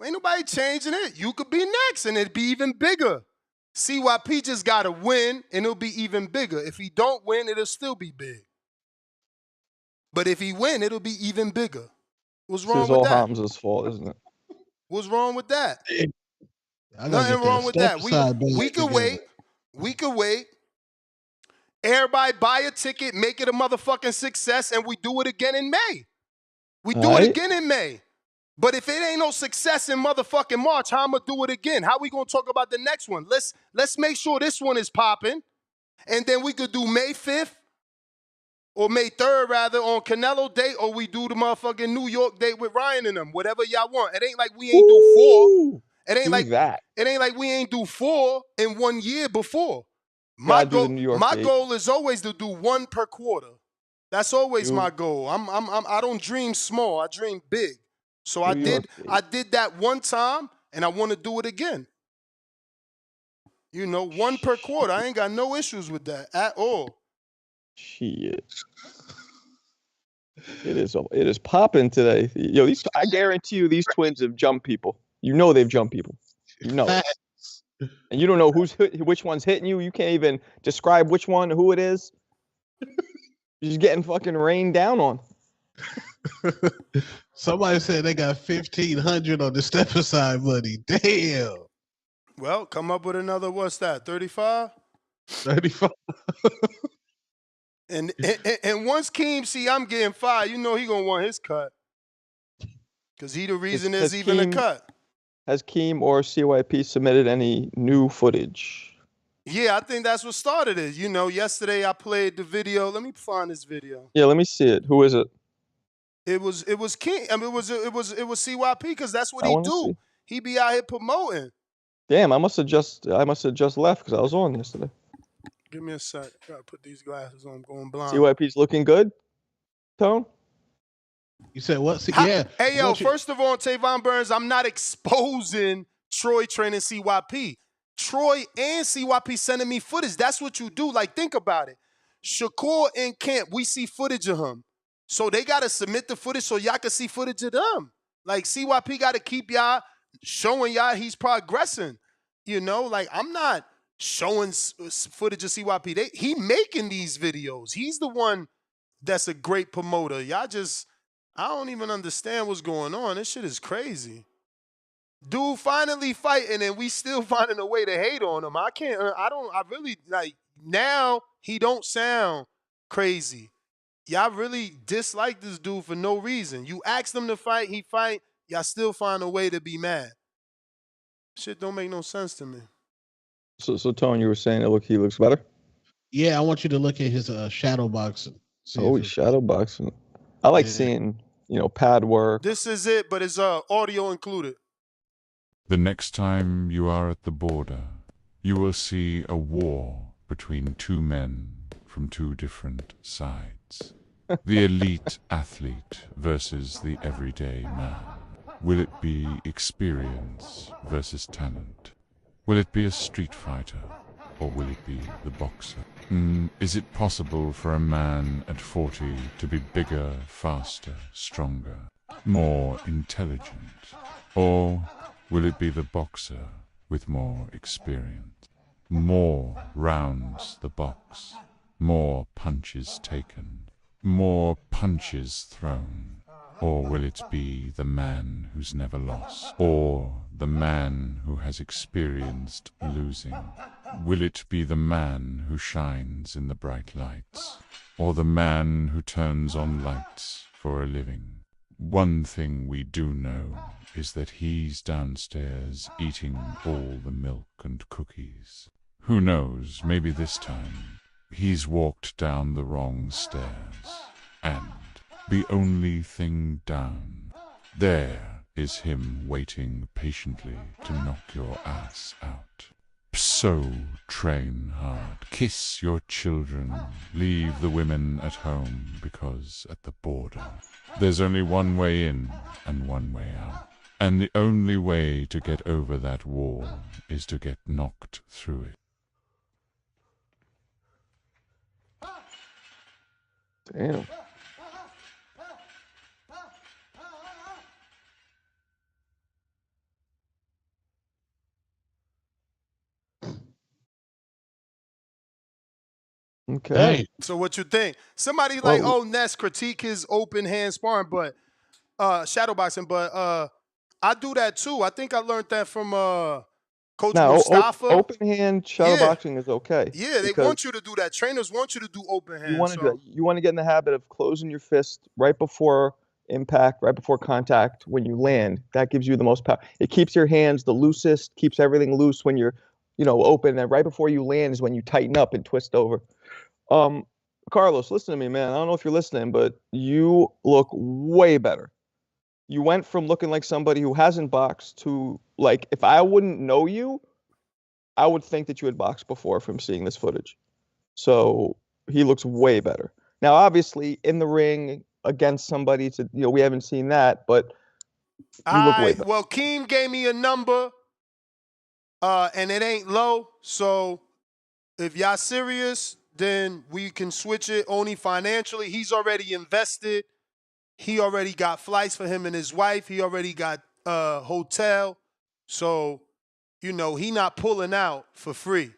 Ain't nobody changing it. You could be next and it'd be even bigger. CYP just got to win and it'll be even bigger. If he don't win, it'll still be big. But if he win, it'll be even bigger. What's This is wrong with all that? Hamza's fault, isn't it? What's wrong with that? I gotta Nothing get that wrong with step that. aside We bag could together. wait. We could wait. Everybody buy a ticket, make it a motherfucking success, and we do it again in May. We All do it right. again in May. But if it ain't no success in motherfucking March, how I'ma do it again? How we gonna talk about the next one? Let's make sure this one is popping, and then we could do May 5th or May 3rd rather on Canelo Day, or we do the motherfucking New York date with Ryan and them. Whatever y'all want. It ain't like we ain't do 4. Ooh, It ain't do like that. we ain't do 4 in 1 year before. My Gotta do the goal, New York my date. goal is always to do 1 per quarter. That's always Do my goal. I don't dream small. I dream big. So New York date. I did that one time, and I want to do it again. You know, 1 per quarter. I ain't got no issues with that at all. Shit. It is popping today. Yo, I guarantee you these twins have jumped people. You know they've jumped people. You know it. And you don't know which one's hitting you. You can't even describe which one, who it is. You're just getting fucking rained down on. Somebody said they got 1,500 on the step aside money. Damn. Well, come up with another, what's that, 35? 35. And once Keem see I'm getting fired, you know he gonna want his cut. Because he the reason there's even a cut. Has Keem or CYP submitted any new footage? Yeah, I think that's what started it. You know, yesterday I played the video. Let me find this video. Yeah, let me see it. Who is it? It was King. I mean, it was CYP because that's what I he want to do. see. He be out here promoting. Damn, I must have just left because I was on yesterday. Give me a sec. Gotta put these glasses on. I'm going blind. CYP's looking good, Tone? You said what? Yeah. Hey, yo, first of all, Tavon Burns, I'm not exposing Troy training CYP. Troy and CYP sending me footage. That's what you do. Like, think about it. Shakur in camp, we see footage of him. So they got to submit the footage so y'all can see footage of them. Like CYP got to keep y'all showing y'all he's progressing. You know, like I'm not showing footage of CYP. He making these videos. He's the one that's a great promoter. Y'all just, I don't even understand what's going on. This shit is crazy. Dude finally fighting and we still finding a way to hate on him. I really, like, now he don't sound crazy. Y'all really dislike this dude for no reason. You asked him to fight, he fight, y'all still find a way to be mad. Shit don't make no sense to me. So Tone, you were saying he looks better? Yeah, I want you to look at his shadow boxing. Oh, he's shadow boxing. I like seeing, pad work. This is it, but it's audio included. The next time you are at the border, you will see a war between two men from two different sides. The elite athlete versus the everyday man. Will it be experience versus talent? Will it be a street fighter, or will it be the boxer? Is it possible for a man at 40 to be bigger, faster, stronger, more intelligent? Or will it be the boxer with more experience? More rounds the box, more punches taken, more punches thrown. Or will it be the man who's never lost? Or the man who has experienced losing? Will it be the man who shines in the bright lights? Or the man who turns on lights for a living? One thing we do know is that he's downstairs eating all the milk and cookies. Who knows, maybe this time he's walked down the wrong stairs, and the only thing down, there is him waiting patiently to knock your ass out. So train hard, kiss your children, leave the women at home, because at the border there's only one way in and one way out. And the only way to get over that wall is to get knocked through it. Damn. Okay. Hey. So what you think? Somebody like, Ness critique his open hand sparring, but shadow boxing, but I do that too. I think I learned that from Coach Mustafa. Open hand shadow boxing is okay. Yeah, they want you to do that. Trainers want you to do open hand. You want to do that. You want to get in the habit of closing your fist right before impact, right before contact when you land. That gives you the most power. It keeps your hands the loosest, keeps everything loose when you're, open. And right before you land is when you tighten up and twist over. Carlos, listen to me, man. I don't know if you're listening, but you look way better. You went from looking like somebody who hasn't boxed to, like, if I wouldn't know you, I would think that you had boxed before from seeing this footage. So he looks way better. Now, obviously, in the ring against somebody, we haven't seen that, but you look way better. Well, Keem gave me a number, and it ain't low. So if y'all serious, then we can switch it only financially. He's already invested. He already got flights for him and his wife. He already got a hotel. So, he not pulling out for free.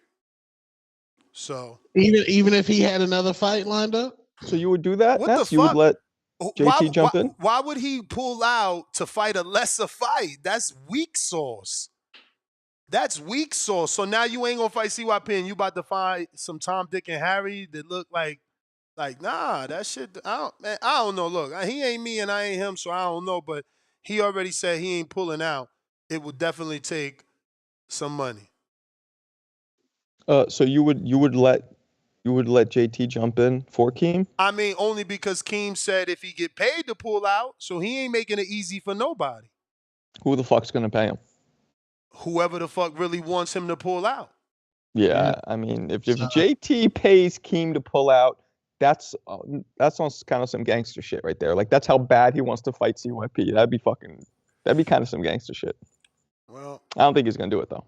So even if he had another fight lined up? So you would do that? What the fuck? You would let JT jump in? Why would he pull out to fight a lesser fight? That's weak sauce. That's weak sauce. So now you ain't gonna fight CYP and you about to fight some Tom, Dick, and Harry that look like nah, that shit, I don't know. Look, he ain't me and I ain't him, so I don't know, but he already said he ain't pulling out. It would definitely take some money. So you would let JT jump in for Keem? I mean, only because Keem said if he get paid to pull out, so he ain't making it easy for nobody. Who the fuck's gonna pay him? Whoever the fuck really wants him to pull out. Yeah. I mean, if JT pays Keem to pull out, that's on kind of some gangster shit right there. Like, that's how bad he wants to fight CYP. That'd be kind of some gangster shit. Well, I don't think he's gonna do it though.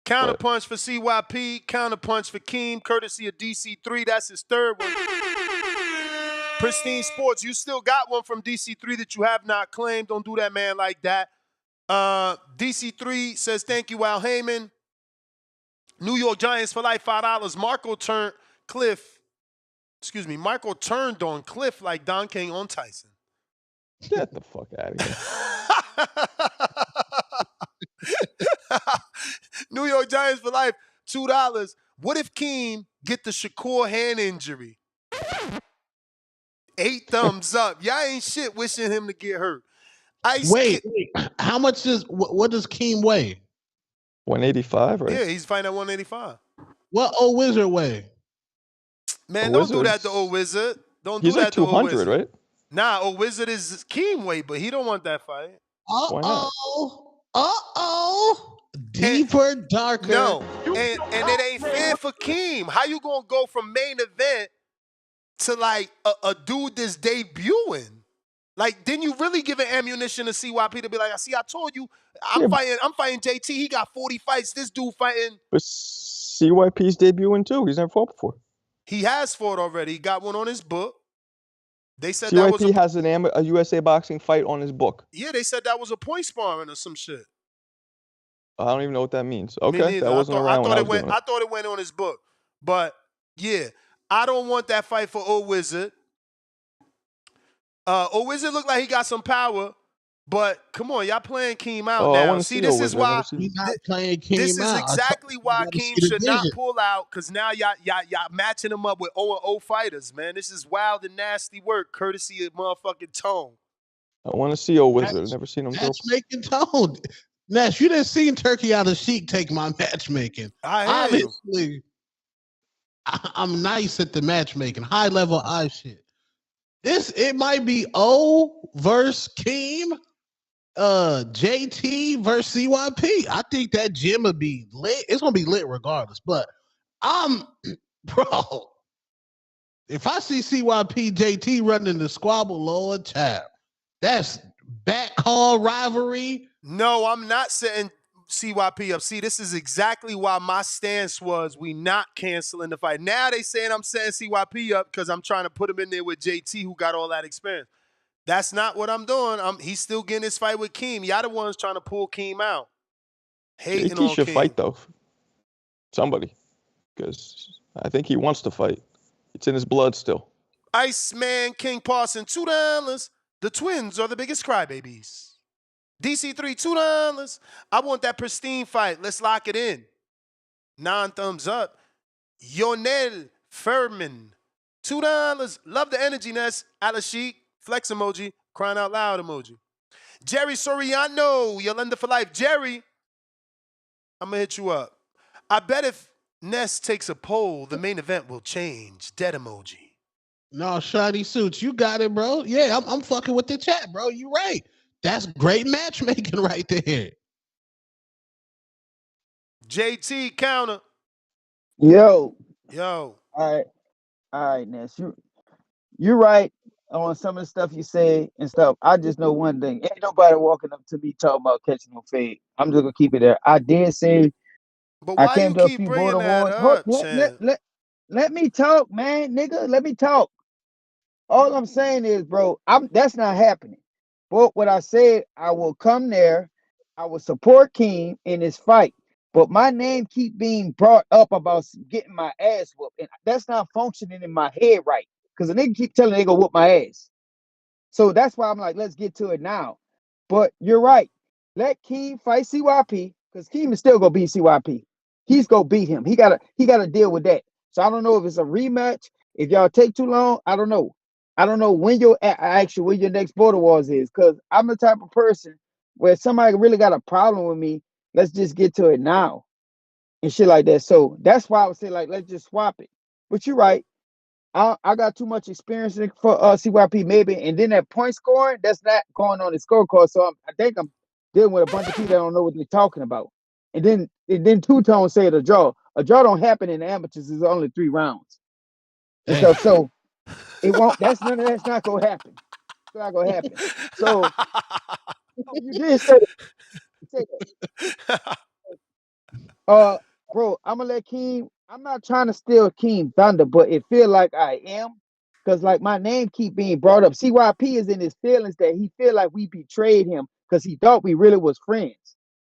Counterpunch for CYP, counterpunch for Keem, courtesy of DC3. That's his third one. Pristine Sports, you still got one from DC3 that you have not claimed. Don't do that, man, like that. DC3 says, thank you, Al Heyman. New York Giants for life, $5. Michael turned on Cliff like Don King on Tyson. Get the fuck out of here. New York Giants for life, $2. What if Keem get the Shakur hand injury? 8 thumbs up. Y'all ain't shit wishing him to get hurt. Wait, how much what does Keem weigh? 185, right? Yeah, he's fighting at 185. What old Wizard weigh? Man, don't do that to old Wizard. Don't do He's like that to old 200, Wizard. right? Nah, old Wizard is Keem weight, but he don't want that fight. Why not? Deeper, darker. No, and it ain't fair for Keem. How you gonna go from main event to like a dude that's debuting? Like, didn't you really give an ammunition to CYP to be like, I told you, I'm fighting JT. He got 40 fights. This dude fighting. But CYP's debuting too. He's never fought before. He has fought already. He got one on his book. They said CYP has a USA boxing fight on his book. Yeah, they said that was a point sparring or some shit. I don't even know what that means. Okay, that I wasn't around when I was doing it. I thought it went on his book. But, yeah, I don't want that fight for old Wizard. Old Wizard looked like he got some power, but come on, y'all playing Keem out now. See, this is why He's not playing Keem this is exactly why Keem should not pull out, because now y'all matching him up with 0-0 fighters, man. This is wild and nasty work, courtesy of motherfucking Tone. I want to see old Wizard. I've never seen him go. Matchmaking Tone. Nash, you didn't see Turkey out of Sheik take my matchmaking. Obviously, I'm nice at the matchmaking, high level eye shit. It might be O versus Keem, JT versus CYP. I think that gym will be lit. It's gonna be lit regardless. But bro, if I see CYP JT running the squabble, Lord tab, that's backhaul rivalry. No, I'm not setting CYP up. See, this is exactly why my stance was we not canceling the fight. Now they saying I'm setting CYP up because I'm trying to put him in there with JT, who got all that experience. That's not what I'm doing. He's still getting his fight with Keem. Y'all the ones trying to pull Keem out. Hating JT on should Keem. fight though. Somebody, because I think he wants to fight. It's in his blood still. Iceman King Parson, $2. The Twins are the biggest crybabies. DC3, $2. I want that pristine fight. Let's lock it in. 9 thumbs up. Yonel Furman, $2. Love the energy, Ness. Alashik, flex emoji, crying out loud emoji. Jerry Soriano, Yolanda for life. Jerry, I'm going to hit you up. I bet if Ness takes a poll, the main event will change. Dead emoji. No, Shiny Suits, you got it, bro. Yeah, I'm fucking with the chat, bro. You right. That's great matchmaking right there. JT counter. Yo. All right, Ness. You're right on some of the stuff you say and stuff. I just know one thing. Ain't nobody walking up to me talking about catching no fade. I'm just gonna keep it there. I did say but I why came you to a keep few bringing border that wars. up, Let me talk, man, nigga. Let me talk. All I'm saying is, bro, that's not happening. But what I said, I will come there. I will support King in his fight. But my name keep being brought up about getting my ass whooped. And that's not functioning in my head right. Because the nigga keep telling they go whoop my ass. So that's why I'm like, let's get to it now. But you're right. Let Keem fight CYP, because Keem is still gonna beat CYP. He's gonna beat him. He gotta deal with that. So I don't know if it's a rematch. If y'all take too long, I don't know. I don't know when when your next border wars is, because I'm the type of person where if somebody really got a problem with me, let's just get to it now and shit like that. So that's why I would say, like, let's just swap it. But you're right. I got too much experience for CYP maybe, and then that point scoring, that's not going on the scorecard. So I think I'm dealing with a bunch of people that don't know what they're talking about. And then Two Tone said a draw. A draw don't happen in the amateurs. It's only 3 rounds and stuff. So it won't. That's not gonna happen. It's not gonna happen. So you did say that. Bro, I'm gonna let Keem. I'm not trying to steal Keem thunder, but it feel like I am, because like my name keep being brought up. CYP is in his feelings that he feel like we betrayed him because he thought we really was friends.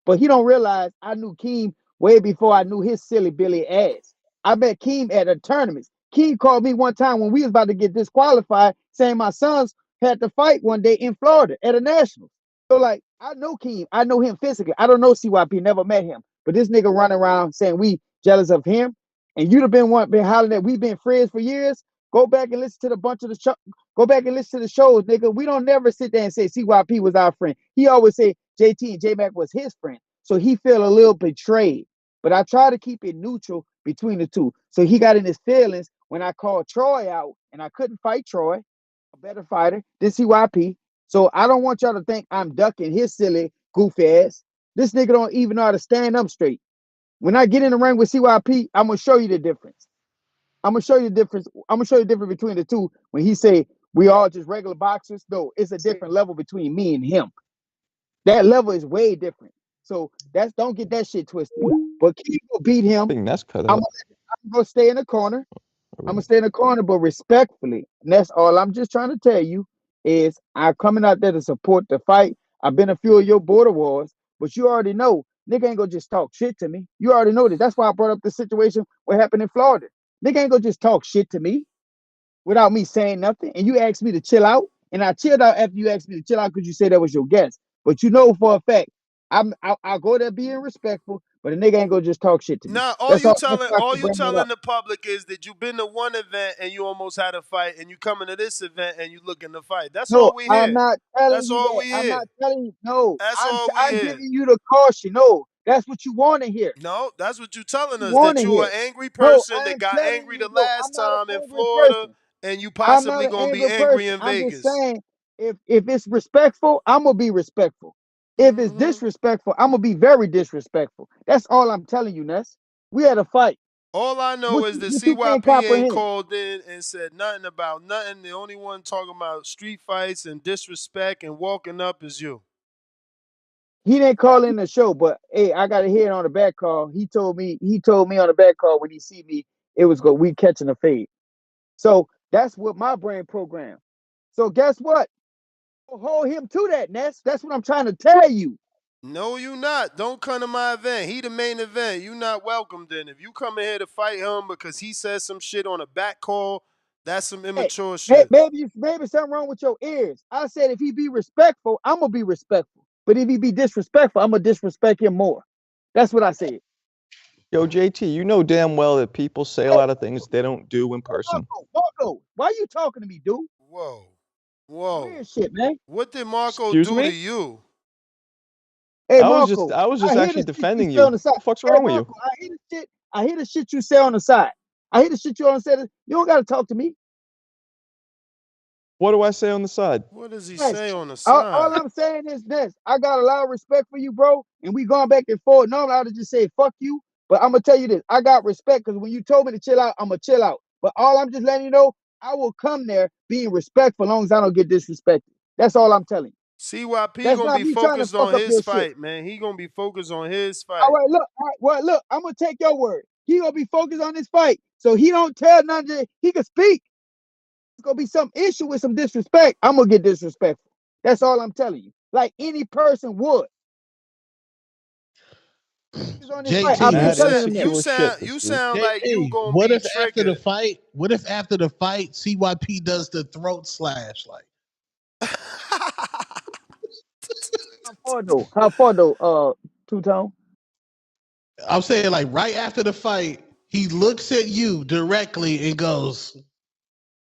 But he don't realize I knew Keem way before I knew his silly Billy ass. I met Keem at a tournament. Keem called me one time when we was about to get disqualified, saying my sons had to fight one day in Florida at a national. So like I know Keem, I know him physically. I don't know CYP, never met him. But this nigga running around saying we jealous of him, and you'd have been hollering that we've been friends for years. Go back and listen to the bunch of the show. Go back and listen to the shows, nigga. We don't never sit there and say CYP was our friend. He always say JT and J Mac was his friend. So he feel a little betrayed. But I try to keep it neutral between the two. So he got in his feelings when I called Troy out and I couldn't fight Troy, a better fighter than CYP. So I don't want y'all to think I'm ducking his silly goofy ass. This nigga don't even know how to stand up straight. When I get in the ring with CYP, I'm gonna show you the difference. I'm gonna show you the difference. I'm gonna show you the difference between the two. When he say we all just regular boxers, no, it's a different level between me and him. That level is way different. So don't get that shit twisted. But Keith will beat him. I think that's cut I'm out. gonna stay in the corner. I'm gonna stay in the corner, but respectfully. And that's all I'm just trying to tell you is I'm coming out there to support the fight. I've been a few of your border wars, but you already know nigga ain't gonna just talk shit to me. You already know that. That's why I brought up the situation what happened in Florida. Nigga ain't gonna just talk shit to me without me saying nothing. And you asked me to chill out, and I chilled out after you asked me to chill out because you said that was your guest. But you know for a fact, I'll go there being respectful, but a nigga ain't gonna just talk shit to me. Nah, That's all. That's why I all keep you bringing it up. telling the public is that you've been to one event and you almost had a fight, and you coming to this event and you looking to fight. That's No, all we I'm hear. not telling That's you all that. we I'm hear. not telling you. No, That's all we I'm hear. giving you the caution. No, that's what you want to hear. No, that's what you're telling You us, want that to you hear. an angry No, person that I'm got telling angry you. the No, I'm last not time in an angry Florida, person. and you I'm not possibly an gonna be angry angry person. in I'm just Vegas. saying, if it's respectful, I'm gonna be respectful. If it's disrespectful, I'm gonna be very disrespectful. That's all I'm telling you, Ness. We had a fight. All I know is that What you can't CYP ain't comprehend? called in and said nothing about nothing. The only one talking about street fights and disrespect and walking up is you. He didn't call in the show, but hey, I got to hear it on the back call. He told me on the back call when he see me, it was go we catching a fade. So that's what my brain programmed. So guess what? Hold him to that, Ness. That's what I'm trying to tell you. No, you not. Don't come to my event. He the main event. You not welcome then. If you come in here to fight him because he says some shit on a back call, that's some Hey, immature shit. maybe something wrong with your ears. I said if he be respectful, I'm gonna be respectful. But if he be disrespectful, I'm gonna disrespect him more. That's what I said. Yo, JT, you know damn well that people say a Hey, lot of things they don't do in person. Marco, why you talking to me, dude? Whoa. Whoa. Weird shit, man. What did Marco Excuse do to me? you? Hey, I Marco, was just I hear actually the shit you defending say you. on the side. The fuck's Hey, wrong with you? Marco, I hear the shit you say on the side. I hear the shit you on the side. You don't gotta talk to me. What do I say on the side? What does he Yes. say on the All side? I'm saying is this. I got a lot of respect for you, bro. And we going back and forth. Normally, I would just say, fuck you. But I'm going to tell you this. I got respect because when you told me to chill out, I'm going to chill out. But all I'm just letting you know, I will come there being respectful as long as I don't get disrespected. That's all I'm telling you. CYP That's gonna not be me trying to focused fuck on up his your shit. fight, man. He gonna be focused on his All fight. right, look. All right, well, look, I'm going to take your word. He going to be focused on this fight. So he don't tell nothing. He can speak. It's going to be some issue with some disrespect. I'm going to get disrespectful. That's all I'm telling you. Like any person would. On this fight. I've been You That telling is sound him that. you secure shit, sound this you dude. sound like you JT, gonna be triggered. what if after the fight CYP does the throat slash like? How far though? How far though? Two Tone. I'm saying like right after the fight, he looks at you directly and goes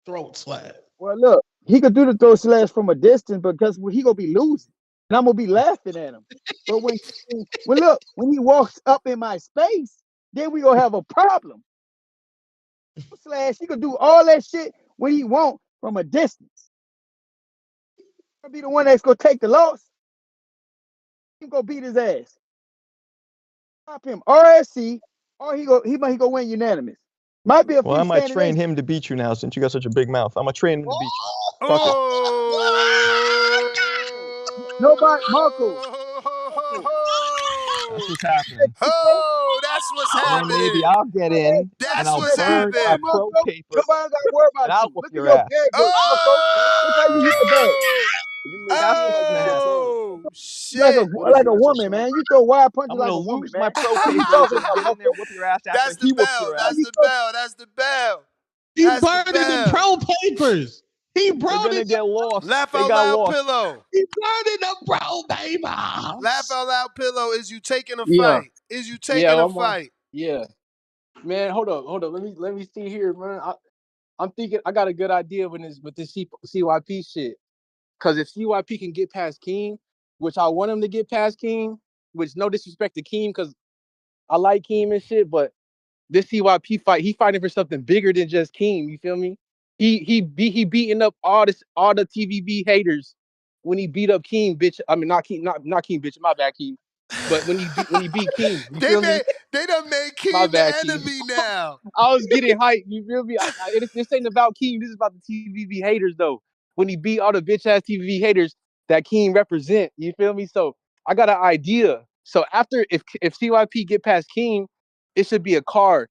throat slash. Well, look, he could do the throw slash from a distance because he gonna be losing, and I'm gonna be laughing at him. But when he walks up in my space, then we gonna have a problem. Slash, he could do all that shit when he want from a distance. Gonna be the one that's gonna take the loss. He gonna beat his ass. Stop him. RSC, or he go win unanimous. Might be a Well, few I might standing train eight. him to beat you now since you got such a big mouth. I'm gonna train him to beat you. Fuck it. Nobody, Marco. Oh, That's what's happening. oh, that's what's and then maybe happening. I'll get in and That's I'll what's burn my happening. pro paper Nobody got to worry and about I'll you. whoop Look at your your ass. bag. Marco. Look how you hit the bag. Oh, You may That's feel what's like gonna it's your happen. turn, Like a shit. but it's like a not your woman, turn. man. You throw wide punches I'm like gonna a woman, lose man. my pro What are you paper, talking just about, get in there, Marco? whoop your ass after That's the he whoops bell. your How ass. That's you the throw? bell. That's the bell. He That's the burning the bell. pro papers. He They're burning gonna the, get lost. Laugh They out got loud lost. pillow. he burning the pro Laugh papers. out loud pillow. Is you taking a Yeah, fight? Is you yeah, taking a I'm on. fight? Yeah, man. Hold up. Let me see here, man. I'm thinking I got a good idea with this CYP shit. Because if CYP can get past King, which I want him to get past King, which no disrespect to King, because I like King and shit, but this CYP fight, he fighting for something bigger than just King. You feel me? He beating up all the TVB haters when he beat up King, bitch. I mean not King, not King, bitch. My bad, King. But when he beat King, you they feel me? made they done made My Keem the bad, King. enemy now. I was getting hyped. You feel me? This ain't about King. This is about the TVB haters, though. When he beat all the bitch ass TVB haters that King represent, you feel me? So I got an idea. So after if CYP get past King, it should be a card.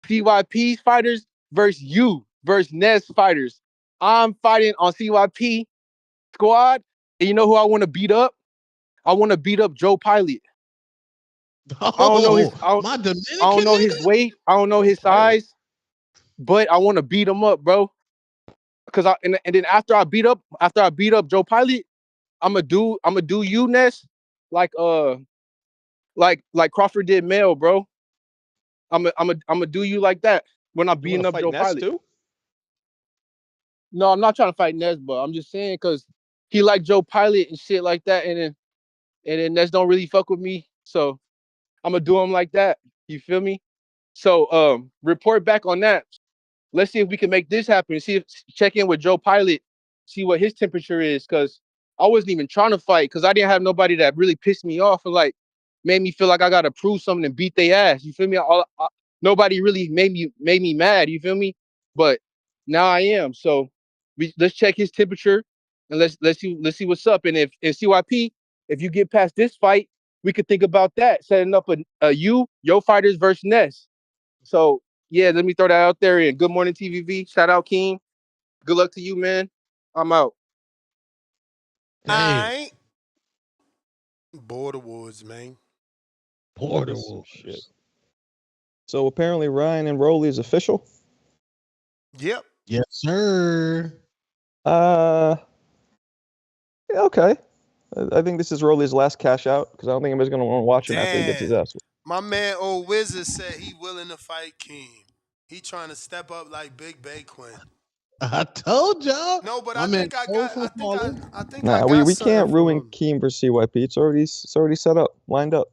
CYP fighters versus you versus Nez fighters. I'm fighting on CYP squad, and you know who I want to beat up? I want to beat up Joe Pilot. I don't know his. Oh, my I don't Dominican know nigga? his weight. I don't know Joe his Pilot. size, but I want to beat him up, bro. Cause and then after I beat up Joe Pilot, I'm gonna do you Ness like Crawford did Mel, bro. I'm gonna do you like that when I'm You wanna beating up fight Joe Ness Pilot. too? No, I'm not trying to fight Ness, but I'm just saying because he like Joe Pilot and shit like that, and then Ness don't really fuck with me, so I'm gonna do him like that. You feel me? So report back on that. Let's see if we can make this happen. See if check in with Joe Pilot, see what his temperature is. Cause I wasn't even trying to fight because I didn't have nobody that really pissed me off and like made me feel like I gotta prove something and beat their ass. You feel me? Nobody really made me mad. You feel me? But now I am. So let's check his temperature and let's see what's up. And if CYP, if you get past this fight, we could think about that setting up a yo fighters versus Ness. So yeah, let me throw that out there. And good morning, TVV. Shout out, King. Good luck to you, man. I'm out. Damn. I Border Wars, man. Border That's some shit. Wars. So apparently Ryan and Rolly is official. Yep. Yes, sir. Uh, yeah, okay. I think this is Rolly's last cash out because I don't think anybody's gonna want to watch him after he gets his Damn. ass. My man old Wizard said he willing to fight King. He trying to step up like Big Bay Quinn. I told y'all. No, but My I man think I stole got from Paulie. I think I Nah, got we something can't for ruin him. Keem versus CYP. It's already set up, lined up.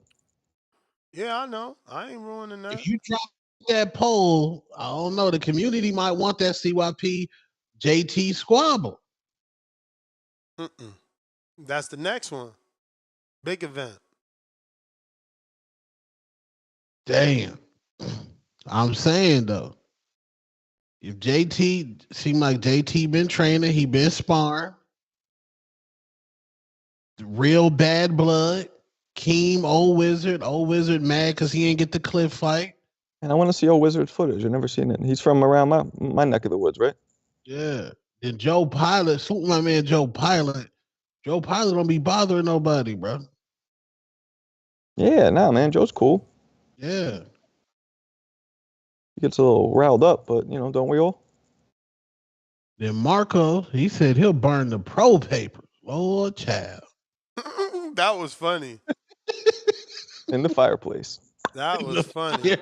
Yeah, I know. I ain't ruining that. If you drop that poll, I don't know. The community might want that CYP JT squabble. Mm-mm. That's the next one. Big event. Damn. I'm saying though, if JT seemed like JT been training, he been sparring, real bad blood. Keem, old wizard mad because he ain't get the cliff fight. And I want to see old Wizard footage. I've never seen it. He's from around my neck of the woods, right? Yeah. Then Joe Pilot, salute my man Joe Pilot. Joe Pilot don't be bothering nobody, bro. Yeah, nah, man. Joe's cool. Yeah. He gets a little riled up, but don't we all? Then Marco, he said he'll burn the pro papers. Lord child. That was funny. In the fireplace. That was funny.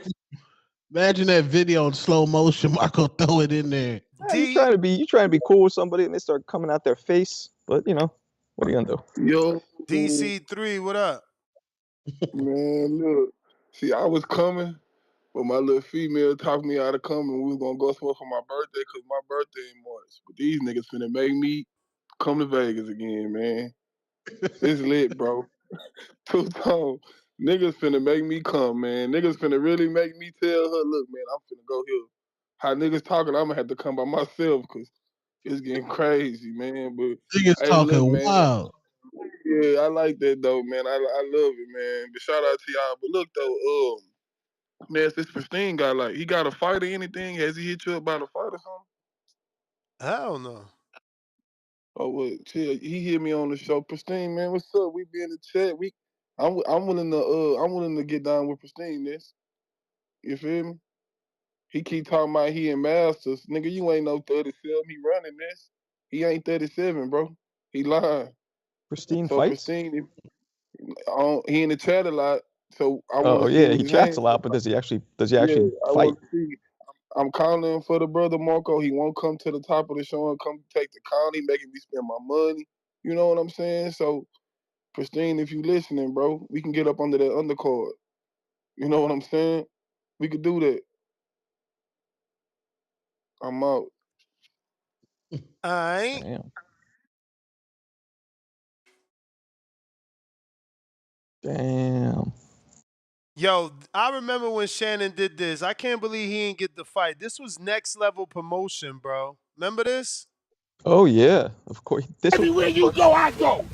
Imagine that video in slow motion. Marco throw it in there. Yeah, you trying to be cool with somebody, and they start coming out their face. But what are you gonna do? Yo, DC3, what up? man, look. See, I was coming, but my little female talked me out of coming. We was gonna go somewhere for my birthday because my birthday in March. But these niggas finna make me come to Vegas again, man. It's lit, bro. Two-tone. Niggas finna make me come, man. Niggas finna really make me tell her, look, man, I'm finna go here. How niggas talking, I'm gonna have to come by myself because it's getting crazy, man. But Niggas hey, look, talking man. wild. Yeah, I like that though, man. I love it, man. But shout out to y'all. But look though, Ness, this Pristine guy, like, he got a fight or anything? Has he hit you up about a fight or something? Hell no. Oh, well, chill. He hit me on the show. Pristine, man, what's up? We be in the chat. I'm willing to get down with Pristine, Ness. You feel me? He keep talking about he in Masters. Nigga, you ain't no 37. He running this. He ain't 37, bro. He lying. Pristine So fights? Pristine, he in the chat a lot. So I want Oh to see yeah, what he his chats name a is. lot, but does he Yeah, actually I fight? want to see. I'm calling for the brother Marco. He won't come to the top of the show and come take the county, making me spend my money. You know what I'm saying? So, Pristine, if you listening, bro, we can get up under that undercard. You know what I'm saying? We could do that. I'm out. All right. Damn. Damn. Yo, I remember when Shannon did this. I can't believe he didn't get the fight. This was next level promotion, bro. Remember this? Oh yeah, of course. This was Everywhere you go, I go.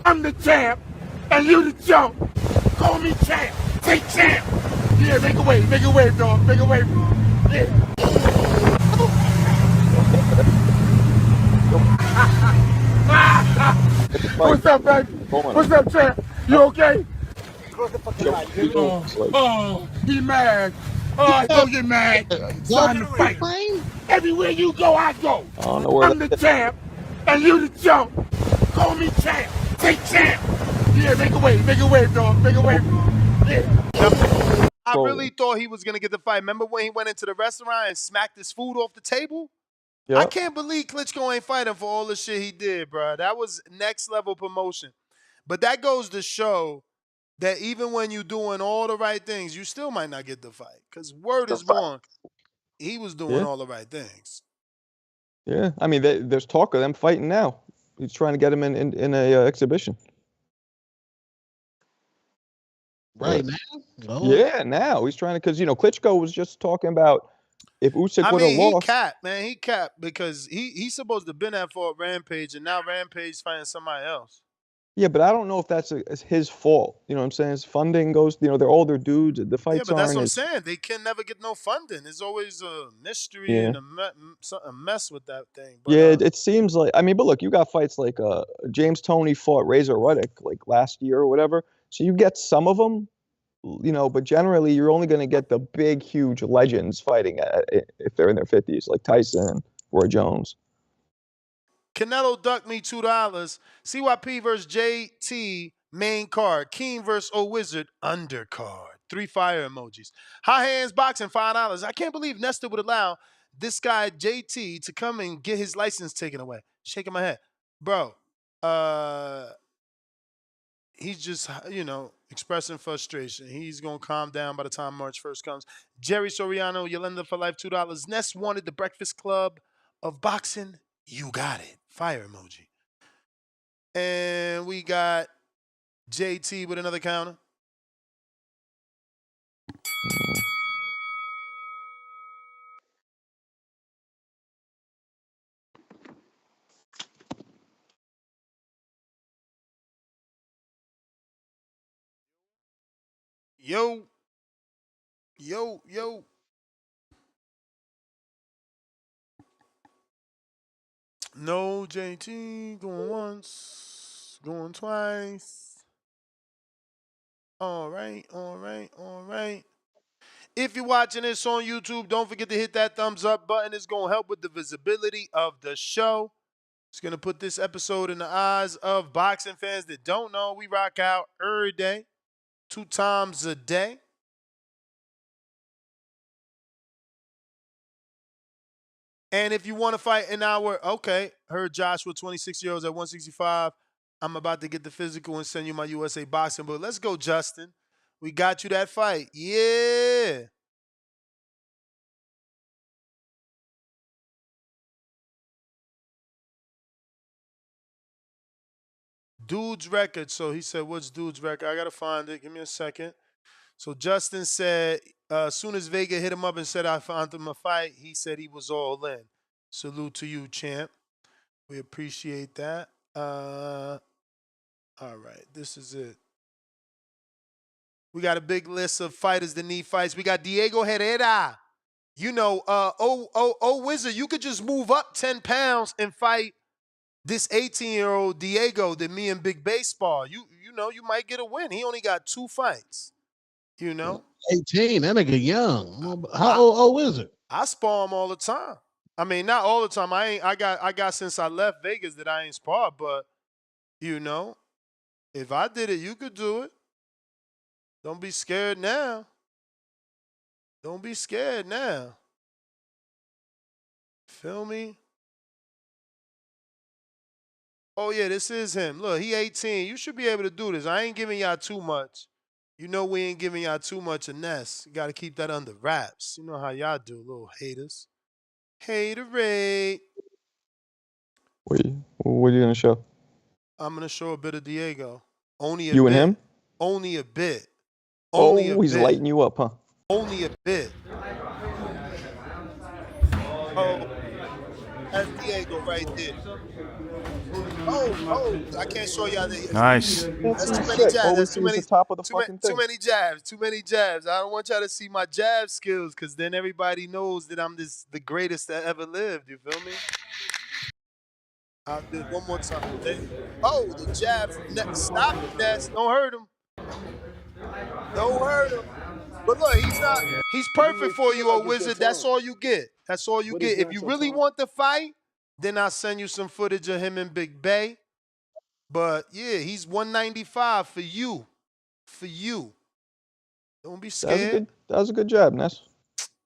I'm the champ, and you the chump. Call me champ. Say champ. Yeah, make a wave, dog. Make a wave. Yeah. get the fight. What's up, baby? Going What's on. up, champ? You okay? Show me what Oh, it's like. he mad. Oh, don't get mad. It's Go time to fight him. frame. Everywhere you go, I go. I don't know where I'm the that. champ, and you the chump. Call me champ. Say champ. Yeah, make a wave, dog. Make a wave. Yeah. I really Trolling. thought he was gonna get the fight. Remember when he went into the restaurant and smacked his food off the table? I Yep. can't believe Klitschko ain't fighting for all the shit he did, bro. That was next level promotion. But that goes to show that even when you're doing all the right things, you still might not get the fight. Because word is born, he was doing Yeah. all the right things. Yeah. I mean, there's talk of them fighting now. He's trying to get him in a exhibition. Right But now? Lord. yeah, now he's trying to because Klitschko was just talking about if Usyk I would have mean, he lost. capped, man. He capped because he's supposed to have been at for Rampage, and now Rampage fighting somebody else. Yeah, but I don't know if that's it's his fault. You know what I'm saying? His funding goes. They're older dudes. The Yeah, fights but that's aren't what I'm as. saying. They can never get no funding. There's always a mystery Yeah. and a mess with that thing. But Yeah, it seems like. I mean, but look, you got fights like James Toney fought Razor Ruddock like last year or whatever. So you get some of them, but generally you're only going to get the big, huge legends fighting if they're in their 50s, like Tyson, Roy Jones. Canelo ducked me $2. CYP versus JT main card. King versus O Wizard undercard. 3 fire emojis. High hands boxing $5. I can't believe Nestor would allow this guy JT to come and get his license taken away. Shaking my head, bro. He's just expressing frustration. He's gonna calm down by the time March 1st comes. Jerry Soriano, Yolanda for life $2. Ness wanted the Breakfast Club of boxing. You got it. Fire emoji. And we got JT with another counter. Yo. No JT. Going once. Going twice. All right. If you're watching this on YouTube, don't forget to hit that thumbs up button. It's going to help with the visibility of the show. It's going to put this episode in the eyes of boxing fans that don't know. We rock out every day, 2 times a day. And if you want to fight an hour, okay, heard Joshua, 26-year-olds at 165. I'm about to get the physical and send you my USA boxing book. Let's go, Justin. We got you that fight. Yeah. Dude's record. So he said, what's Dude's record? I got to find it. Give me a second. So Justin said, as soon as Vega hit him up and said, I found him a fight, he said he was all in. Salute to you, champ. We appreciate that. All right, this is it. We got a big list of fighters that need fights. We got Diego Herrera. You know, Wizard, you could just move up 10 pounds and fight this 18-year-old Diego that me and Big Baseball. You know, you might get a win. He only got 2 fights. You know? 18, that nigga young. How I, old is it? I spar him all the time. I mean, not all the time. I got since I left Vegas that I ain't sparred, but you know, if I did it, you could do it. Don't be scared now. Don't be scared now. Feel me? Oh yeah, this is him. Look, he 18. You should be able to do this. I ain't giving y'all too much. You know we ain't giving y'all too much of Ness. You got to keep that under wraps. You know how y'all do, little haters. Haterade. What are you gonna show? I'm gonna show a bit of Diego. Only a You and bit. him? Only a bit. Only a Oh, he's bit. lighting you up, huh? Only a bit. Oh, that's Diego right there. Oh, I can't show y'all that. Nice. Can't That's see too many shit. jabs. All we That's see is the top of the fucking too thing. many jabs. Too many jabs. I don't want y'all to see my jab skills because then everybody knows that I'm the greatest that ever lived. You feel me? I'll do it one more time. Oh, the jab from Stop it, Ness. Don't hurt him. Don't hurt him. But look, he's You do perfect make for sure you, I old get your wizard. That's time. all you get. That's all you What is get. If not you your really time? want the fight, then I'll send you some footage of him in Big Bay. But yeah, he's 195 for you. For you. Don't be scared. That was a good jab, Ness.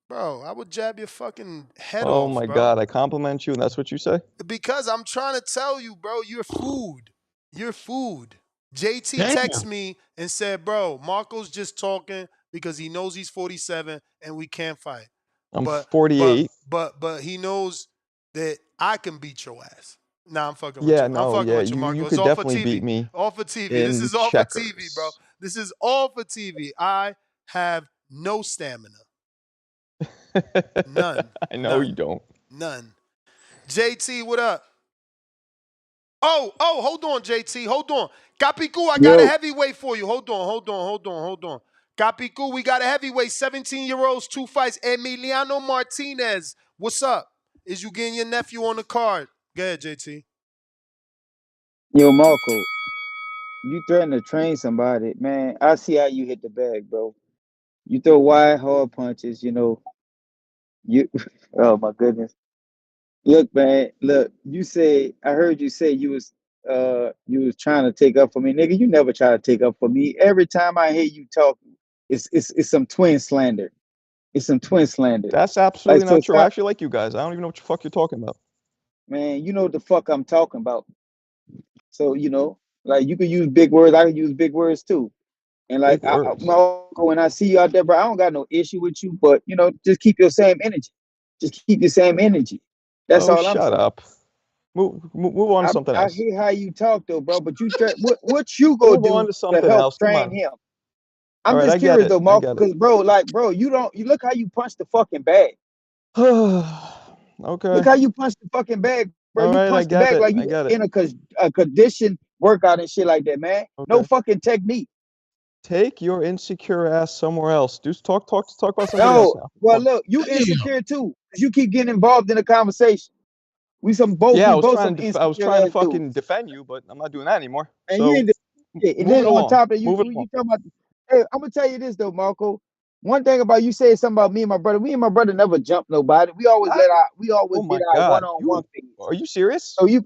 Bro, I would jab your fucking head Oh off, my bro. God, I compliment you, and that's what you say? Because I'm trying to tell you, bro, you're food. You're food. JT Damn. texted me and said, bro, Marco's just talking because he knows he's 47 and we can't fight. I'm But 48. he knows that I can beat your ass. Nah, I'm fucking with Yeah, you. I'm no, fucking yeah, with you, you Marco. It's could all for definitely beat TV. me All for TV. This in is all for TV, bro. checkers. This is all for TV. I have no stamina. None. I know you None. don't. None. JT, what up? Oh, hold on, JT. Hold on. Capicu, I got a Yo, heavyweight for you. Hold on. Capicu, we got a heavyweight. 17-year-olds, 2 fights. Emiliano Martinez. What's up? Is you getting your nephew on the card? Go ahead, JT. yo, Marco, you threaten to train somebody, man. I see how you hit the bag, bro. You throw wide, hard punches. You know, you. Oh my goodness. Look, man. Look, you say. I heard you say you was trying to take up for me, nigga. You never try to take up for me. Every time I hear you talk, it's some twin slander. It's some twin slander. That's Like absolutely so, not true. I stop, actually like you guys. I don't even know what the fuck you're talking about. man. You know what the fuck I'm talking about. So you know, like you can use big words. I can use big words too. And like Big words. when I see you out there, bro, I don't got no issue with you, but you know, just keep your same energy. Just keep your same energy. That's Oh, all I'm shut saying. up. Move on to something I else. hear how you talk though, bro, but what you gonna Move on do to to something help else. Come train on. him? All I'm right, just I get curious it. though, I Mark, get it. because bro, you look how you punch the fucking bag. Look Okay. how you punch the fucking bag, bro. All You right, I punch the get bag it. like I you get it. in a condition workout and shit like that, man. No Okay. fucking technique. Take your insecure ass somewhere else. Do talk about something else No, now. Come well, on. look, you Damn. insecure too, because you keep getting involved in the conversation. Yeah, We both some I was insecure trying to ass fucking dudes, defend you, but I'm not doing that anymore. and you So ain't doing shit. And move then it on along. top of that, Move it you along. talking about. Hey, I'm gonna tell you this though, Marco. One thing about you said something about me and my brother. Me and my brother never jumped nobody. I, We always oh did my our God. one-on-one things. Are you serious? So you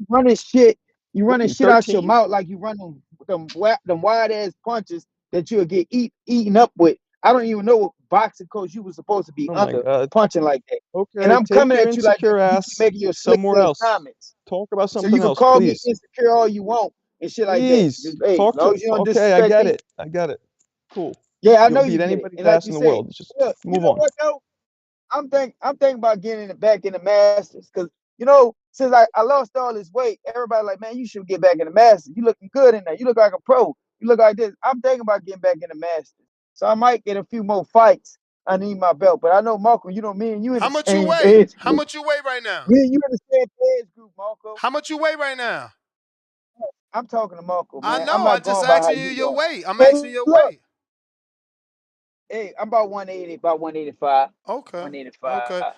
running shit. You What are running you, shit out your 13? mouth like you running them wide ass punches that you'll get eaten up with. I don't even know what boxing coach you was supposed to be Oh my under God. punching like that. And Okay, I'm take coming your at you like that insecure because you keep ass making your slick somewhere ass else. comments. Talk about So you something can else, call me please. insecure all you want and shit like that. Please. Just, hey, as long as you don't Okay, I disrespect get me, it. I get it. Cool. yeah, I You'll know you beat get it. anybody's And like ass you in the say, world. Just look, you move know on. what though? I'm thinking about getting it back in the Masters because you know since I lost all this weight, everybody like, man, you should get back in the Masters. You looking good in there. You look like a pro. You look like this. I'm thinking about getting back in the Masters, so I might get a few more fights underneath my belt. But I know Marco, you know me and you in How the much you same weigh? age How group. much you weigh right now? Me and you in the same age group, Marco. How much you weigh right now? I'm talking to Marco, I man. I'm know. I not just going by how asking you you your going. weight. I'm Hey, asking your look, weight. Hey, I'm about 180, about 185. Okay. 185. Okay.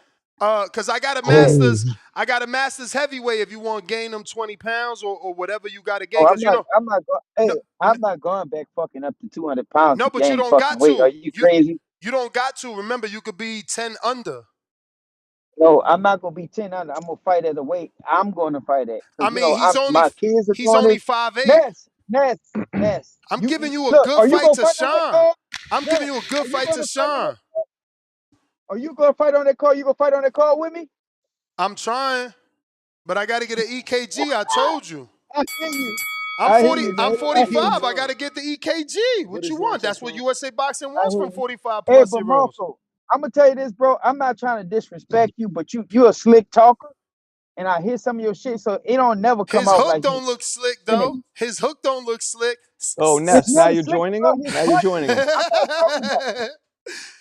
Cause I got a Oh, masters heavyweight if you want to gain them 20 pounds or whatever you got to gain. Oh, Cause you know, I'm not going. no, Hey, I'm not going back fucking up to 200 pounds no, to but you gain don't fucking got weight. Are to. you crazy? You don't got to. Remember, you could be 10 under. No, I'm not gonna be 10 under. I'm gonna fight at the weight I'm gonna fight at. I Cause mean, my kids are he's doing only this. 5'8". Ness. I'm giving you a Look. good Are you fight gonna to fight on that Sean. card? I'm giving Ness. you a good Are you fight to gonna fight on that? Sean. Are you gonna fight on that card? You gonna fight on that card with me? I'm trying, but I got to get an EKG. I told you. I hear you. I'm I hear 40. you, I'm man. I hear 45. you. I got to get the EKG. What What is you that, want? That's what Tyrone? USA Boxing I wants hear from you. 45 Hey, plus but zeros. Marco, I'm gonna tell you this, bro. I'm not trying to disrespect you, but you a slick talker, and I hear some of your shit, so it don't never come His out hook like you don't look slick in though. His hook don't look slick. Oh, It's Ness, now never you're slick joining about them? his Now you're punches. joining them. I'm not talking about.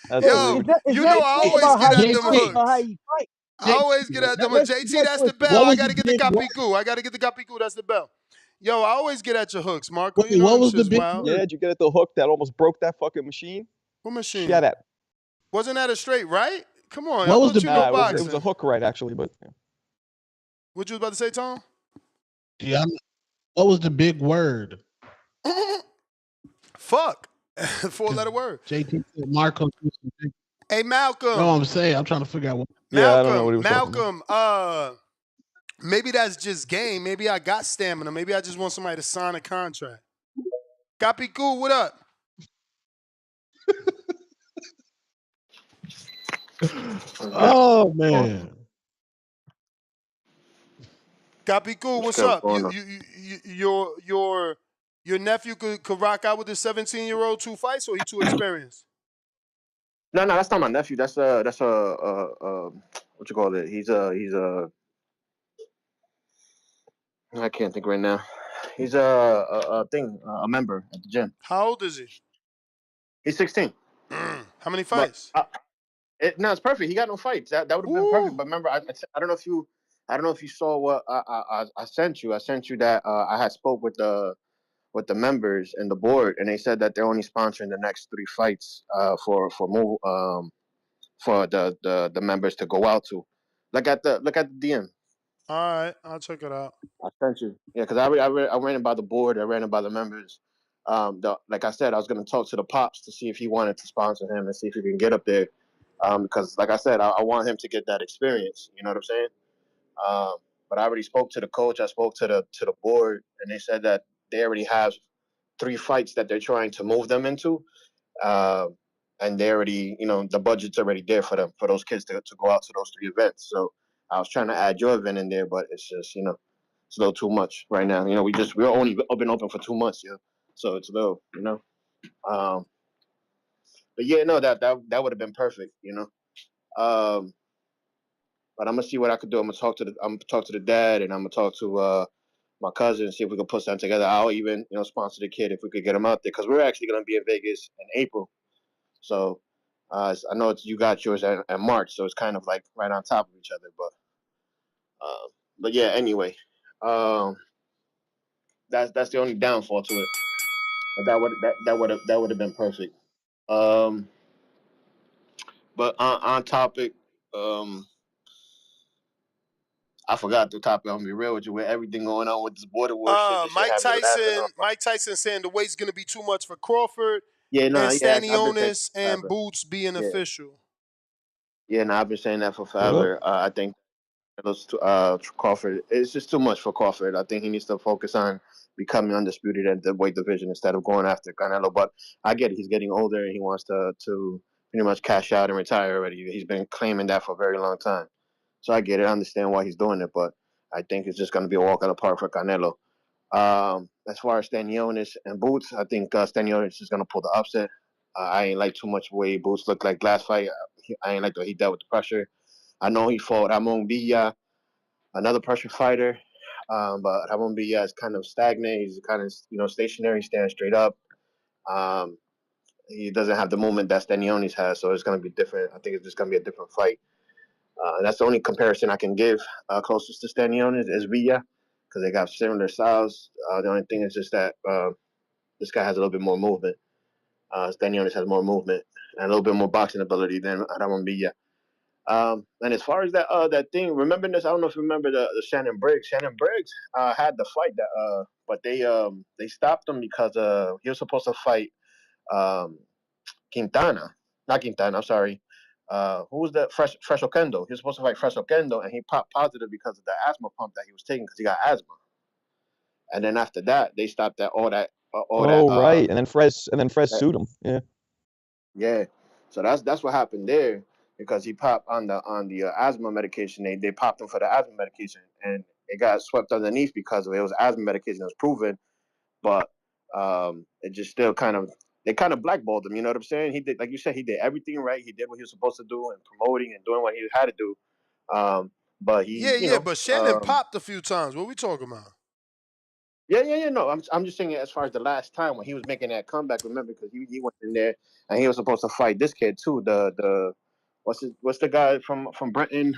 That's Hey, Yo, rude. it's you not know I slick always about get how at you them punch JT, or how hooks. you fight. I JT, always get at them. JT, Let's that's the switch it bell. what up. I was the gotta get the big word? capicu. I gotta get the capicu. That's the bell. Yo, I always get at your hooks, Marco. Wait, You know what them was the shit's big wild. Yeah, word? did you get at the hook that almost broke that fucking machine? What Shut machine? up. Wasn't that a straight right? Come on, I What was thought the you big know Nah, it was word? a boxing. hook right actually, but yeah. What you was about to say, Tom? Yeah, what was the big word? Fuck. Four Because letter word. JT said Marco. Hey, No, Malcolm. I'm saying I'm trying to figure out what. Yeah, I don't know what he was talking about. Malcolm, maybe that's just game. Maybe I got stamina. Maybe I just want somebody to sign a contract. Capicu, what up? Oh man, Capicu, what's What's up? going on? Your nephew could rock out with the 17-year-old 2 fights, or he too experienced? No, that's not my nephew. That's what you call it? He's I can't think right now. He's a member at the gym. How old is he? He's 16. How many But fights? no, it's perfect. He got no fights. That would have been perfect. Ooh. But remember, I don't know if you saw what I sent you. I sent you that I had spoke with the members and the board, and they said that they're only sponsoring the next 3 fights for the members to go out to. Look at the DM. All right, I'll check it out. I sent you. Yeah, because I ran it by the board. I ran it by the members. Like I said, I was going to talk to the pops to see if he wanted to sponsor him and see if he can get up there. Because like I said, I want him to get that experience. You know what I'm saying? Um, but I already spoke to the coach. I spoke to the board, and they said that they already have 3 fights that they're trying to move them into. Uh, and they already, the budget's already there for them, for those kids to go out to those 3 events. So I was trying to add your event in there, but it's just, it's a little too much right now. We're only been open for 2 months, so it's a little, Um, but yeah, no, that would have been perfect, Um, but I'm gonna see what I could do. I'm gonna talk to the dad, and I'm gonna talk to my cousin and see if we can put something together. I'll even, sponsor the kid if we could get him out there because we're actually gonna be in Vegas in April. So I know you got yours in March, so it's kind of like right on top of each other. But yeah. Anyway, um, that's the only downfall to it. But that would have been perfect. Um, but on topic, um, I forgot the topic. I'm gonna be real with you. With everything going on with this border war shit, this shit Mike have me laughing Tyson. off. Mike Tyson saying the weight's gonna be too much for Crawford, Yeah, no, and yeah, I've been saying Stanionis that and forever. Boots being Yeah, official. yeah, no, I've been saying that for well, forever. I think those Crawford. It's just too much for Crawford. I think he needs to focus on becoming undisputed at the weight division instead of going after Canelo. But I get it. He's getting older and he wants to pretty much cash out and retire already. He's been claiming that for a very long time. So I get it. I understand why he's doing it, but I think it's just going to be a walk in the park for Canelo. As far as Stanionis and Boots, I think Stanionis is going to pull the upset. I ain't like too much way Boots looked like last fight. I ain't like the way he dealt with the pressure. I know he fought Ramon Villa, another pressure fighter. But Ramon Villa is kind of stagnant. He's kind of stationary, standing straight up. Um, he doesn't have the movement that Stanionis has, so it's going to be different. I think it's just going to be a different fight. That's the only comparison I can give closest to Stanionis is Villa because they got similar styles. The only thing is just that this guy has a little bit more movement. Stanionis has more movement. and a little bit more boxing ability than Ramon Villa. And as far as that thing, remember this? I don't know if you remember the Shannon Briggs. Shannon Briggs had the fight but they stopped him because he was supposed to fight um, Quintana, not Quintana. I'm sorry. Who was that? Fresh Okendo. He was supposed to fight Fresh Okendo, and he popped positive because of the asthma pump that he was taking because he got asthma. And then after that, they stopped all that. Oh, right. And then Fres That sued him. Yeah. Yeah, so that's what happened there because he popped on the asthma medication. They popped him for the asthma medication, and it got swept underneath because it was asthma medication that was proven, but it just still kind of they kind of blackballed him. You know what I'm saying? He did, like you said, he did everything right. He did what he was supposed to do and promoting and doing what he had to do. But he, Yeah, but Shannon popped a few times. What we talking about? Yeah. No, I'm just saying as far as the last time when he was making that comeback. Remember, because he went in there and he was supposed to fight this kid too. The what's the guy from Britain?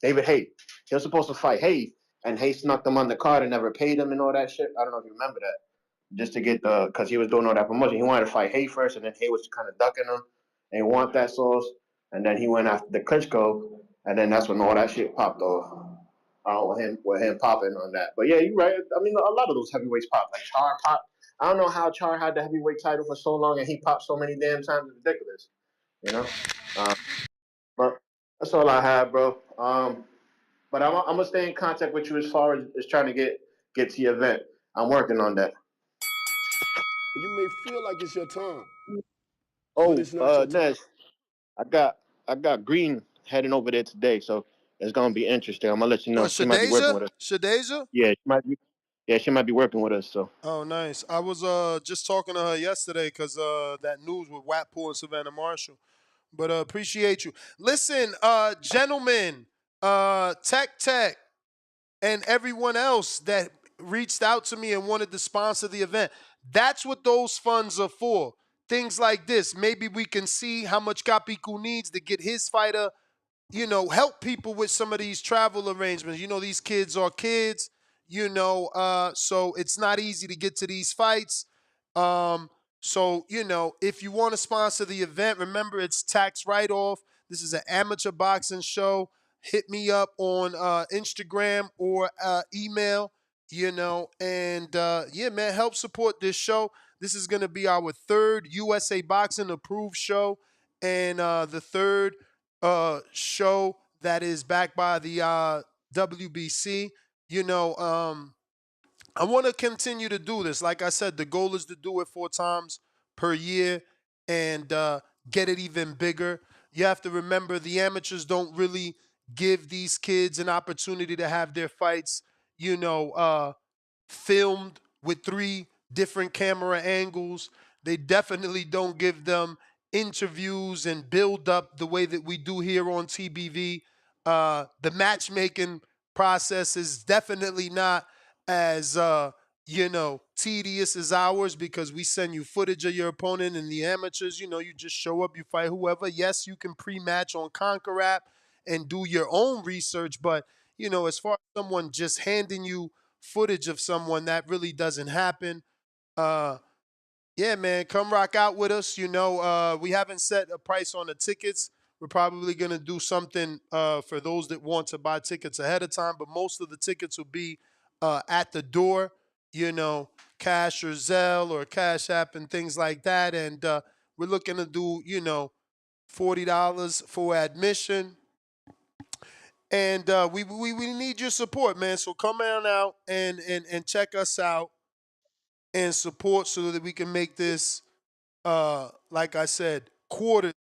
David Hay. He was supposed to fight Hay, and Hay snuck him on the card and never paid him and all that shit. I don't know if you remember that. Just to get because he was doing all that promotion. He wanted to fight Hay first, and then Hay was kind of ducking him and want that sauce. And then he went after the Klitschko, and then that's when all that shit popped off. With him popping on that. But yeah, you're right. I mean, a lot of those heavyweights pop. Like Char pop. I don't know how Char had the heavyweight title for so long and he popped so many damn times. It's ridiculous. You know. But that's all I have, bro. But I'm gonna stay in contact with you as far as trying to get to your event. I'm working on that. You may feel like it's your time, but Oh, it's not your time. Nez, I got Green heading over there today, so it's gonna be interesting. I'm gonna let you know. What, She might be working Shadeja? with us. Shadeja? Yeah, she might be. Yeah, she might be working with us. So. Oh, nice. I was just talking to her yesterday because that news with Watpool and Savannah Marshall. But appreciate you. Listen, gentlemen, Tech, and everyone else that reached out to me and wanted to sponsor the event. That's what those funds are for. Things like this. Maybe we can see how much Kapiku needs to get his fighter, help people with some of these travel arrangements. These kids are kids, so it's not easy to get to these fights. So, if you want to sponsor the event, remember it's tax write-off. This is an amateur boxing show. Hit me up on Instagram or email, and yeah, man, help support this show. This is going to be our third USA Boxing approved show and the third show that is backed by the WBC. I want to continue to do this. Like I said, the goal is to do it 4 times per year and get it even bigger. You have to remember the amateurs don't really give these kids an opportunity to have their fights, filmed with 3 different camera angles. They definitely don't give them interviews and build up the way that we do here on TBV. The matchmaking process is definitely not as tedious as ours because we send you footage of your opponent and the amateurs, you just show up, you fight whoever. Yes, you can pre-match on Conquer app and do your own research, but as far as someone just handing you footage of someone, that really doesn't happen. Yeah, man, come rock out with us. We haven't set a price on the tickets. We're probably going to do something for those that want to buy tickets ahead of time, but most of the tickets will be at the door, Cash or Zelle or Cash App and things like that. And we're looking to do, $40 for admission. And we need your support, man. So come on out and check us out and support so that we can make this, like I said, quarter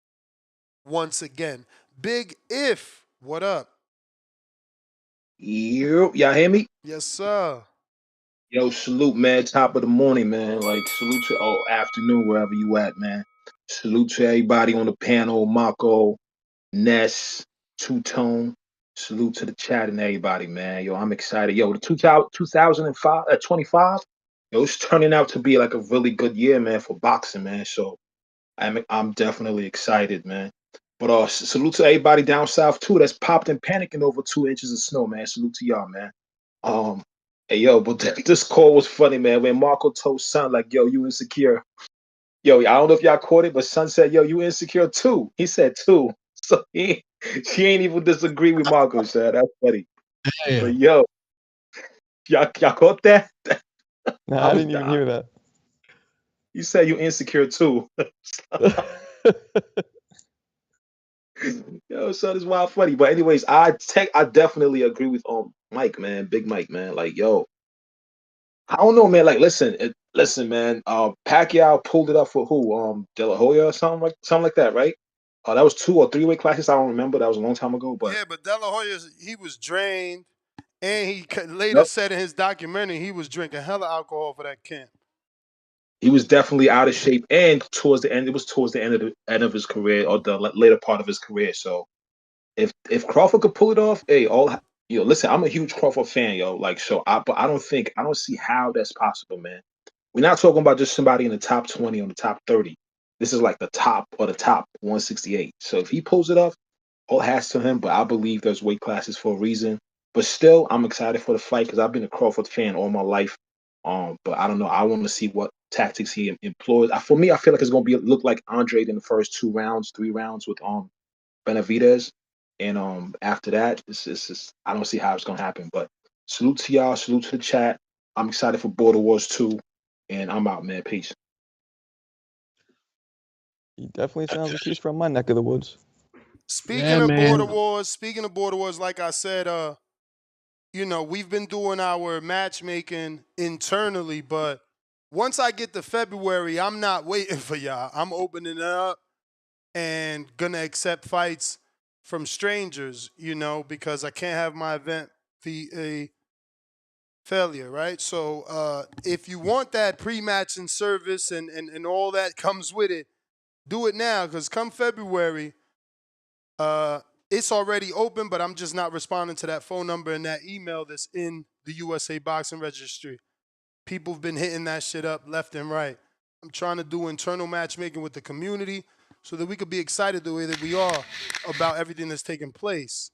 once again. Big If, what up? Y'all hear me? Yes, sir. Yo, salute, man. Top of the morning, man. Like, salute to, afternoon, wherever you at, man. Salute to everybody on the panel, Mako, Ness, Two Tone. Salute to the chat and everybody, man. Yo, I'm excited. Yo, the 2005, 25, yo, it's turning out to be like a really good year, man, for boxing, man. So I'm definitely excited, man. But salute to everybody down south too that's popped and panicking over 2 inches of snow, man. Salute to y'all, man. Um, Hey yo, but this call was funny, man. When Marco told son like, "Yo, you insecure," Yo, I don't know if y'all caught it, but Son said, "Yo, you insecure too." He said two, so she ain't even disagree with Marco. Said that's funny. But Damn. yo, y'all caught that? I Nah, I was didn't even dying. hear that. You said you insecure too. Yo, son, is wild funny. But anyways, I definitely agree with Mike, man, Big Mike, man. Like, yo, I don't know, man. Like, listen, man. Pacquiao pulled it up for who? De La Hoya or something like that, right? That was 2 or 3 weight classes. I don't remember. That was a long time ago. But Yeah, but De La Hoya, he was drained, and he later yep, said in his documentary he was drinking hella alcohol for that camp. he was definitely out of shape. And towards the end, it was towards the end of his career or the later part of his career. So if Crawford could pull it off, hey, listen, I'm a huge Crawford fan, yo. Like, so but I don't see how that's possible, man. We're not talking about just somebody in the top 20 or the top 30. This is like the top 168. So if he pulls it off, all hats to him. But I believe there's weight classes for a reason. But still, I'm excited for the fight because I've been a Crawford fan all my life. But I don't know. I want to see what tactics he employs. For me, I feel like it's gonna look like Andre in the first 2 rounds, 3 rounds with Benavidez. And after that, it's just I don't see how it's gonna happen. But salute to y'all, salute to the chat. I'm excited for Border Wars 2. And I'm out, man. Peace. He definitely sounds like he's from my neck of the woods. Yeah, Speaking of border man. wars, like I said, we've been doing our matchmaking internally, but once I get to February, I'm not waiting for y'all. I'm opening it up and gonna accept fights from strangers, because I can't have my event be a failure, right? So if you want that pre-matching service and all that comes with it, do it now, because come February, it's already open, but I'm just not responding to that phone number and that email that's in the USA Boxing Registry. People have been hitting that shit up left and right. I'm trying to do internal matchmaking with the community so that we could be excited the way that we are about everything that's taking place.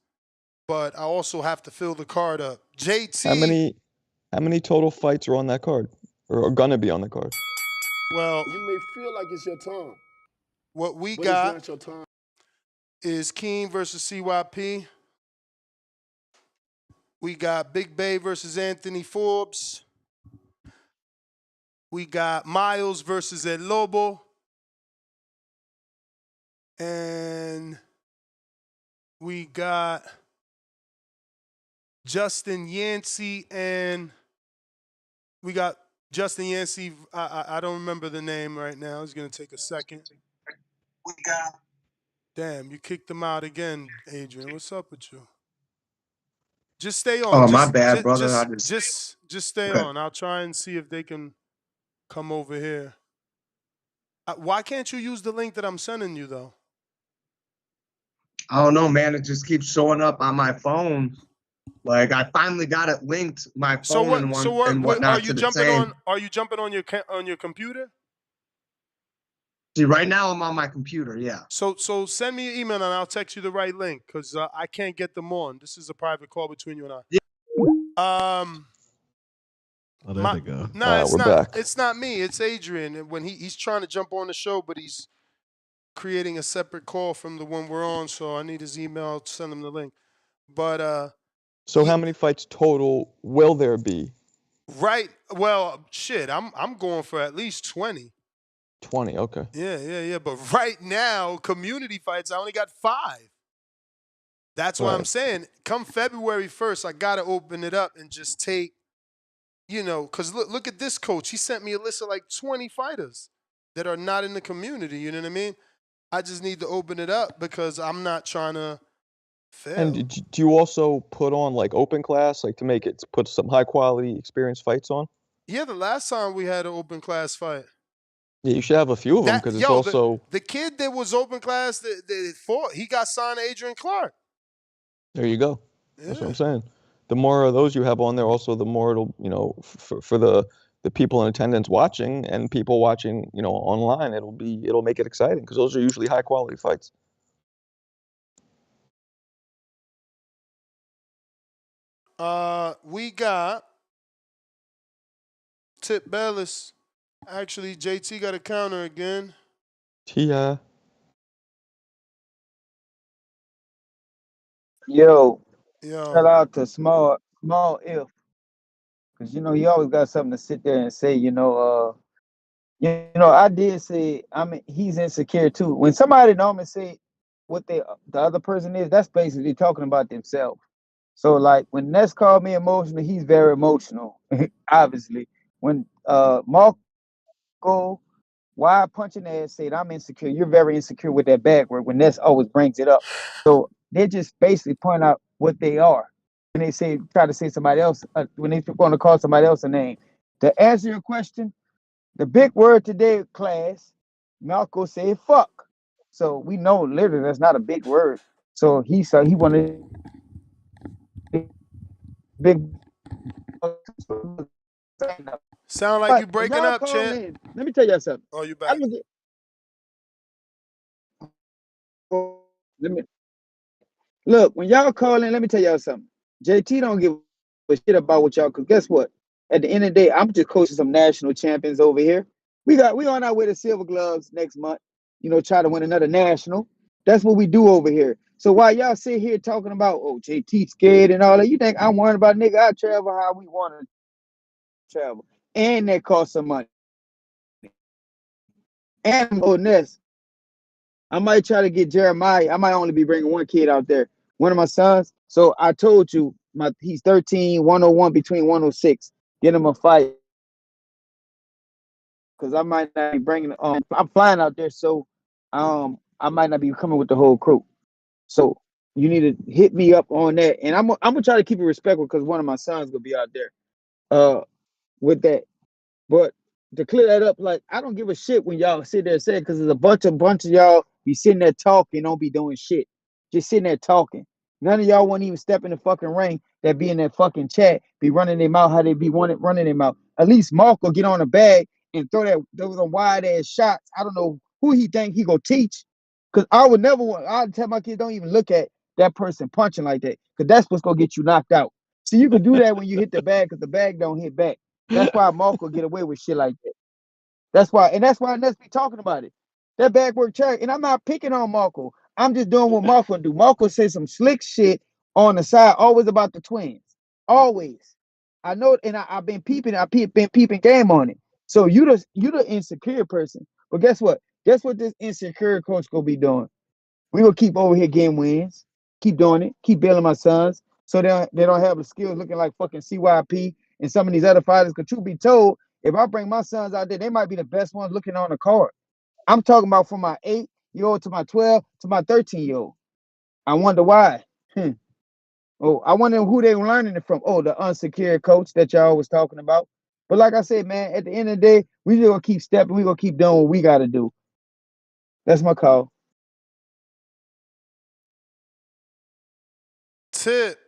But I also have to fill the card up. How JT, many total fights are on that card? Or are gonna be on the card? well, You may feel like it's your time, what we but it's got not your time. is Keem versus CYP. We got Big Bay versus Anthony Forbes. We got Miles versus El Lobo. And we got Justin Yancey and we got Justin Yancey. I don't remember the name right now. It's going to take a second. Damn, you kicked him out again, Adrian. What's up with you? Just stay on. Oh, my Just bad, just brother. I just just just just stay okay. on. I'll try and see if they can come over here. Why can't you use the link that I'm sending you though? I don't know, man. It just keeps showing up on my phone. Like I finally got it linked, my So phone what? and So one what? and Are whatnot you to the jumping same. on? Are you jumping on your computer? See, right now I'm on my computer. Yeah. So send me an email and I'll text you the right link because I can't get them on. This is a private call between you and Yeah. I. Oh, there they go. Nah, We're back. it's not me. It's Adrian. When he's trying to jump on the show, but he's creating a separate call from the one we're on. So I need his email to send him the link. But So how many fights total will there be? right. Well, shit. I'm going for at least 20. 20, okay. Yeah. But right now, community fights, I only got 5. That's why I'm Right. saying, come February 1st, I gotta open it up and just take, because look at this coach. He sent me a list of like 20 fighters that are not in the community. You know what I mean? I just need to open it up because I'm not trying to And fail. do you also put on like open class, like to make it to put some high quality experienced fights on? Yeah, the last time we had an open class fight, Yeah, you should have a few of them because it's also the kid that was open class that fought, he got signed to Adrian Clark. there you go. That's what Yeah. I'm saying. The more of those you have on there, also the more it'll, for the people in attendance watching and people watching, online, it'll make it exciting because those are usually high quality fights. We got Tip Bellis Actually, JT got a counter again. Tia. Yo, shout Yo, out to small if, cause he always got something to sit there and say. I did say. I mean, he's insecure too. When somebody normally say what the other person is, that's basically talking about themselves. So like when Ness called me emotional, he's very emotional. Obviously, when Marco why punching ass said I'm insecure, you're very insecure with that bag work. When Ness always brings it up, so they just basically point out what they are when they say try to say somebody else when they want to call somebody else a name. To answer your question, the big word today, class, Malco said fuck. So we know literally that's not a big word. So he wanted big. sound like you But when breaking y'all up, call champ. in, let me tell y'all something. Oh, you I'm back? gonna let me look when y'all call in. Let me tell y'all something. JT don't give a shit about what y'all. Cause guess what? At the end of the day, I'm just coaching some national champions over here. We on our way to Silver Gloves next month. Try to win another national. That's what we do over here. So while y'all sit here talking about JT scared and all that, you think I'm worried about nigga? I travel how we want to travel, and that costs some money. And Ness, I might try to get Jeremiah. I might only be bringing one kid out there, one of my sons. So I told you, he's 13, 101 between 106. Get him a fight because I might not be bringing. I'm flying out there, so I might not be coming with the whole crew. So you need to hit me up on that, and I'm gonna try to keep it respectful because one of my sons gonna be out there. With that. But to clear that up, like I don't give a shit when y'all sit there and say it because there's a bunch of y'all be sitting there talking, don't be doing shit. Just sitting there talking. None of y'all won't even step in the fucking ring that be in that fucking chat, be running their mouth how they be running their mouth. At least Mark will get on the bag and throw those wide ass shots. I don't know who he think he gonna teach. Cause I would never want I'd tell my kids don't even look at that person punching like that. Cause that's what's gonna get you knocked out. So you can do that when you hit the bag because the bag don't hit back. That's why Marco get away with shit like that. And that's why Ness be talking about it. That backward track. And I'm not picking on Marco. I'm just doing what Marco do. Marco say some slick shit on the side, always about the twins. Always. I know, and I've been peeping, been peeping game on it. So you the insecure person. But guess what? Guess what this insecure coach gonna be doing? We gonna keep over here getting wins, keep doing it, keep building my sons, so they don't have the skills looking like fucking CYP and some of these other fighters. Cause truth be told, if I bring my sons out there, they might be the best ones looking on the card. I'm talking about from my 8-year old to my 12 to my 13-year old. I wonder why. Hmm. Oh, I wonder who they were learning it from. Oh, the unsecured coach that y'all was talking about. But like I said, man, at the end of the day, we just gonna keep stepping. We gonna keep doing what we gotta do. That's my call. Tip.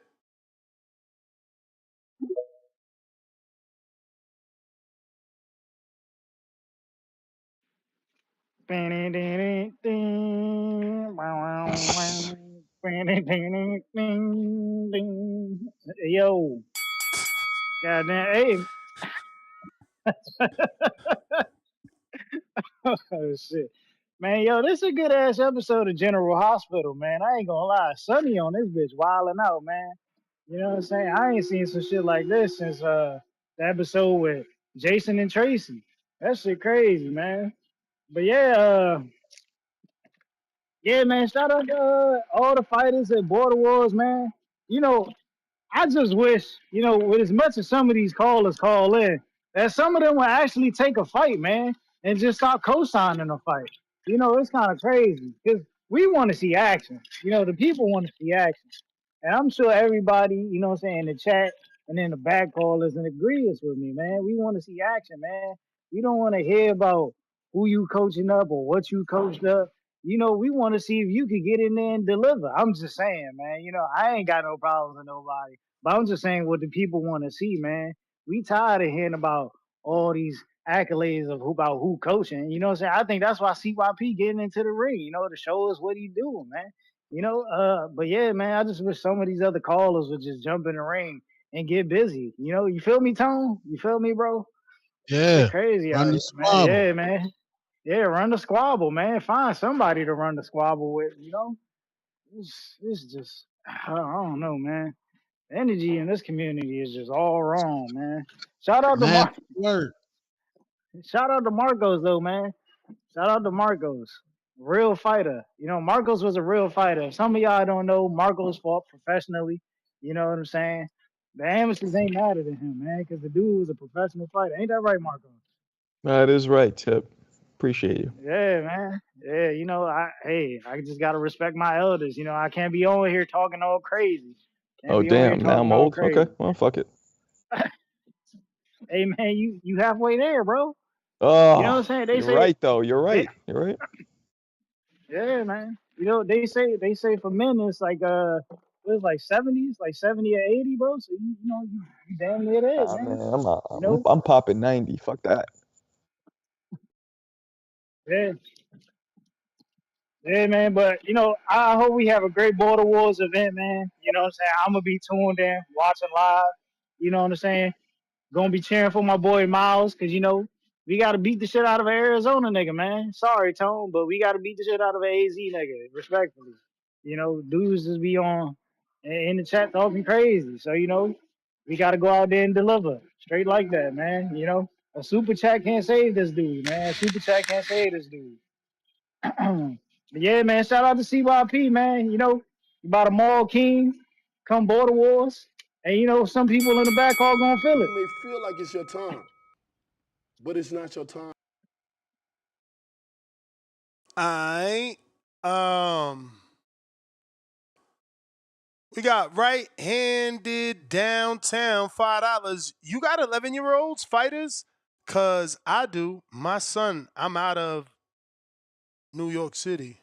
Yo, goddamn, hey, oh shit, man, yo, this is a good ass episode of General Hospital, man. I ain't gonna lie, Sunny on this bitch wilding out, man. You know what I'm saying? I ain't seen some shit like this since the episode with Jason and Tracy. That shit crazy, man. But yeah, man. Shout out to all the fighters at Border Wars, man. You know, I just wish, with as much as some of these callers call in, that some of them will actually take a fight, man, and just stop co-signing a fight. It's kind of crazy because we want to see action. The people want to see action. And I'm sure everybody, what I'm saying, in the chat and in the back callers and agrees with me, man. We want to see action, man. We don't want to hear about who you coaching up or what you coached up. We want to see if you could get in there and deliver. I'm just saying, man. I ain't got no problems with nobody. But I'm just saying what the people want to see, man. We tired of hearing about all these accolades of about who coaching. You know what I'm saying? I think that's why CYP getting into the ring, to show us what he doing, man. But yeah, man, I just wish some of these other callers would just jump in the ring and get busy. You feel me, Tone? You feel me, bro? Yeah, Shit crazy out run the here, man. squabble. Yeah, man. Yeah, run the squabble, man. Find somebody to run the squabble with, you know? It's just, I don't know, man. The energy in this community is just all wrong, man. Shout out to Mad Mar- word. Shout out to Marcos though, man. Shout out to Marcos. Real fighter. You know, Marcos was a real fighter. If some of y'all don't know, Marcos fought professionally. You know what I'm saying? The amateurs ain't madder than him, man, because the dude was a professional fighter. Ain't that right, Marcos? That is right, Tip. Appreciate you. Yeah, man. Yeah, you know, I just gotta respect my elders. You know, I can't be on here talking all crazy. Can't Oh, be on here damn. Now talking I'm all old. Okay. crazy. Well, fuck it. Hey man, you halfway there, bro. You know what Oh, I'm saying? They you're say right, though. You're they right. You're right. yeah, man. You know, they say for men it's like it's like 70s, like 70 or 80, bro. So you damn near there, Nah, man. man. You I'm, know? I'm popping 90. Fuck that. Yeah. Yeah, man. But you know, I hope we have a great Border Wars event, man. You know what I'm saying? I'm gonna be tuned in, watching live. You know what I'm saying? Gonna be cheering for my boy Miles, cause you know we gotta beat the shit out of an Arizona nigga, man. Sorry, Tone, but we gotta beat the shit out of an AZ nigga, respectfully. You know, dudes just be on in the chat talking crazy. So you know, we gotta go out there and deliver straight like that, man. You know, a super chat can't save this dude, man. A super chat can't save this dude. But yeah, man. Shout out to CYP, man. You know, about a mall king, come Border Wars, and you know, some people in the back all gonna feel it. You may feel like it's your time, but it's not your time. I we got right-handed downtown $5. You got 11-year-olds fighters? Cause I do. My son, I'm out of New York City.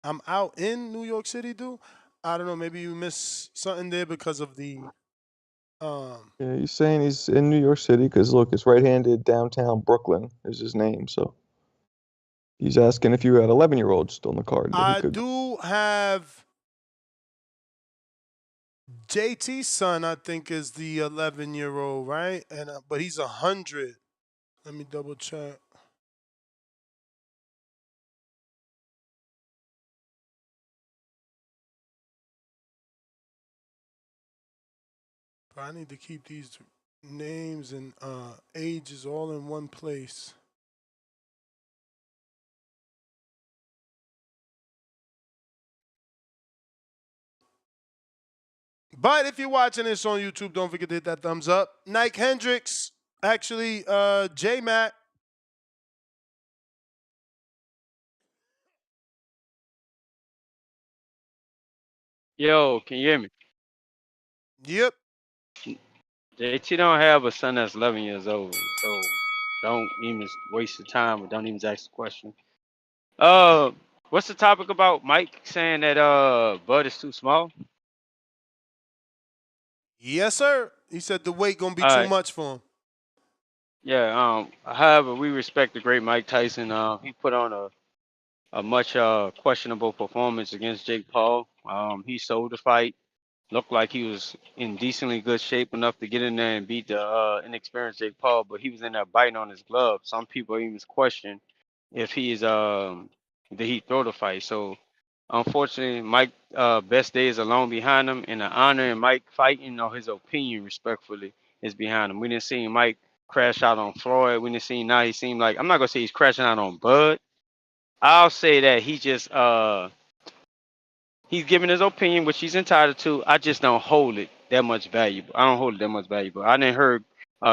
I'm out in New York City, dude. I don't know. Maybe you missed something there because of the Yeah, he's saying he's in New York City because, look, it's right-handed downtown Brooklyn is his name. So he's asking if you had 11-year-olds still in the card that he I could. do have JT's son. I think is the 11-year-old, right? And but he's 100. Let me double check. But I need to keep these names and ages all in one place. But if you're watching this on YouTube, don't forget to hit that thumbs up. Nike Hendricks, actually, J Mac. Yo, can you hear me? Yep. JT don't have a son that's 11 years old, so don't even waste your time or don't even ask the question. Uh, what's the topic about? Mike saying that Bud is too small. Yes, sir. He said the weight gonna be All too right, much for him. yeah. However, we respect the great Mike Tyson. He put on a much questionable performance against Jake Paul. He sold the fight. Looked like he was in decently good shape enough to get in there and beat the inexperienced Jake Paul, but he was in there biting on his glove. Some people even question if he's did he throw the fight. So unfortunately, Mike best days are long behind him, and the honor in Mike fighting or his opinion respectfully is behind him. We didn't see Mike crash out on Floyd. We didn't see now he seemed like I'm not gonna say he's crashing out on Bud. I'll say that he just he's giving his opinion, which he's entitled to. I just don't hold it that much valuable. I don't hold it that much valuable. I didn't heard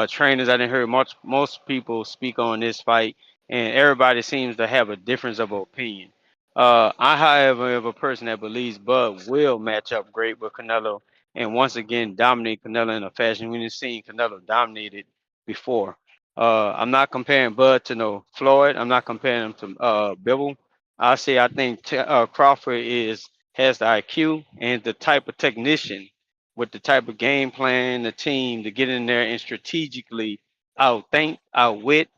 trainers. I didn't heard most people speak on this fight, and everybody seems to have a difference of opinion. I, however, am a person that believes Bud will match up great with Canelo, and once again dominate Canelo in a fashion we didn't see Canelo dominated before. I'm not comparing Bud to no Floyd. I'm not comparing him to Bivol. I think Crawford has the IQ and the type of technician with the type of game plan, the team to get in there and strategically outthink, outwit,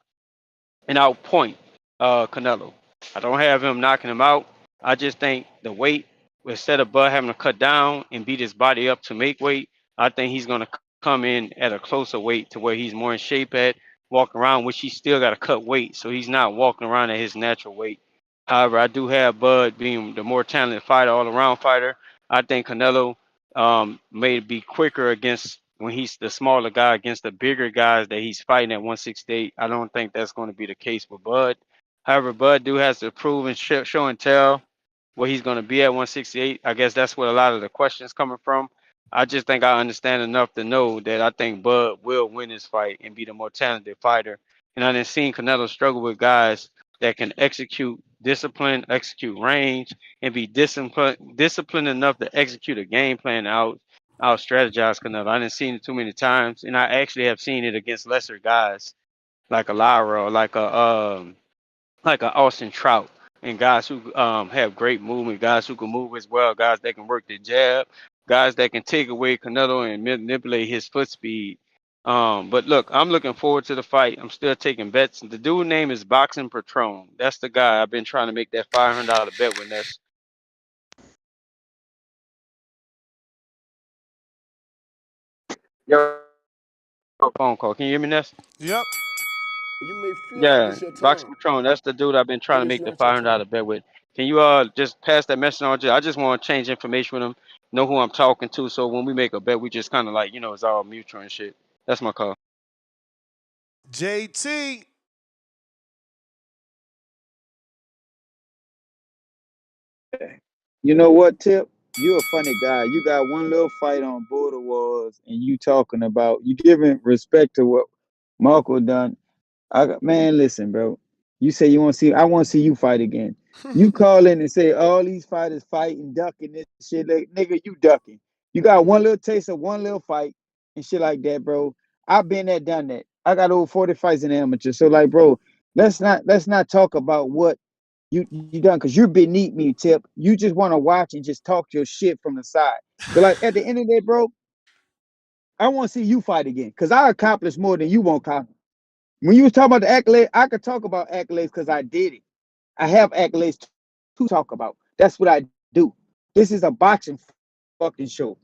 and outpoint Canelo. I don't have him knocking him out. I just think the weight, instead of Bud having to cut down and beat his body up to make weight, I think he's going to come in at a closer weight to where he's more in shape at, walking around, which he still got to cut weight, so he's not walking around at his natural weight. However, I do have Bud being the more talented fighter, all around fighter. I think Canelo may be quicker against when he's the smaller guy against the bigger guys that he's fighting at 168. I don't think that's going to be the case with Bud. However, Bud do has to prove and show and tell where he's going to be at 168. I guess that's what a lot of the questions coming from. I just think I understand enough to know that I think Bud will win this fight and be the more talented fighter. And I didn't seen Canelo struggle with guys that can execute discipline, execute range, and be disciplined enough to execute a game plan out strategize Canelo. I didn't seen it too many times, and I actually have seen it against lesser guys like a Lyra or like a Austin Trout, and guys who have great movement, guys who can move as well, guys that can work the jab, guys that can take away Canelo and manipulate his foot speed. But look, I'm looking forward to the fight. I'm still taking bets. The dude name is Boxing Patron. That's the guy I've been trying to make that $500 bet with. That's your phone call. Can you hear me, Ness? Yep. You may feel like Yeah, it's your Boxing time, Patron. That's the dude I've been trying but to it's make the not your time. $500 bet with. Can you just pass that message on? I just want to change information with him, know who I'm talking to, so when we make a bet, we just kind of like it's all mutual and shit. That's my call. JT. You know what, Tip? You a funny guy. You got one little fight on Border Wars, and you talking about you giving respect to what Marco done. Man, listen, bro. You say you want to see. I want to see you fight again. You call in and say all these fighters fighting, ducking this shit. Like, nigga, you ducking. You got one little taste of one little fight and shit like that, bro. I've been there, done that. I got over 40 fights in the amateur. So, like, bro, let's not talk about what you done because you're beneath me, Tip. You just want to watch and just talk your shit from the side. But like at the end of the day, bro, I want to see you fight again because I accomplished more than you won't accomplish. When you was talking about the accolade, I could talk about accolades because I did it. I have accolades to talk about. That's what I do. This is a boxing fucking show.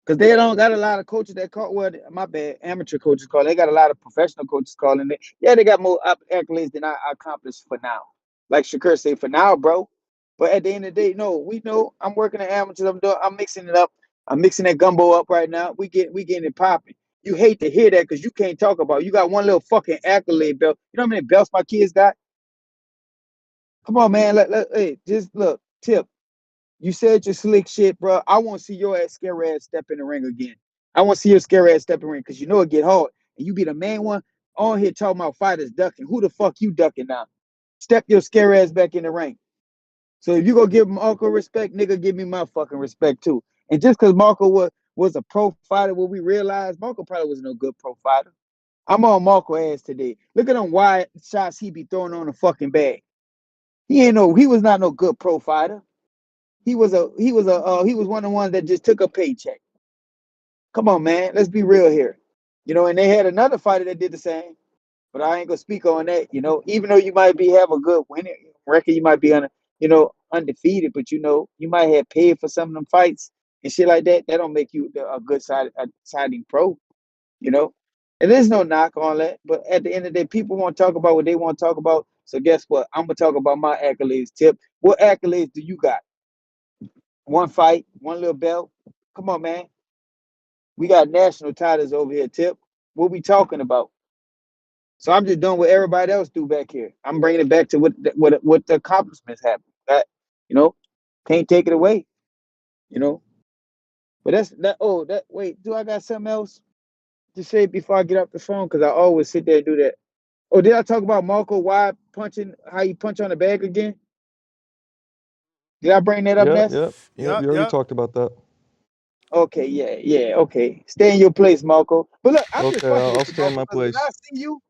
Because they don't got a lot of coaches that call, well, my bad, amateur coaches call. They got a lot of professional coaches calling it. Yeah, they got more accolades than I accomplished for now. Like Shakur said, for now, bro. But at the end of the day, no, we know I'm working at amateurs. I'm mixing it up. I'm mixing that gumbo up right now. We getting it popping. You hate to hear that because you can't talk about it. You got one little fucking accolade belt. You know how many belts my kids got? Come on, man. Hey, just look, Tip. You said your slick shit, bro. I want to see your ass scary ass step in the ring again. I want to see your scary ass step in the ring because you know it get hard. And you be the main one on here talking about fighters ducking. Who the fuck you ducking now? Step your scary ass back in the ring. So if you go give Marco respect, nigga, give me my fucking respect too. And just because Marco was a pro fighter, what we realized, Marco probably was no good pro fighter. I'm on Marco ass today. Look at them wide shots he be throwing on the fucking bag. He was not no good pro fighter. He was one of the ones that just took a paycheck. Come on, man. Let's be real here. And they had another fighter that did the same, but I ain't gonna speak on that. Even though you might have a good winning record, you might be undefeated, but you might have paid for some of them fights and shit like that. That don't make you a good siding pro. You know, and there's no knock on that. But at the end of the day, people want to talk about what they want to talk about. So guess what? I'm gonna talk about my accolades. Tip, what accolades do you got? One fight, one little belt. Come on, man. We got national titles over here, Tip. What we talking about? So I'm just doing what everybody else do back here. I'm bringing it back to what the accomplishments happen. That you know, can't take it away. You know, but that's that. Oh, that wait. Do I got something else to say before I get off the phone? Because I always sit there and do that. Oh, did I talk about Marco wide punching? How you punch on the bag again? Did I bring that up, Yep, Ness? yep, yep. Yep, We already yep. talked about that. Okay, yeah, yeah, okay. Stay in your place, Marco. But look, I'm just Okay, fucking I'll with you, stay in Marco, my because when I place. see you,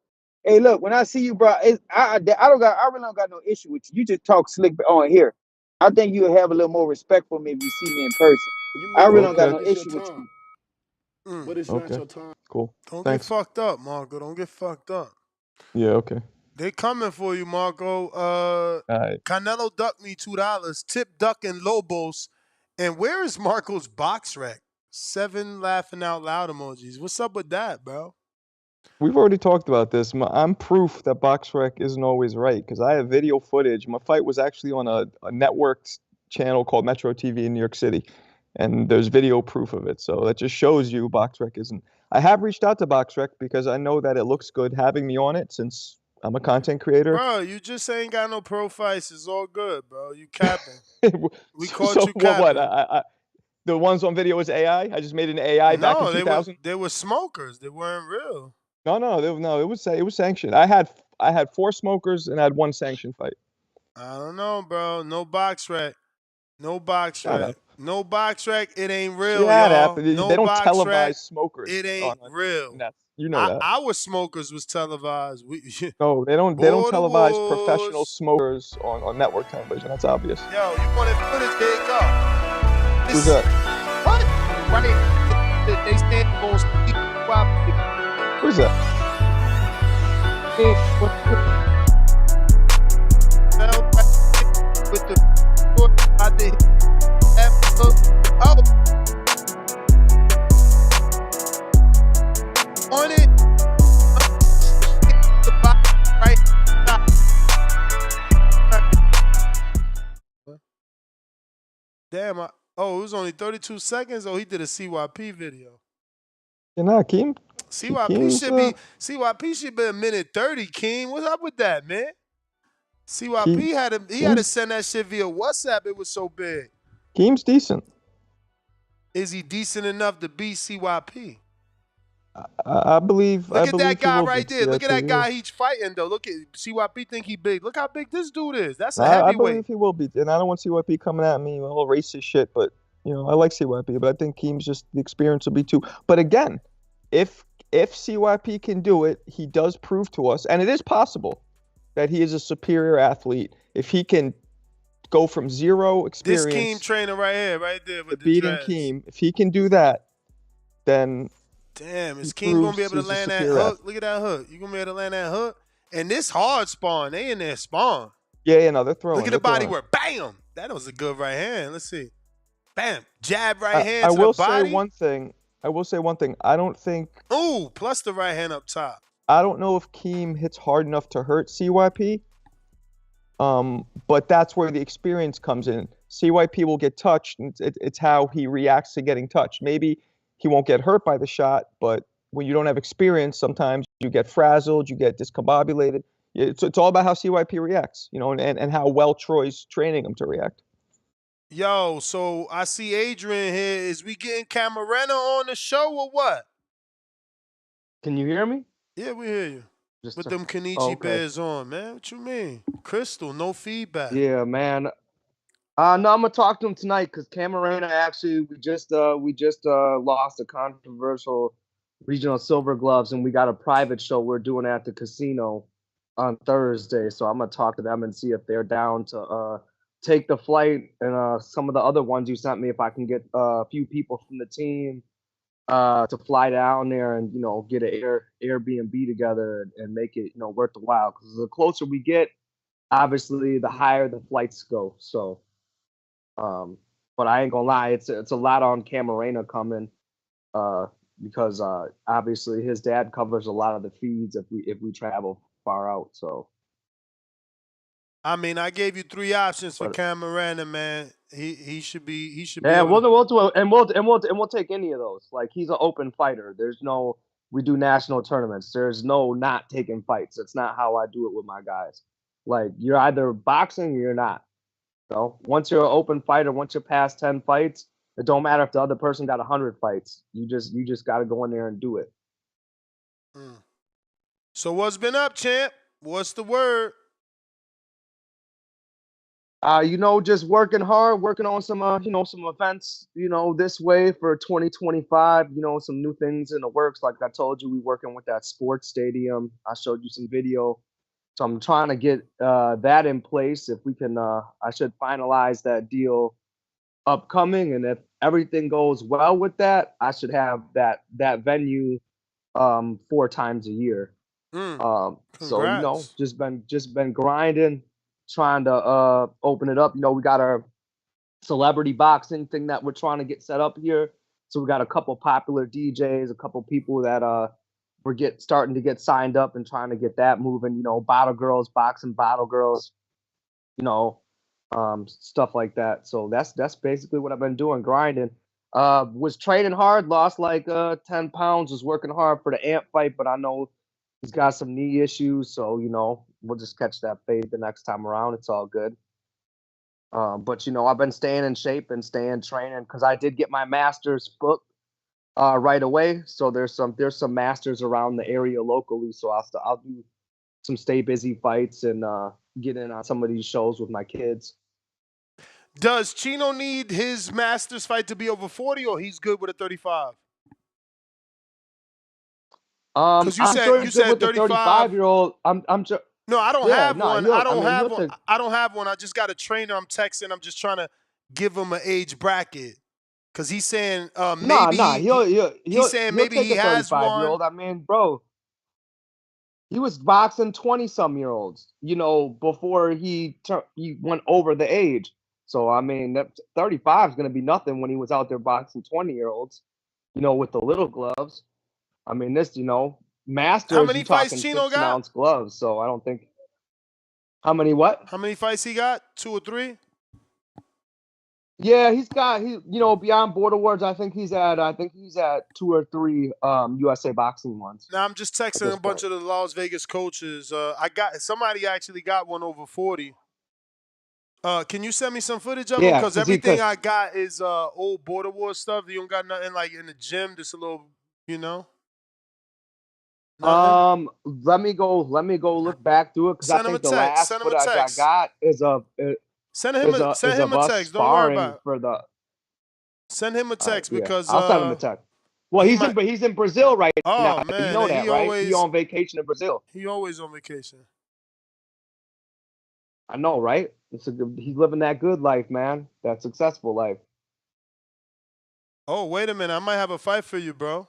hey, look, when I see you, bro, I really don't got no issue with you. You just talk slick on here. I think you'll have a little more respect for me if you see me in person. You I may really don't feel got Okay, like no it's your issue with time, you. Mm. but it's not okay, your time. cool. Don't get Thanks. fucked up, Marco. Don't get fucked up. Yeah, okay. They coming for you, Marco. All right. Canelo ducked me $2. Tip ducking Lobos. And where is Marco's box rack? 7 laughing out loud emojis. What's up with that, bro? We've already talked about this. I'm proof that BoxRec isn't always right because I have video footage. My fight was actually on a networked channel called Metro TV in New York City, and there's video proof of it. So that just shows you BoxRec isn't. I have reached out to BoxRec because I know that it looks good having me on it since I'm a content creator. Bro, you just ain't got no pro fights. It's all good, bro. You capping. We caught So you capping. what? The ones on video was AI. I just made an AI back in 2000. They were smokers. They weren't real. No, it was sanctioned. I had 4 smokers and I had 1 sanctioned fight. I don't know, bro. No BoxRec. No Shut BoxRec. up. No BoxRec. It ain't real, Shut y'all. up. They No don't BoxRec. televise smokers. It ain't real. You know that. Our smokers was televised. No, they don't Border televise Wars. professional smokers on network television. That's obvious. Yo, you want to footage? There you go. Who's that? What? Right. They stand on speak. Who's that? With the I did. Oh. On it. Right. Damn. It was only 32 seconds. Oh, he did a CYP video. You're not Keem. CYP should be a minute 30. Keem, what's up with that, man? CYP had to send that shit via WhatsApp. It was so big. Keem's decent. Is he decent enough to beat CYP? I believe. Look at that guy right there. Yeah, Look at that guy he's fighting though. Look at CYP think he big. Look how big this dude is. That's a heavyweight. I believe he will be, and I don't want CYP coming at me all racist shit. But I like CYP, but I think Keem's just the experience will be too. But again, if CYP can do it, he does prove to us, and it is possible that he is a superior athlete if he can go from zero experience. This Keem trainer right there with the beating dreads. Keem. If he can do that, then damn, is Keem gonna be able to land that hook? Look at that hook. You gonna be able to land that hook? And this hard spawn, they in there spawn. Yeah, no, they're throwing. Look at the body work. Bam! That was a good right hand. Let's see. Bam! Jab right hand to the body. I will say one thing. I don't think. Ooh, plus the right hand up top. I don't know if Keem hits hard enough to hurt CYP. But that's where the experience comes in. CYP will get touched, and it's how he reacts to getting touched. Maybe he won't get hurt by the shot, but when you don't have experience, sometimes you get frazzled, you get discombobulated. It's all about how CYP reacts, and how well Troy's training him to react. Yo, so I see Adrian here. Is we getting Camarena on the show or what? Can you hear me? Yeah, we hear you. With them Kenichi Bears on, man. What you mean? Crystal, no feedback. Yeah, man. No, I'm gonna talk to him tonight because Camarena actually we just lost a controversial regional silver gloves, and we got a private show we're doing at the casino on Thursday. So I'm gonna talk to them and see if they're down to take the flight, and some of the other ones you sent me, if I can get a few people from the team to fly down there and get an Airbnb together and make it worth the while. Because the closer we get, obviously the higher the flights go. So, but I ain't gonna lie, it's a lot on Camarena coming, because obviously his dad covers a lot of the feeds if we travel far out. So. I mean, I gave you 3 options for Camarena, man. He should be. Yeah, we'll do it, and we'll take any of those. Like, he's an open fighter. We do national tournaments. There's no not taking fights. That's not how I do it with my guys. Like, you're either boxing or you're not. So once you're an open fighter, once you're past 10 fights, it don't matter if the other person got 100 fights. You just got to go in there and do it. So what's been up, champ? What's the word? Just working hard, working on some events, this way for 2025, some new things in the works. Like I told you, we working with that sports stadium. I showed you some video. So I'm trying to get that in place. If we can, I should finalize that deal upcoming. And if everything goes well with that, I should have that venue 4 times a year. So, just been grinding, trying to open it up. We got our celebrity boxing thing that we're trying to get set up here. So we got a couple popular DJs, a couple people that we're starting to get signed up and trying to get that moving. Bottle girls, boxing bottle girls, stuff like that. So that's basically what I've been doing, grinding. Was training hard, lost like 10 pounds, was working hard for the Ant fight, but I know he's got some knee issues, so we'll just catch that fade the next time around. It's all good. But I've been staying in shape and staying training because I did get my master's booked right away. So there's some masters around the area locally. So I'll do some stay busy fights and get in on some of these shows with my kids. Does Chino need his Masters fight to be over 40, or he's good with a 35? Because I'm sure he's good with the 35. 35-year-old. I'm sure. No, I don't have one. I don't have one. Take... I don't have one. I just got a trainer. I'm texting. I'm just trying to give him an age bracket because he's saying maybe he's saying maybe he has one. I mean, bro, he was boxing 20-some-year-olds, before he went over the age. So I mean, that 35 is going to be nothing when he was out there boxing 20-year-olds, with the little gloves. I mean, this, Masters, how many fights Chino got? 16-ounce gloves, so I don't think. How many what? How many fights he got? 2 or 3? Yeah, he's got beyond Border Wars. I think he's at 2 or 3 USA boxing ones. Now I'm just texting a bunch of the Las Vegas coaches. Somebody actually got one over 40. Can you send me some footage of him? Because everything I got is old Border Wars stuff. You don't got nothing like in the gym, just a little, Nothing? Let me go look back through it because I think the last footage I got is send him a text. Don't worry about it. Send him a text because I'll send him a text. Well, he's in Brazil right now. Man, you know that, right? He's on vacation in Brazil. He always on vacation. I know, right? He's living that good life, man. That successful life. Oh, wait a minute. I might have a fight for you, bro.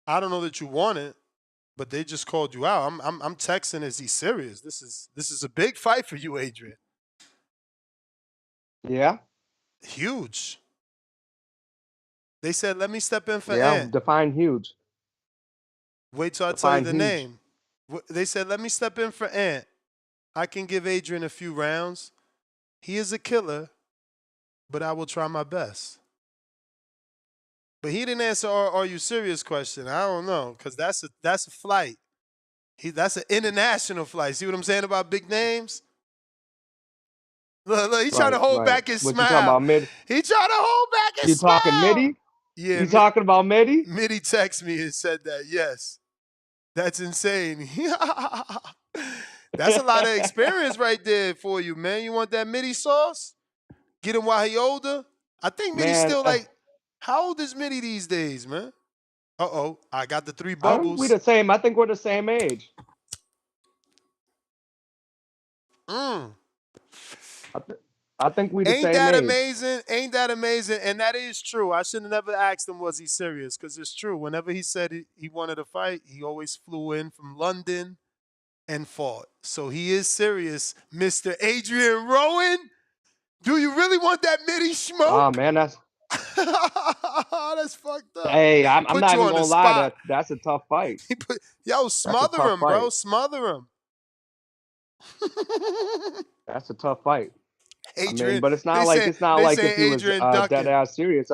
I don't know that you want it, but they just called you out. I'm texting. Is he serious? This is a big fight for you, Adrian. Yeah. Huge. They said, let me step in for Ant. Define huge. Wait till I tell you the name. They said, let me step in for Ant. I can give Adrian a few rounds. He is a killer, but I will try my best. But he didn't answer are you serious question. I don't know, because that's a flight. That's an international flight. See what I'm saying about big names? Look, he's trying to hold back his smile. You talking about Midi? He trying to hold back his smile. You talking Midi? Yeah. You talking about Midi? Midi texted me and said that, yes. That's insane. That's a lot of experience right there for you, man. You want that Midi sauce? Get him while he older? I think Midi's still like, how old is Midi these days, man? Uh-oh, I got the 3 bubbles. We the same. I think we're the same age. I think we the same age. Ain't that amazing? And that is true. I should have never asked him, was he serious? Because it's true. Whenever he said he wanted to fight, he always flew in from London and fought. So he is serious. Mr. Adrian Rowan, do you really want that Midi smoke? Oh, man, that's fucked up. Hey, I'm not even going to lie. That's a tough fight. Smother him, bro. Smother him. That's a tough fight. Adrian, I mean, but it's not like if he was dead ass serious.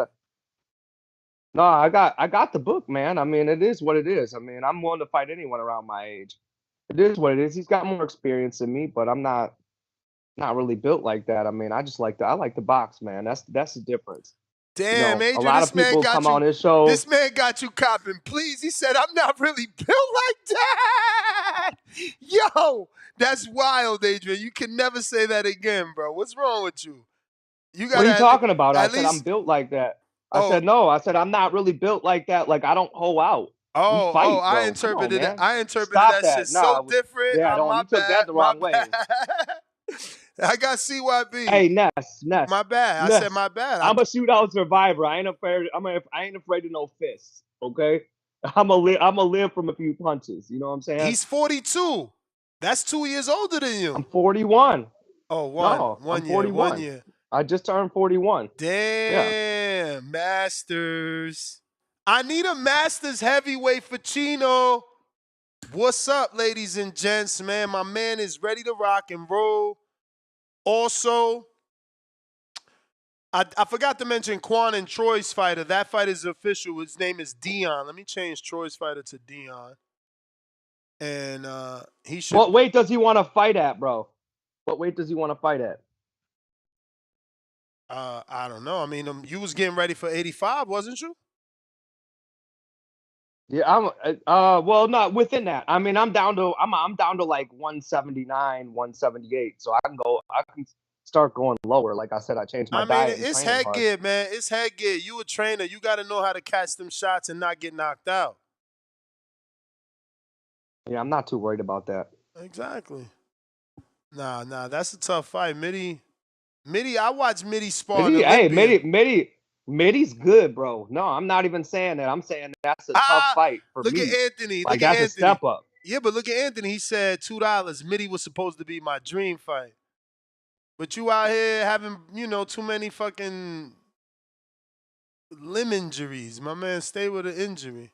No, I got the book, man. I mean, it is what it is. I mean, I'm willing to fight anyone around my age. It is what it is. He's got more experience than me, but I'm not really built like that. I mean, I like to box, man. That's the difference. Damn, Adrian, a lot of people come on this show. This man got you copping. Please, he said, I'm not really built like that. Yo, that's wild, Adrian. You can never say that again, bro. What's wrong with you? What are you talking about? I said I'm built like that. I said no. I said I'm not really built like that. Like I don't hoe out. I interpreted it. I interpreted that shit so different. Yeah, you took that the wrong way. I got CYB. Hey, Ness. My bad. I said my bad. I'm a shootout survivor. I ain't afraid of no fists. Okay, I'm a live from a few punches. You know what I'm saying? He's 42. That's 2 years older than you. I'm 41. Oh, one I'm year. 41. 1 year. I just turned 41. Damn. Damn, Masters. I need a Masters heavyweight for Chino. What's up, ladies and gents, man? My man is ready to rock and roll. Also, I forgot to mention Quan and Troy's fighter. That fight is official. His name is Dion. Let me change Troy's fighter to Dion. And he should. What weight does he want to fight at, bro? What weight does he want to fight at? I don't know. I mean, you was getting ready for 85, wasn't you? Yeah, well, not within that. I mean, I'm down to like 179, 178. So I can start going lower. Like I said, I changed my I mean, diet and it's training hard. headgear, man. It's headgear. You a trainer. You got to know how to catch them shots and not get knocked out. Yeah, I'm not too worried about that. Exactly. Nah, that's a tough fight. Mitty, I watched Mitty spar an Olympian. Mitty's good, bro. No, I'm not even saying that. I'm saying that's a tough fight for Look me. at Anthony. Like, Look at that's a Anthony. step up. Yeah, but look at Anthony. He said $2. Mitty was supposed to be my dream fight. But you out here having, too many fucking limb injuries. My man, stay with an injury.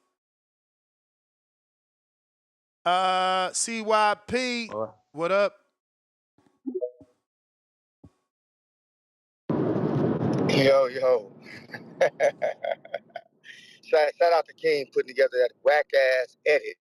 CYP, what up? Yo. Shout out to King putting together that whack ass edit.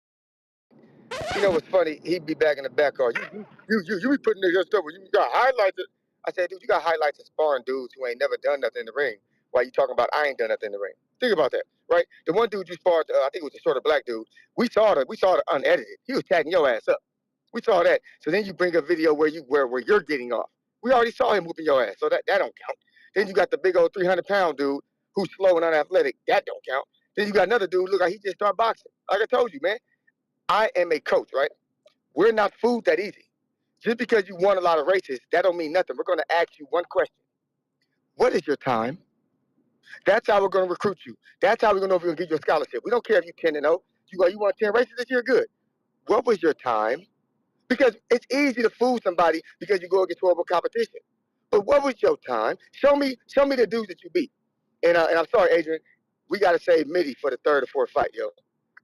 You know what's funny? He'd be back in the back car. You be putting your stuff where you got highlights. I said, dude, you got highlights of sparring dudes who ain't never done nothing in the ring. While you talking about I ain't done nothing in the ring? Think about that, right? The one dude you sparred, I think it was the sort of black dude. We saw it unedited. He was tagging your ass up. We saw that. So then you bring a video where you're getting off. We already saw him whooping your ass, so that don't count. Then you got the big old 300-pound dude who's slow and unathletic. That don't count. Then you got another dude look like he just started boxing. Like I told you, man. I am a coach, right? We're not food that easy. Just because you won a lot of races, that don't mean nothing. We're going to ask you one question. What is your time? That's how we're going to recruit you. That's how we're going to know if we're going to give you a scholarship. We don't care if you're 10-0. You won 10 races this year, good. What was your time? Because it's easy to fool somebody because you go against horrible competition. But what was your time? Show me the dudes that you beat. And I'm sorry, Adrian, we got to save Mitty for the third or fourth fight, yo.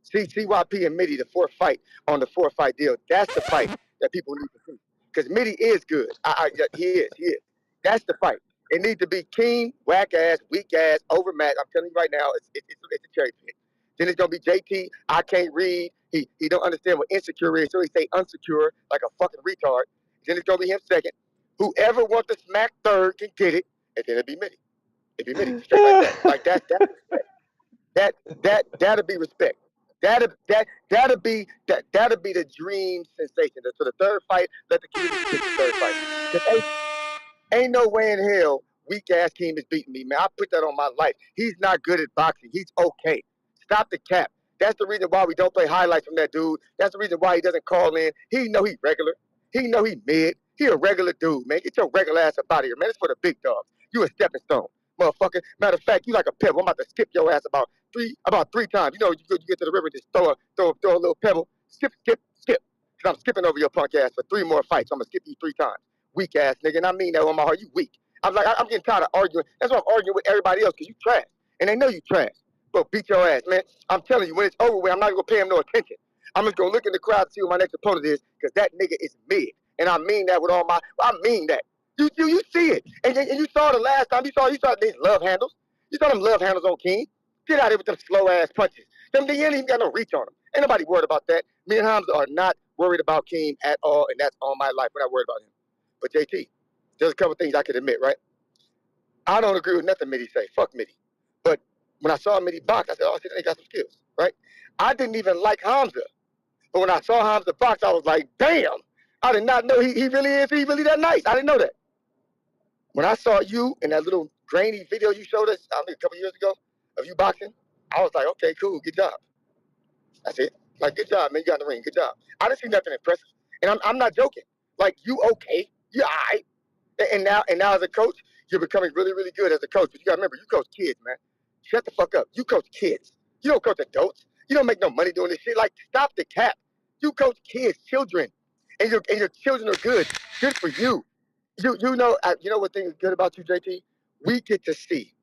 CYP and Mitty, the fourth fight on the four-fight deal. That's the fight that people need to see. Because Mitty is good. He is. That's the fight. It needs to be King, whack-ass, weak-ass, overmatched. I'm telling you right now, it's a cherry pick. Then it's going to be JT. I can't read. He don't understand what insecure is, so he say unsecure like a fucking retard. Then it's going to be him second. Whoever wants to smack third can get it, and then it'll be Mitty. It'll be Mitty, straight like that. Like that's respect. That'll be respect. That'll be the dream sensation. So the third fight, let the community pick the third fight. Because ain't no way in hell weak ass Keem is beating me, man. I put that on my life. He's not good at boxing. He's okay. Stop the cap. That's the reason why we don't play highlights from that dude. That's the reason why he doesn't call in. He know he's regular. He know he mid. He a regular dude, man. Get your regular ass up out of here, man. It's for the big dogs. You a stepping stone, motherfucker. Matter of fact, you like a pebble. I'm about to skip your ass about three times. You know, you get to the river, just throw a little pebble. Skip. Cause I'm skipping over your punk ass for 3 more fights. I'm gonna skip you 3 times. Weak ass nigga, and I mean that on my heart. You weak. I'm getting tired of arguing. That's why I'm arguing with everybody else, because you trash. And they know you trash. Bro, beat your ass, man. I'm telling you, when it's over with, I'm not gonna pay him no attention. I'm just gonna look in the crowd to see who my next opponent is, because that nigga is mid. And I mean that with all my, I mean that. You see it. And you saw the last time, you saw these love handles. You saw them love handles on King. Get out of here with them slow ass punches. Them, you ain't even got no reach on them. Ain't nobody worried about that. Me and Hamza are not worried about King at all, and that's all my life. We're not worried about him. But JT, there's a couple things I can admit, right? I don't agree with nothing Mitty say. Fuck Mitty. But when I saw Mitty box, I said, oh, they got some skills, right? I didn't even like Hamza. But when I saw Hamza box, I was like, damn. I did not know he really is. He really that nice. I didn't know that. When I saw you in that little grainy video you showed us, I think a couple years ago, of you boxing, I was like, okay, cool, good job. That's it. Like, good job, man. You got in the ring. Good job. I didn't see nothing impressive. And I'm not joking. Like, you okay. You all right. And now as a coach, you're becoming really, really good as a coach. But you got to remember, you coach kids, man. Shut the fuck up. You coach kids. You don't coach adults. You don't make no money doing this shit. Like, stop the cap. You coach kids, children. And your children are good. Good for you. You know what thing is good about you, JT? We get to see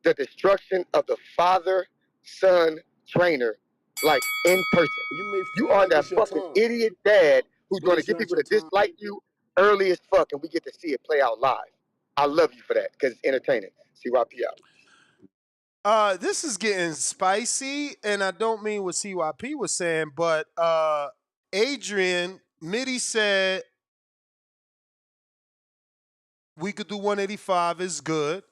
the destruction of the father-son trainer, like in person. You You feel are like that it's your fucking time, idiot dad who's but gonna it's get not people your to time. dislike you early as fuck, and we get to see it play out live. I love you for that because it's entertaining. CYP out. This is getting spicy, and I don't mean what CYP was saying, but Adrian Mitty said we could do 185 is good.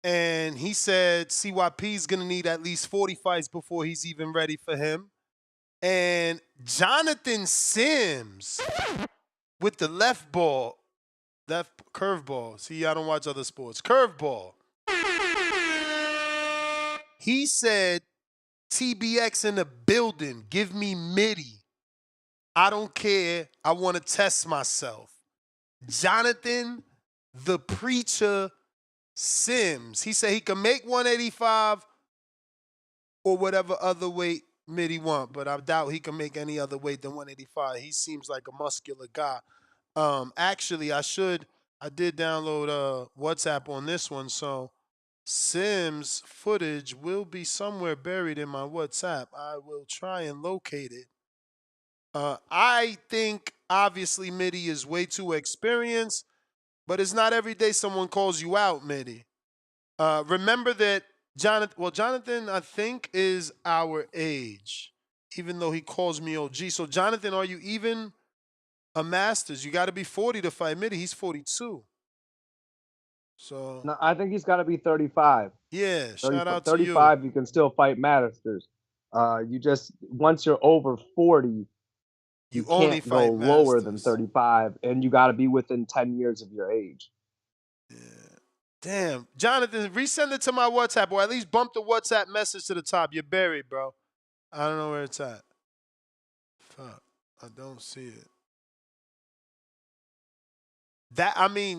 And he said CYP is gonna need at least 40 fights before he's even ready for him. And Jonathan Sims with the left curveball. See, I don't watch other sports. Curveball. He said TBX in the building. Give me Mitty. I don't care. I want to test myself. Jonathan the Preacher Sims. He said he can make 185 or whatever other weight Mitty want, but I doubt he can make any other weight than 185. He seems like a muscular guy. Actually, I did download WhatsApp on this one, so Sims footage will be somewhere buried in my WhatsApp. I will try and locate it. I think obviously Mitty is way too experienced, but it's not every day someone calls you out, Mitty. Remember that Jonathan, I think, is our age, even though he calls me OG. So, Jonathan, are you even a Masters? You got to be 40 to fight Mitty. He's 42. So, No, I think he's got to be 35. yeah, 30, shout out to you. 35, you can still fight Masters. You just, once you're over 40, you You only can't go fight lower than Masters. 35, and you got to be within 10 years of your age. Yeah. Damn. Jonathan, resend it to my WhatsApp, or at least bump the WhatsApp message to the top. You're buried, bro. I don't know where it's at. Fuck. I don't see it.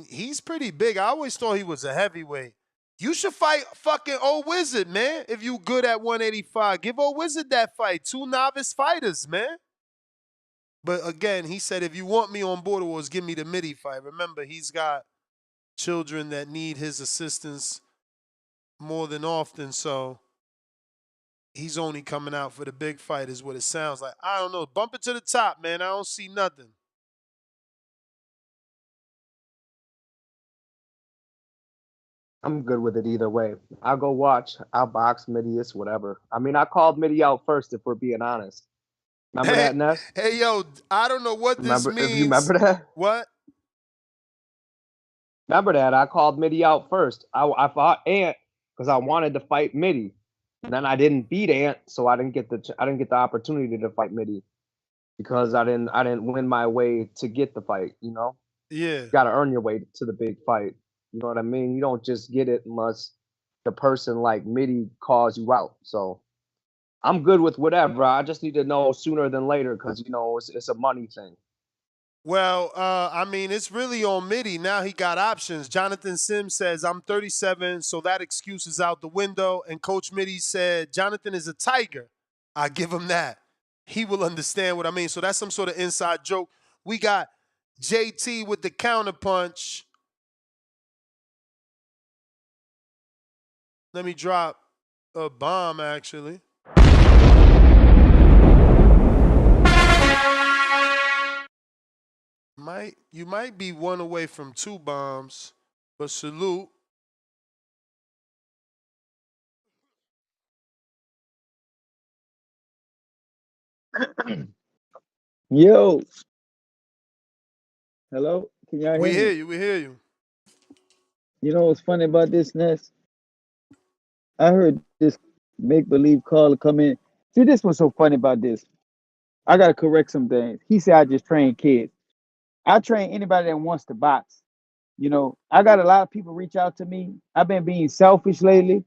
He's pretty big. I always thought he was a heavyweight. You should fight fucking Old Wizard, man. If you good at 185, give Old Wizard that fight. Two novice fighters, man. But again, he said if you want me on Border Wars, give me the Mitty fight. Remember, he's got children that need his assistance more than often, so he's only coming out for the big fight, is what it sounds like. I don't know. Bump it to the top, man. I don't see nothing. I'm good with it either way. I'll go watch. I'll box Midius, whatever. I mean, I called Midi out first, if we're being honest. Remember Hey, that, Ness? hey, yo, I don't know what this Remember, if you means. remember that? What? Remember that? I called Midi out first. I fought Ant because I wanted to fight Midi. And then I didn't beat Ant, so I didn't get the opportunity to fight Midi because I didn't win my way to get the fight. You know, Yeah. you got to earn your way to the big fight. You know what I mean? You don't just get it unless the person like Midi calls you out. So I'm good with whatever. I just need to know sooner than later because you know it's a money thing. Well, it's really on Mitty. Now he got options. Jonathan Sims says, I'm 37, so that excuse is out the window. And Coach Mitty said, Jonathan is a tiger. I give him that. He will understand what I mean. So that's some sort of inside joke. We got JT with the counterpunch. Let me drop a bomb, actually. You might be one away from two bombs, but salute. Yo, hello, can y'all We hear hear me? you. We hear you. You know what's funny about this, Ness? I heard this make believe caller come in. See, this was so funny about this. I gotta correct some things. He said I just train kids. I train anybody that wants to box. You know, I got a lot of people reach out to me. I've been being selfish lately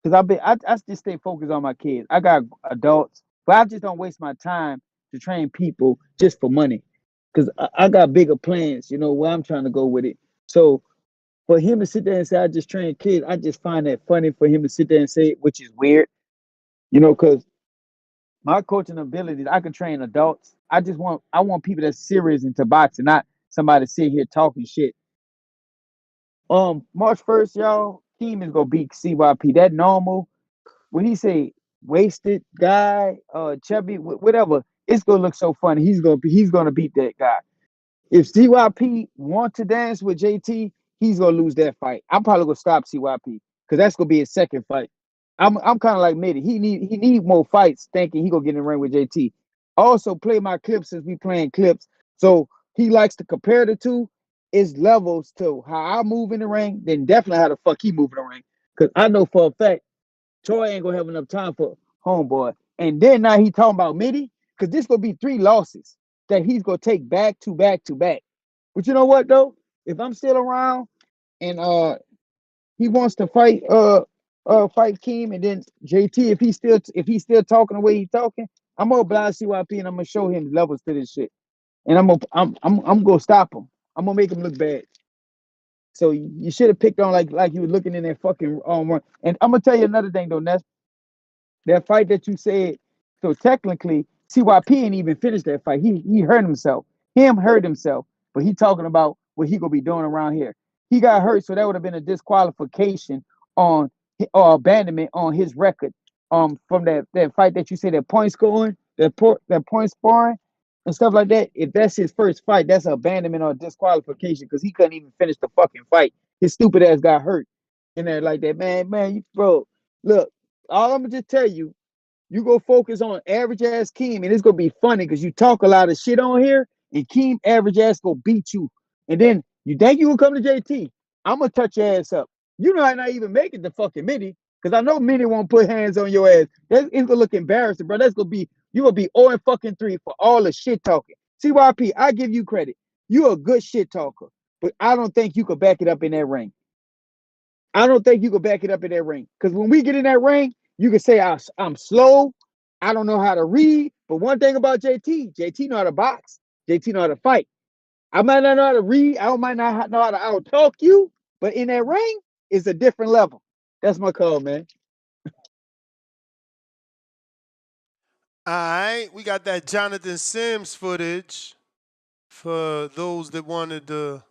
because I just stay focused on my kids. I got adults, but I just don't waste my time to train people just for money because I got bigger plans. You know where I'm trying to go with it. So for him to sit there and say I just train kids, I just find that funny for him to sit there and say it, which is weird. You know, because my coaching abilities, I can train adults. I want people that's serious into boxing, not somebody sit here talking shit. March 1st, y'all, Keem is gonna beat CYP. That normal when he say wasted guy, chubby, whatever, it's gonna look so funny. He's gonna beat that guy. If CYP want to dance with JT, he's gonna lose that fight. I'm probably gonna stop CYP because that's gonna be his second fight. I'm kind of like Mitty. He need more fights, thinking he gonna get in the ring with JT. Also, play my clips since we playing clips. So he likes to compare the two. It's levels to how I move in the ring, then definitely how the fuck he move in the ring. Cause I know for a fact Troy ain't gonna have enough time for homeboy. And then now he talking about Mitty, because this gonna be 3 losses that he's gonna take back to back to back. But you know what though? If I'm still around and he wants to fight Keem and then JT, if he's still talking the way he's talking, I'm gonna oblige CYP and I'm gonna show him levels to this shit. And I'm gonna stop him. I'm gonna make him look bad. So you should have picked on like you were looking in that fucking run. And I'm gonna tell you another thing though, Ness. That fight that you said, so technically, CYP ain't even finished that fight. He hurt himself. Him hurt himself, but he talking about what he gonna be doing around here. He got hurt, so that would have been a disqualification on or abandonment on his record. From that fight that you said that point scoring, that point scoring and stuff like that. If that's his first fight, that's an abandonment or disqualification because he couldn't even finish the fucking fight. His stupid ass got hurt in there like that. Man, bro, look. All I'm gonna just tell you, you go focus on average ass Keem, and it's gonna be funny because you talk a lot of shit on here, and Keem average ass gonna beat you. And then you think you will come to JT. I'm gonna touch your ass up. You know I not even make it to fucking Mini, because I know Mini won't put hands on your ass. It's gonna look embarrassing, bro. That's gonna be you gonna be 0 and fucking 3 for all the shit talking. CYP, I give you credit. You a good shit talker, but I don't think you could back it up in that ring. I don't think you can back it up in that ring. Because when we get in that ring, you can say I'm slow. I don't know how to read. But one thing about JT know how to box. JT know how to fight. I might not know how to read. I might not know how to out talk you. But in that ring, it's a different level. That's my call, man. All right, we got that Jonathan Sims footage for those that wanted to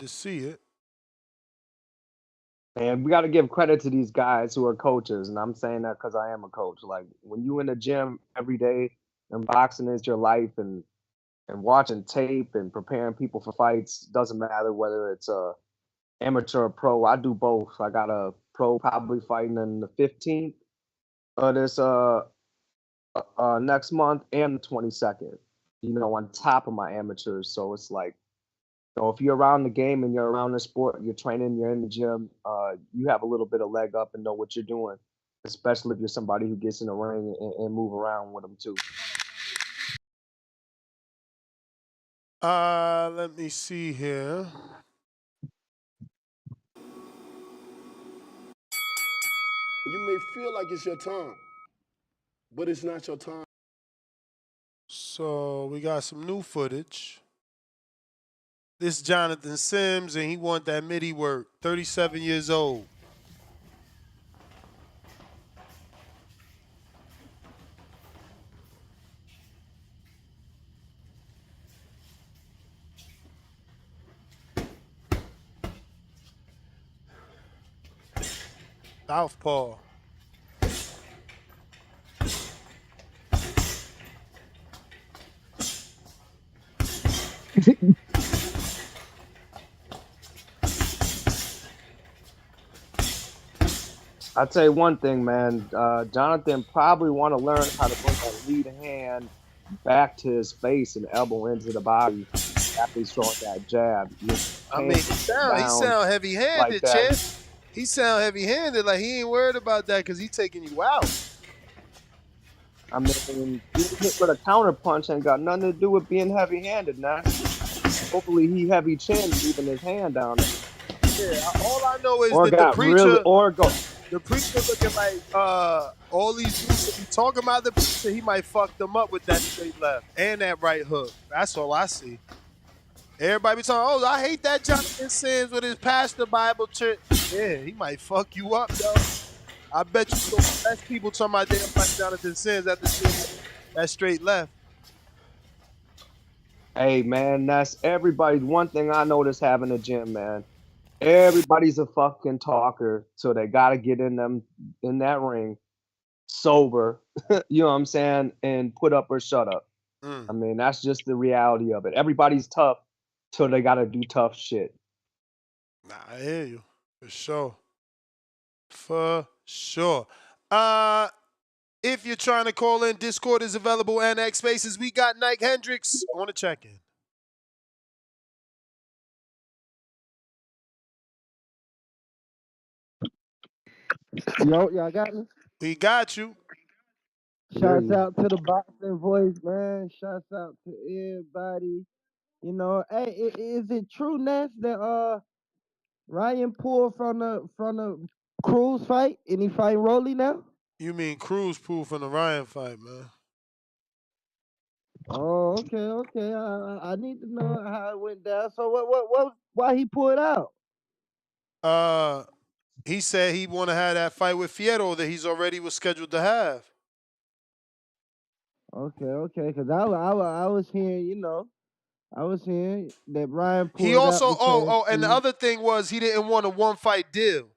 see it. And we got to give credit to these guys who are coaches, and I'm saying that because I am a coach. Like when you in the gym every day and boxing is your life, and watching tape and preparing people for fights, doesn't matter whether it's a amateur or pro. I do both. I got a pro probably fighting in the 15th of this next month and the 22nd. You know, on top of my amateurs, so it's like, so if you're around the game and you're around the sport, you're training, you're in the gym, you have a little bit of leg up and know what you're doing, especially if you're somebody who gets in the ring and move around with them too. Let me see here. You may feel like it's your time, but it's not your time. So we got some new footage. This Jonathan Sims, and he want that midi work. 37 years old. Southpaw. I'll tell you one thing, man. Jonathan probably want to learn how to bring that lead hand back to his face and elbow into the body after he's throwing that jab. I mean, he down sound like heavy-handed, that. champ. He sound heavy-handed, like he ain't worried about that because he's taking you out. I mean, getting hit with a counter punch ain't got nothing to do with being heavy-handed, now. Hopefully he heavy chin leaving his hand down there. Yeah, all I know is or that the preacher looking like all these dudes that be talking about the preacher, he might fuck them up with that straight left and that right hook. That's all I see. Everybody be talking, oh, I hate that Jonathan Sims with his pastor Bible church. Yeah, he might fuck you up, though. I bet you so less people talking about they don't like Jonathan Sims after seeing that straight left. Hey man, that's everybody's one thing I notice having a gym, man. Everybody's a fucking talker, so they gotta get in that ring sober, you know what I'm saying, and put up or shut up. Mm. I mean, that's just the reality of it. Everybody's tough till they gotta do tough shit. Nah, I hear you. For sure. For sure. If you're trying to call in, Discord is available and X Spaces. We got Nike Hendricks on the check-in. Yo, y'all got me? We got you. Hear Shouts you. out to the boxing voice, man. Shouts out to everybody. You know, hey, is it true, Ness, that Ryan pulled from the Cruz fight and he fighting Rolly now? You mean Cruz proof in the Ryan fight, man. Oh, okay. I need to know how it went down. So why he pulled out? Uh, he said he want to have that fight with Fierro that he's already was scheduled to have. Okay, because I was hearing, I was hearing that Ryan He pulled also, out because and the he. other thing was he didn't want a one-fight deal.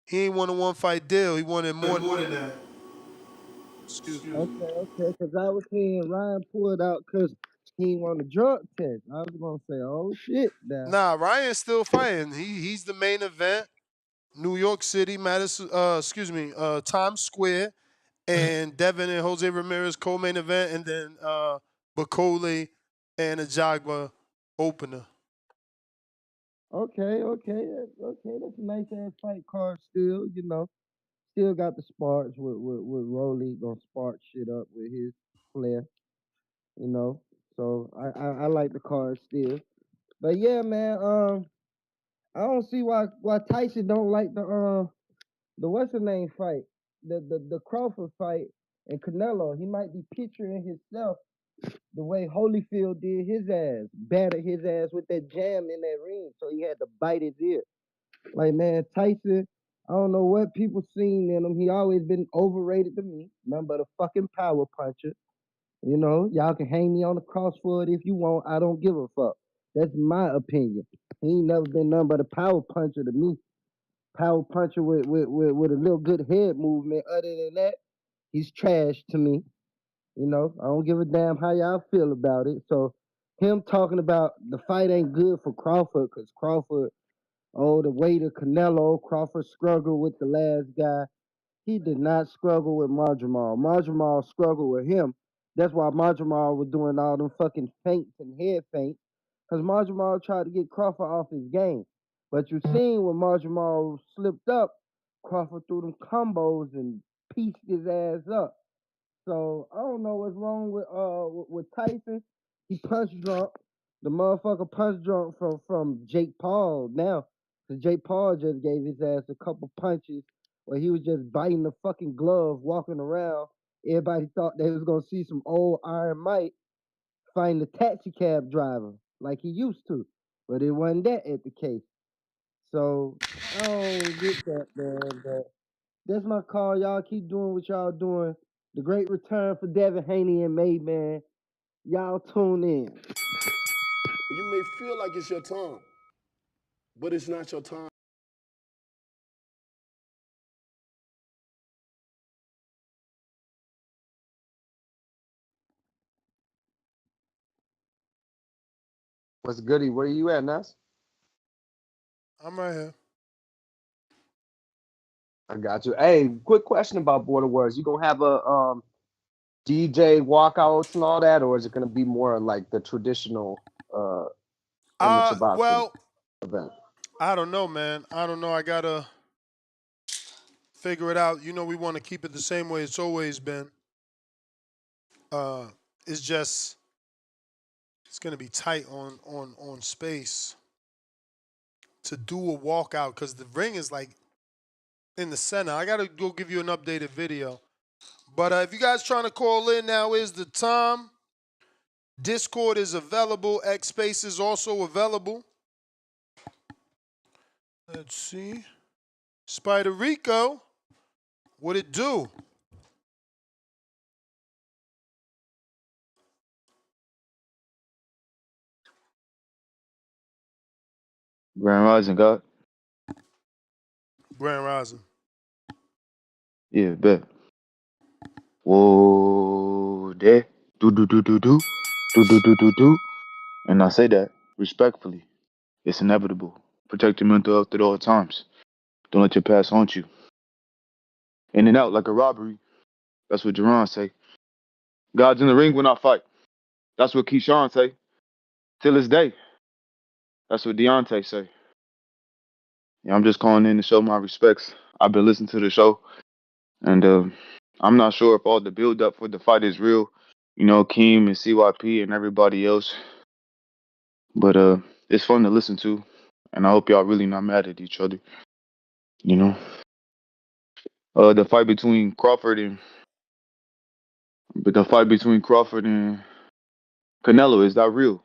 He ain't want a one-fight deal. He wanted more than that. Excuse me. Okay, because I was hearing Ryan pulled out because he ain't want a drug test. I was gonna say, oh shit, now. Nah, Ryan's still fighting. He's the main event. New York City, Madison, Times Square, and Devin and Jose Ramirez co-main event, and then Bacole and Ajagba opener. Okay. That's a nice ass fight card still, Still got the sparks with Rolly gonna spark shit up with his flair, you know. So I like the card still. But yeah, man, I don't see why Tyson don't like the what's the name fight, the Crawford fight and Canelo. He might be picturing himself the way Holyfield did his ass, battered his ass with that jam in that ring, so he had to bite his ear. Like, man, Tyson, I don't know what people seen in him. He always been overrated to me. Nothing but a fucking power puncher. Y'all can hang me on the crossfoot if you want. I don't give a fuck. That's my opinion. He ain't never been nothing but a power puncher to me. Power puncher with a little good head movement. Other than that, he's trash to me. I don't give a damn how y'all feel about it. So him talking about the fight ain't good for Crawford because Crawford, oh, the way to Canelo, Crawford struggled with the last guy. He did not struggle with Marjamal. Marjamal struggled with him. That's why Marjamal was doing all them fucking feints and head feints because Marjamal tried to get Crawford off his game. But you seen when Marjamal slipped up, Crawford threw them combos and pieced his ass up. So I don't know what's wrong with Tyson. He punch drunk. The motherfucker punch drunk from Jake Paul now. Cause Jake Paul just gave his ass a couple punches where he was just biting the fucking glove, walking around. Everybody thought they was gonna see some old Iron Mike find the taxi cab driver like he used to. But it wasn't that at the case. So I don't get that, man. But that's my call. Y'all keep doing what y'all doing. The great return for Devin Haney and May, man. Y'all tune in. You may feel like it's your time, but it's not your time. What's goody? Where you at, Nas? I'm right here. I got you. Hey, quick question about Border Wars. You gonna have a DJ walkouts and all that, or is it gonna be more like the traditional amateur boxing Well, event? I don't know, man. I don't know. I gotta figure it out. We want to keep it the same way it's always been. Uh, it's just it's gonna be tight on space to do a walkout because the ring is like in the center. I gotta go give you an updated video. But if you guys trying to call in, now is the time. Discord is available. X Space is also available. Let's see. Spider Rico, what it do? Grand Rising God. Grand Rising. Yeah, bet. Whoa, there. Do do do do do. Do do do do do. And I say that respectfully. It's inevitable. Protect your mental health at all times. Don't let your past haunt you. In and out like a robbery. That's what Jerron say. God's in the ring when I fight. That's what Keyshawn say. Till this day. That's what Deontay say. Yeah, I'm just calling in to show my respects. I've been listening to the show, and I'm not sure if all the build up for the fight is real. You know, Keem and CYP and everybody else. But it's fun to listen to, and I hope y'all really not mad at each other. You know, the fight between Crawford and Canelo, is that real?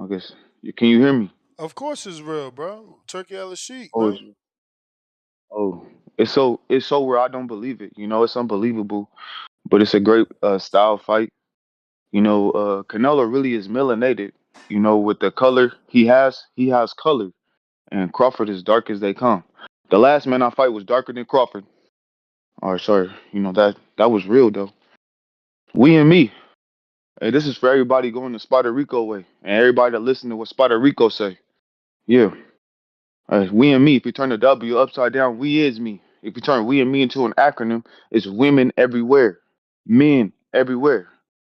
I guess. Can you hear me? Of course it's real, bro. Turkey Ellis Sheik, Oh, man. it's, oh, it's so where I don't believe it. You know, it's unbelievable, but it's a great style fight. You know, Canelo really is melanated. You know, with the color he has color, and Crawford is dark as they come. The last man I fight was darker than Crawford. Or sorry, you know that was real though. We and me. Hey, this is for everybody going the Spider Rico way, and everybody that listen to what Spider Rico say. Yeah, we and me. If you turn the W upside down, we is me. If you turn we and me into an acronym, it's women everywhere, men everywhere.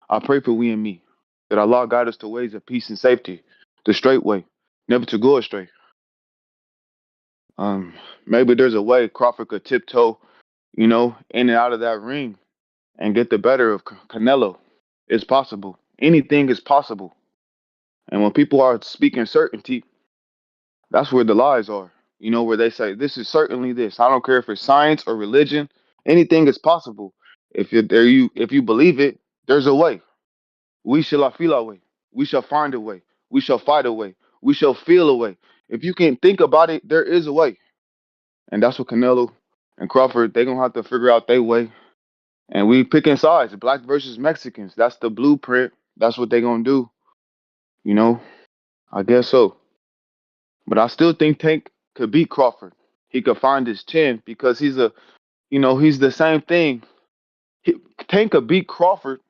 I pray for we and me that Allah guide us to ways of peace and safety, the straight way, never to go astray. Um, Maybe there's a way Crawford could tiptoe, you know, in and out of that ring and get the better of Canelo. It's possible. Anything is possible. And when people are speaking certainty, that's where the lies are. You know, where they say this is certainly this. I don't care if it's science or religion. Anything is possible. If you believe it, there's a way. We shall feel our way. We shall find a way. We shall fight a way. We shall feel a way. If you can think about it, there is a way. And that's what Canelo and Crawford, they gonna have to figure out their way. And we picking sides, black versus Mexicans. That's the blueprint. That's what they gonna do. You know, I guess so. But I still think Tank could beat Crawford. He could find his chin because he's the same thing. He, Tank could beat Crawford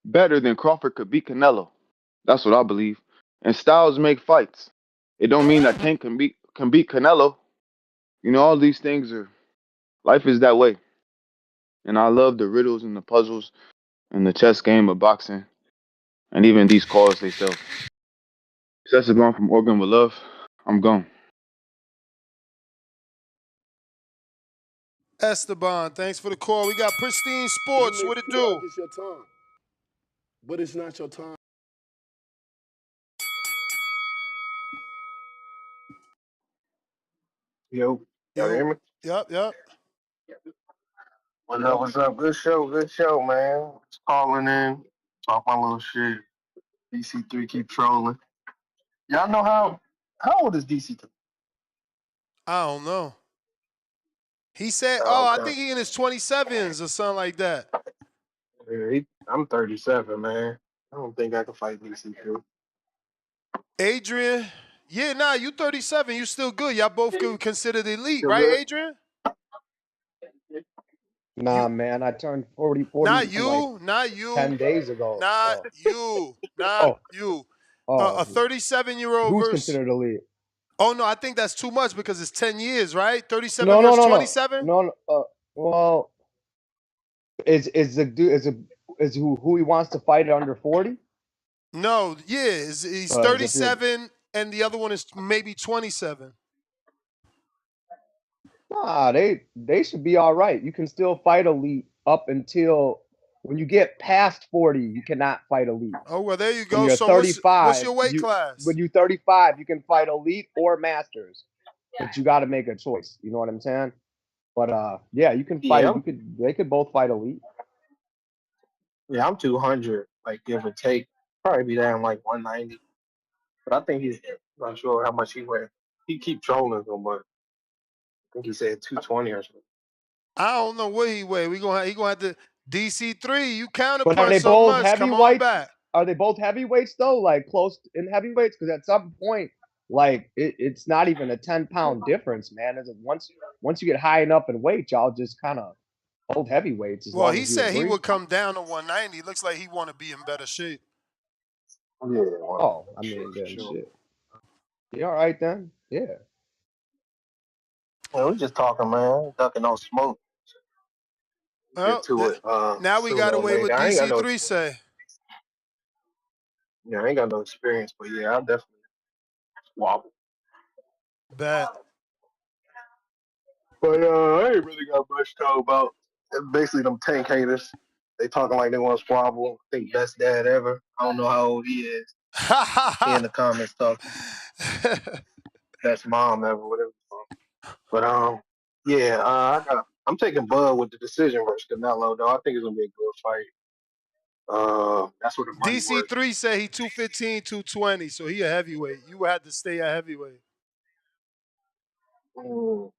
better than Crawford could beat Canelo. That's what I believe. And styles make fights. It don't mean that Tank can beat Canelo. You know, all these things are life is that way. And I love the riddles and the puzzles and the chess game of boxing and even these calls they sell. Excessive gone from Oregon with love. I'm gone. Esteban, thanks for the call. We got Pristine You Sports. may What it feel like do? it's your time, but it's not your time. Yo, y'all Yo, hear me? yep. What's up? What's up? Good show, man. Just calling in, talk my little shit. DC3 keep trolling. Y'all know how old is DC3? I don't know. He said, Oh, oh, I okay. think he in his 27s or something like that. Yeah, I'm 37, man. I don't think I can fight DC3. Adrian, yeah, nah, you 37. You still good. Y'all both could considered elite, Still right, good? Adrian? Nah, You, man, I turned 40 not like you, not you, 10 days ago. not Oh, you, not oh, you. oh. A 37-year-old Who's versus. considered elite? Oh no, I think that's too much because it's 10 years, right? 37 No, no, versus no, no, 27. no. No well, is the dude is who he wants to fight at under 40? No, yeah, he's Because if you're 37 and the other one is maybe 27. nah, they should be all right. You can still fight elite up until when you get past 40, you cannot fight elite. Oh well, there you When go. you're So what's 35, your weight class? when you're 35, you can fight elite or masters, but you got to make a choice. You know what I'm saying? But yeah, you can Yeah, fight. They could both fight elite. I'm 200, like give or take. Probably be down like 190. But I think he's not sure how much he weighed. He keep trolling so much. I think he said 220 or something. I don't know what he weigh. He gonna have to DC3. You But are counterpunch they so both much. Come on heavyweights? back. Are they both heavyweights though? Like close in heavyweights? Because at some point, like it's not even a 10-pound difference, man. Is it once you get high enough in weight, y'all just kind of both heavyweights as Well, long he as you said he agree. would come down to 190. Looks like he want to be in better shape. Yeah, well, Oh, I mean, for then sure. shit. Yeah, all right then. Yeah. Well, we just talking, man. Ducking no smoke. Get Well, to it. now we Sooner got or away later. with I ain't got no, DC3 say. yeah, I ain't got no experience, but yeah, I definitely wobble. Bet. But I ain't really got much to talk about. Basically, them tank haters. They talking like they want to squabble. I think best dad ever. I don't know how old he is. He in the comments talking best mom ever, whatever. But yeah, I'm taking Bud with the decision versus Canelo though. I think it's gonna be a good fight. That's where the money worth. DC3 said he 215, 220, so he a heavyweight. You would have to stay a heavyweight. Mm.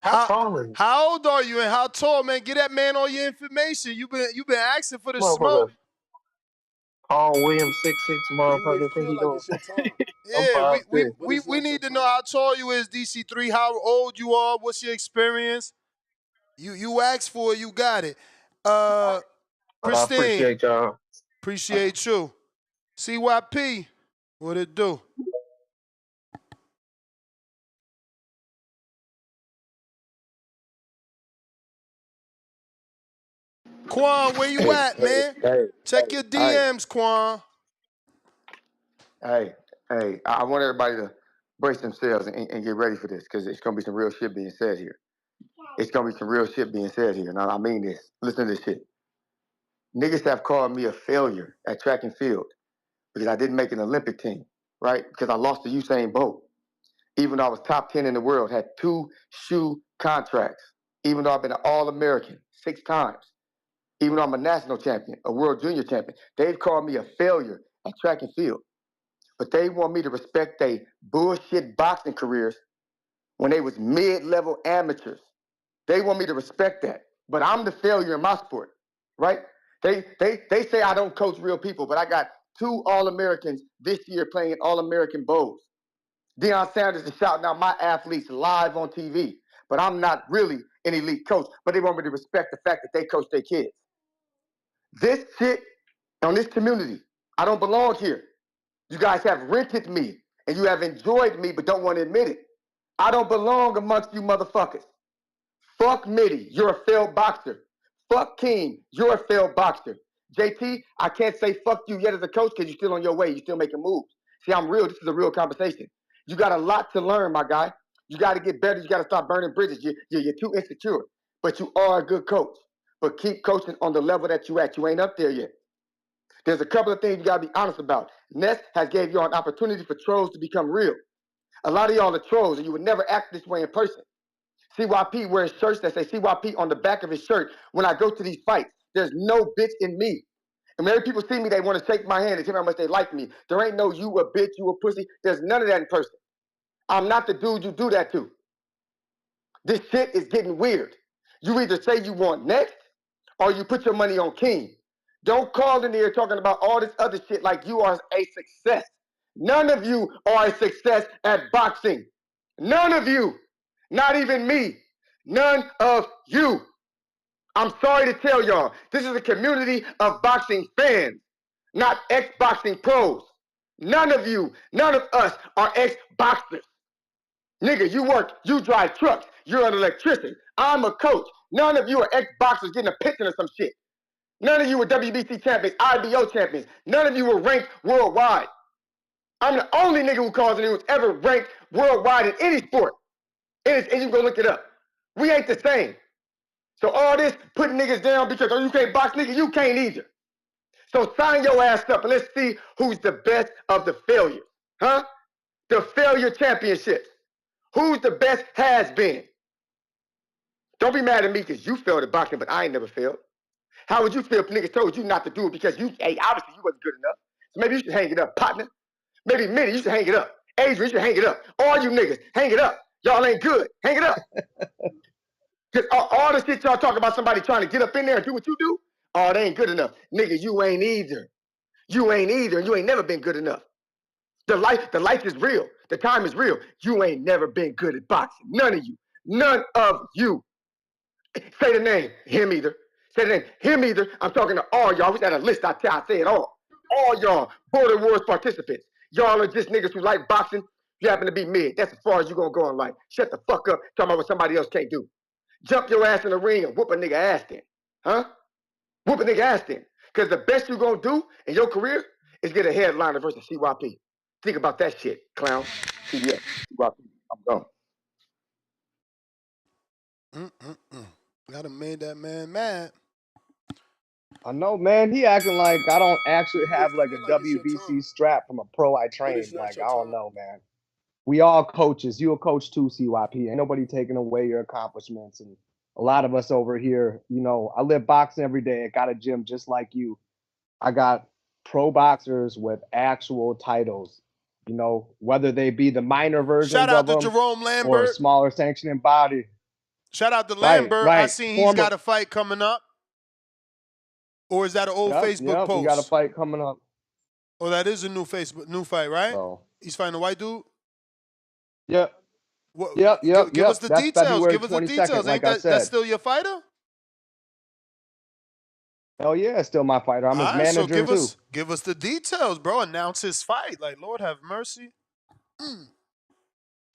How How tall is how old are you and how tall, man? Get that man all your information. You been asking for the smoke. motherfucker? Paul Williams, 6'6", You make it motherfucker. Think feel he like going? it's your turn. I'm Yeah, we we 5'10". What we is we next need to upon know us? how tall you is, DC3, how old you are, what's your experience. You asked for it, you got it. Uh But I Pristine, appreciate y'all. appreciate you. CYP, what it do? Quan, where you Hey, at, hey, man? hey, Check your hey, DMs, Quan. hey, hey. I want everybody to brace themselves and get ready for this because it's gonna be some real shit being said here. It's gonna be some real shit being said here. Now I mean this. Listen to this shit. Niggas have called me a failure at track and field because I didn't make an Olympic team, right? Because I lost to Usain Bolt. Even though I was top 10 in the world, had 2 shoe contracts. Even though I've been an All-American 6 times. Even though I'm a national champion, a world junior champion. They've called me a failure at track and field. But they want me to respect their bullshit boxing careers when they was mid-level amateurs. They want me to respect that. But I'm the failure in my sport, right? They say I don't coach real people, but I got 2 All-Americans this year playing All-American bowls. Deion Sanders is shouting out my athletes live on TV, but I'm not really an elite coach. But they want me to respect the fact that they coach their kids. This shit on this community, I don't belong here. You guys have rented me and you have enjoyed me, but don't want to admit it. I don't belong amongst you motherfuckers. Fuck Mitty, you're a failed boxer. Fuck King, you're a failed boxer. JT, I can't say fuck you yet as a coach because you're still on your way. You're still making moves. See, I'm real. This is a real conversation. You got a lot to learn, my guy. You got to get better. You got to stop burning bridges. You're too insecure. But you are a good coach. But keep coaching on the level that you at. You ain't up there yet. There's a couple of things you got to be honest about. Ness has gave you an opportunity for trolls to become real. A lot of y'all are trolls, and you would never act this way in person. CYP wears shirts that say CYP on the back of his shirt. When I go to these fights, there's no bitch in me. And when people see me, they want to shake my hand and tell me how much they like me. There ain't no you a bitch, you a pussy. There's none of that in person. I'm not the dude you do that to. This shit is getting weird. You either say you want next or you put your money on King. Don't call in here talking about all this other shit like you are a success. None of you are a success at boxing. None of you. Not even me. None of you. I'm sorry to tell y'all, this is a community of boxing fans, not ex-boxing pros. None of you, none of us are ex-boxers. Nigga, you work, you drive trucks, you're an electrician. I'm a coach. None of you are ex-boxers getting a pension or some shit. None of you were WBC champions, IBO champions. None of you were ranked worldwide. I'm the only nigga who calls in who's ever ranked worldwide in any sport. And you can go look it up. We ain't the same. So all this putting niggas down because you can't box, nigga, you can't either. So sign your ass up and let's see who's the best of the failures. Huh? The failure championships. Who's the best has been? Don't be mad at me because you failed at boxing, but I ain't never failed. How would you feel if niggas told you not to do it because obviously you wasn't good enough. So maybe you should hang it up, partner. Maybe Minnie, you should hang it up. Adrian, you should hang it up. All you niggas, hang it up. Y'all ain't good. Hang it up. Because all the shit y'all talk about somebody trying to get up in there and do what you do, Oh, they ain't good enough. Nigga, you ain't either. You ain't either, and you ain't never been good enough. The life is real. The time is real. You ain't never been good at boxing. None of you. None of you. Say the name. Him either. Say the name. Him either. I'm talking to all y'all. We got a list. I say it all. All y'all. Border Wars participants. Y'all are just niggas who like boxing. You happen to be mid. That's as far as you gonna go in life. Shut the fuck up. Talking about what somebody else can't do. Jump your ass in the ring and whoop a nigga ass then. Huh? Whoop a nigga ass then. Because the best you gonna do in your career is get a headliner versus CYP. Think about that shit, clown. CBS. CYP. I'm gone. Gotta made that man mad. I know, man. He acting like I don't actually have like a WBC strap from a pro I trained. Like, I don't know, man. We all coaches. You a coach too, CYP. Ain't nobody taking away your accomplishments. And a lot of us over here, you know, I live boxing every day. I got a gym just like you. I got pro boxers with actual titles, you know, whether they be the minor Shout versions out of to them Jerome or a Lambert. smaller sanctioning body. Shout out to Right, Lambert. I right. seen he's Former. got a fight coming up. Or is that an old Yep, Facebook yep. We got a post? fight coming up. Oh, that is a new fight, right? So, He's fighting a white dude. yep, What? yep, yep, Give us yep. the That's details. February Give us the 22nd, details. Ain't like I that's said. still your fighter? Hell yeah, still my fighter. I'm his All right, so manager too. give us the details, bro. Announce his fight. Like, Lord have mercy.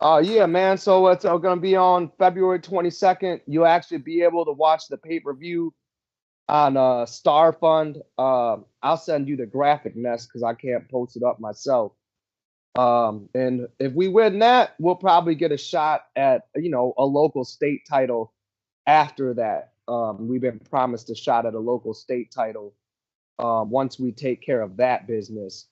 Yeah, man. So it's going to be on February 22nd. You'll actually be able to watch the pay-per-view on Star Fund. I'll send you the graphic nest because I can't post it up myself. And if we win that, we'll probably get a shot at, you know, a local state title after that. We've been promised a shot at a local state title once we take care of that business.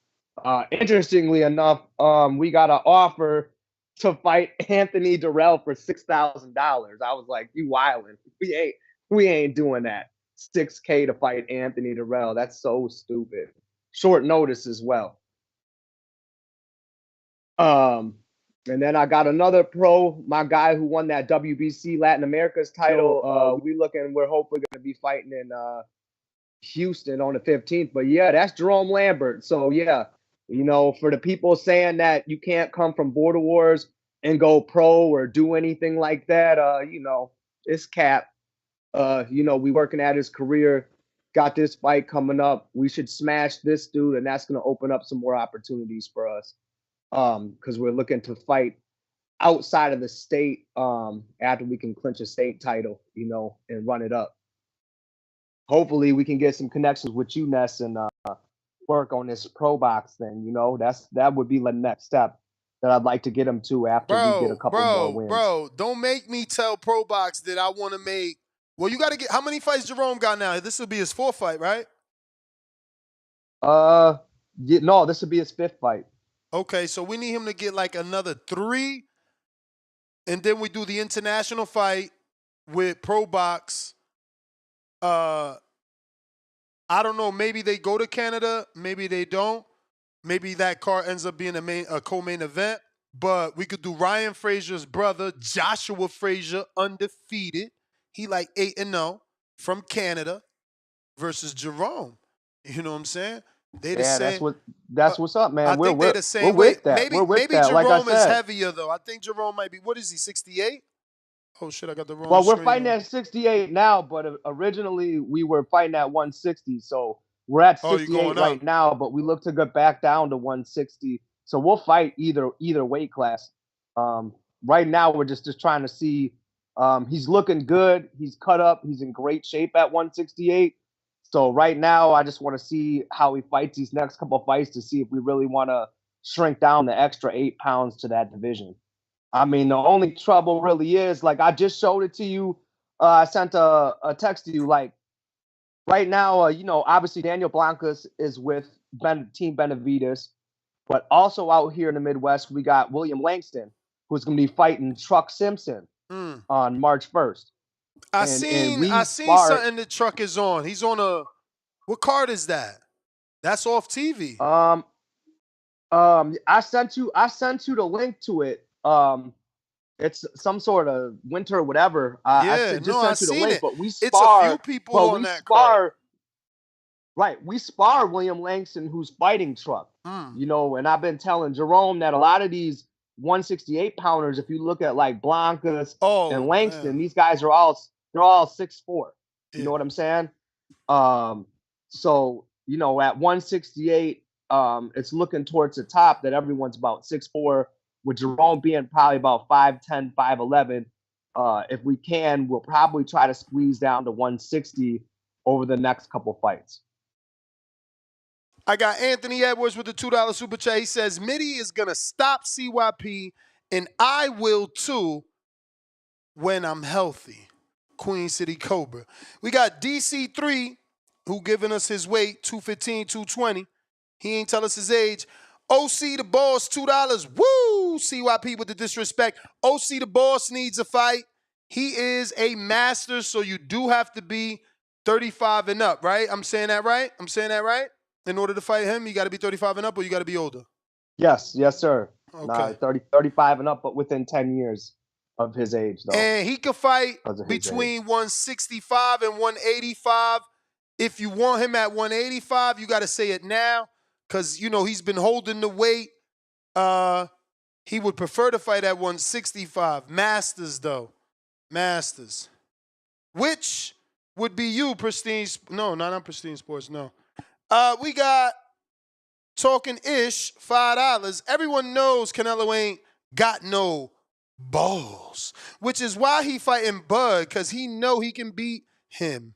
Interestingly enough, we got an offer to fight Anthony Durrell for $6,000. I was like, "You wildin'? We ain't doing that. $6K to fight Anthony Durrell. That's so stupid. Short notice as well." And then I got another pro, my guy who won that WBC Latin America's title. We're hopefully going to be fighting in Houston on the 15th. But yeah, that's Jerome Lambert. So yeah, you know, for the people saying that you can't come from Border Wars and go pro or do anything like that, you know, it's cap. You know, we working at his career, got this fight coming up. We should smash this dude, and that's gonna open up some more opportunities for us. Because we're looking to fight outside of the state after we can clinch a state title, you know, and run it up. Hopefully we can get some connections with you, Ness, and work on this pro box thing. You know, that would be the next step that I'd like to get him to after we get a couple more wins. Bro, don't make me tell Pro Box that I want to make. Well, you got to get how many fights Jerome got now? This will be his 4th fight, right? Yeah, no, this would be his 5th fight. Okay, so we need him to get like another 3, and then we do the international fight with Pro Box. I don't know. Maybe they go to Canada. Maybe they don't. Maybe that card ends up being a co-main event. But we could do Ryan Frazier's brother, Joshua Frazier, undefeated. He like 8-0 from Canada versus Jerome. You know what I'm saying? They the same. That's what's up, man. I think they're the same weight. Maybe that. Jerome Like is heavier though. I think Jerome might be. What is he? 68? Oh shit! I got the wrong. Well, we're fighting at 68 now, but originally we were fighting at 160. So we're at 68 right now, but we look to get back down to 160. So we'll fight either weight class. Right now we're just trying to see. He's looking good. He's cut up. He's in great shape at 168. So right now I just want to see how he fights these next couple of fights to see if we really want to shrink down the extra 8 pounds to that division. I mean, the only trouble really is, like, I just showed it to you. I sent a text to you, like, right now, you know, obviously Daniel Blancas is with Team Benavides, but also out here in the Midwest, we got William Langston, who's going to be fighting Truck Simpson on March 1st. I seen something the Truck is on. He's on what card is that? That's off TV. I sent you the link to it. It's some sort of winter, whatever. I sent you the link, but we spar. It's a few people on that card. Right. We spar William Langston, who's fighting Truck. Mm. You know, and I've been telling Jerome that a lot of these 168 pounders, if you look at like Blancas and Oh, Langston, man. these guys are all 6'4". You Yeah. know what I'm saying? Um, so you know, at 168, it's looking towards the top that everyone's about 6'4", with Jerome being probably about 5'10", 5'11". If we can, we'll probably try to squeeze down to 160 over the next couple fights. I got Anthony Edwards with the $2 super chat. He says, Mitty is going to stop CYP, and I will too when I'm healthy. Queen City Cobra. We got DC3, who giving us his weight, 215, 220. He ain't tell us his age. OC the Boss, $2. Woo! CYP with the disrespect. OC the Boss needs a fight. He is a master, so you do have to be 35 and up, right? I'm saying that right? In order to fight him, you got to be 35 and up, or you got to be older? Yes, sir. Okay. 35 and up, but within 10 years of his age, though. And he could fight between 165 and 185. If you want him at 185, you got to say it now, because, you know, he's been holding the weight. He would prefer to fight at 165. Masters, though. Masters. Which would be you, Pristine. No, not Pristine Sports, no. We got Talking Ish, $5. Everyone knows Canelo ain't got no balls, which is why he fighting Bud, because he know he can beat him.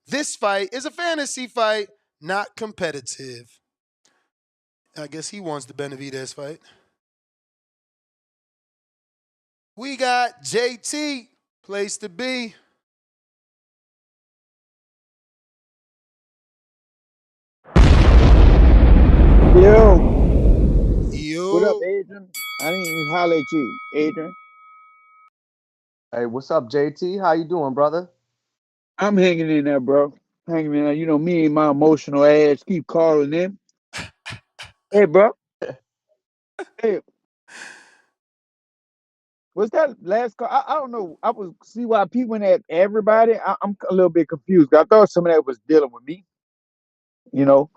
This fight is a fantasy fight, not competitive. I guess he wants the Benavidez fight. We got JT, place to be. Yo. Yo. What up, Adrian? I didn't even holler at you, Adrian. Hey, what's up, JT? How you doing, brother? I'm hanging in there, bro. Hanging in there. You know, me and my emotional ass keep calling in. Hey, bro. Hey, was that last call? I don't know. I was CYP went at everybody. I'm a little bit confused. I thought some of that was dealing with me. You know.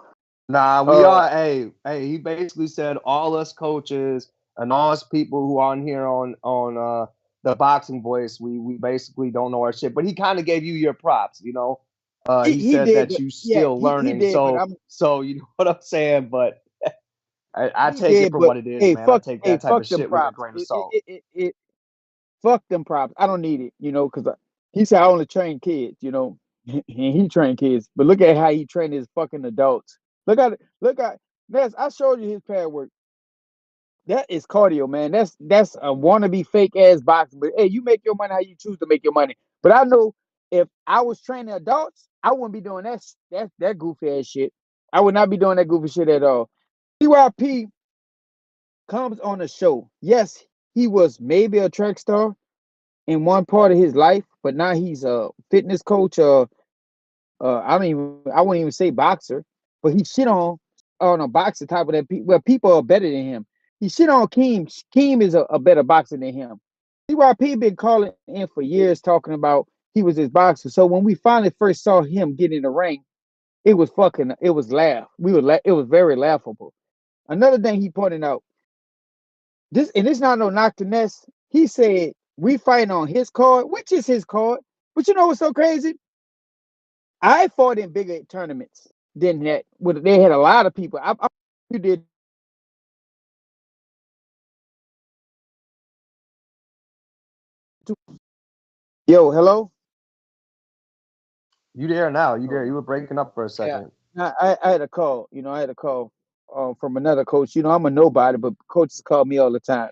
Nah, we are. Hey, he basically said all us coaches and all us people who on here on the Boxing Voice, we basically don't know our shit. But he kind of gave you your props, you know. He he said did, that but you yeah, still he learning. did, but I'm So you know what I'm saying. But I he take it did, for but what it is, hey, man. I fuck, take hey, that type fuck of them shit with a props. grain of salt. Fuck them props. I don't need it, you know, because he said I only train kids, you know, and he trained kids. But look at how he trained his fucking adults. Look at Ness. I showed you his pad work. That is cardio, man. That's a wannabe fake ass boxing. But hey, you make your money how you choose to make your money. But I know if I was training adults, I wouldn't be doing that goofy ass shit. I would not be doing that goofy shit at all. CYP comes on the show. Yes, he was maybe a track star in one part of his life, but now he's a fitness coach. I wouldn't even say boxer, but he shit on a boxer type of that. Well, people are better than him. He shit on Keem. Keem is a better boxer than him. CYP been calling in for years talking about he was his boxer. So when we finally first saw him get in the ring, it was laugh. It was very laughable. Another thing he pointed out, it's not no knock to Ness. He said we fighting on his card, which is his card. But you know what's so crazy? I fought in bigger tournaments than that. They had a lot of people. You did. Yo, hello. You there now? You there? Oh, You were breaking up for a yeah. second. I had a call. You know, I had a call from another coach. You know, I'm a nobody, but coaches call me all the time.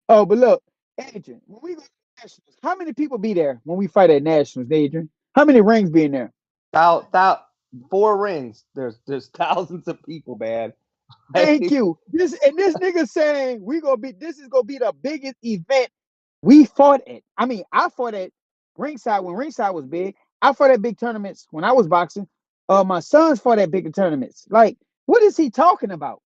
Oh, but look, Adrian, when we go to nationals, how many people be there when we fight at nationals, Adrian? How many rings be in there? Thou, 4 rings. There's thousands of people, man. Thank you. This nigga saying this is gonna be the biggest event we fought at. I mean, I fought at ringside when ringside was big. I fought at big tournaments when I was boxing. My sons fought at bigger tournaments. Like, what is he talking about?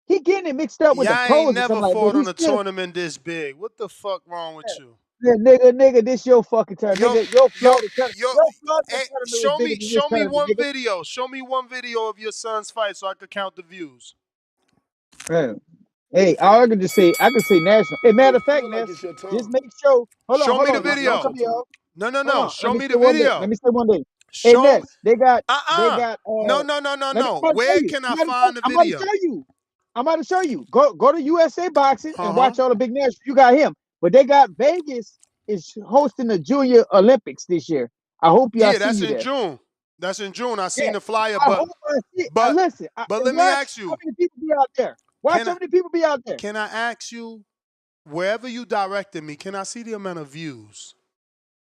He getting it mixed up with the Y'all ain't pros or never something like, but fought we on a still tournament this big. What the fuck wrong with you? Yeah, nigga, this your fucking turn, Yo, nigga. Your yo, Florida tournament, yo. your Florida Hey, tournament was bigger than this show me tournament, one nigga. video. Show me one video of your son's fight so I could count the views. Man. Hey, I can just say, I can say national. Hey, matter of fact, feel like Ness, it's your just turn. make sure. Show me the Hold on. Let me video. tell y'all. No, no, Hold no. on. Let Show me me say the one day. video. Let me say one day. Hey, Show me. Ness, they got, No, no, no, no, let me, no. I'm about to show Where you. can I find the I'm about to video? show you. I'm about to show you. Go to USA Boxing Uh and huh. watch all the big nations. You got him. But they got Vegas is hosting the Junior Olympics this year. I hope y'all Yeah, see that's you in there. June. That's in June. I Yeah. seen the flyer, I hope I see. but Listen, but let me watch ask how you. many people be out there. Watch Can how I many people be out there. can I ask you wherever you directed me? Can I see the amount of views?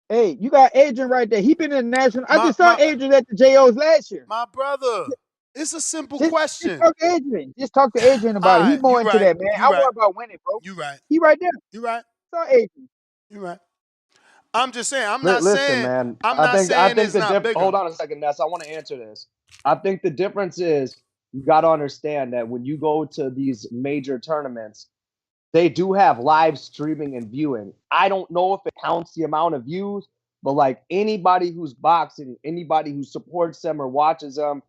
Hey, you got Adrian right there. He been in the national. I My just saw my Adrian at the JOs last year. my brother. It's a simple Just question. talk to Adrian. Just talk to Adrian about it. All He right, more you into right. that, man. You I right. worry about winning, bro. You right. He right there. You right. Saw Adrian. You right. I'm just saying. Listen, man. I'm I not think I saying think it's the not bigger. hold on a second, Ness. I want to answer this. I think the difference is you got to understand that when you go to these major tournaments, they do have live streaming and viewing. I don't know if it counts the amount of views, but like anybody who's boxing, anybody who supports them or watches them,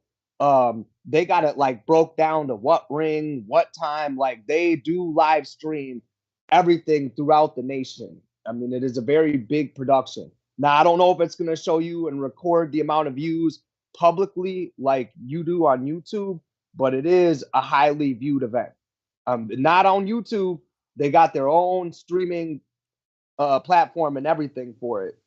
they got it like broke down to what ring, what time. Like they do live stream everything throughout the nation. I mean, it is a very big production. Now, I don't know if it's going to show you and record the amount of views publicly like you do on YouTube, but it is a highly viewed event. Not on YouTube. They got their own streaming platform and everything for it.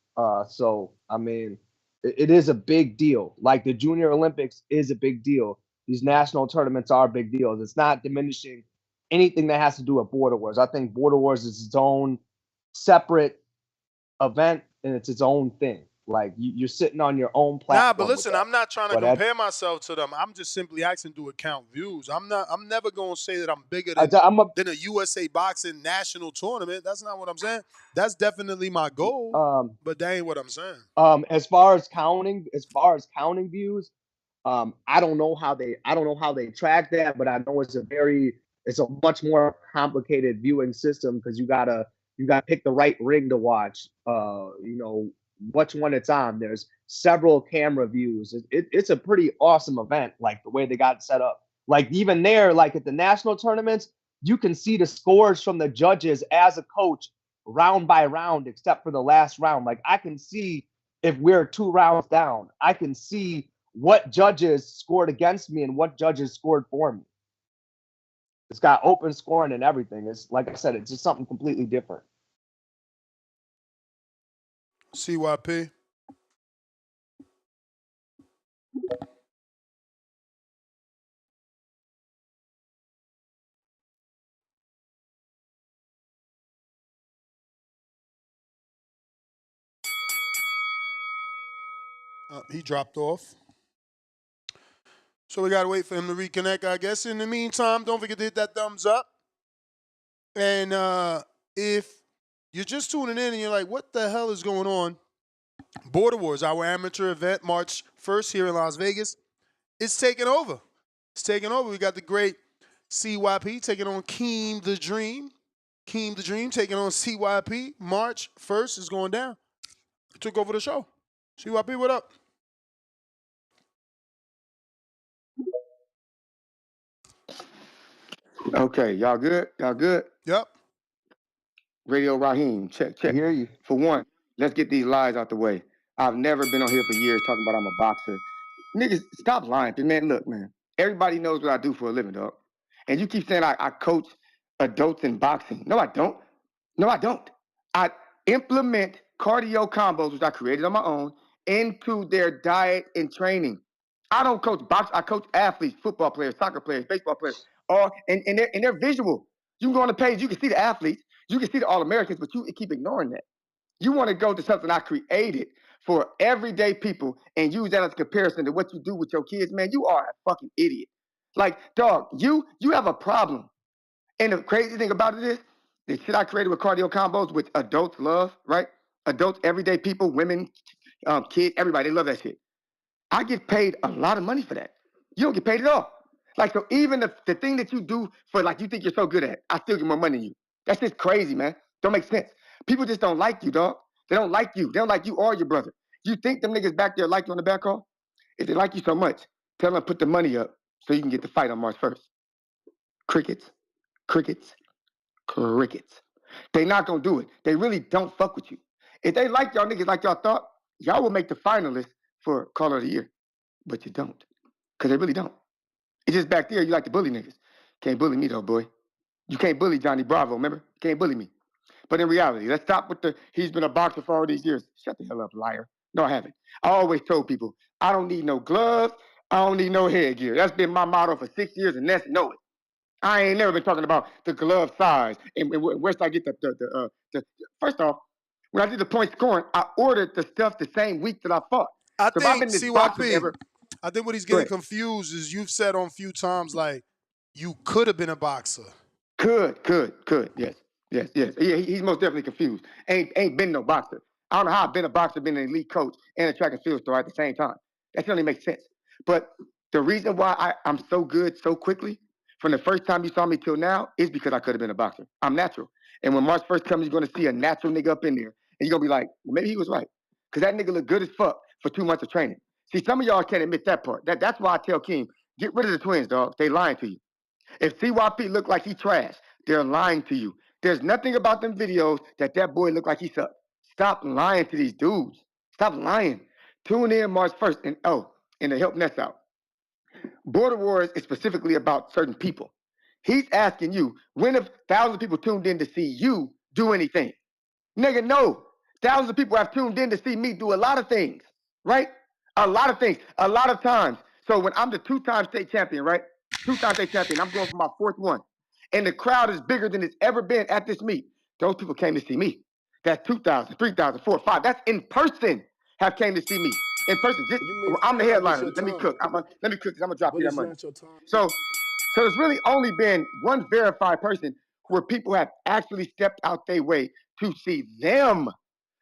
So I mean, it is a big deal. Like the Junior Olympics is a big deal. These national tournaments are big deals. It's not diminishing anything that has to do with Border Wars. I think Border Wars is its own separate event and it's its own thing. Like you're sitting on your own Nah, but platform with listen, that. I'm not trying to But compare myself to them. I'm just simply asking to account views. I'm never gonna say that I'm bigger I'm a than a USA boxing national tournament. That's not what I'm saying. That's definitely my goal, um but that ain't what I'm saying. as far as counting views, I don't know how they track that, but I know it's a much more complicated viewing system because you gotta pick the right ring to watch. Which one it's on. There's several camera views. It's a pretty awesome event, like the way they got it set up. Like even there, like at the national tournaments, you can see the scores from the judges as a coach round by round, except for the last round. Like I can see if we're 2 rounds down, I can see what judges scored against me and what judges scored for me. It's got open scoring and everything. It's like I said, it's just something completely different. CYP. He dropped off. So we gotta wait for him to reconnect, I guess. In the meantime, don't forget to hit that thumbs up. And if you're just tuning in and you're like, what the hell is going on? Border Wars, our amateur event, March 1st here in Las Vegas. It's taking over. It's taking over. We got the great CYP taking on Keem the Dream. Keem the Dream taking on CYP. March 1st is going down. Took over the show. CYP, what up? Okay, y'all good? Y'all good? Yep. Radio Raheem, check, I check. hear you. For one, let's get these lies out the way. I've never been on here for years talking about I'm a boxer. Niggas, stop lying to me. Man, look, man. Everybody knows what I do for a living, dog. And you keep saying I coach adults in boxing. No, I don't. No, I don't. I implement cardio combos, which I created on my own, into their diet and training. I don't coach box. I coach athletes, football players, soccer players, baseball players, and they're visual. You can go on the page, you can see the athletes, you can see the All-Americans, but you keep ignoring that. You want to go to something I created for everyday people and use that as a comparison to what you do with your kids, man. You are a fucking idiot. Like, dog, you have a problem. And the crazy thing about it is, the shit I created with cardio combos, which adults love, right? Adults, everyday people, women, kids, everybody, they love that shit. I get paid a lot of money for that. You don't get paid at all. Like, so even the thing that you do for, like, you think you're so good at, I still get more money than you. That's just crazy, man. Don't make sense. People just don't like you, dog. They don't like you. They don't like you or your brother. You think them niggas back there like you on the back call? If they like you so much, tell them to put the money up so you can get the fight on March 1st. Crickets, crickets, crickets. They not gonna do it. They really don't fuck with you. If they like y'all niggas like y'all thought, y'all will make the finalists for Caller of the Year. But you don't. Because they really don't. It's just back there, you like to bully niggas. Can't bully me though, boy. You can't bully Johnny Bravo, remember? Can't bully me. But in reality, let's stop with the he's been a boxer for all these years. Shut the hell up, liar. No, I haven't. I always told people, I don't need no gloves. I don't need no headgear. That's been my motto for 6 years, and that's know it. I ain't never been talking about the glove size and where should I get the first off, when I did the point scoring, I ordered the stuff the same week that I fought. I So if I've think been this boxer CYP. ever, I think what he's go getting ahead. confused is you've said on a few times like you could have been a boxer. Could, yes. Yeah, he's most definitely confused. Ain't been no boxer. I don't know how I've been a boxer, been an elite coach, and a track and field star at the same time. That only makes sense. But the reason why I'm so good so quickly, from the first time you saw me till now, is because I could have been a boxer. I'm natural. And when March 1st comes, you're going to see a natural nigga up in there. And you're going to be like, well, maybe he was right. Because that nigga looked good as fuck for 2 months of training. See, some of y'all can't admit that part. That's why I tell Keem, get rid of the twins, dog. They lying to you. If CYP look like he trash, they're lying to you. There's nothing about them videos that boy look like he sucked. Stop lying to these dudes. Stop lying. Tune in March 1st and to help Ness out. Border Wars is specifically about certain people. He's asking you, when have thousands of people tuned in to see you do anything? Nigga, no. Thousands of people have tuned in to see me do a lot of things, right? A lot of things, a lot of times. So when I'm the 2-time state champion, right? 2-time state champion, I'm going for my 4th one. And the crowd is bigger than it's ever been at this meet. Those people came to see me. That's 2,000, 3,000, 4,000, 5,000. That's in person have came to see me. In person. I'm the headliner. Let me cook. Let me cook because I'm going to drop you that money. So there's really only been one verified person where people have actually stepped out their way to see them.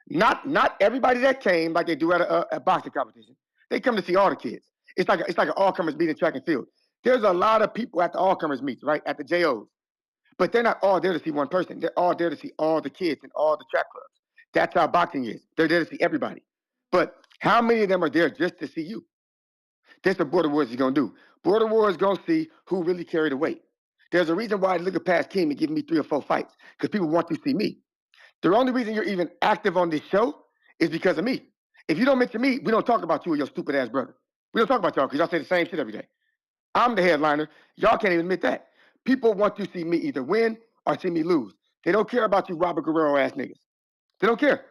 Not everybody that came like they do at a boxing competition. They come to see all the kids. It's like an all-comers meet in track and field. There's a lot of people at the all-comers meets, right? At the JOs. But they're not all there to see one person. They're all there to see all the kids in all the track clubs. That's how boxing is. They're there to see everybody. But how many of them are there just to see you? That's what Border Wars is going to do. Border Wars is going to see who really carried the weight. There's a reason why I look at past Keem and give me 3 or 4 fights, because people want to see me. The only reason you're even active on this show is because of me. If you don't mention me, we don't talk about you or your stupid ass brother. We don't talk about y'all because y'all say the same shit every day. I'm the headliner. Y'all can't even admit that. People want to see me either win or see me lose. They don't care about you Robert Guerrero ass niggas. They don't care.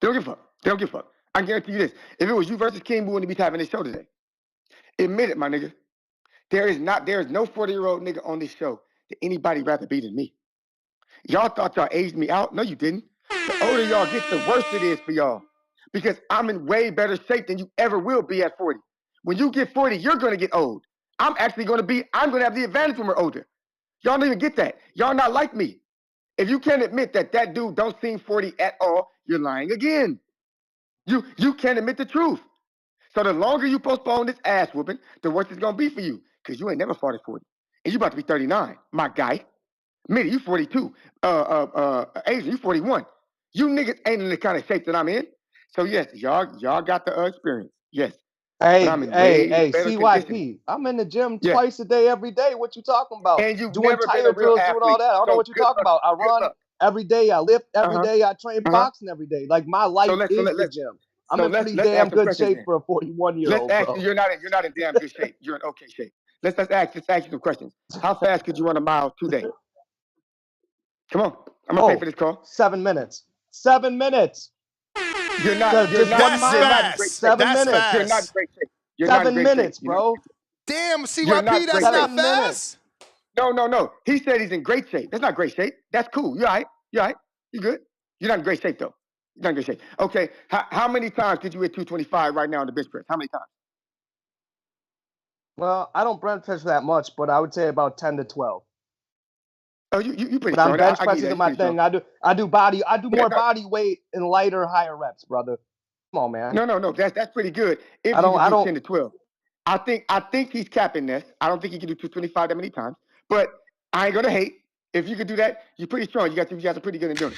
They don't give a fuck. They don't give a fuck. I guarantee you this. If it was you versus King, we wouldn't be having this show today. Admit it, my nigga. There is no 40-year-old nigga on this show that anybody rather be than me. Y'all thought y'all aged me out. No, you didn't. The older y'all get, the worse it is for y'all. Because I'm in way better shape than you ever will be at 40. When you get 40, you're going to get old. I'm going to have the advantage when we're older. Y'all don't even get that. Y'all not like me. If you can't admit that dude don't seem 40 at all, you're lying again. You can't admit the truth. So the longer you postpone this ass whooping, the worse it's going to be for you. Because you ain't never fought at 40. And you about to be 39, my guy. Mitty, you 42. Asian, you 41. You niggas ain't in the kind of shape that I'm in. So yes, y'all got the experience. Yes. But I'm in way better condition. CYP. I'm in the gym Yes. twice a day, every day. What you talking about? And you've Doing never been tire a real drills, doing all athlete. that. I don't know So what you're good talking luck. about. I Good run luck. every day. I lift every day. I train boxing every day. Like my life So is the gym. I'm in pretty let's damn ask some good questions shape then. for a 41-year-old, Let's ask bro. you. You're not in damn good shape. You're in okay shape. Let's ask you some questions. How fast could you run a mile today? Come on. I'm gonna pay for this call. 7 minutes. 7 minutes. You're not Just 1 That's you're mile. not in great fast. shape. 7 That's minutes. You're not in fast. great shape. You're not in 7 great shape. minutes, bro. Damn, You're not CYP, in that's great not shape. 7 minutes. fast. No. He said he's in great shape. That's not great shape. That's cool. You all right? You all right? You good? You're not in great shape though. You're not in great shape. Okay. How many times could you hit 225 right now on the bench press? How many times? Well, I don't bench press that much, but I would say about 10 to 12. Oh, you pretty But I'm strong. bench I give you pressing that. in You my pretty strong. thing. I do more body weight in lighter, higher reps, brother. Come on, man. No. That's pretty good. If I you can do don't 10 to 12. I think he's capping this. I don't think he can do 225 that many times. But I ain't gonna hate. If you could do that, you're pretty strong. You got some pretty good endurance.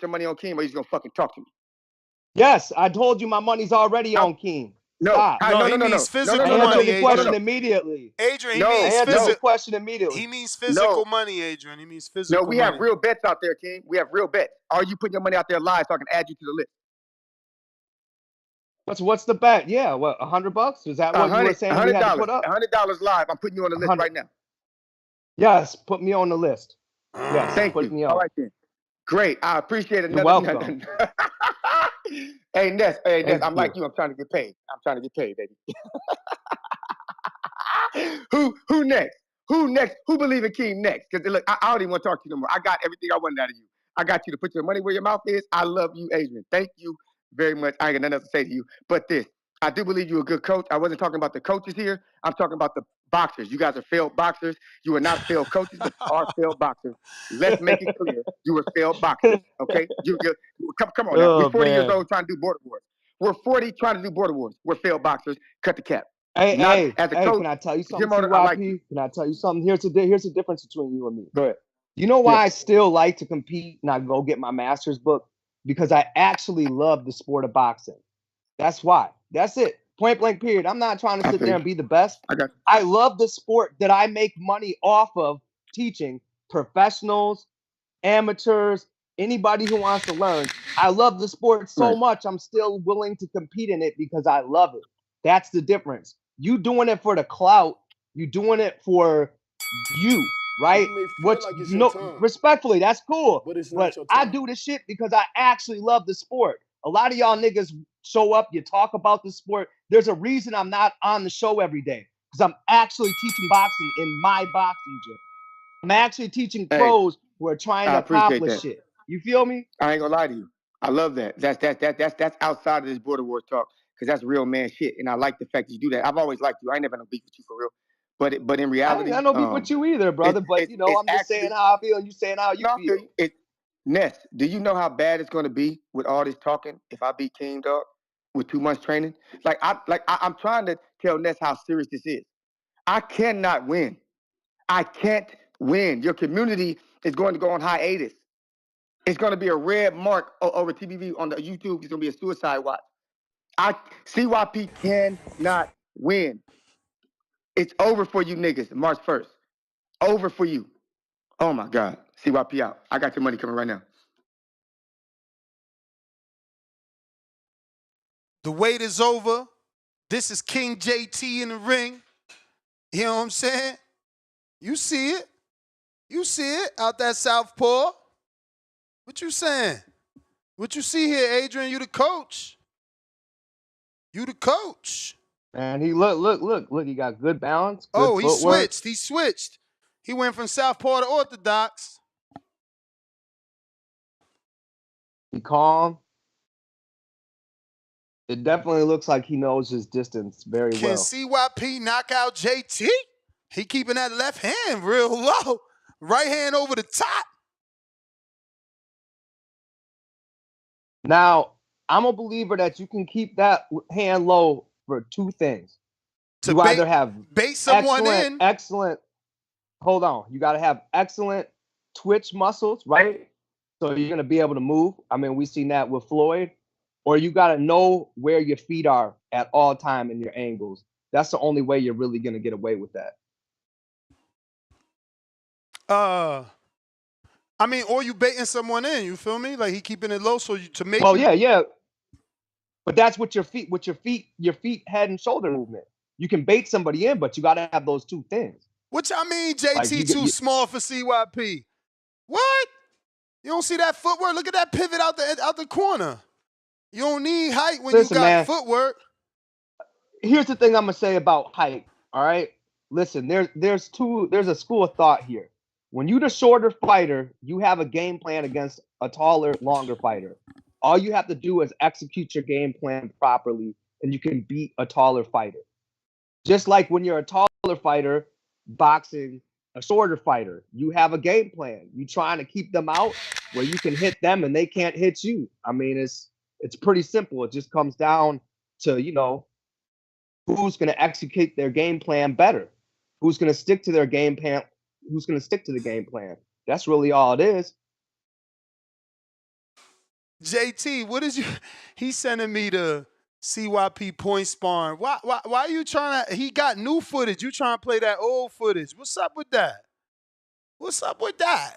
put your money on Keem, or you just gonna fucking talk to me? Yes, I told you my money's already Now, on Keem. No, Stop. No, he no, means physical Answer money, the question Adrian. immediately. Adrian, he means no, Answer the no, question immediately. He means no, physical money, Adrian. He means no. physical We have money. real bets out there, King. We have real bets. Are you putting your money out there live so I can add you to the list? What's the bet? Yeah, what, $100? Is that what you were saying we had to put up? $100 live. I'm putting you on the list 100. right now. Yes, put me on the list. Yes, Thank put you. me All on. right then. Great. I appreciate You're another. welcome. Hey Ness, Thank I'm like you. you. I'm trying to get paid. I'm trying to get paid, baby. Who next? Who next? Who believe in King next? Because look, I don't even want to talk to you no more. I got everything I wanted out of you. I got you to put your money where your mouth is. I love you, Adrian. Thank you very much. I ain't got nothing else to say to you. But this, I do believe you're a good coach. I wasn't talking about the coaches here. I'm talking about the boxers. You guys are failed boxers. You are not failed coaches, but you are failed boxers. Let's make it clear. You were failed boxers. Okay? Come on now. We're Oh 40 years man. old trying to do border wars. We're 40 trying to do border wars. We're failed boxers. Cut the cap. Hey, Not hey, as a hey, coach. can I tell you something, Jim Motor, I like you. CYP? Can I tell you something? Here's the difference between you and me. Go ahead. You know Yeah. why I still like to compete and I go get my master's book? Because I actually love the sport of boxing. That's why. That's it. Point blank period. I'm not trying to I sit feel there you. and be the best. I got you. I love the sport that I make money off of teaching professionals, amateurs, anybody who wants to learn. I love the sport so Right. much, I'm still willing to compete in it because I love it. That's the difference. You doing it for the clout, you doing it for you, right? You may feel Which, like it's your no, time, respectfully, that's cool. but it's not But your I time. do this shit because I actually love the sport. A lot of y'all niggas show up, you talk about the sport. There's a reason I'm not on the show every day because I'm actually teaching boxing in my boxing gym. I'm actually teaching Hey, pros who are trying I to appreciate accomplish that. shit. You feel me? I ain't gonna lie to you. I love that. That's outside of this border wars talk because that's real man shit. And I like the fact that you do that. I've always liked you. I ain't never had no beef with you for real. But in I ain't reality, got no beef with you either, brother. But you know, it's I'm just saying actually how I feel, and you saying how you no. I feel feel. you. Ness, do you know how bad it's gonna be with all this talking if I beat King Dog with 2 months training? I'm trying to tell Ness how serious this is. I cannot win. I can't win. Your community is going to go on hiatus. It's going to be a red mark over TBV on the YouTube. It's going to be a suicide watch. CYP cannot win. It's over for you niggas March 1st. Over for you. Oh my God. CYP out. I got your money coming right now. The wait is over. This is King JT in the ring. You know what I'm saying? You see it. You see it out that southpaw. What you saying? What you see here, Adrian? You the coach. You the coach. And he look. He got good balance, good Oh, he footwork. switched. He switched. He went from southpaw to orthodox. He calm. It definitely looks like he knows his distance very Can well. CYP knock out JT? He keeping that left hand real low. Right hand over the top. Now, I'm a believer that you can keep that hand low for two things. To You either have bait someone in. excellent. Hold on. You got to have excellent twitch muscles, right? So you're gonna be able to move. I mean, we've seen that with Floyd. Or you got to know where your feet are at all time in your angles. That's the only way you're really gonna get away with that. I mean, or you baiting someone in, you feel me? Like he keeping it low so you to make Well, you. yeah. But that's with your feet, your feet, head, and shoulder movement. You can bait somebody in, but you got to have those two things. Which I mean, Like JT too small for CYP. What? You don't see that footwork? Look at that pivot out the corner. You don't need height when you listen, got man. footwork. Here's the thing I'm gonna say about height. All right, listen. There's a school of thought here. When you the shorter fighter, you have a game plan against a taller, longer fighter. All you have to do is execute your game plan properly, and you can beat a taller fighter. Just like when you're a taller fighter boxing a shorter fighter, you have a game plan. You trying to keep them out where you can hit them and they can't hit you. I mean, it's pretty simple. It just comes down to, who's going to execute their game plan better, who's going to stick to their game plan, who's going to stick to the game plan. That's really all it is. JT, what is you? He's sending me the CYP point sparring. Why are you trying to? He got new footage. You trying to play that old footage? What's up with that? What's up with that?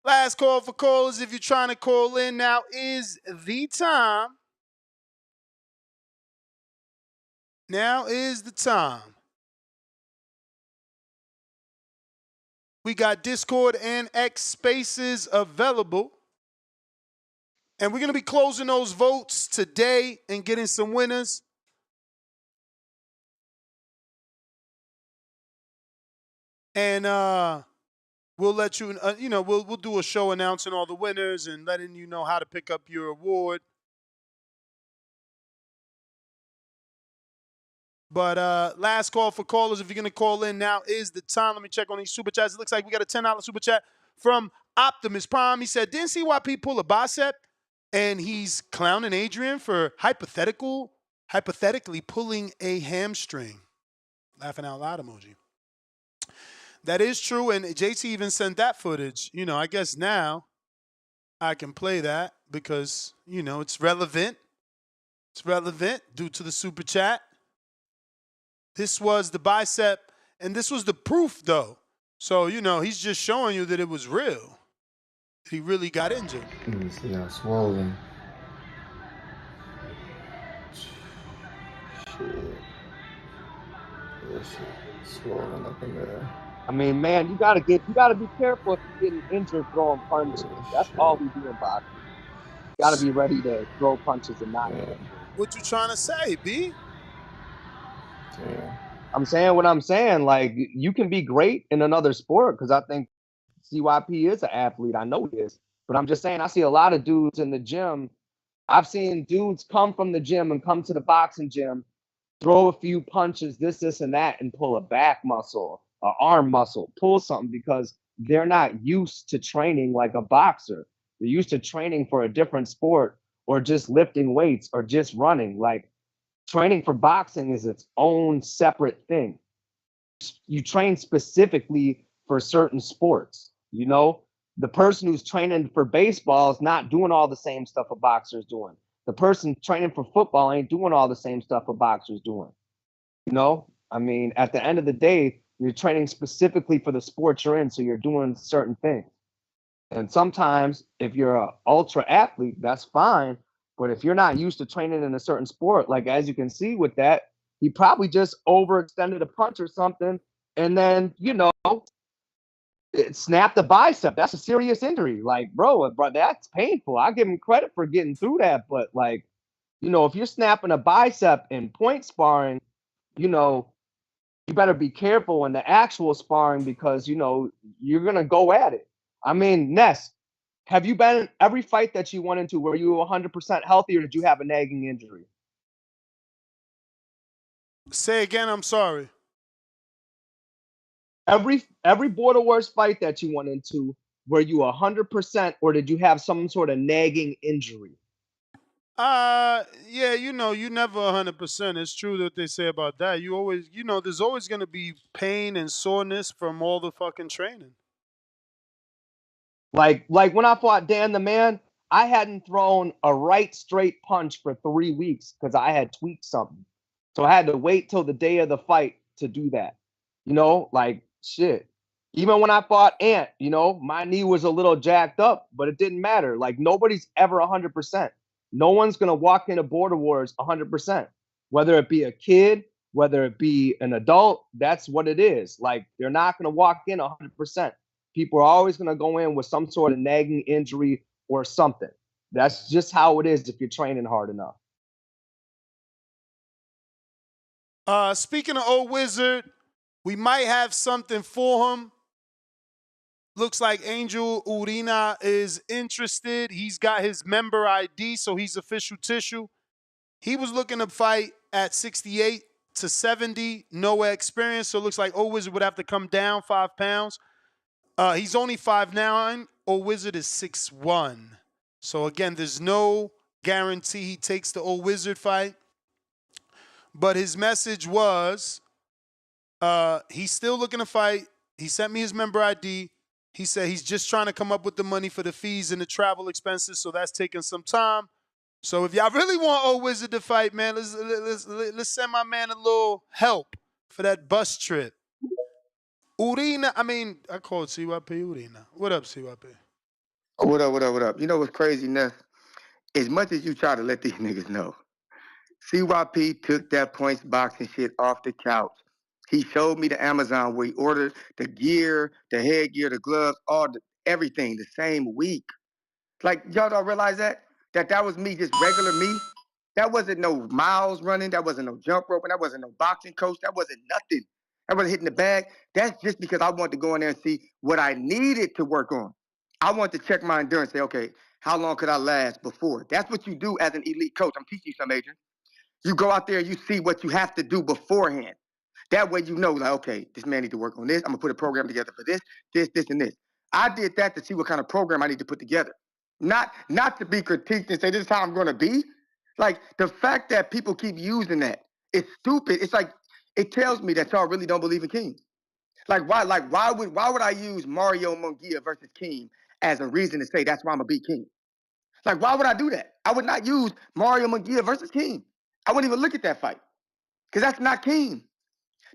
Last call for callers. If you're trying to call in, now is the time. Now is the time. We got Discord and X Spaces available. And we're going to be closing those votes today and getting some winners. And we'll let you, we'll do a show announcing all the winners and letting you know how to pick up your award. But last call for callers. If you're going to call in, now is the time. Let me check on these super chats. It looks like we got a $10 super chat from Optimus Prime. He said, didn't CYP pull a bicep? And he's clowning Adrian for hypothetically pulling a hamstring. Laughing out loud emoji. That is true, and JT even sent that footage. I guess now I can play that because, it's relevant. It's relevant due to the super chat. This was the bicep, and this was the proof, though. So, he's just showing you that it was real. He really got injured. Let me see how swollen. Shit. That shit swollen up in there. I mean, man, you gotta be careful if you're getting injured throwing punches. That's all we do in boxing. You gotta be ready to throw punches and not get injured. What you trying to say, B? Yeah. I'm saying what I'm saying. Like, you can be great in another sport because I think CYP is an athlete. I know he is. But I'm just saying, I see a lot of dudes in the gym. I've seen dudes come from the gym and come to the boxing gym, throw a few punches, this, and that, and pull a back muscle, an arm muscle, pull something because they're not used to training like a boxer. They're used to training for a different sport or just lifting weights or just running. Like, training for boxing is its own separate thing. You train specifically for certain sports. The person who's training for baseball is not doing all the same stuff a boxer's doing. The person training for football ain't doing all the same stuff a boxer's doing. I mean, at the end of the day, you're training specifically for the sport you're in, so you're doing certain things. And sometimes if you're an ultra athlete, that's fine. But if you're not used to training in a certain sport, like as you can see with that, he probably just overextended a punch or something. And then, it snapped the bicep. That's a serious injury. Like, bro, that's painful. I give him credit for getting through that. But like, if you're snapping a bicep in point sparring, you better be careful in the actual sparring because, you're going to go at it. I mean, Ness, have you been in every fight that you went into, were you 100% healthy or did you have a nagging injury? Say again, I'm sorry. Every Border Wars fight that you went into, were you 100% or did you have some sort of nagging injury? Yeah, you never 100%. It's true that they say about that. You always, there's always going to be pain and soreness from all the fucking training. Like when I fought Dan the Man, I hadn't thrown a right straight punch for 3 weeks because I had tweaked something. So I had to wait till the day of the fight to do that. Like shit. Even when I fought Ant, my knee was a little jacked up, but it didn't matter. Like nobody's ever 100%. No one's going to walk into Border Wars 100%. Whether it be a kid, whether it be an adult, that's what it is. Like they're not going to walk in 100%. People are always going to go in with some sort of nagging injury or something. That's just how it is if you're training hard enough. Speaking of Old Wizard, we might have something for him. Looks like Angel Urina is interested. He's got his member ID, so he's official tissue. He was looking to fight at 68 to 70, no experience, so it looks like Old Wizard would have to come down 5 pounds. He's only 5'9". Old Wizard is 6'1". So again, there's no guarantee he takes the Old Wizard fight. But his message was, he's still looking to fight. He sent me his member ID. He said he's just trying to come up with the money for the fees and the travel expenses, so that's taking some time. So if y'all really want Old Wizard to fight, man, let's send my man a little help for that bus trip. Urina, I mean, I called CYP Urina. What up, CYP? What up, what up, what up? You know what's crazy, Ness? As much as you try to let these niggas know, CYP took that points boxing shit off the couch. He showed me the Amazon where he ordered the gear, the headgear, the gloves, everything the same week. Like, y'all don't realize that? That was me, just regular me. That wasn't no miles running. That wasn't no jump roping. That wasn't no boxing coach. That wasn't nothing. That wasn't hitting the bag. That's just because I wanted to go in there and see what I needed to work on. I want to check my endurance, say, okay, how long could I last before? That's what you do as an elite coach. I'm teaching you some, Adrian. You go out there and you see what you have to do beforehand. That way you know, like, okay, this man need to work on this. I'm gonna put a program together for this, and this. I did that to see what kind of program I need to put together. Not to be critiqued and say this is how I'm gonna be. Like the fact that people keep using that, it's stupid. It's like it tells me that y'all really don't believe in King. Why would I use Mario Munguia versus King as a reason to say that's why I'm gonna beat King? Like, why would I do that? I would not use Mario Munguia versus King. I wouldn't even look at that fight because that's not King.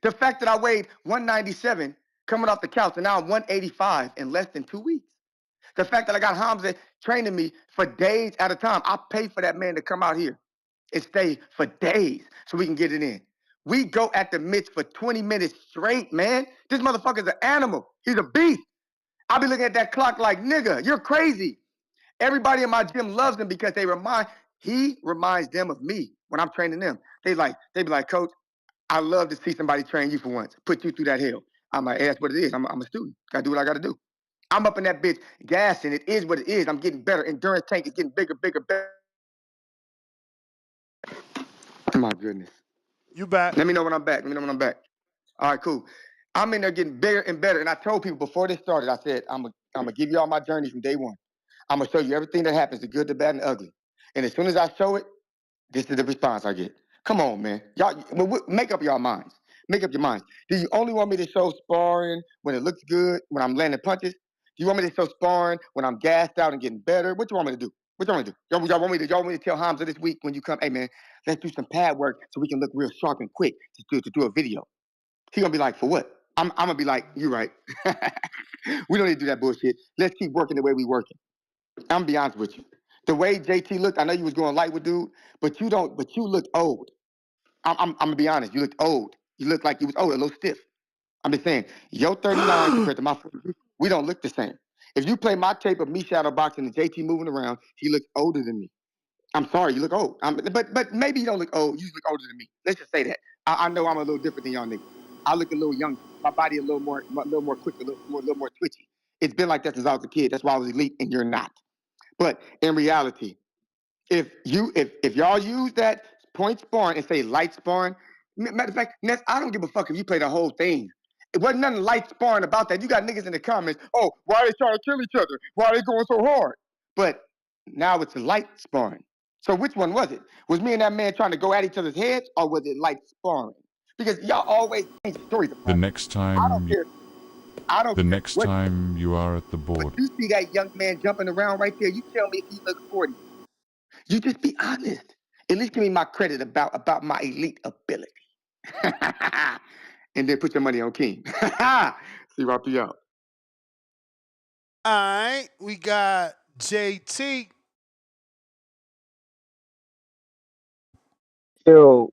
The fact that I weighed 197 coming off the couch and now I'm 185 in less than 2 weeks. The fact that I got Hamza training me for days at a time. I pay for that man to come out here and stay for days so we can get it in. We go at the mitts for 20 minutes straight, man. This motherfucker's an animal. He's a beast. I'll be looking at that clock like, nigga, you're crazy. Everybody in my gym loves him because he reminds them of me when I'm training them. They be like, Coach, I love to see somebody train you for once, put you through that hell. I'm like, hey, that's what it is. I'm a student. Gotta do what I gotta do. I'm up in that bitch, gassing. It is what it is. I'm getting better. Endurance tank is getting bigger, bigger, better. Oh my goodness. You back. Let me know when I'm back. All right, cool. I'm in there getting bigger and better. And I told people before this started, I said, I'm gonna give you all my journey from day one. I'm gonna show you everything that happens, the good, the bad, and the ugly. And as soon as I show it, this is the response I get. Come on, man. Y'all make up your minds. Make up your minds. Do you only want me to show sparring when it looks good, when I'm landing punches? Do you want me to show sparring when I'm gassed out and getting better? What you want me to do? What you want me to do? Y'all want me to tell Hamza this week when you come, hey man, let's do some pad work so we can look real sharp and quick to do a video. He gonna be like, for what? I'm gonna be like, you're right. We don't need to do that bullshit. Let's keep working the way we working. I'm gonna be honest with you. The way JT looked, I know you was going light with dude, but you looked old. I'm gonna be honest. You looked old. You looked like you was old, a little stiff. I'm just saying, your 39 compared to my 40, we don't look the same. If you play my tape of me shadow boxing and JT moving around, he looks older than me. I'm sorry, you look old. But maybe you don't look old. You just look older than me. Let's just say that. I know I'm a little different than y'all niggas. I look a little younger. My body a little more quick, a little more twitchy. It's been like that since I was a kid. That's why I was elite, and you're not. But in reality, if y'all use that point sparring and say light sparring, matter of fact, Ness, I don't give a fuck if you play the whole thing. It wasn't nothing light sparring about that. You got niggas in the comments, oh, why are they trying to kill each other? Why are they going so hard? But now it's light sparring. So which one was it? Was me and that man trying to go at each other's heads, or was it light sparring? Because y'all always change stories The about it. next I don't time, care. I don't the care next what time you are at the border, you see that young man jumping around right there. You tell me if he looks 40. You just be honest. At least give me my credit about my elite ability. And then put your money on King. See Rocky out. All right, we got JT. Yo,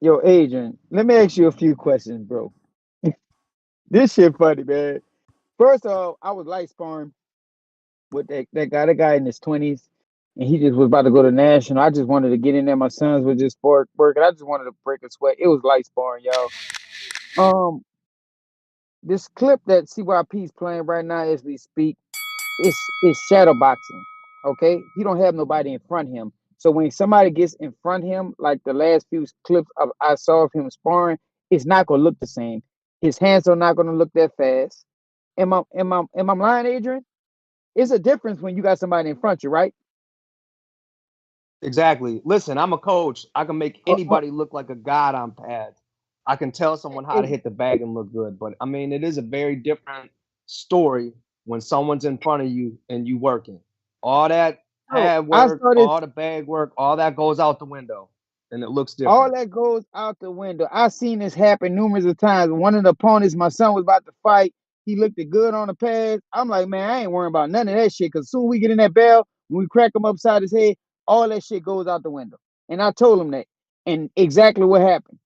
yo, Adrian, let me ask you a few questions, bro. This shit funny, man. First off, I was light sparring with that guy in his 20s, and he just was about to go to national. I just wanted to get in there. My sons were just working. I just wanted to break a sweat. It was light sparring, y'all. Um, this clip that CYP is playing right now as we speak, it's shadow boxing. Okay, he don't have nobody in front of him. So when somebody gets in front of him, like the last few clips I saw of him sparring, it's not gonna look the same. His hands are not gonna look that fast. Am I lying, Adrian? It's a difference when you got somebody in front of you, right? Exactly. Listen, I'm a coach. I can make Uh, uh, anybody look like a god on pads. I can tell someone how to and hit the bag and look good. But I mean, it is a very different story when someone's in front of you and you working. All that bro, pad I work, started. all the bag work, all that goes out the window, and it looks All different. that goes out the window. I've seen this happen numerous of times. One of the opponents, my son was about to fight. He looked it good on the pads. I'm like, man, I ain't worrying about none of that shit. Cause soon we get in that bell, when we crack him upside his head, all that shit goes out the window. And I told him that. And exactly what happened.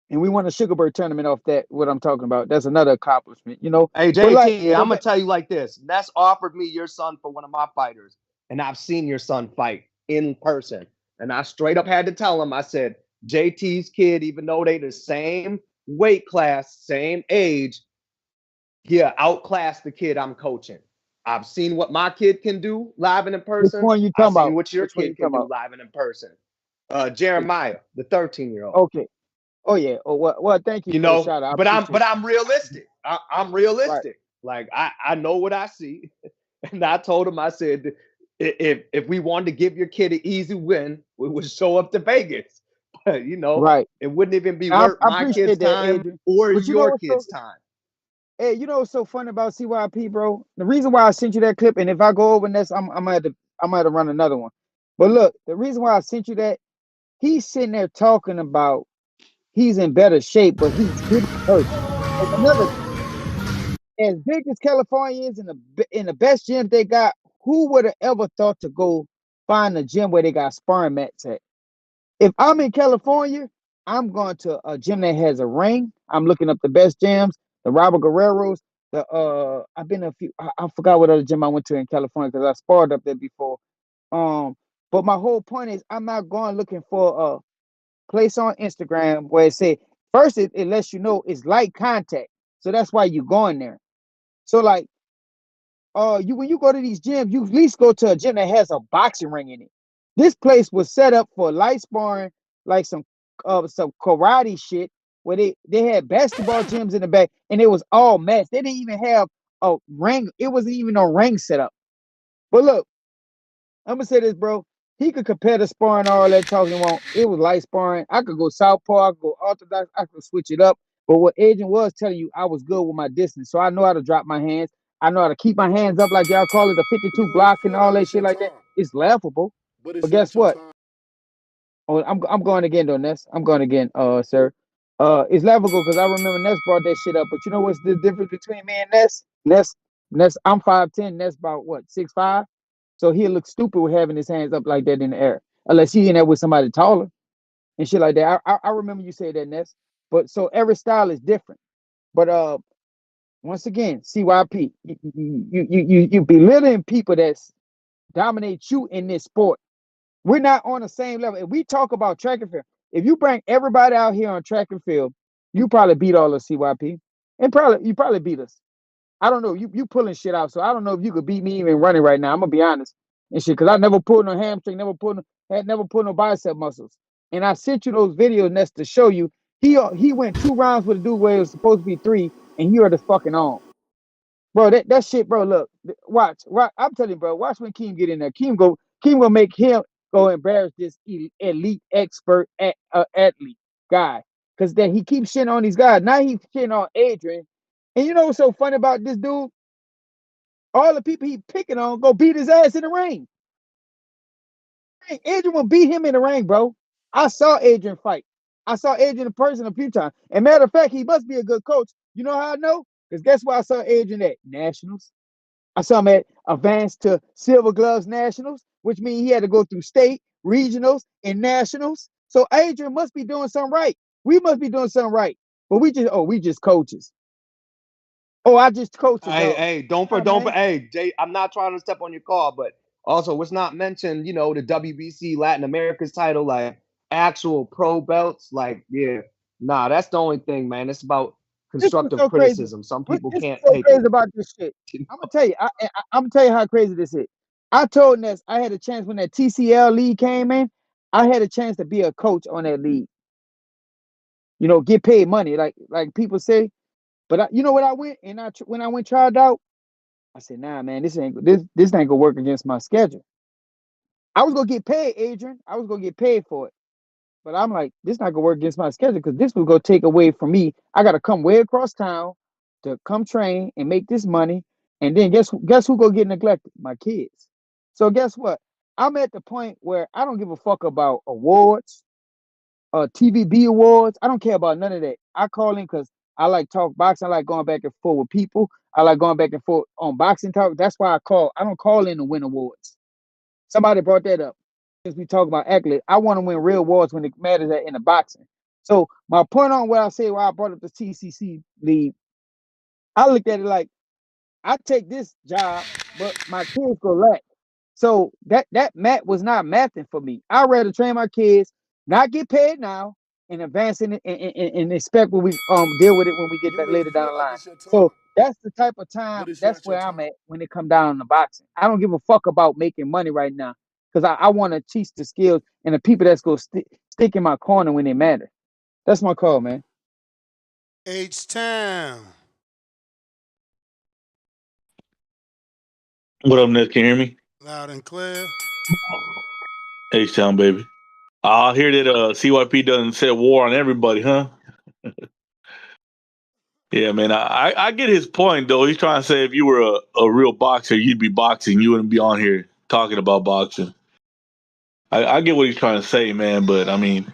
And we won a Sugarbird tournament off that, what I'm talking about. That's another accomplishment, you know. Hey But like, JT, but I'm gonna tell you like this. Ness offered me your son for one of my fighters, and I've seen your son fight in person. And I straight up had to tell him, I said, JT's kid, even though they the same weight class, same age, yeah, outclass the kid I'm coaching. I've seen what my kid can do live and in which person. one you I've talking seen about? what your Which one you kid can talking do about? live and in person. Jeremiah, the 13-year-old. Okay. Oh yeah. Oh well, thank you You for the know, shout out. I but I'm appreciate but I'm realistic. I'm it. realistic. Like I know what I see. And I told him, I said, if we wanted to give your kid an easy win, we would show up to Vegas. But Right. it wouldn't even be I, worth I my kid's appreciate that, time Adrian. or But you know your what's so kid's time. hey, you know what's so funny about CYP, bro? The reason why I sent you that clip, and if I go over this, I'm gonna have to run another one. But look, the reason why I sent you that, he's sitting there talking about he's in better shape, but he's getting hurt. And another thing, as big as California is in the best gyms they got, who would have ever thought to go find a gym where they got sparring mats at? If I'm in California, I'm going to a gym that has a ring. I'm looking up the best gyms, the Robert Guerreros. I've been a few. I forgot what other gym I went to in California because I sparred up there before. Um, but my whole point is, I'm not going looking for a place on Instagram where it say first it lets you know it's light contact, so that's why you're going there. So like you when you go to these gyms, you at least go to a gym that has a boxing ring in it. This place was set up for light sparring, like some karate shit, where they had basketball gyms in the back, and it was all mess. They didn't even have a ring. It wasn't even a ring set up. But look, I'm gonna say this, bro. He could compare the sparring, all that talking about. It was light sparring. I could go southpaw, I could go orthodox, I could switch it up. But what Agent was telling you, I was good with my distance, so I know how to drop my hands. I know how to keep my hands up, like y'all call it, a 52 block and all that shit like that. It's laughable. But guess what? Oh, I'm going again though, Ness. I'm going again, sir. It's laughable because I remember Ness brought that shit up. But you know what's the difference between me and Ness? Ness, I'm 5'10", Ness about what, 6'5"? So he'll look stupid with having his hands up like that in the air. Unless he in there with somebody taller and shit like that. I remember you say that, Ness. But so every style is different. But once again, CYP, you belittling people that dominate you in this sport. We're not on the same level. If we talk about track and field, if you bring everybody out here on track and field, you probably beat all of CYP. And you probably beat us. I don't know. You pulling shit out. So I don't know if you could beat me even running right now. I'm gonna be honest and shit. Cause I never pulled no hamstring, never pulled no bicep muscles. And I sent you those videos next to show you he went 2 rounds with a dude where it was supposed to be 3, and he hurt his fucking arm. Bro, that shit, bro. Look, watch. I'm telling you, bro. Watch when Keem get in there. Keem gonna make him go embarrass this elite expert athlete guy, cause then he keeps shitting on these guys. Now he's shitting on Adrian. And you know what's so funny about this dude? All the people he picking on go beat his ass in the ring. Hey, Adrian will beat him in the ring, bro. I saw Adrian fight. I saw Adrian in person a few times. And matter of fact, he must be a good coach. You know how I know? Because guess where I saw Adrian at? Nationals. I saw him at advanced to Silver Gloves Nationals, which means he had to go through state, regionals, and nationals. So Adrian must be doing something right. We must be doing something right. But we just coaches. Oh, I just coaches. Oh, Hey, nah, man. hey, Jay, I'm not trying to step on your call, but also what's not mentioned, the WBC Latin America's title, like actual pro belts, like, yeah, nah, that's the only thing, man. It's about This was constructive so crazy. criticism. Some people This is can't so take it. crazy about this shit. I'm gonna tell you. I'm gonna tell you how crazy this is. I told Ness I had a chance when that TCL league came in. I had a chance to be a coach on that league. Get paid money, like people say. But you know what I went and when I went tried out, I said, nah, man, this ain't gonna work against my schedule. I was gonna get paid, Adrian. I was gonna get paid for it. But I'm like, this not gonna work against my schedule because this will go take away from me. I gotta come way across town to come train and make this money. And then guess who gonna get neglected? My kids. So guess what? I'm at the point where I don't give a fuck about awards, TVB awards. I don't care about none of that. I call in because I like talk boxing. I like going back and forth with people. I like going back and forth on boxing talk. That's why I call. I don't call in to win awards. Somebody brought that up. Since we talk about accolades, I want to win real awards when it matters in the boxing. So my point on what I say, why I brought up the TCC league, I looked at it like I take this job, but my kids go lack. So that math was not mathing for me. I'd rather train my kids, not get paid now, and advance in it and expect when we deal with it when we get You that may later down feel the like line. it's your turn, So that's the type of time. but it's That's not your where I'm turn. at when it come down to boxing. I don't give a fuck about making money right now because I want to teach the skills and the people that's gonna stick in my corner when they matter. That's my call, man. H-Town. What up, Ness? Can you hear me? Loud and clear. H-Town, baby. I hear that CYP doesn't set war on everybody, huh? Yeah, man. I get his point, though. He's trying to say if you were a real boxer, you'd be boxing. You wouldn't be on here talking about boxing. I get what he's trying to say, man. But, I mean,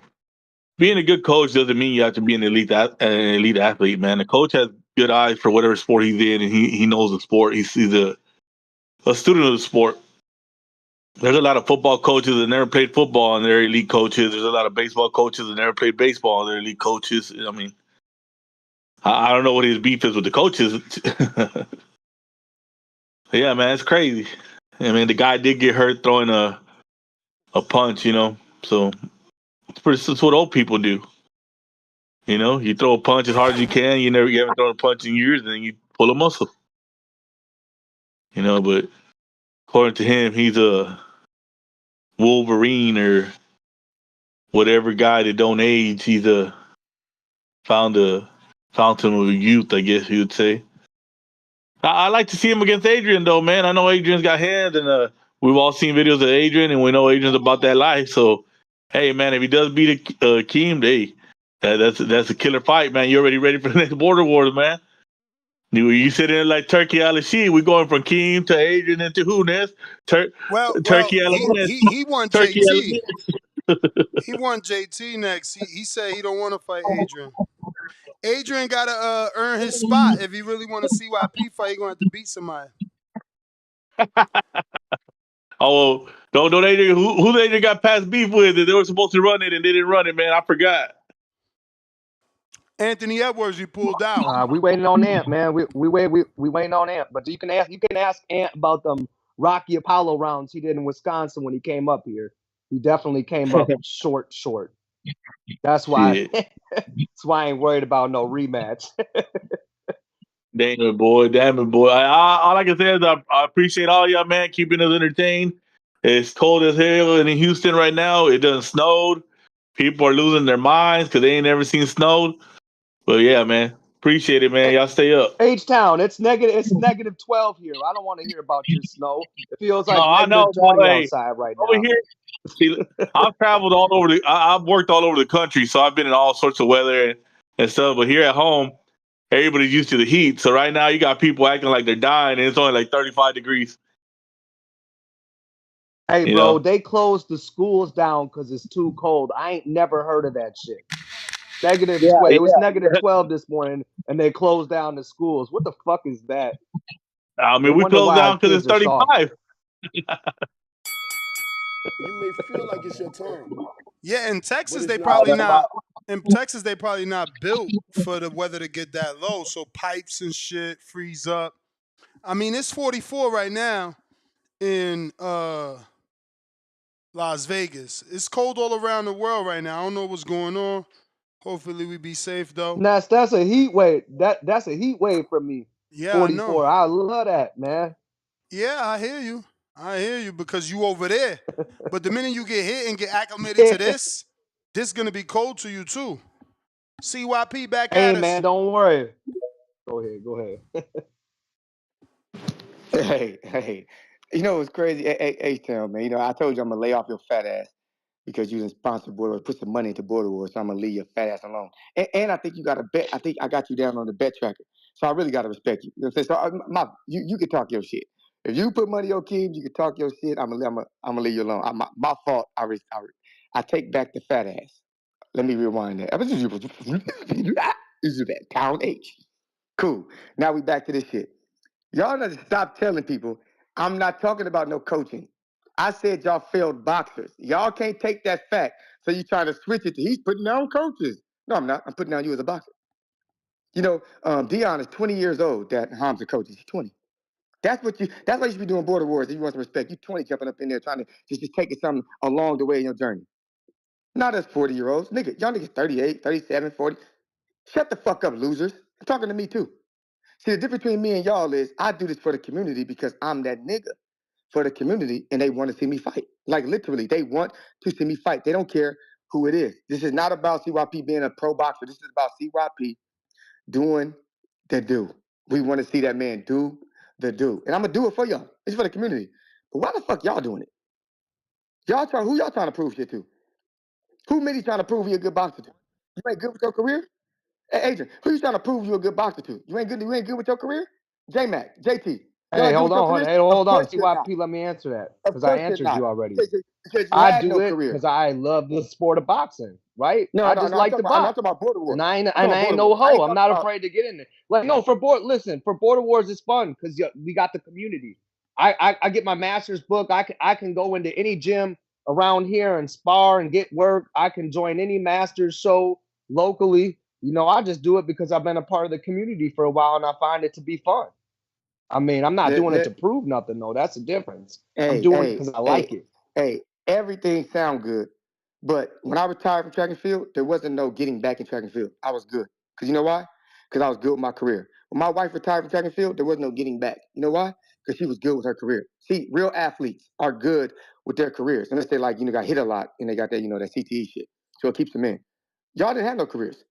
being a good coach doesn't mean you have to be an elite athlete, man. The coach has good eyes for whatever sport he's in, and he knows the sport. He's a student of the sport. There's a lot of football coaches that never played football and they're elite coaches. There's a lot of baseball coaches that never played baseball and they're elite coaches. I mean, I don't know what his beef is with the coaches. Yeah, man, it's crazy. I mean, the guy did get hurt throwing a punch, So it's what old people do. You throw a punch as hard as you can. You haven't thrown a punch in years, and then you pull a muscle. But according to him, he's a Wolverine or whatever guy that don't age. He's found a fountain of youth, I guess you would say. I like to see him against Adrian, though, man. I know Adrian's got hands, and we've all seen videos of Adrian, and we know Adrian's about that life. So, hey, man, if he does beat Keem, hey, that's a killer fight, man. You already ready for the next Border Wars, man? You sitting there like Turkey Al-Ashid. We going from Keem to Adrian and to who, Ness? Well, Turkey he Al-Ness. he he won Turkey JT. Al-Ness. He won JT next. He said he don't want to fight Adrian. Adrian got to earn his spot. If he really want to CYP fight, he gonna have to beat somebody. Oh, don't Adrian. Who Adrian got past beef with? They were supposed to run it and they didn't run it, man. I forgot. Anthony Edwards, he pulled out. We waiting on Ant, man. We waiting on Ant. But you can ask Ant about them Rocky Apollo rounds he did in Wisconsin when he came up here. He definitely came up short. That's why Shit. that's why I ain't worried about no rematch. Damn it, boy. Damn it, boy. All I can say is I appreciate all y'all, man, keeping us entertained. It's cold as hell in Houston right now. It done snowed. People are losing their minds because they ain't never seen snowed. But yeah, man. Appreciate it, man. Y'all stay up. H-Town, it's negative 12 here. I don't want to hear about your snow. It feels No, like I negative know, but 20 hey, outside right over now. here, see, I've traveled all over I've worked all over the country, so I've been in all sorts of weather and stuff. But here at home, everybody's used to the heat. So right now, you got people acting like they're dying, and it's only like 35 degrees. Hey, You bro, know? they closed the schools down because it's too cold. I ain't never heard of that shit. Negative Yeah, 12. It was negative yeah. 12 this morning, and they closed down the schools. What the fuck is that? I No mean, we wonder closed why our down because kids it's are soft. 35. You may feel like it's your turn, Yeah, in but Texas it's they not probably your turn. not. In Texas they probably not built for the weather to get that low. So pipes and shit freeze up. I mean, it's 44 right now in Las Vegas. It's cold all around the world right now. I don't know what's going on. Hopefully we be safe though. That's a heat wave. That's a heat wave for me. Yeah, I know. 44. I love that, man. Yeah, I hear you. I hear you because you over there. But the minute you get hit and get acclimated to Yeah. this gonna be cold to you too. CYP back Hey, at man, us. don't worry. Go ahead. Hey. You know what's crazy? H-Town, man. I told you I'm going to lay off your fat ass because you didn't sponsor Border Wars, put some money into Border Wars, so I'm going to leave your fat ass alone. And I think you got a bet. I think I got you down on the bet tracker. So I really got to respect you. You know what I'm saying? So you can talk your shit. If you put money on Keem, you can talk your shit. I'm gonna leave you alone. My fault. I take back the fat ass. Let me rewind that. This is that Town H. Cool. Now we back to this shit. Y'all need to stop telling people I'm not talking about no coaching. I said y'all failed boxers. Y'all can't take that fact. So you trying to switch it to he's putting down coaches. No, I'm not. I'm putting down you as a boxer. You know, Dion is 20 years old. That Ham's a coach. He's 20. That's why you should be doing border wars if you want some respect. You 20 jumping up in there trying to just taking something along the way in your journey. Not us 40-year-olds. Nigga, y'all niggas 38, 37, 40. Shut the fuck up, losers. I'm talking to me too. See, the difference between me and y'all is I do this for the community because I'm that nigga for the community and they want to see me fight. Like literally, they want to see me fight. They don't care who it is. This is not about CYP being a pro boxer. This is about CYP doing the do. We want to see that man do the do. And I'm going to do it for y'all. It's for the community. But why the fuck y'all doing it? Who y'all trying to prove shit to? Who Mitty trying to prove he a good boxer to? You ain't good with your career? Hey, Adrian, who you trying to prove you a good boxer to? You ain't good with your career? J-Mac, JT, y'all Hey, ain't good with hold your on, careers? hey, Of hold on. course you're not. TYP, let me answer that Of because I course you're answered not. you already. Because you I had do no it career. because I love the sport of boxing, right? No, I no, just no. like to I'm not box. talking about border wars. And I ain't I'm talking about border no wars. I hoe. ain't I'm talking not about. afraid to get in there. Like no, for border wars it's fun because we got the community. I get my master's book. I can go into any gym around here and spar and get work. I can join any master's show locally. You know, I just do it because I've been a part of the community for a while and I find it to be fun. I mean, I'm not Let, doing it let, to prove nothing though. That's the difference. I'm hey, doing it hey, because I hey, like it. hey. Everything sound good, but when I retired from track and field, there wasn't no getting back in track and field. I was good. Cause you know why? Because I was good with my career. When my wife retired from track and field, there was no getting back. You know why? Because she was good with her career. See, real athletes are good with their careers, unless they got hit a lot and they got that that CTE shit. So it keeps them in. Y'all didn't have no careers.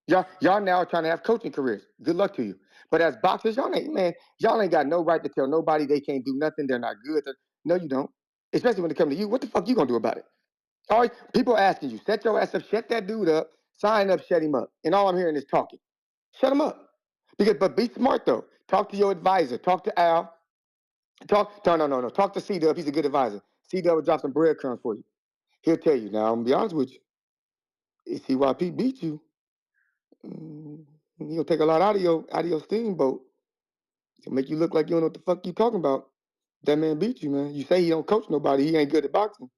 Y'all now are trying to have coaching careers. Good luck to you. But as boxers, y'all ain't got no right to tell nobody they can't do nothing. They're not good. No, you don't. Especially when it comes to you. What the fuck you gonna do about it? All right, people are asking you, set your ass up, shut that dude up, sign up, shut him up. And all I'm hearing is talking. Shut him up. But be smart though. Talk to your advisor. Talk to Al. No. Talk to C-Dub. He's a good advisor. C-Dub will drop some breadcrumbs for you. He'll tell you. Now, I'm gonna be honest with you. If CYP beat you, he'll take a lot out of your steamboat. He'll make you look like you don't know what the fuck you talking about. That man beat you, man. You say he don't coach nobody. He ain't good at boxing.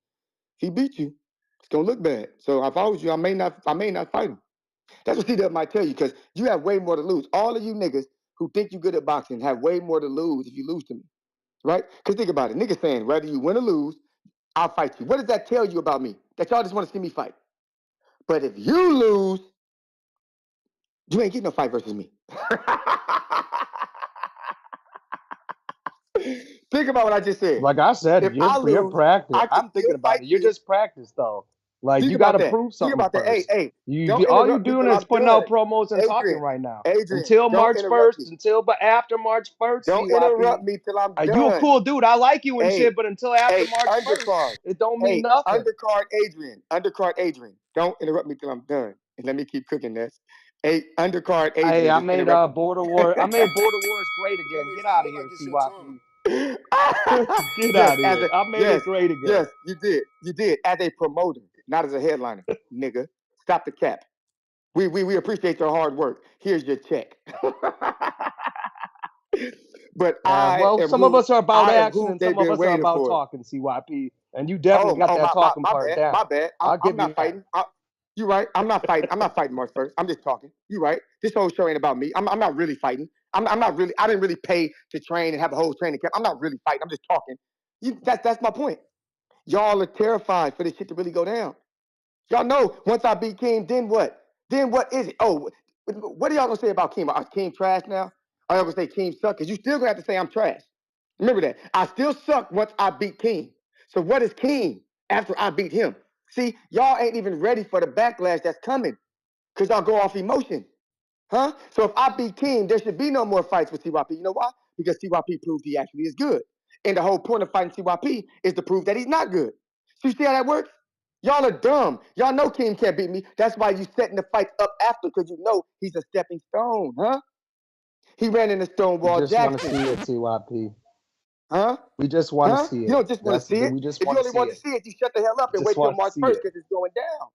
He beat you. It's gonna look bad. So if I was you, I may not fight him. That's what C-Dub might tell you because you have way more to lose. All of you niggas who think you good at boxing have way more to lose if you lose to me, right? Because think about it. Niggas saying whether you win or lose, I'll fight you. What does that tell you about me? That y'all just want to see me fight. But if you lose, you ain't getting no fight versus me. Think about what I just said. Like I said, If I you're lose, practice. I can I'm still thinking about fight it. You're you. just practice though. Like Think you got about to that. prove Think something about that. Hey, first. hey, You don't all you interrupt me doing till is I'm putting done. out promos and talking Adrian, right now. Adrian, Until don't March interrupt 1st, me. but after March 1st, Don't interrupt CYP. me till I'm You a done. cool dude. I like you and Hey, shit, but until after hey, March 1st, undercard. it don't mean Hey, nothing. undercard Adrian. Don't interrupt me till I'm done. And let me keep cooking this. Hey, undercard Hey, Adrian I just made interrupted me. Border War. I made Border Wars great again. Get out of here, CYP. Get Yes, out of here. I made yes, it great again. yes, you did. You did. As a promoter, not as a headliner, nigga. Stop the cap. We appreciate your hard work. Here's your check. But Well, some of us are about I am action who and they've some of been us are waiting about for. talking, CYP. And you definitely got Oh, that talking my part bad, down. my bad. I'll I'm give you not that. fighting. You right. I'm not fighting. I'm not fighting March 1st. I'm just talking. You right. This whole show ain't about me. I'm not really fighting. I'm not really. I didn't really pay to train and have a whole training camp. I'm not really fighting. I'm just talking. That's my point. Y'all are terrified for this shit to really go down. Y'all know once I beat Keem, then what? Then what is it? Oh, what are y'all gonna say about Keem? Are Keem trash now? Are y'all gonna say Keem suck? Because you still gonna have to say I'm trash. Remember that. I still suck once I beat Keem. So what is Keem after I beat him? See, y'all ain't even ready for the backlash that's coming because y'all go off emotion. Huh? So if I beat Keem, there should be no more fights with CYP. You know why? Because CYP proved he actually is good. And the whole point of fighting CYP is to prove that he's not good. So you see how that works? Y'all are dumb. Y'all know Keem can't beat me. That's why you setting the fight up after, because you know he's a stepping stone, huh? He ran into You Stonewall just want to Jackson. see it, CYP. Huh? We just want to Huh? see You it. don't just want to see it. We just If you want to only see want to it. see it, you shut the hell up and Just wait till want to March see 1st it. because it's going down.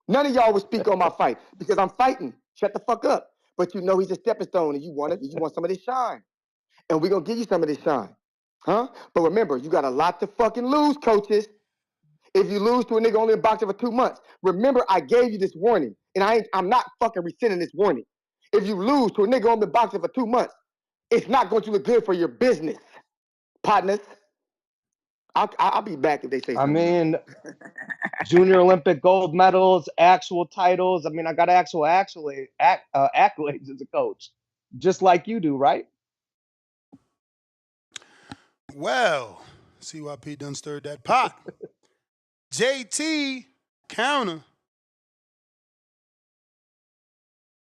None of y'all will speak on my fight because I'm fighting. Shut the fuck up. But you know he's a stepping stone and you want it. You want some of this shine. And we're going to give you some of this shine. Huh? But remember, you got a lot to fucking lose, coaches. If you lose to a nigga only in boxing for 2 months, remember I gave you this warning. And I'm not fucking rescinding this warning. If you lose to a nigga only boxing for 2 months, it's not going to look good for your business, partners. I'll be back if they say I something else. mean, Junior Olympic gold medals, actual titles. I mean, I got accolades as a coach, just like you do, right? Well, CYP done stirred that pot. JT counter.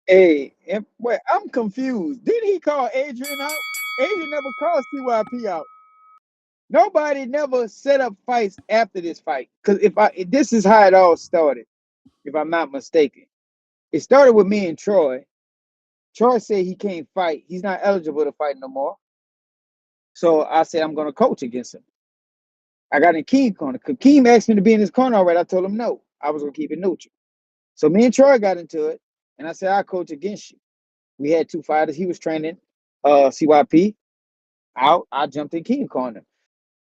Hey, wait, I'm confused. Did he call Adrian out? Adrian never called CYP out. Nobody never set up fights after this fight. Because this is how it all started, if I'm not mistaken. It started with me and Troy. Troy said he can't fight. He's not eligible to fight no more. So I said I'm gonna coach against him. I got in Keem corner. Cause Keem asked me to be in his corner already. I told him no. I was gonna keep it neutral. So me and Troy got into it, and I said I coach against you. We had two fighters. He was training CYP out. I jumped in Keem corner.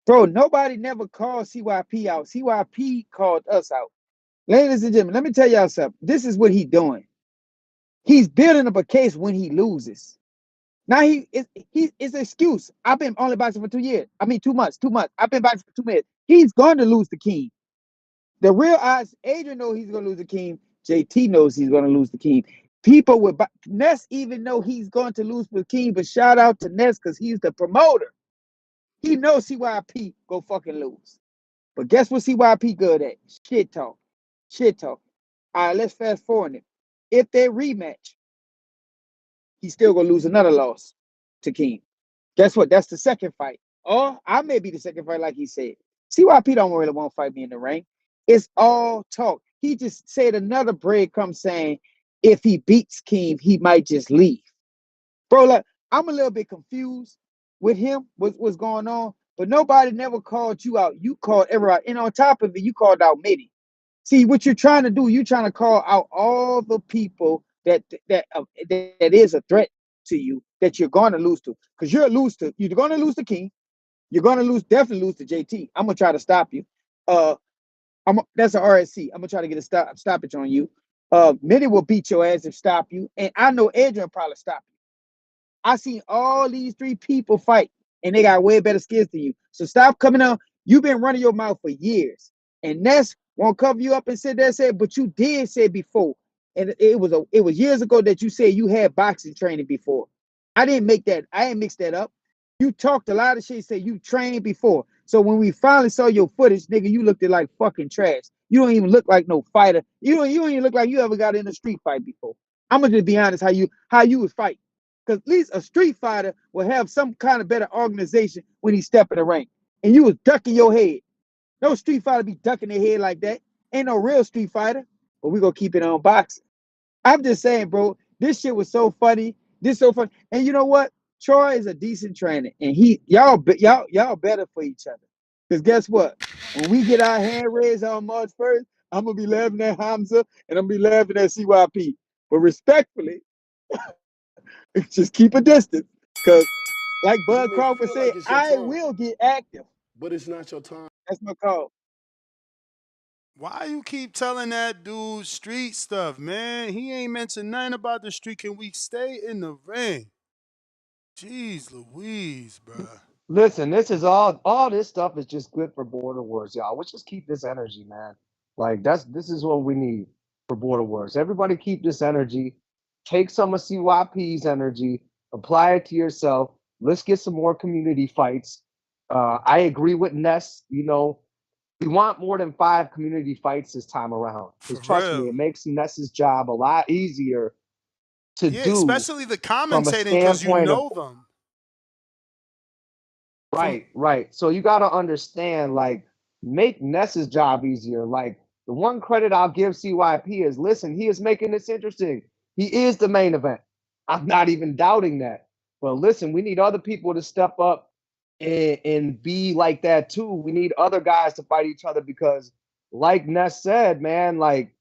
Bro, nobody never called CYP out. CYP called us out. Ladies and gentlemen, let me tell y'all something. This is what he's doing. He's building up a case when he loses. Now it's an excuse. I've been only boxing for 2 years. I mean 2 months. 2 months. I've been boxing for 2 minutes. He's going to lose the King. The real odds, Adrian knows he's going to lose the King. JT knows he's going to lose the King. People with Ness even know he's going to lose the King, but shout out to Ness because he's the promoter. He knows CYP go fucking lose. But guess what CYP good at? Shit talk. Shit talk. All right, let's fast forward it. If they rematch, he's still gonna lose another loss to King. Guess what? That's the second fight. Or I may be the second fight, like he said. CYP don't really want to fight me in the ring. It's all talk. He just said another breadcrumb saying if he beats King, he might just leave. Bro, like, I'm a little bit confused with him, what's going on, but nobody never called you out. You called everybody. And on top of it, you called out Mitty. See, what you're trying to do, you're trying to call out all the people that is a threat to you that you're going to lose to. Because you're going to lose to King. You're going to definitely lose to JT. I'm going to try to stop you. That's an RSC. I'm going to try to get a stoppage on you. Mitty will beat your ass and stop you. And I know Adrian probably stop you. I seen all these three people fight, and they got way better skills than you. So stop coming out. You've been running your mouth for years, and Ness won't cover you up and sit there and say, but you did say before, and it was years ago that you said you had boxing training before. I didn't mix that up. You talked a lot of shit. Said you trained before. So when we finally saw your footage, nigga, you looked like fucking trash. You don't even look like no fighter. You don't even look like you ever got in a street fight before. I'm gonna just be honest how you would fight. Because at least a street fighter will have some kind of better organization when he step in the ring. And you was ducking your head. No street fighter be ducking their head like that. Ain't no real street fighter. But we gonna keep it on boxing. I'm just saying, bro, this shit was so funny. This so funny. And you know what? Troy is a decent trainer. And y'all better for each other. Because guess what? When we get our hand raised on March 1st, I'm gonna be laughing at Hamza and I'm gonna be laughing at CYP. But respectfully, just keep a distance. Because, like You Bud may Crawford feel said, like it's your I time, will get active. but it's not your time. That's my call. Why you keep telling that dude street stuff, man? He ain't mentioned nothing about the street. Can we stay in the ring? Jeez Louise, bruh. Listen, this is all this stuff is just good for border wars, y'all. Let's just keep this energy, man. Like this is what we need for border wars. Everybody keep this energy. Take some of CYP's energy, apply it to yourself. Let's get some more community fights. I agree with Ness. We want more than 5 community fights this time around. For Because trust me, real. it makes Ness's job a lot easier to Yeah, do especially the from a commentating because you standpoint of know them. From right, right. So you got to understand, like, make Ness's job easier. Like, the one credit I'll give CYP is, listen, he is making this interesting. He is the main event. I'm not even doubting that. But listen, we need other people to step up and be like that too. We need other guys to fight each other because, like Ness said, man, like,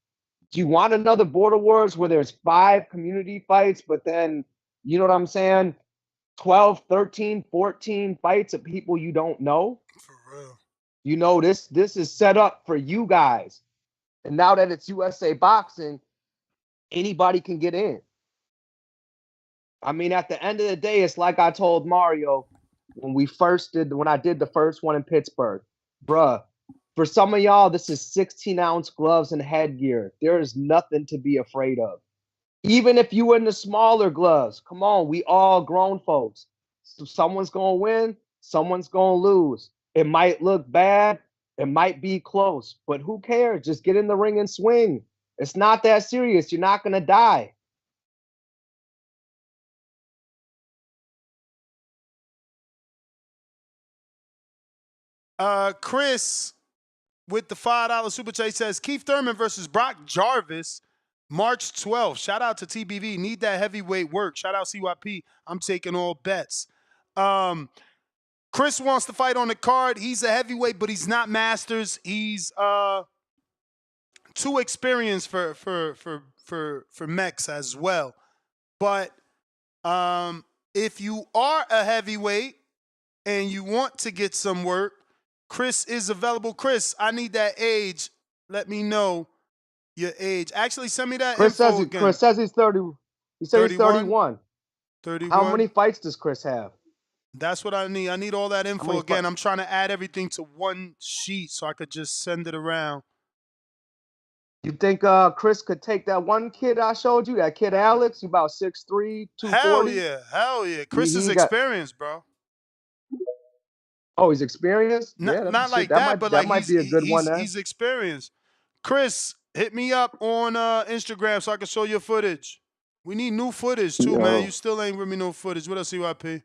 do you want another Border Wars where there's 5 community fights, but then, you know what I'm saying, 12, 13, 14 fights of people you don't know? For real. You know, this is set up for you guys. And now that it's USA Boxing, anybody can get in. I mean, at the end of the day, it's like I told Mario when I did the first one in Pittsburgh. Bruh, for some of y'all, this is 16-ounce gloves and headgear. There is nothing to be afraid of. Even if you in the smaller gloves, come on, we all grown folks. So someone's gonna win, someone's gonna lose. It might look bad, it might be close, but who cares? Just get in the ring and swing. It's not that serious. You're not gonna die. Chris with the $5 super chat says Keith Thurman versus Brock Jarvis, March 12th. Shout out to TBV. Need that heavyweight work. Shout out CYP. I'm taking all bets. Chris wants to fight on the card. He's a heavyweight, but he's not Masters. He's too experienced for Mex as well. But if you are a heavyweight and you want to get some work, Chris is available. Chris, I need that age. Let me know your age. Actually, send me that info again. Chris says he's 30. He said he's 31. 31. How many fights does Chris have? That's what I need. I need all that info again. I'm trying to add everything to one sheet so I could just send it around. You think Chris could take that one kid I showed you, that kid Alex? He's about 6'3", 240. Hell yeah. Chris is experienced, bro. Oh, he's experienced? Not like that, but like might be a good one. He's experienced. Chris, hit me up on Instagram so I can show your footage. We need new footage too, man. You still ain't with me no footage. What else, CYP?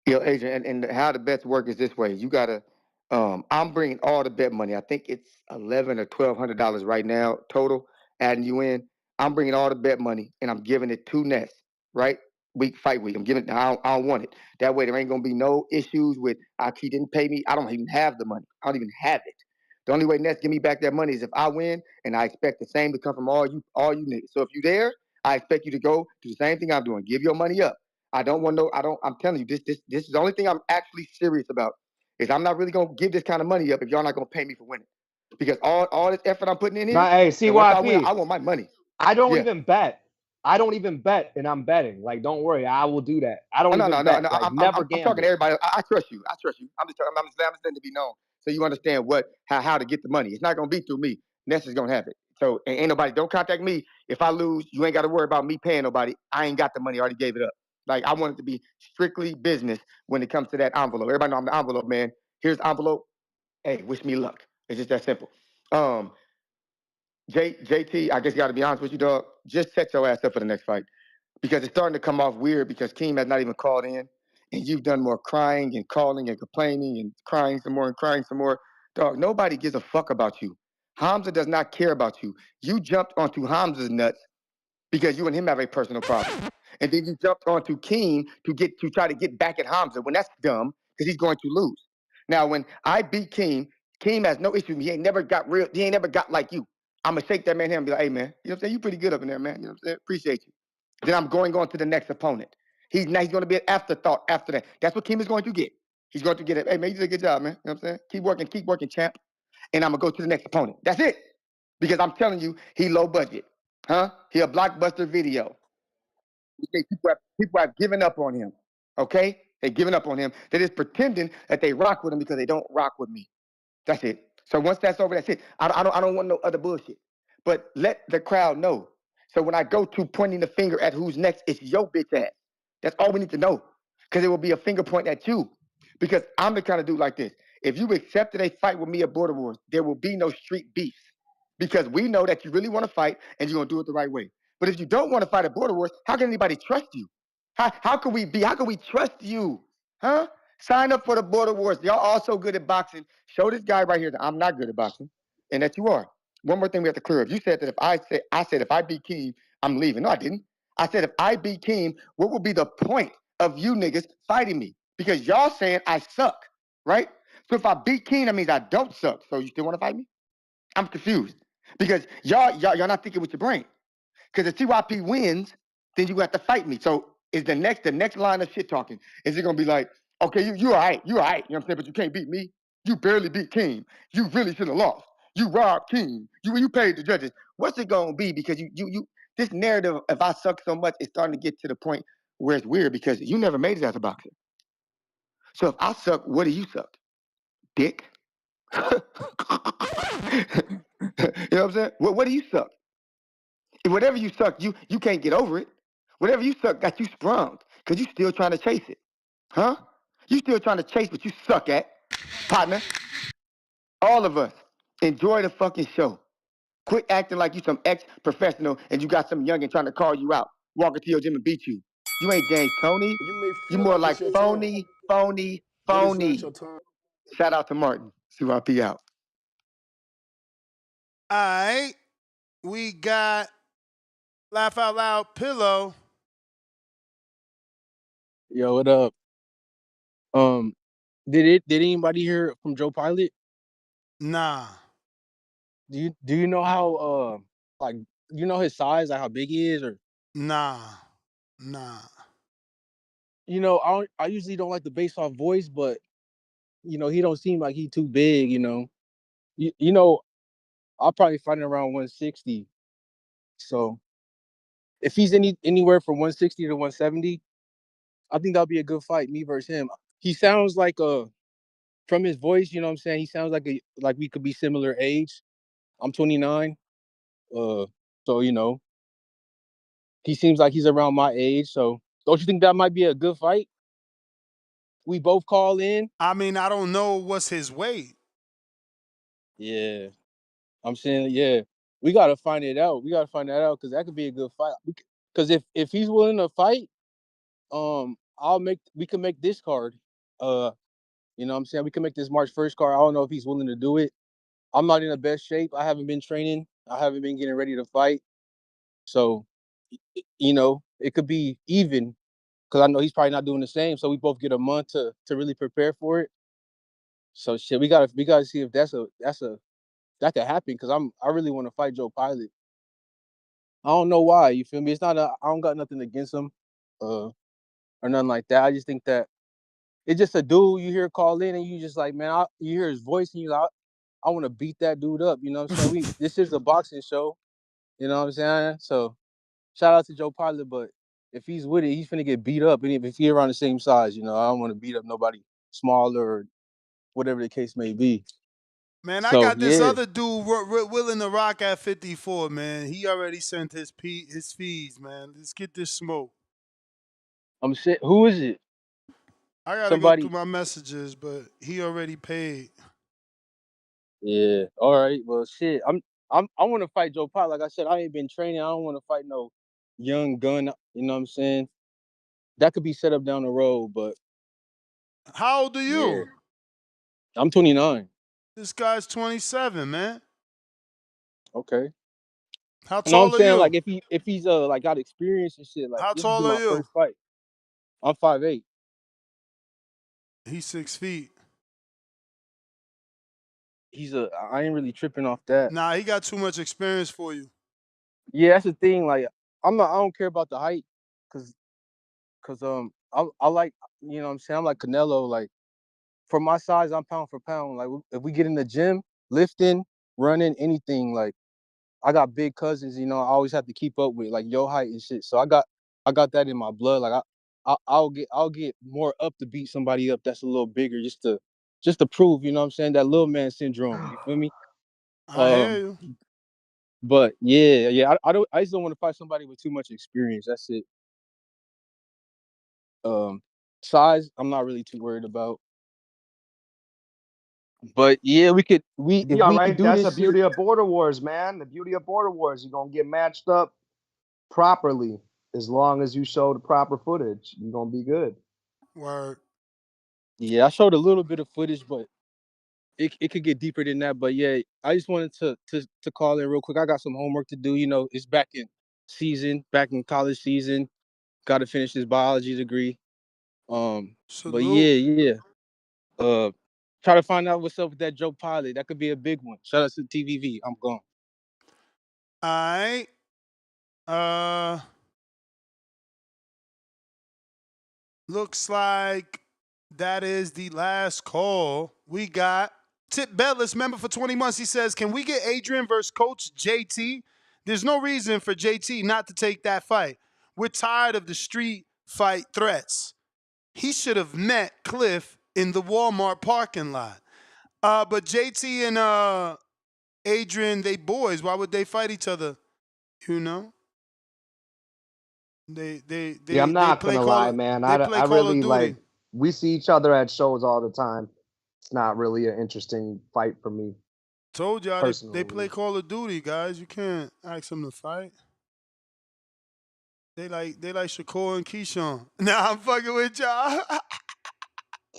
Yo, Adrian, and how the bets work is this way. You gotta, I'm bringing all the bet money. I think it's $1,100 or $1,200 right now total. Adding you in, I'm bringing all the bet money and I'm giving it to Ness, right? Fight week. I'm giving. I don't want it. That way there ain't gonna be no issues with. He didn't pay me. I don't even have the money. I don't even have it. The only way Ness give me back that money is if I win, and I expect the same to come from all you niggas. So if you there, I expect you to go do the same thing I'm doing. Give your money up. I don't want no. I'm telling you, this is the only thing I'm actually serious about. Is I'm not really gonna give this kind of money up if y'all not gonna pay me for winning. Because all this effort I'm putting in here. Hey, CYP. I want my money. I don't even bet. I don't even bet, and I'm betting. Like, don't worry, I will do that. I don't even bet. No. Like, I'm talking to everybody. I trust you. I'm just letting to be known so you understand how to get the money. It's not gonna be through me. Ness is gonna have it. So ain't nobody. Don't contact me if I lose. You ain't got to worry about me paying nobody. I ain't got the money. I already gave it up. Like, I want it to be strictly business when it comes to that envelope. Everybody know I'm the envelope man. Here's the envelope. Hey, wish me luck. It's just that simple. JT, I guess you got to be honest with you, dog. Just set your ass up for the next fight. Because it's starting to come off weird because Keem has not even called in. And you've done more crying and calling and complaining and crying some more and crying some more. Dog, nobody gives a fuck about you. Hamza does not care about you. You jumped onto Hamza's nuts because you and him have a personal problem. And then you jumped onto Keem to try to get back at Hamza when that's dumb because he's going to lose. Now, when I beat Keem has no issue. He ain't never got like you. I'm going to shake that man hand and be like, hey, man, you know what I'm saying? You pretty good up in there, man. You know what I'm saying? Appreciate you. Then I'm going on to the next opponent. He's going to be an afterthought after that. That's what Keem is going to get. He's going to get it. Hey, man, you did a good job, man. You know what I'm saying? Keep working, champ. And I'm going to go to the next opponent. That's it. Because I'm telling you, he low budget. Huh? He a blockbuster video. People have given up on him. Okay? They've given up on him. They're just pretending that they rock with him because they don't rock with me. That's it. So once that's over, that's it. I don't want no other bullshit. But let the crowd know. So when I go to pointing the finger at who's next, it's your bitch ass. That's all we need to know. Because it will be a finger point at you. Because I'm the kind of dude like this. If you accepted a fight with me at Border Wars, there will be no street beef. Because we know that you really want to fight and you're going to do it the right way. But if you don't want to fight at Border Wars, how can anybody trust you? How can we trust you? Huh? Sign up for the Border Wars. Y'all all so good at boxing. Show this guy right here that I'm not good at boxing and that you are. One more thing we have to clear up. You said that I said if I beat Keem, I'm leaving. No, I didn't. I said if I beat Keem, what would be the point of you niggas fighting me? because y'all saying I suck, right? So if I beat King, that means I don't suck. So you still want to fight me? I'm confused because y'all not thinking with your brain. Because if TYP wins, then you have to fight me. So is the next line of shit talking? Is it gonna be like, okay, you all right, you know what I'm saying, but you can't beat me. You barely beat King. You really should have lost. You robbed King. You paid the judges. What's it gonna be? Because you this narrative, if I suck so much, it's starting to get to the point where it's weird because you never made it as a boxer. So if I suck, what do you suck? Dick. You know what I'm saying? What do you suck? Whatever you suck, you can't get over it. Whatever you suck got you sprung because you still trying to chase it. Huh? You still trying to chase what you suck at, partner. All of us, enjoy the fucking show. Quit acting like you some ex-professional and you got some youngin' trying to call you out. Walk into your gym and beat you. You ain't James Tony. You may You feel more like it's like your time, phony, phony, but it's not phony. your time. Shout out to Martin. CYP out. All right. We got Laugh Out Loud Pillow. Yo, what up? Did anybody hear from Joe Pilot? Nah. Do you know how like you know his size, like how big he is, or Nah. Nah. I usually don't like the based off voice, but he don't seem like he too big. I'll probably fight him around 160. So if he's anywhere from 160 to 170, I think that'll be a good fight, me versus him. He sounds like from his voice, you know what I'm saying? He sounds like we could be similar age. I'm 29. So he seems like he's around my age. So don't you think that might be a good fight? We both call in. I mean, I don't know what's his weight. Yeah, I'm saying yeah. We gotta find it out. We gotta find that out because that could be a good fight. Because if he's willing to fight, we can make this card. You know what I'm saying? We can make this March 1st card. I don't know if he's willing to do it. I'm not in the best shape. I haven't been training. I haven't been getting ready to fight. So, it could be even because I know he's probably not doing the same. So we both get a month to really prepare for it. So shit, we gotta see if that could happen because I really want to fight Joe Pilot. I don't know why. You feel me? I don't got nothing against him, or nothing like that. I just think that it's just a dude you hear call in and you just like, man, you hear his voice and you like, I want to beat that dude up. You know what I'm saying? This is a boxing show. You know what I'm saying? So shout out to Joe Pilot, but if he's with it, he's finna get beat up. And if he around the same size, I don't want to beat up nobody smaller or whatever the case may be. Man, I So got this yeah, other dude willing to rock at 54, man. He already sent his fees, man. Let's get this smoke. I'm shit. Who is it? I gotta go through Somebody. my messages, but he already paid. Yeah. All right. Well, shit. I want to fight Joe Pilot. Like I said, I ain't been training. I don't want to fight no young gun. You know what I'm saying? That could be set up down the road, but How old are yeah, you? I'm 29. This guy's 27, man. Okay. How No, I'm tall are saying like you? if he's like got experience and shit, like How this would be tall are my you? first fight. I'm 5'8". He's 6 feet. I ain't really tripping off that. Nah, he got too much experience for you. Yeah, that's the thing. Like I don't care about the height, cause I like you know what I'm saying. I'm like Canelo. Like for my size, I'm pound for pound. Like if we get in the gym, lifting, running, anything, like I got big cousins. I always have to keep up with like your height and shit. So I got that in my blood. Like I'll get more up to beat somebody up that's a little bigger just to prove. You know what I'm saying, that little man syndrome. You feel me? I hear Um, you. but yeah. I just don't want to fight somebody with too much experience. That's it. Um, Size, I'm not really too worried about. But yeah, Be if all we could right. do That's the this shit. beauty of border wars, man. The beauty of border wars. You're gonna get matched up properly as long as you show the proper footage. You're gonna be good. Word. Yeah, I showed a little bit of footage, but it could get deeper than that. But yeah, I just wanted to call in real quick. I got some homework to do. It's back in college season. Got to finish this biology degree. But Salute. yeah. Try to find out what's up with that Joe Pilot. That could be a big one. Shout out to TVV. I'm gone. All right. Looks like that is the last call we got. Tip Bellis, member for 20 months. He says, can we get Adrian versus Coach JT? There's no reason for JT not to take that fight. We're tired of the street fight threats. He should have met Cliff in the Walmart parking lot. But JT and Adrian, they boys. Why would they fight each other? You know? They Yeah, I'm they not play gonna lie, Call man. they I play Call of really Duty. like. We see each other at shows all the time. It's not really an interesting fight for me Told y'all they play personally. Call of Duty, guys. You can't ask them to fight. They like Shakur and Keyshawn. Nah, I'm fucking with y'all.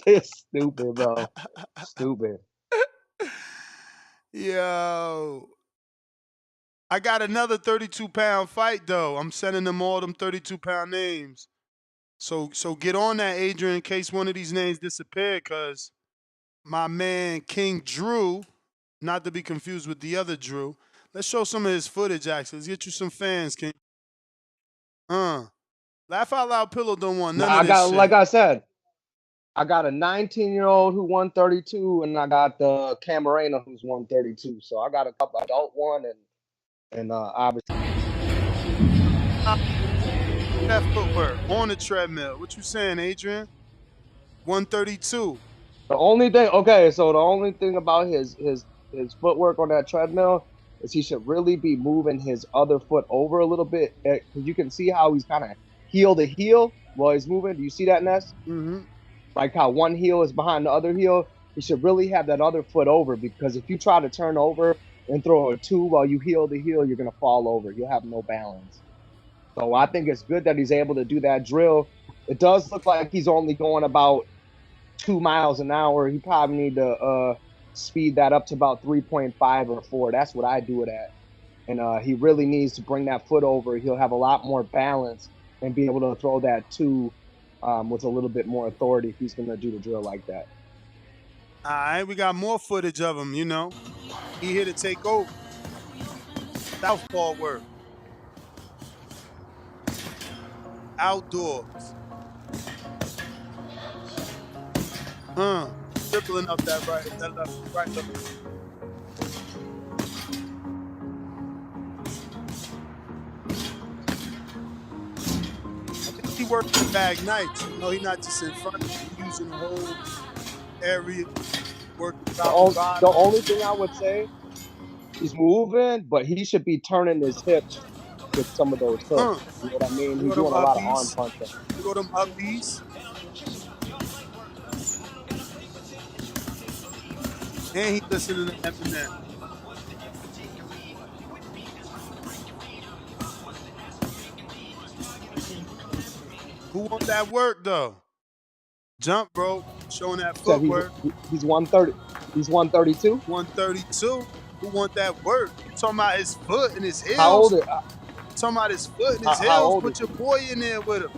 It's stupid, bro. Stupid. Yo. I got another 32-pound fight though. I'm sending them all them 32-pound names. So get on that, Adrian, in case one of these names disappear, cause my man King Drew, not to be confused with the other Drew. Let's show some of his footage, actually. Let's get you some fans, King. Laugh Out Loud Pillow don't want Now none of I this got, like shit. I said, I got a 19-year-old who won 32, and I got the Camarena who's won 32. So I got a couple adult one and obviously That footwork on the treadmill. What you saying, Adrian? 132. the only thing. Okay, so the only thing about his footwork on that treadmill is he should really be moving his other foot over a little bit because you can see how he's kind of heel to heel while he's moving. Do you see that, Ness? Mm-hmm. Like how one heel is behind the other heel. He should really have that other foot over because if you try to turn over and throw a two while you heel to heel, you're gonna fall over. You'll have no balance. So I think it's good that he's able to do that drill. It does look like he's only going about 2 miles an hour. He probably need to speed that up to about 3.5 or 4. That's what I do it at. And he really needs to bring that foot over. He'll have a lot more balance and be able to throw that two with a little bit more authority if he's going to do the drill like that. All right, we got more footage of him, you know. He here to take over. Southpaw work. Outdoors. Tripling up that right left. I think he working the bag nights. You know, he not just in front of you, using the whole area, working top to The bottom. only thing I would say, he's moving, but he should be turning his hips with some of those hooks. You know what I mean? Look He's at them doing a lot of arm uppies. punching. Look at them uppies. And he listening to Eminem. Who want that work though? Jump, bro. Showing that Said footwork. he's 130. He's 132. 132. Who want that work? You talking about his foot and his How old heels? is Talking about his foot and his how heels. old is Put he? your boy in there with him.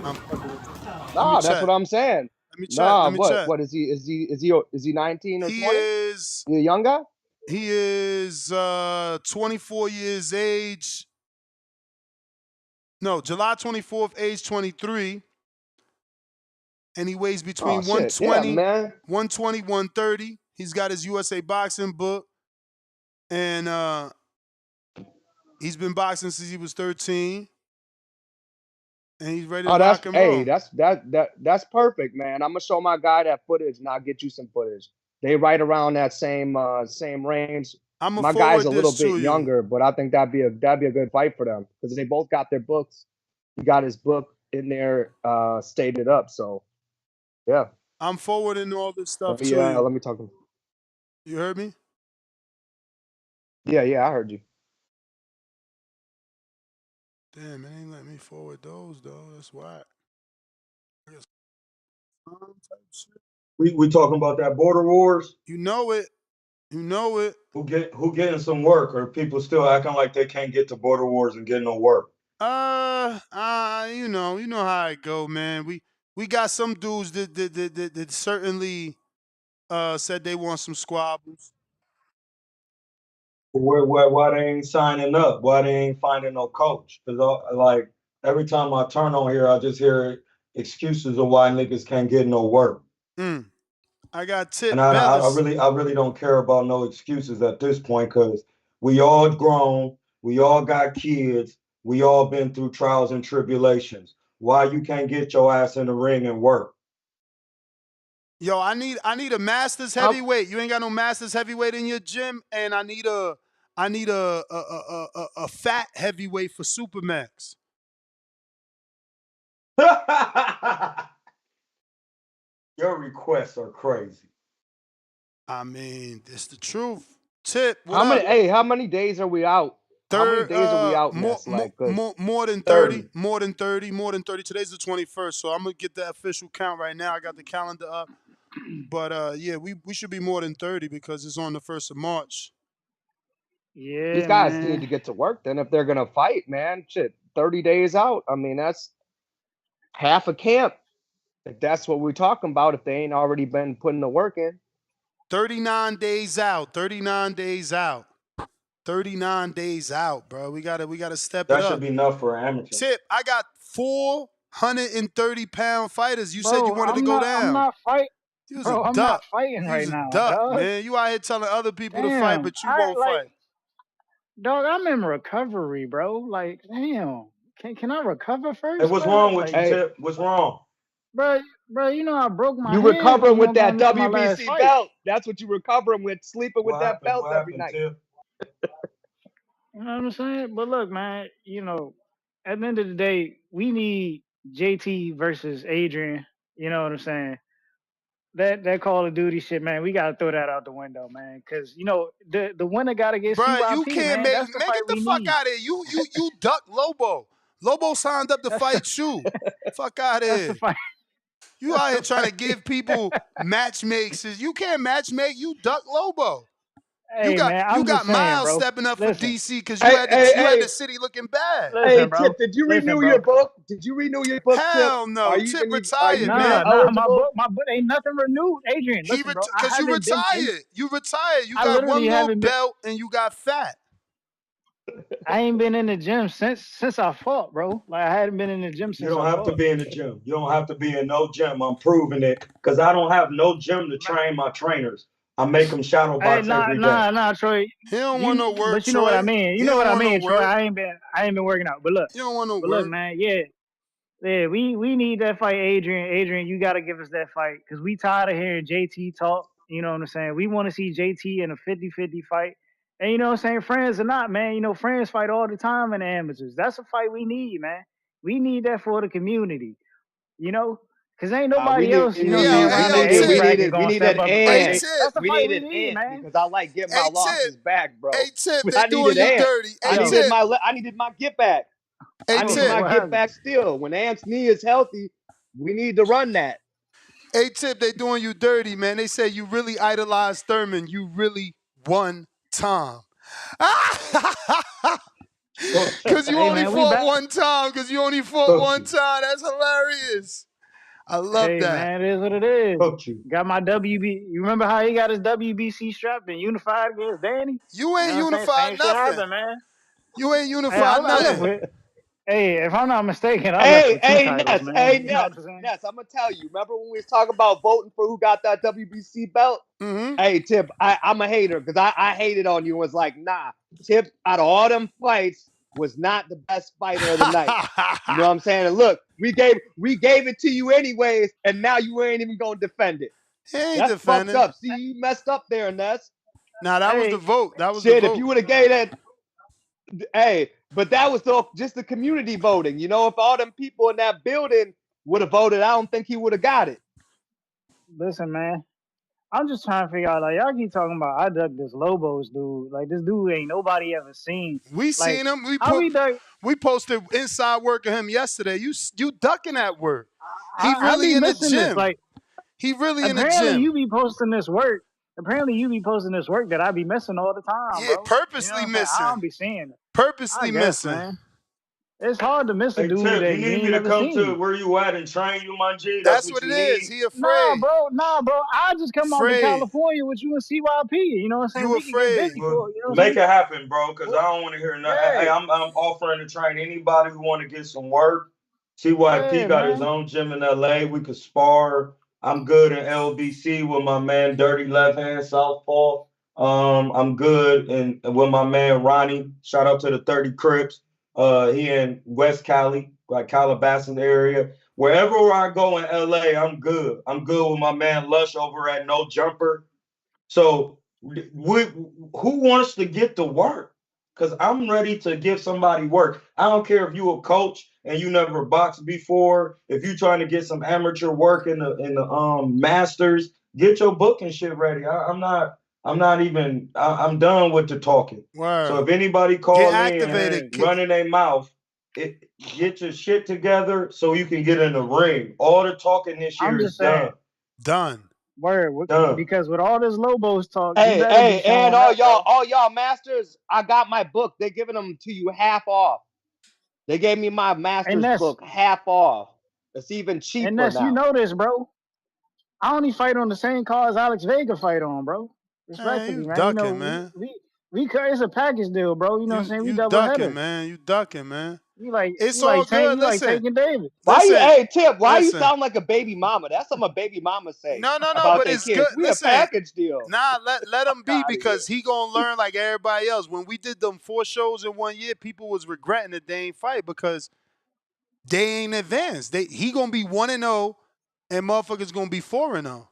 I'm fucking with you. Let me Nah, that's check. what I'm saying. Let me check. Nah, Let me check. what is he? Is he 19 or He 20? is You a young guy? 24 years age. No, July 24th, age 23. And he weighs between Oh shit, yeah, 120, man. 120, 130. He's got his USA boxing book. And he's been boxing since he was 13. And he's ready to Oh, rock and roll. that's perfect, man. I'm gonna show my guy that footage, and I'll get you some footage. They right around that same range. I'm gonna My guy's forward a little this bit to you. younger, but I think that'd be a good fight for them because they both got their books. He got his book in there, stated up. So, yeah. I'm forwarding all this stuff to Yeah, you. let me talk. You heard me? Yeah, I heard you. Damn, it ain't let me forward those though. That's why. We talking about that border wars? You know it. You know it. Who getting some work, or people still acting like they can't get to border wars and get no work? You know how it go, man. We got some dudes that certainly said they want some squabbles. Why they ain't signing up? Why they ain't finding no coach? Because like every time I turn on here, I just hear excuses of why niggas can't get no work. I got Tip And Bellis. I really don't care about no excuses at this point because we all grown, we all got kids, we all been through trials and tribulations. Why you can't get your ass in the ring and work? Yo, I need a Masters heavyweight. You ain't got no Masters heavyweight in your gym, and I need a fat heavyweight for Supermax. Your requests are crazy. I mean, it's the truth. Tip, what up? How many days are we out? How many days are we out, Ness? Like, more than 30. More than 30. More than 30. Today's the 21st, so I'm gonna get the official count right now. I got the calendar up. But yeah, we should be more than 30 because it's on the 1st of March. these Yeah, guys need man. to get to work then if they're gonna fight, man. Shit, 30 days out. I mean, that's half a camp. If that's what we're talking about, if they ain't already been putting the work in. 39 days out. 39 days out. 39 days out, bro. We gotta step it That up. should be enough for an amateur. Tip, I got 430-pound fighters. You said you wanted to go down. I'm not fighting. You was Bro, a I'm duck. not fighting You right was a now, duck, dog. man. You out here telling other people to fight, but you won't fight. Dog, I'm in recovery, bro. Like, damn. Can I recover first? Hey, what's bro? wrong with Like, you, Tip? What's wrong? Bro, you know I broke my You hand, recovering with going that into my last WBC fight. belt. That's what you recovering with, sleeping with that belt What every happened, night. Tip? You know what I'm saying? But look, man, at the end of the day, we need JT versus Adrian. You know what I'm saying? That Call of Duty shit, man, we gotta throw that out the window, man. Cause the winner gotta get Bruh, you CYP, can't man. make That's the fight it the we fuck need. out of here. You duck Lobo. Lobo signed up to fight you. Fuck out of That's the here. fight. You out here trying to give people matchmakes. You can't matchmake. You duck Lobo. Hey, man, You I'm just got saying, Miles bro. stepping up for Listen, DC because you had the Hey, city looking bad. listen, bro. Tip, did you Listen, renew bro. your book? Did you renew your book, Tip? Hell no. Are you Tip even retired, man. My eligible? book ain't nothing renewed. Adrian, listen, bro. I Because you haven't been in. retired. You retired. You I got literally one little haven't been. belt and you got fat. I ain't been in the gym since I fought, bro. Like I hadn't been in the gym You since don't I have to fought. be in the gym. You don't have to be in no gym. I'm proving it because I don't have no gym to train my trainers. I make them shadow Hey, box every day. Troy. He don't want no work, But you know what I Troy. mean. You He know what don't I want no mean, Troy. work. I ain't been working out. You don't want no But look, work. man. Yeah. We need that fight, Adrian. Adrian, you got to give us that fight because we tired of hearing JT talk. You know what I'm saying? We want to see JT in a 50-50 fight. And you know what I'm saying? Friends or not, man. Friends fight all the time in the amateurs. That's a fight we need, man. We need that for the community. Because ain't We nobody else, Hey, around yo, that age Tip. bracket we going to need step that up and fight. Hey, ant. Tip. That's the We fight need we an need, ant man. because I like getting my Hey, Tip. losses back, Hey, bro. Tip. They I doing needed you ant. dirty. Hey, I Yo, needed Tip. my get back. Hey, I needed Tip. my what get happened? back still. When Ant's knee is healthy, we need to run that. Hey, Tip, they doing you dirty, man. They say you really idolized Thurman. You really won Tom. Cook you. Because you Hey, only man, we fought back. one time. Because you only fought Cook one you. time. That's hilarious. I love Hey, that. man, it is what it is. Cook you. Got my WB. You remember how he got his WBC strap and unified against Danny? You You know ain't what I'm saying? unified Same shit nothing. happened, man. You ain't Hey, unified I left nothing. with. Hey, if I'm not mistaken, I left with 2 titles, man. You know what I'm saying? Ness, I'm gonna tell you. Remember when we was talking about voting for who got that WBC belt? Mm-hmm. Hey, Tip, I'm a hater because I hated on you and was like, nah, Tip, out of all them fights, was not the best fighter of the night. You know what I'm saying? And look, we gave it to you anyways, and now you ain't even gonna defend it. He ain't That's fucked defending. up. See, you messed up there, Ness. Nah, that was the Hey, vote. That was the Shit, if vote. you would have gave that, hey, but that was just the community voting. You know, if all them people in that building would have voted, I don't think he would have got it. listen, man. I'm just trying to figure out, like, y'all keep talking about I dug this Lobos dude. Like, this dude ain't nobody ever seen. We Like, seen him. how he dug? We posted inside work of him yesterday. You ducking that work. He I really be in the missing this. gym. Like, He really in the apparently gym. you be posting this work. Apparently you be posting this work that I be missing all the time, Yeah, bro. You know what purposely I'm saying? I missing. don't be seeing it. I Purposely guess, missing. man. It's hard to miss a Hey dude Tip, that you you need ain't me to never come to seen. where you at and train you, my G? That's That's what what it you is. need. He Nah, afraid. bro. Nah, bro. I just come out to Afraid. California with you and CYP. You know what I'm saying? You We could get afraid. busy Well, for it. You know what I'm make saying? it happen, bro, because I Well, don't want to hear nothing. Hey, yeah, I'm offering to train anybody who want to get some work. CYP yeah, got his man. own gym in LA. We could spar. I'm good in LBC with my man Dirty Left Hand Southpaw. I'm good and with my man Ronnie. Shout out to the 30 Crips. He in West Cali, like Calabasas area. Wherever I go in LA, I'm good. I'm good with my man Lush over at No Jumper. So who wants to get to work? Because I'm ready to give somebody work. I don't care if you a coach and you never boxed before. If you trying to get some amateur work in the masters, get your book and shit ready. I'm not even. I'm done with the talking. So Word. if anybody Get call in Yeah. activated. running their mouth, get your shit together so you can get in the ring. All the talking this I'm year is just saying. done. Done. Word. Done. Because with all this Lobos talk, you Hey, better be hey, and showing up, bro. all y'all masters, I got my book. They're giving them to you half off. They gave me my And master's that's book half off. It's even cheaper you now. know this, bro. I only fight on the same cars Alex Vega fight on, bro. Man, you Respectfully, man. You know, ducking, man. it's a package deal, bro. You know what I'm saying? We You double ducking, headers. man. You ducking, man. It's You like all Tank, good. you like Listen. taking David. Why you, Listen. hey Tip? Why you Listen. sound like a baby mama? That's something a baby mama say No, about but their it's good. kids. We a Listen. package deal. Nah, let him Fuck be out of here. because he gonna learn like everybody else. When we did them 4 shows in 1 year, people was regretting that they ain't fight because they ain't advanced. He gonna be 1-0 and motherfuckers gonna be 4-0.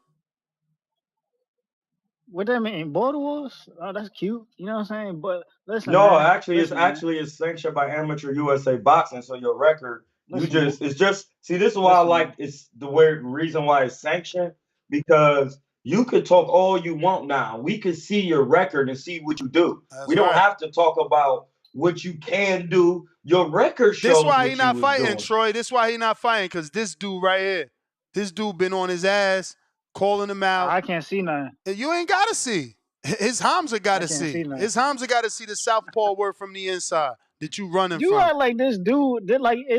What that mean? Border Wars? Oh, that's cute. You know what I'm saying? But listen, No, man. actually, Listen, man. it's sanctioned by Amateur USA Boxing. So your record, Listen, man. it's just see. This is why I Listen, man. like it's the weird reason why it's sanctioned because you could talk all you want now. We could see your record and see what you do. That's We don't right. have to talk about what you can do. Your record This shows why he what you not was fighting, doing. Troy. This why he not fighting, because this dude right here, this dude been on his ass, calling him out. I can't see nothing. And you ain't gotta see. His Hamza I gotta can't see. see nothing. His Hamza gotta see the southpaw work from the inside that you running You from. act like this dude is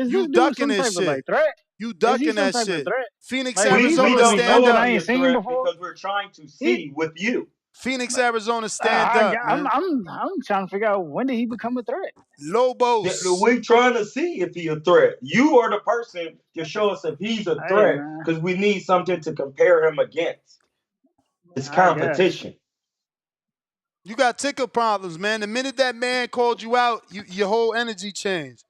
You this dude ducking some this type of shit. like threat? You Is he ducking some that type of shit. threat? Phoenix, Like We Arizona, don't stand know something if I up. he ain't a seen threat before? because we're trying to He see with you. Phoenix, Arizona, stand up, man. I'm trying to figure out when did he become a threat? Lobos. We trying to see if he a threat. You are the person to show us if he's a Hey threat man, because we need something to compare him against. It's I guess. competition. You got ticket problems, man. The minute that man called you out, your whole energy changed.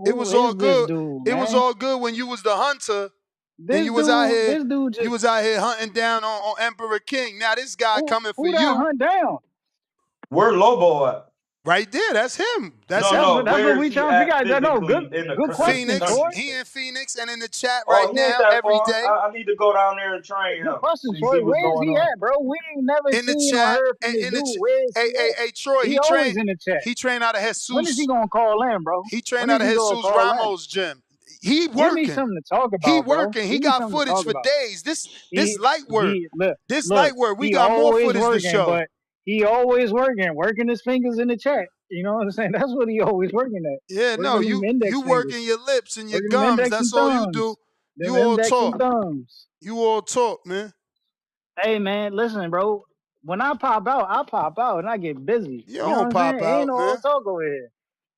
It Who was all is this good. dude, It was man? all good when you was the hunter and This dude you just was out here hunting down on Emperor King. Now this guy coming for who that you hunt down? Where Lobo at? right there. That's him. That's No, him. no. That's what where we is he trying to figure at out. No, physically in good the question, Phoenix. Troy. country? He in Phoenix and in the chat right Oh, he ain't now that every far. day. I need to go down there and train Good him. question, See Troy. what's Where is going he on. at, bro? We ain't never In the seen or chat. heard from this In the dude. Where is he at? hey Troy, He always in the chat. he trained out of When is he Jesus. gonna call in, bro? He When trained is out of he gonna Jesus call in? Ramos gym. He Give me working. something to talk He about, bro. working. He Give me got something to footage talk for about. days. This He light work. This look. light work. We He got more always footage to working, show. but he always working his fingers in the chat. You know what I'm saying? That's what he always working at. Yeah, no, Working them index you fingers, working your lips and your working them gums. index That's and all you do. thumbs, You them all index and talk. thumbs. You all talk, man. Hey man, listen, bro. When I pop out, and I get busy. You You know what don't I'm saying? pop Ain't out, no man. talk over here.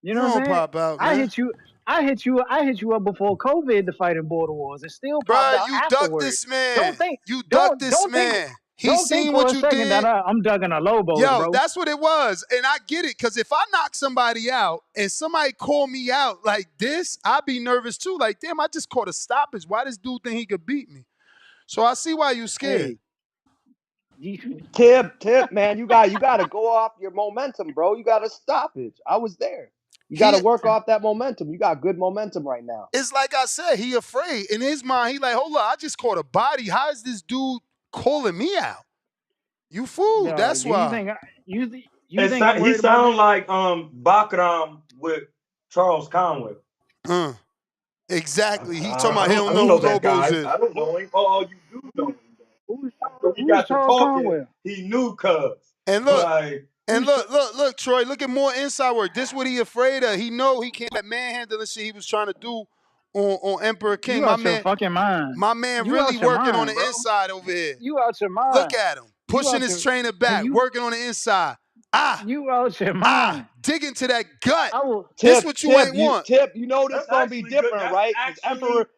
You You know what I'm don't saying? pop out, I man. hit you. I hit you up before COVID to fight in Border Wars. It still popped Bruh, out you ducked afterwards. this man. Don't think, You ducked this don't think, man. He don't think seen for what a you second that did. I'm ducking a Lobos, Yo, bro. that's what it was. And I get it, because if I knock somebody out and somebody call me out like this, I'd be nervous too. Like, damn, I just caught a stoppage. Why does dude think he could beat me? So I see why you scared. Hey, you, Tip, man, you got to go off your momentum, bro. You got to stop it. I was there. You got He to work off that momentum. You got good momentum right now. It's like I said, he afraid. In his mind, he like, hold on, I just caught a body. How is this dude calling me out? You fool. yo, That's do you why. think you think I'm He worried about sound this? like Bakram with Charles Conway. Uh, exactly. He talking I about he don't don't I don't know know who that Lobos guy. is. I don't know him. Oh, you do know him. Who's After we who's got to Charles talking, Conwell? he knew cuz. And look, Like And look, Troy, look at more inside work. This what he afraid of. He know he can't manhandle the shit he was trying to do on Emperor King. You out your fucking mind. My man You really out your working on mind, the bro. inside over here. You out your mind. Look at him. You Pushing out his your- trainer back, you working on the inside. you out your mind. Digging to that gut. I will. This what you ain't want. Tip, you know this That's gonna be actually good. different, That's right? 'Cause actually Emperor,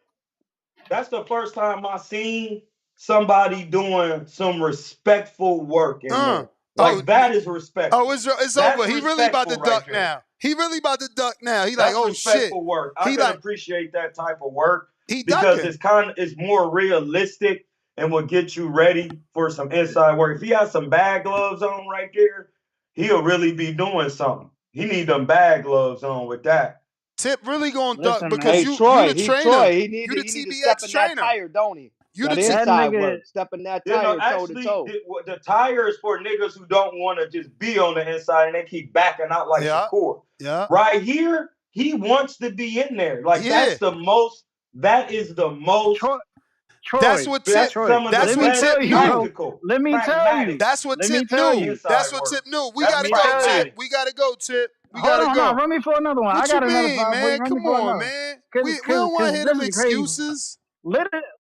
that's the first time I seen somebody doing some respectful work in there. Like that is respectful. Oh, it's That's over. He really about to respectful right duck there. now. He really about to duck now. He That's like, oh shit. respectful work. I He can like, appreciate that type of work he because ducking. it's more realistic and will get you ready for some inside work. If he has some bag gloves on right there, he'll really be doing something. He need them bag gloves on with that. Tip really gonna duck Listen, because man. you Troy, the trainer. he need You to the step TBX in that trainer. tire, don't he? You That the T- inside nigga- work, stepping that You know, tire toe to actually, toe. the tire is for niggas who don't want to just be on the inside and they keep backing out like Shakur. Yeah. Right here, he wants to be in there. Like Yeah. that is the most. Troy, That's what Tip. some of That's the what best Tip knew. practical, Let me tell you. That's what Let Tip me tell knew. you. That's inside what work. Tip knew. We That's gotta go, pragmatic. Tip. We gotta go, Tip. We Hold gotta on, go. run me for another one. What I got you another mean, five for you. man? Run me Come for on, another. man. Cause, We don't want to hear this them is crazy. excuses.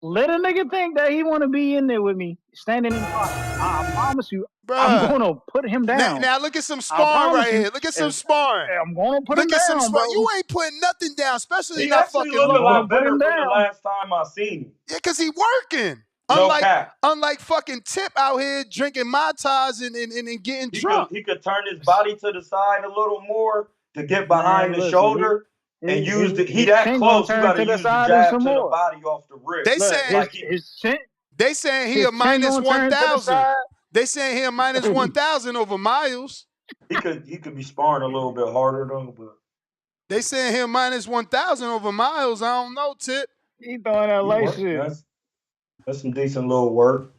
Let a nigga think that he want to be in there with me, standing in front. I promise you, I'm Bruh. gonna put him down. Now look at some I sparring promise right you. here. Look at some sparring. I'm gonna put him Look at some down, sparring. bro. You ain't putting nothing down, especially He not actually fucking look a Lobo. lot put better him from the down. last time I seen him. Yeah, because he working. No cap. Unlike fucking Tip out here drinking Mai Tais and getting drunk. He could turn his body to the side a little more to get behind Man, the listen, shoulder and use the. He his that chin gonna close. You turn got to to the use the side and jab some to the more. body off the rip. They Look, saying his chin. they saying he His a chin minus gonna turn to the 1,000. side. They saying he a minus 1,000 over Miles. He could be sparring a little bit harder though, but They saying he a minus 1,000 over Miles. I don't know, Tip. He throwing that he light worked. shit. That's some decent little work.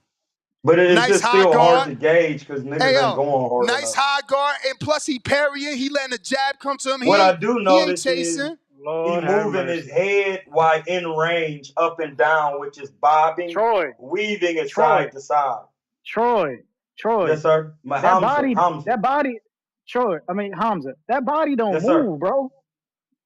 But it's Nice just high still hard guard. to gauge because niggas Hey, ain't yo, going hard nice enough. high guard, and plus he parrying. He letting the jab come to him. What I do He ain't notice is chasing. he Lord have moving his mercy. head while in range, up and down, which is bobbing, Troy, weaving it Troy, side to side. Troy. Yes, sir. That body, Hamza. Troy. I mean Hamza. That body don't Yes, sir. move, bro.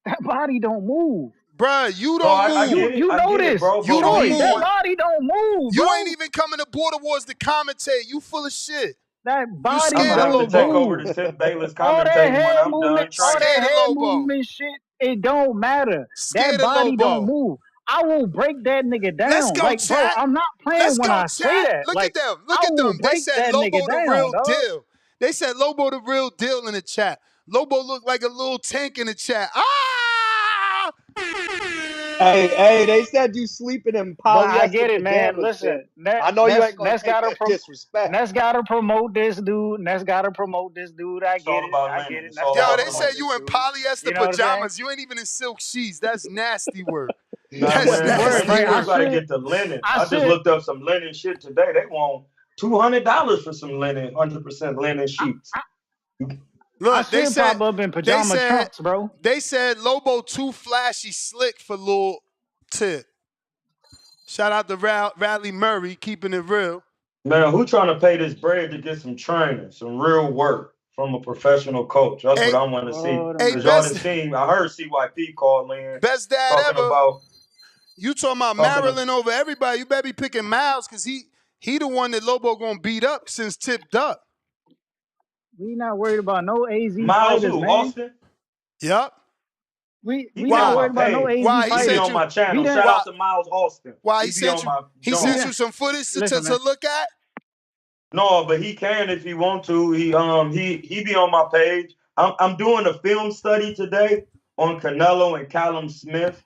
That body don't move. Bruh, you No, don't I move. get it. You I know get it, this. bro. You But don't Troy, when he that move. body don't move, You bro. ain't even coming aboard towards the commentate. You full of shit. That You body I'm scared gonna of have to don't take Lobo. over move. the Tip Bayless All that commentating when head I'm movement, done all training. that Scared of head Lobo. movement shit, it don't matter. Scared That of body don't Lobo. move. I will break that nigga down. Let's go, Like, bro, chat. I'm not playing Let's when go, I say chat. that. Look Like, at them. I Look at will them. They break said that Lobo nigga the down, real dog. deal. They said Lobo the real deal in the chat. Lobo looked like a little tank in the chat. Ah! Hey, they said you sleeping in But I polyester get it, man. pajamas, Tip. Listen, I know you ain't gonna take that disrespect. Ness gotta promote this dude. Ness gotta promote this dude. I It's all get it. about I linen. get it. It's Ness all Yo, gotta about they said promote linen. this you in dude. polyester You know what I'm saying? pajamas. You ain't even in silk sheets. That's nasty work. Nah, That's when Word, nasty you right? just gotta work. get the linen. I I just should. looked up some linen shit today. They want $200 for some linen, 100% linen sheets. I Look, should pop up in pajama trunks, bro. They said Lobo too flashy slick for Lil Tip. Shout out to Radley Murray, keeping it real. Man, who trying to pay this bread to get some training, some real work from a professional coach? That's what I want to see. Lord Hey, Because y'all best done seen, I heard CYP call in dad talking ever. about You talking about Maryland over everybody. You better be picking Miles because he the one that Lobo gonna beat up since tipped up. We not worried about no AZ Miles fighters, who? man. Austin? Yep. We He be not on my worried about no page. AZ He be fighters. on my channel. He done, Shout out to Miles Austin. Why He be on my he joint. sent you some footage Listen, to look at? No, but he can if he want to. He be on my page. I'm doing a film study today on Canelo and Callum Smith.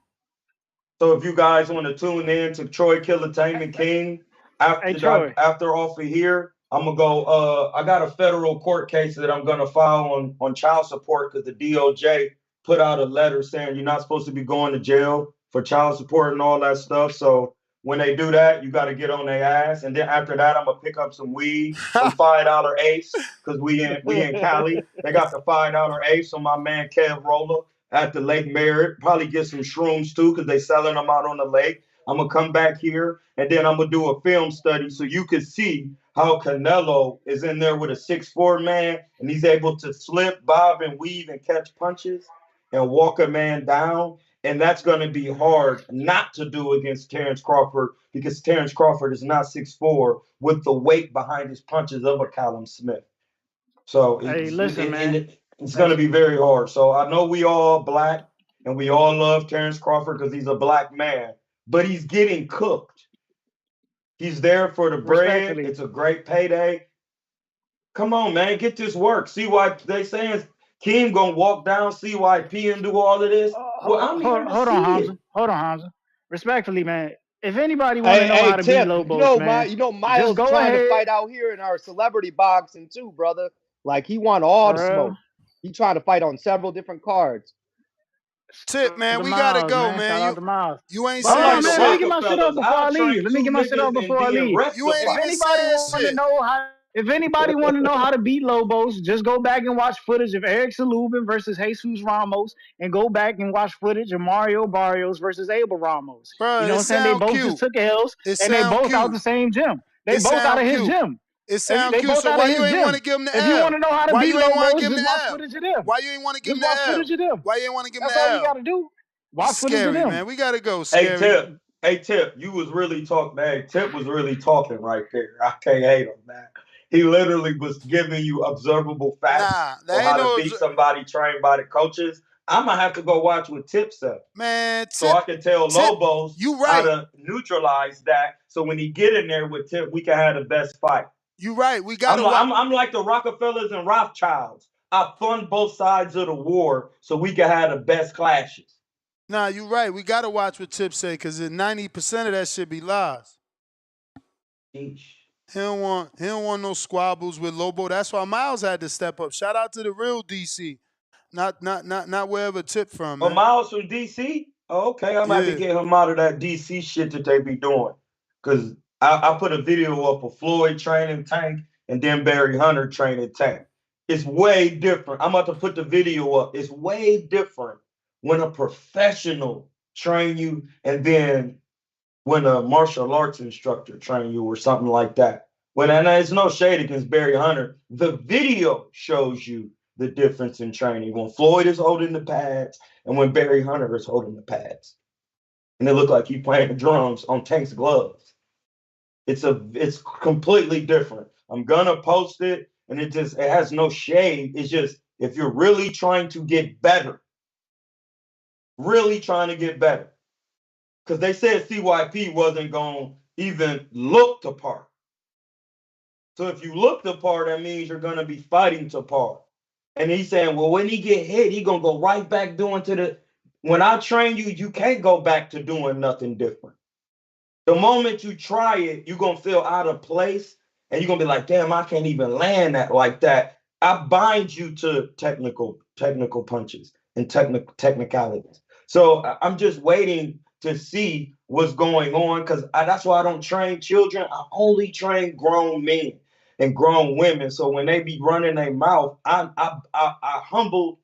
So if you guys want to tune in to Troy Killertainment King after off of here, I'm gonna go. I got a federal court case that I'm gonna file on child support because the DOJ put out a letter saying you're not supposed to be going to jail for child support and all that stuff. So when they do that, you got to get on their ass. And then after that, I'm gonna pick up some weed, some $5 Ace, because we in Cali. They got the $5 Ace on my man Kev Roller at the Lake Merritt. Probably get some shrooms too, because they selling them out on the lake. I'm gonna come back here and then I'm gonna do a film study so you can see how Canelo is in there with a 6'4" man and he's able to slip, bob, and weave and catch punches and walk a man down. And that's going to be hard not to do against Terrence Crawford because Terrence Crawford is not 6'4" with the weight behind his punches of a Callum Smith. So Hey, it's, listen, man. it's going to be very hard. So I know we all black and we all love Terrence Crawford because he's a black man, but he's getting cooked. He's there for the bread. Respectfully. It's a great payday. Come on, man, get this work. See why they saying Keem gonna walk down CYP and do all of this? Well, I'm here to Hold on, see Hamza. it. Hold on, Hamza. Respectfully, man. If anybody want to know how to beat Tip, Lobos, man, just Miles go trying to ahead. fight out here in our celebrity boxing too, brother. Like he want all the For real? smoke. He trying to fight on several different cards. Tip, man, we Miles, gotta go, man. man. Shout out to Miles. You ain't Hold saying on, man. Let me get shit. my shit off before I leave. Let me get my shit off before I leave. You ain't even saying shit. If anybody want to know how to beat Lobos, just go back and watch footage of Eric Salubin versus Jesus Ramos, and go back and watch footage of Mario Barrios versus Abel Ramos. Bro, You know what I'm saying? They both just took L's, and they both out the same gym. They both out of his gym. It sound They cute. both So out why of you his ain't gym. want to give him the If you want to L? know how to Why beat you ain't want to Lobos, give him just the watch L? footage of them. Why you ain't want to give him Just the watch L? footage of them. Why you ain't want to give him That's the all you L? got to do. Watch footage of Scary, them. man. We gotta go. Scary. Hey Tip, you was really talking. Man, Tip was really talking right there. I can't hate him, man. He literally was giving you observable facts Nah, on that how ain't to no. beat somebody trained by the coaches. I'm gonna have to go watch what Tip said, Man, so I can tell Tip, Lobos you how right. to neutralize that. So when he get in there with Tip, we can have the best fight. You right. We gotta watch. I'm like the Rockefellers and Rothschilds. I fund both sides of the war so we can have the best clashes. Nah, you right. We gotta watch what Tip say because 90% of that shit be lies. Eesh. He don't want no squabbles with Lobo. That's why Miles had to step up. Shout out to the real DC. Not wherever Tip from, Oh, man. Miles from DC? Oh, okay, I'm happy to Yeah. get him out of that DC shit that they be doing. Cause I put a video up of Floyd training Tank and then Barry Hunter training Tank. It's way different. I'm about to put the video up. It's way different when a professional train you and then when a martial arts instructor train you or something like that. When and there's no shade against Barry Hunter, the video shows you the difference in training when Floyd is holding the pads and when Barry Hunter is holding the pads, and it looked like he playing the drums on Tank's gloves. It's completely different. I'm gonna post it, and it has no shade. It's just if you're really trying to get better, really trying to get better, because they said CYP wasn't going to even look the part. So if you look the part, that means you're going to be fighting to par. And he's saying, well, when he get hit, he going to go right back doing to the. When I train you, you can't go back to doing nothing different. The moment you try it, you're going to feel out of place and you're going to be like, damn, I can't even land that like that. I bind you to technical punches and technicalities. So I'm just waiting to see what's going on because that's why I don't train children. I only train grown men and grown women. So when they be running their mouth, I humbled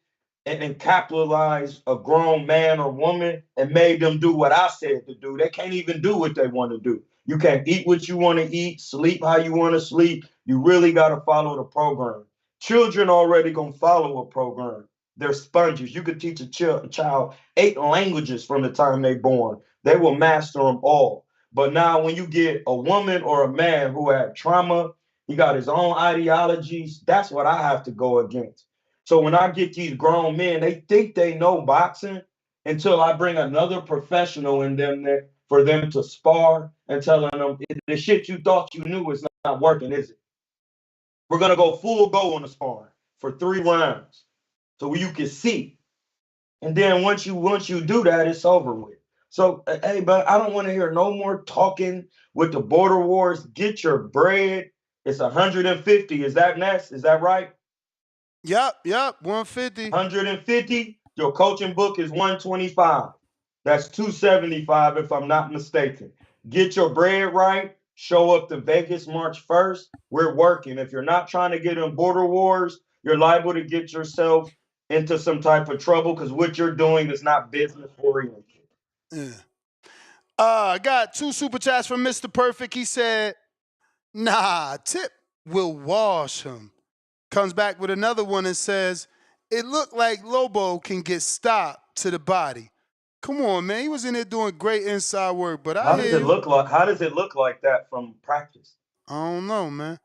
and capitalized a grown man or woman and made them do what I said to do. They can't even do what they want to do. You can't eat what you want to eat, sleep how you want to sleep. You really got to follow the program. Children already gonna follow a program. They're sponges. You could teach a child 8 languages from the time they're born. They will master them all. But now when you get a woman or a man who had trauma, he got his own ideologies, that's what I have to go against. So when I get these grown men, they think they know boxing until I bring another professional in them there for them to spar and telling them the shit you thought you knew is not working, is it? We're gonna go full go on the sparring for 3 rounds, so you can see. And then once you do that, it's over with. So hey, but I don't want to hear no more talking with the border wars. Get your bread. It's 150. Is that next? Is that right? Yep. 150. 150. Your coaching book is 125. That's 275 if I'm not mistaken. Get your bread right. Show up to Vegas March 1st. We're working. If you're not trying to get in border wars, you're liable to get yourself into some type of trouble because what you're doing is not business oriented. Yeah. I got 2 super chats from Mr. Perfect. He said, Nah, Tip will wash him. Comes back with another one and says, it looked like Lobo can get stopped to the body. Come on, man. He was in there doing great inside work, but How I does hear it you. look like? How does it look like that from practice? I don't know, man.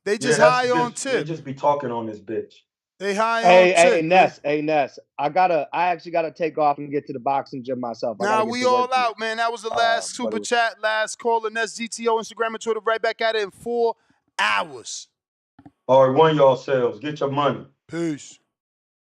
They Yeah, just that's high on just they Tip. just be talking on this bitch. They high on Hey, Tip, man. Ness. I actually gotta take off and get to the boxing gym myself. I gotta Nah, get we to work all here. out, man. That was the last But it super was chat, last call. And that's GTO, Instagram, and Twitter. Right back at it in 4 hours. All right, one y'all selves. Get your money. Peace.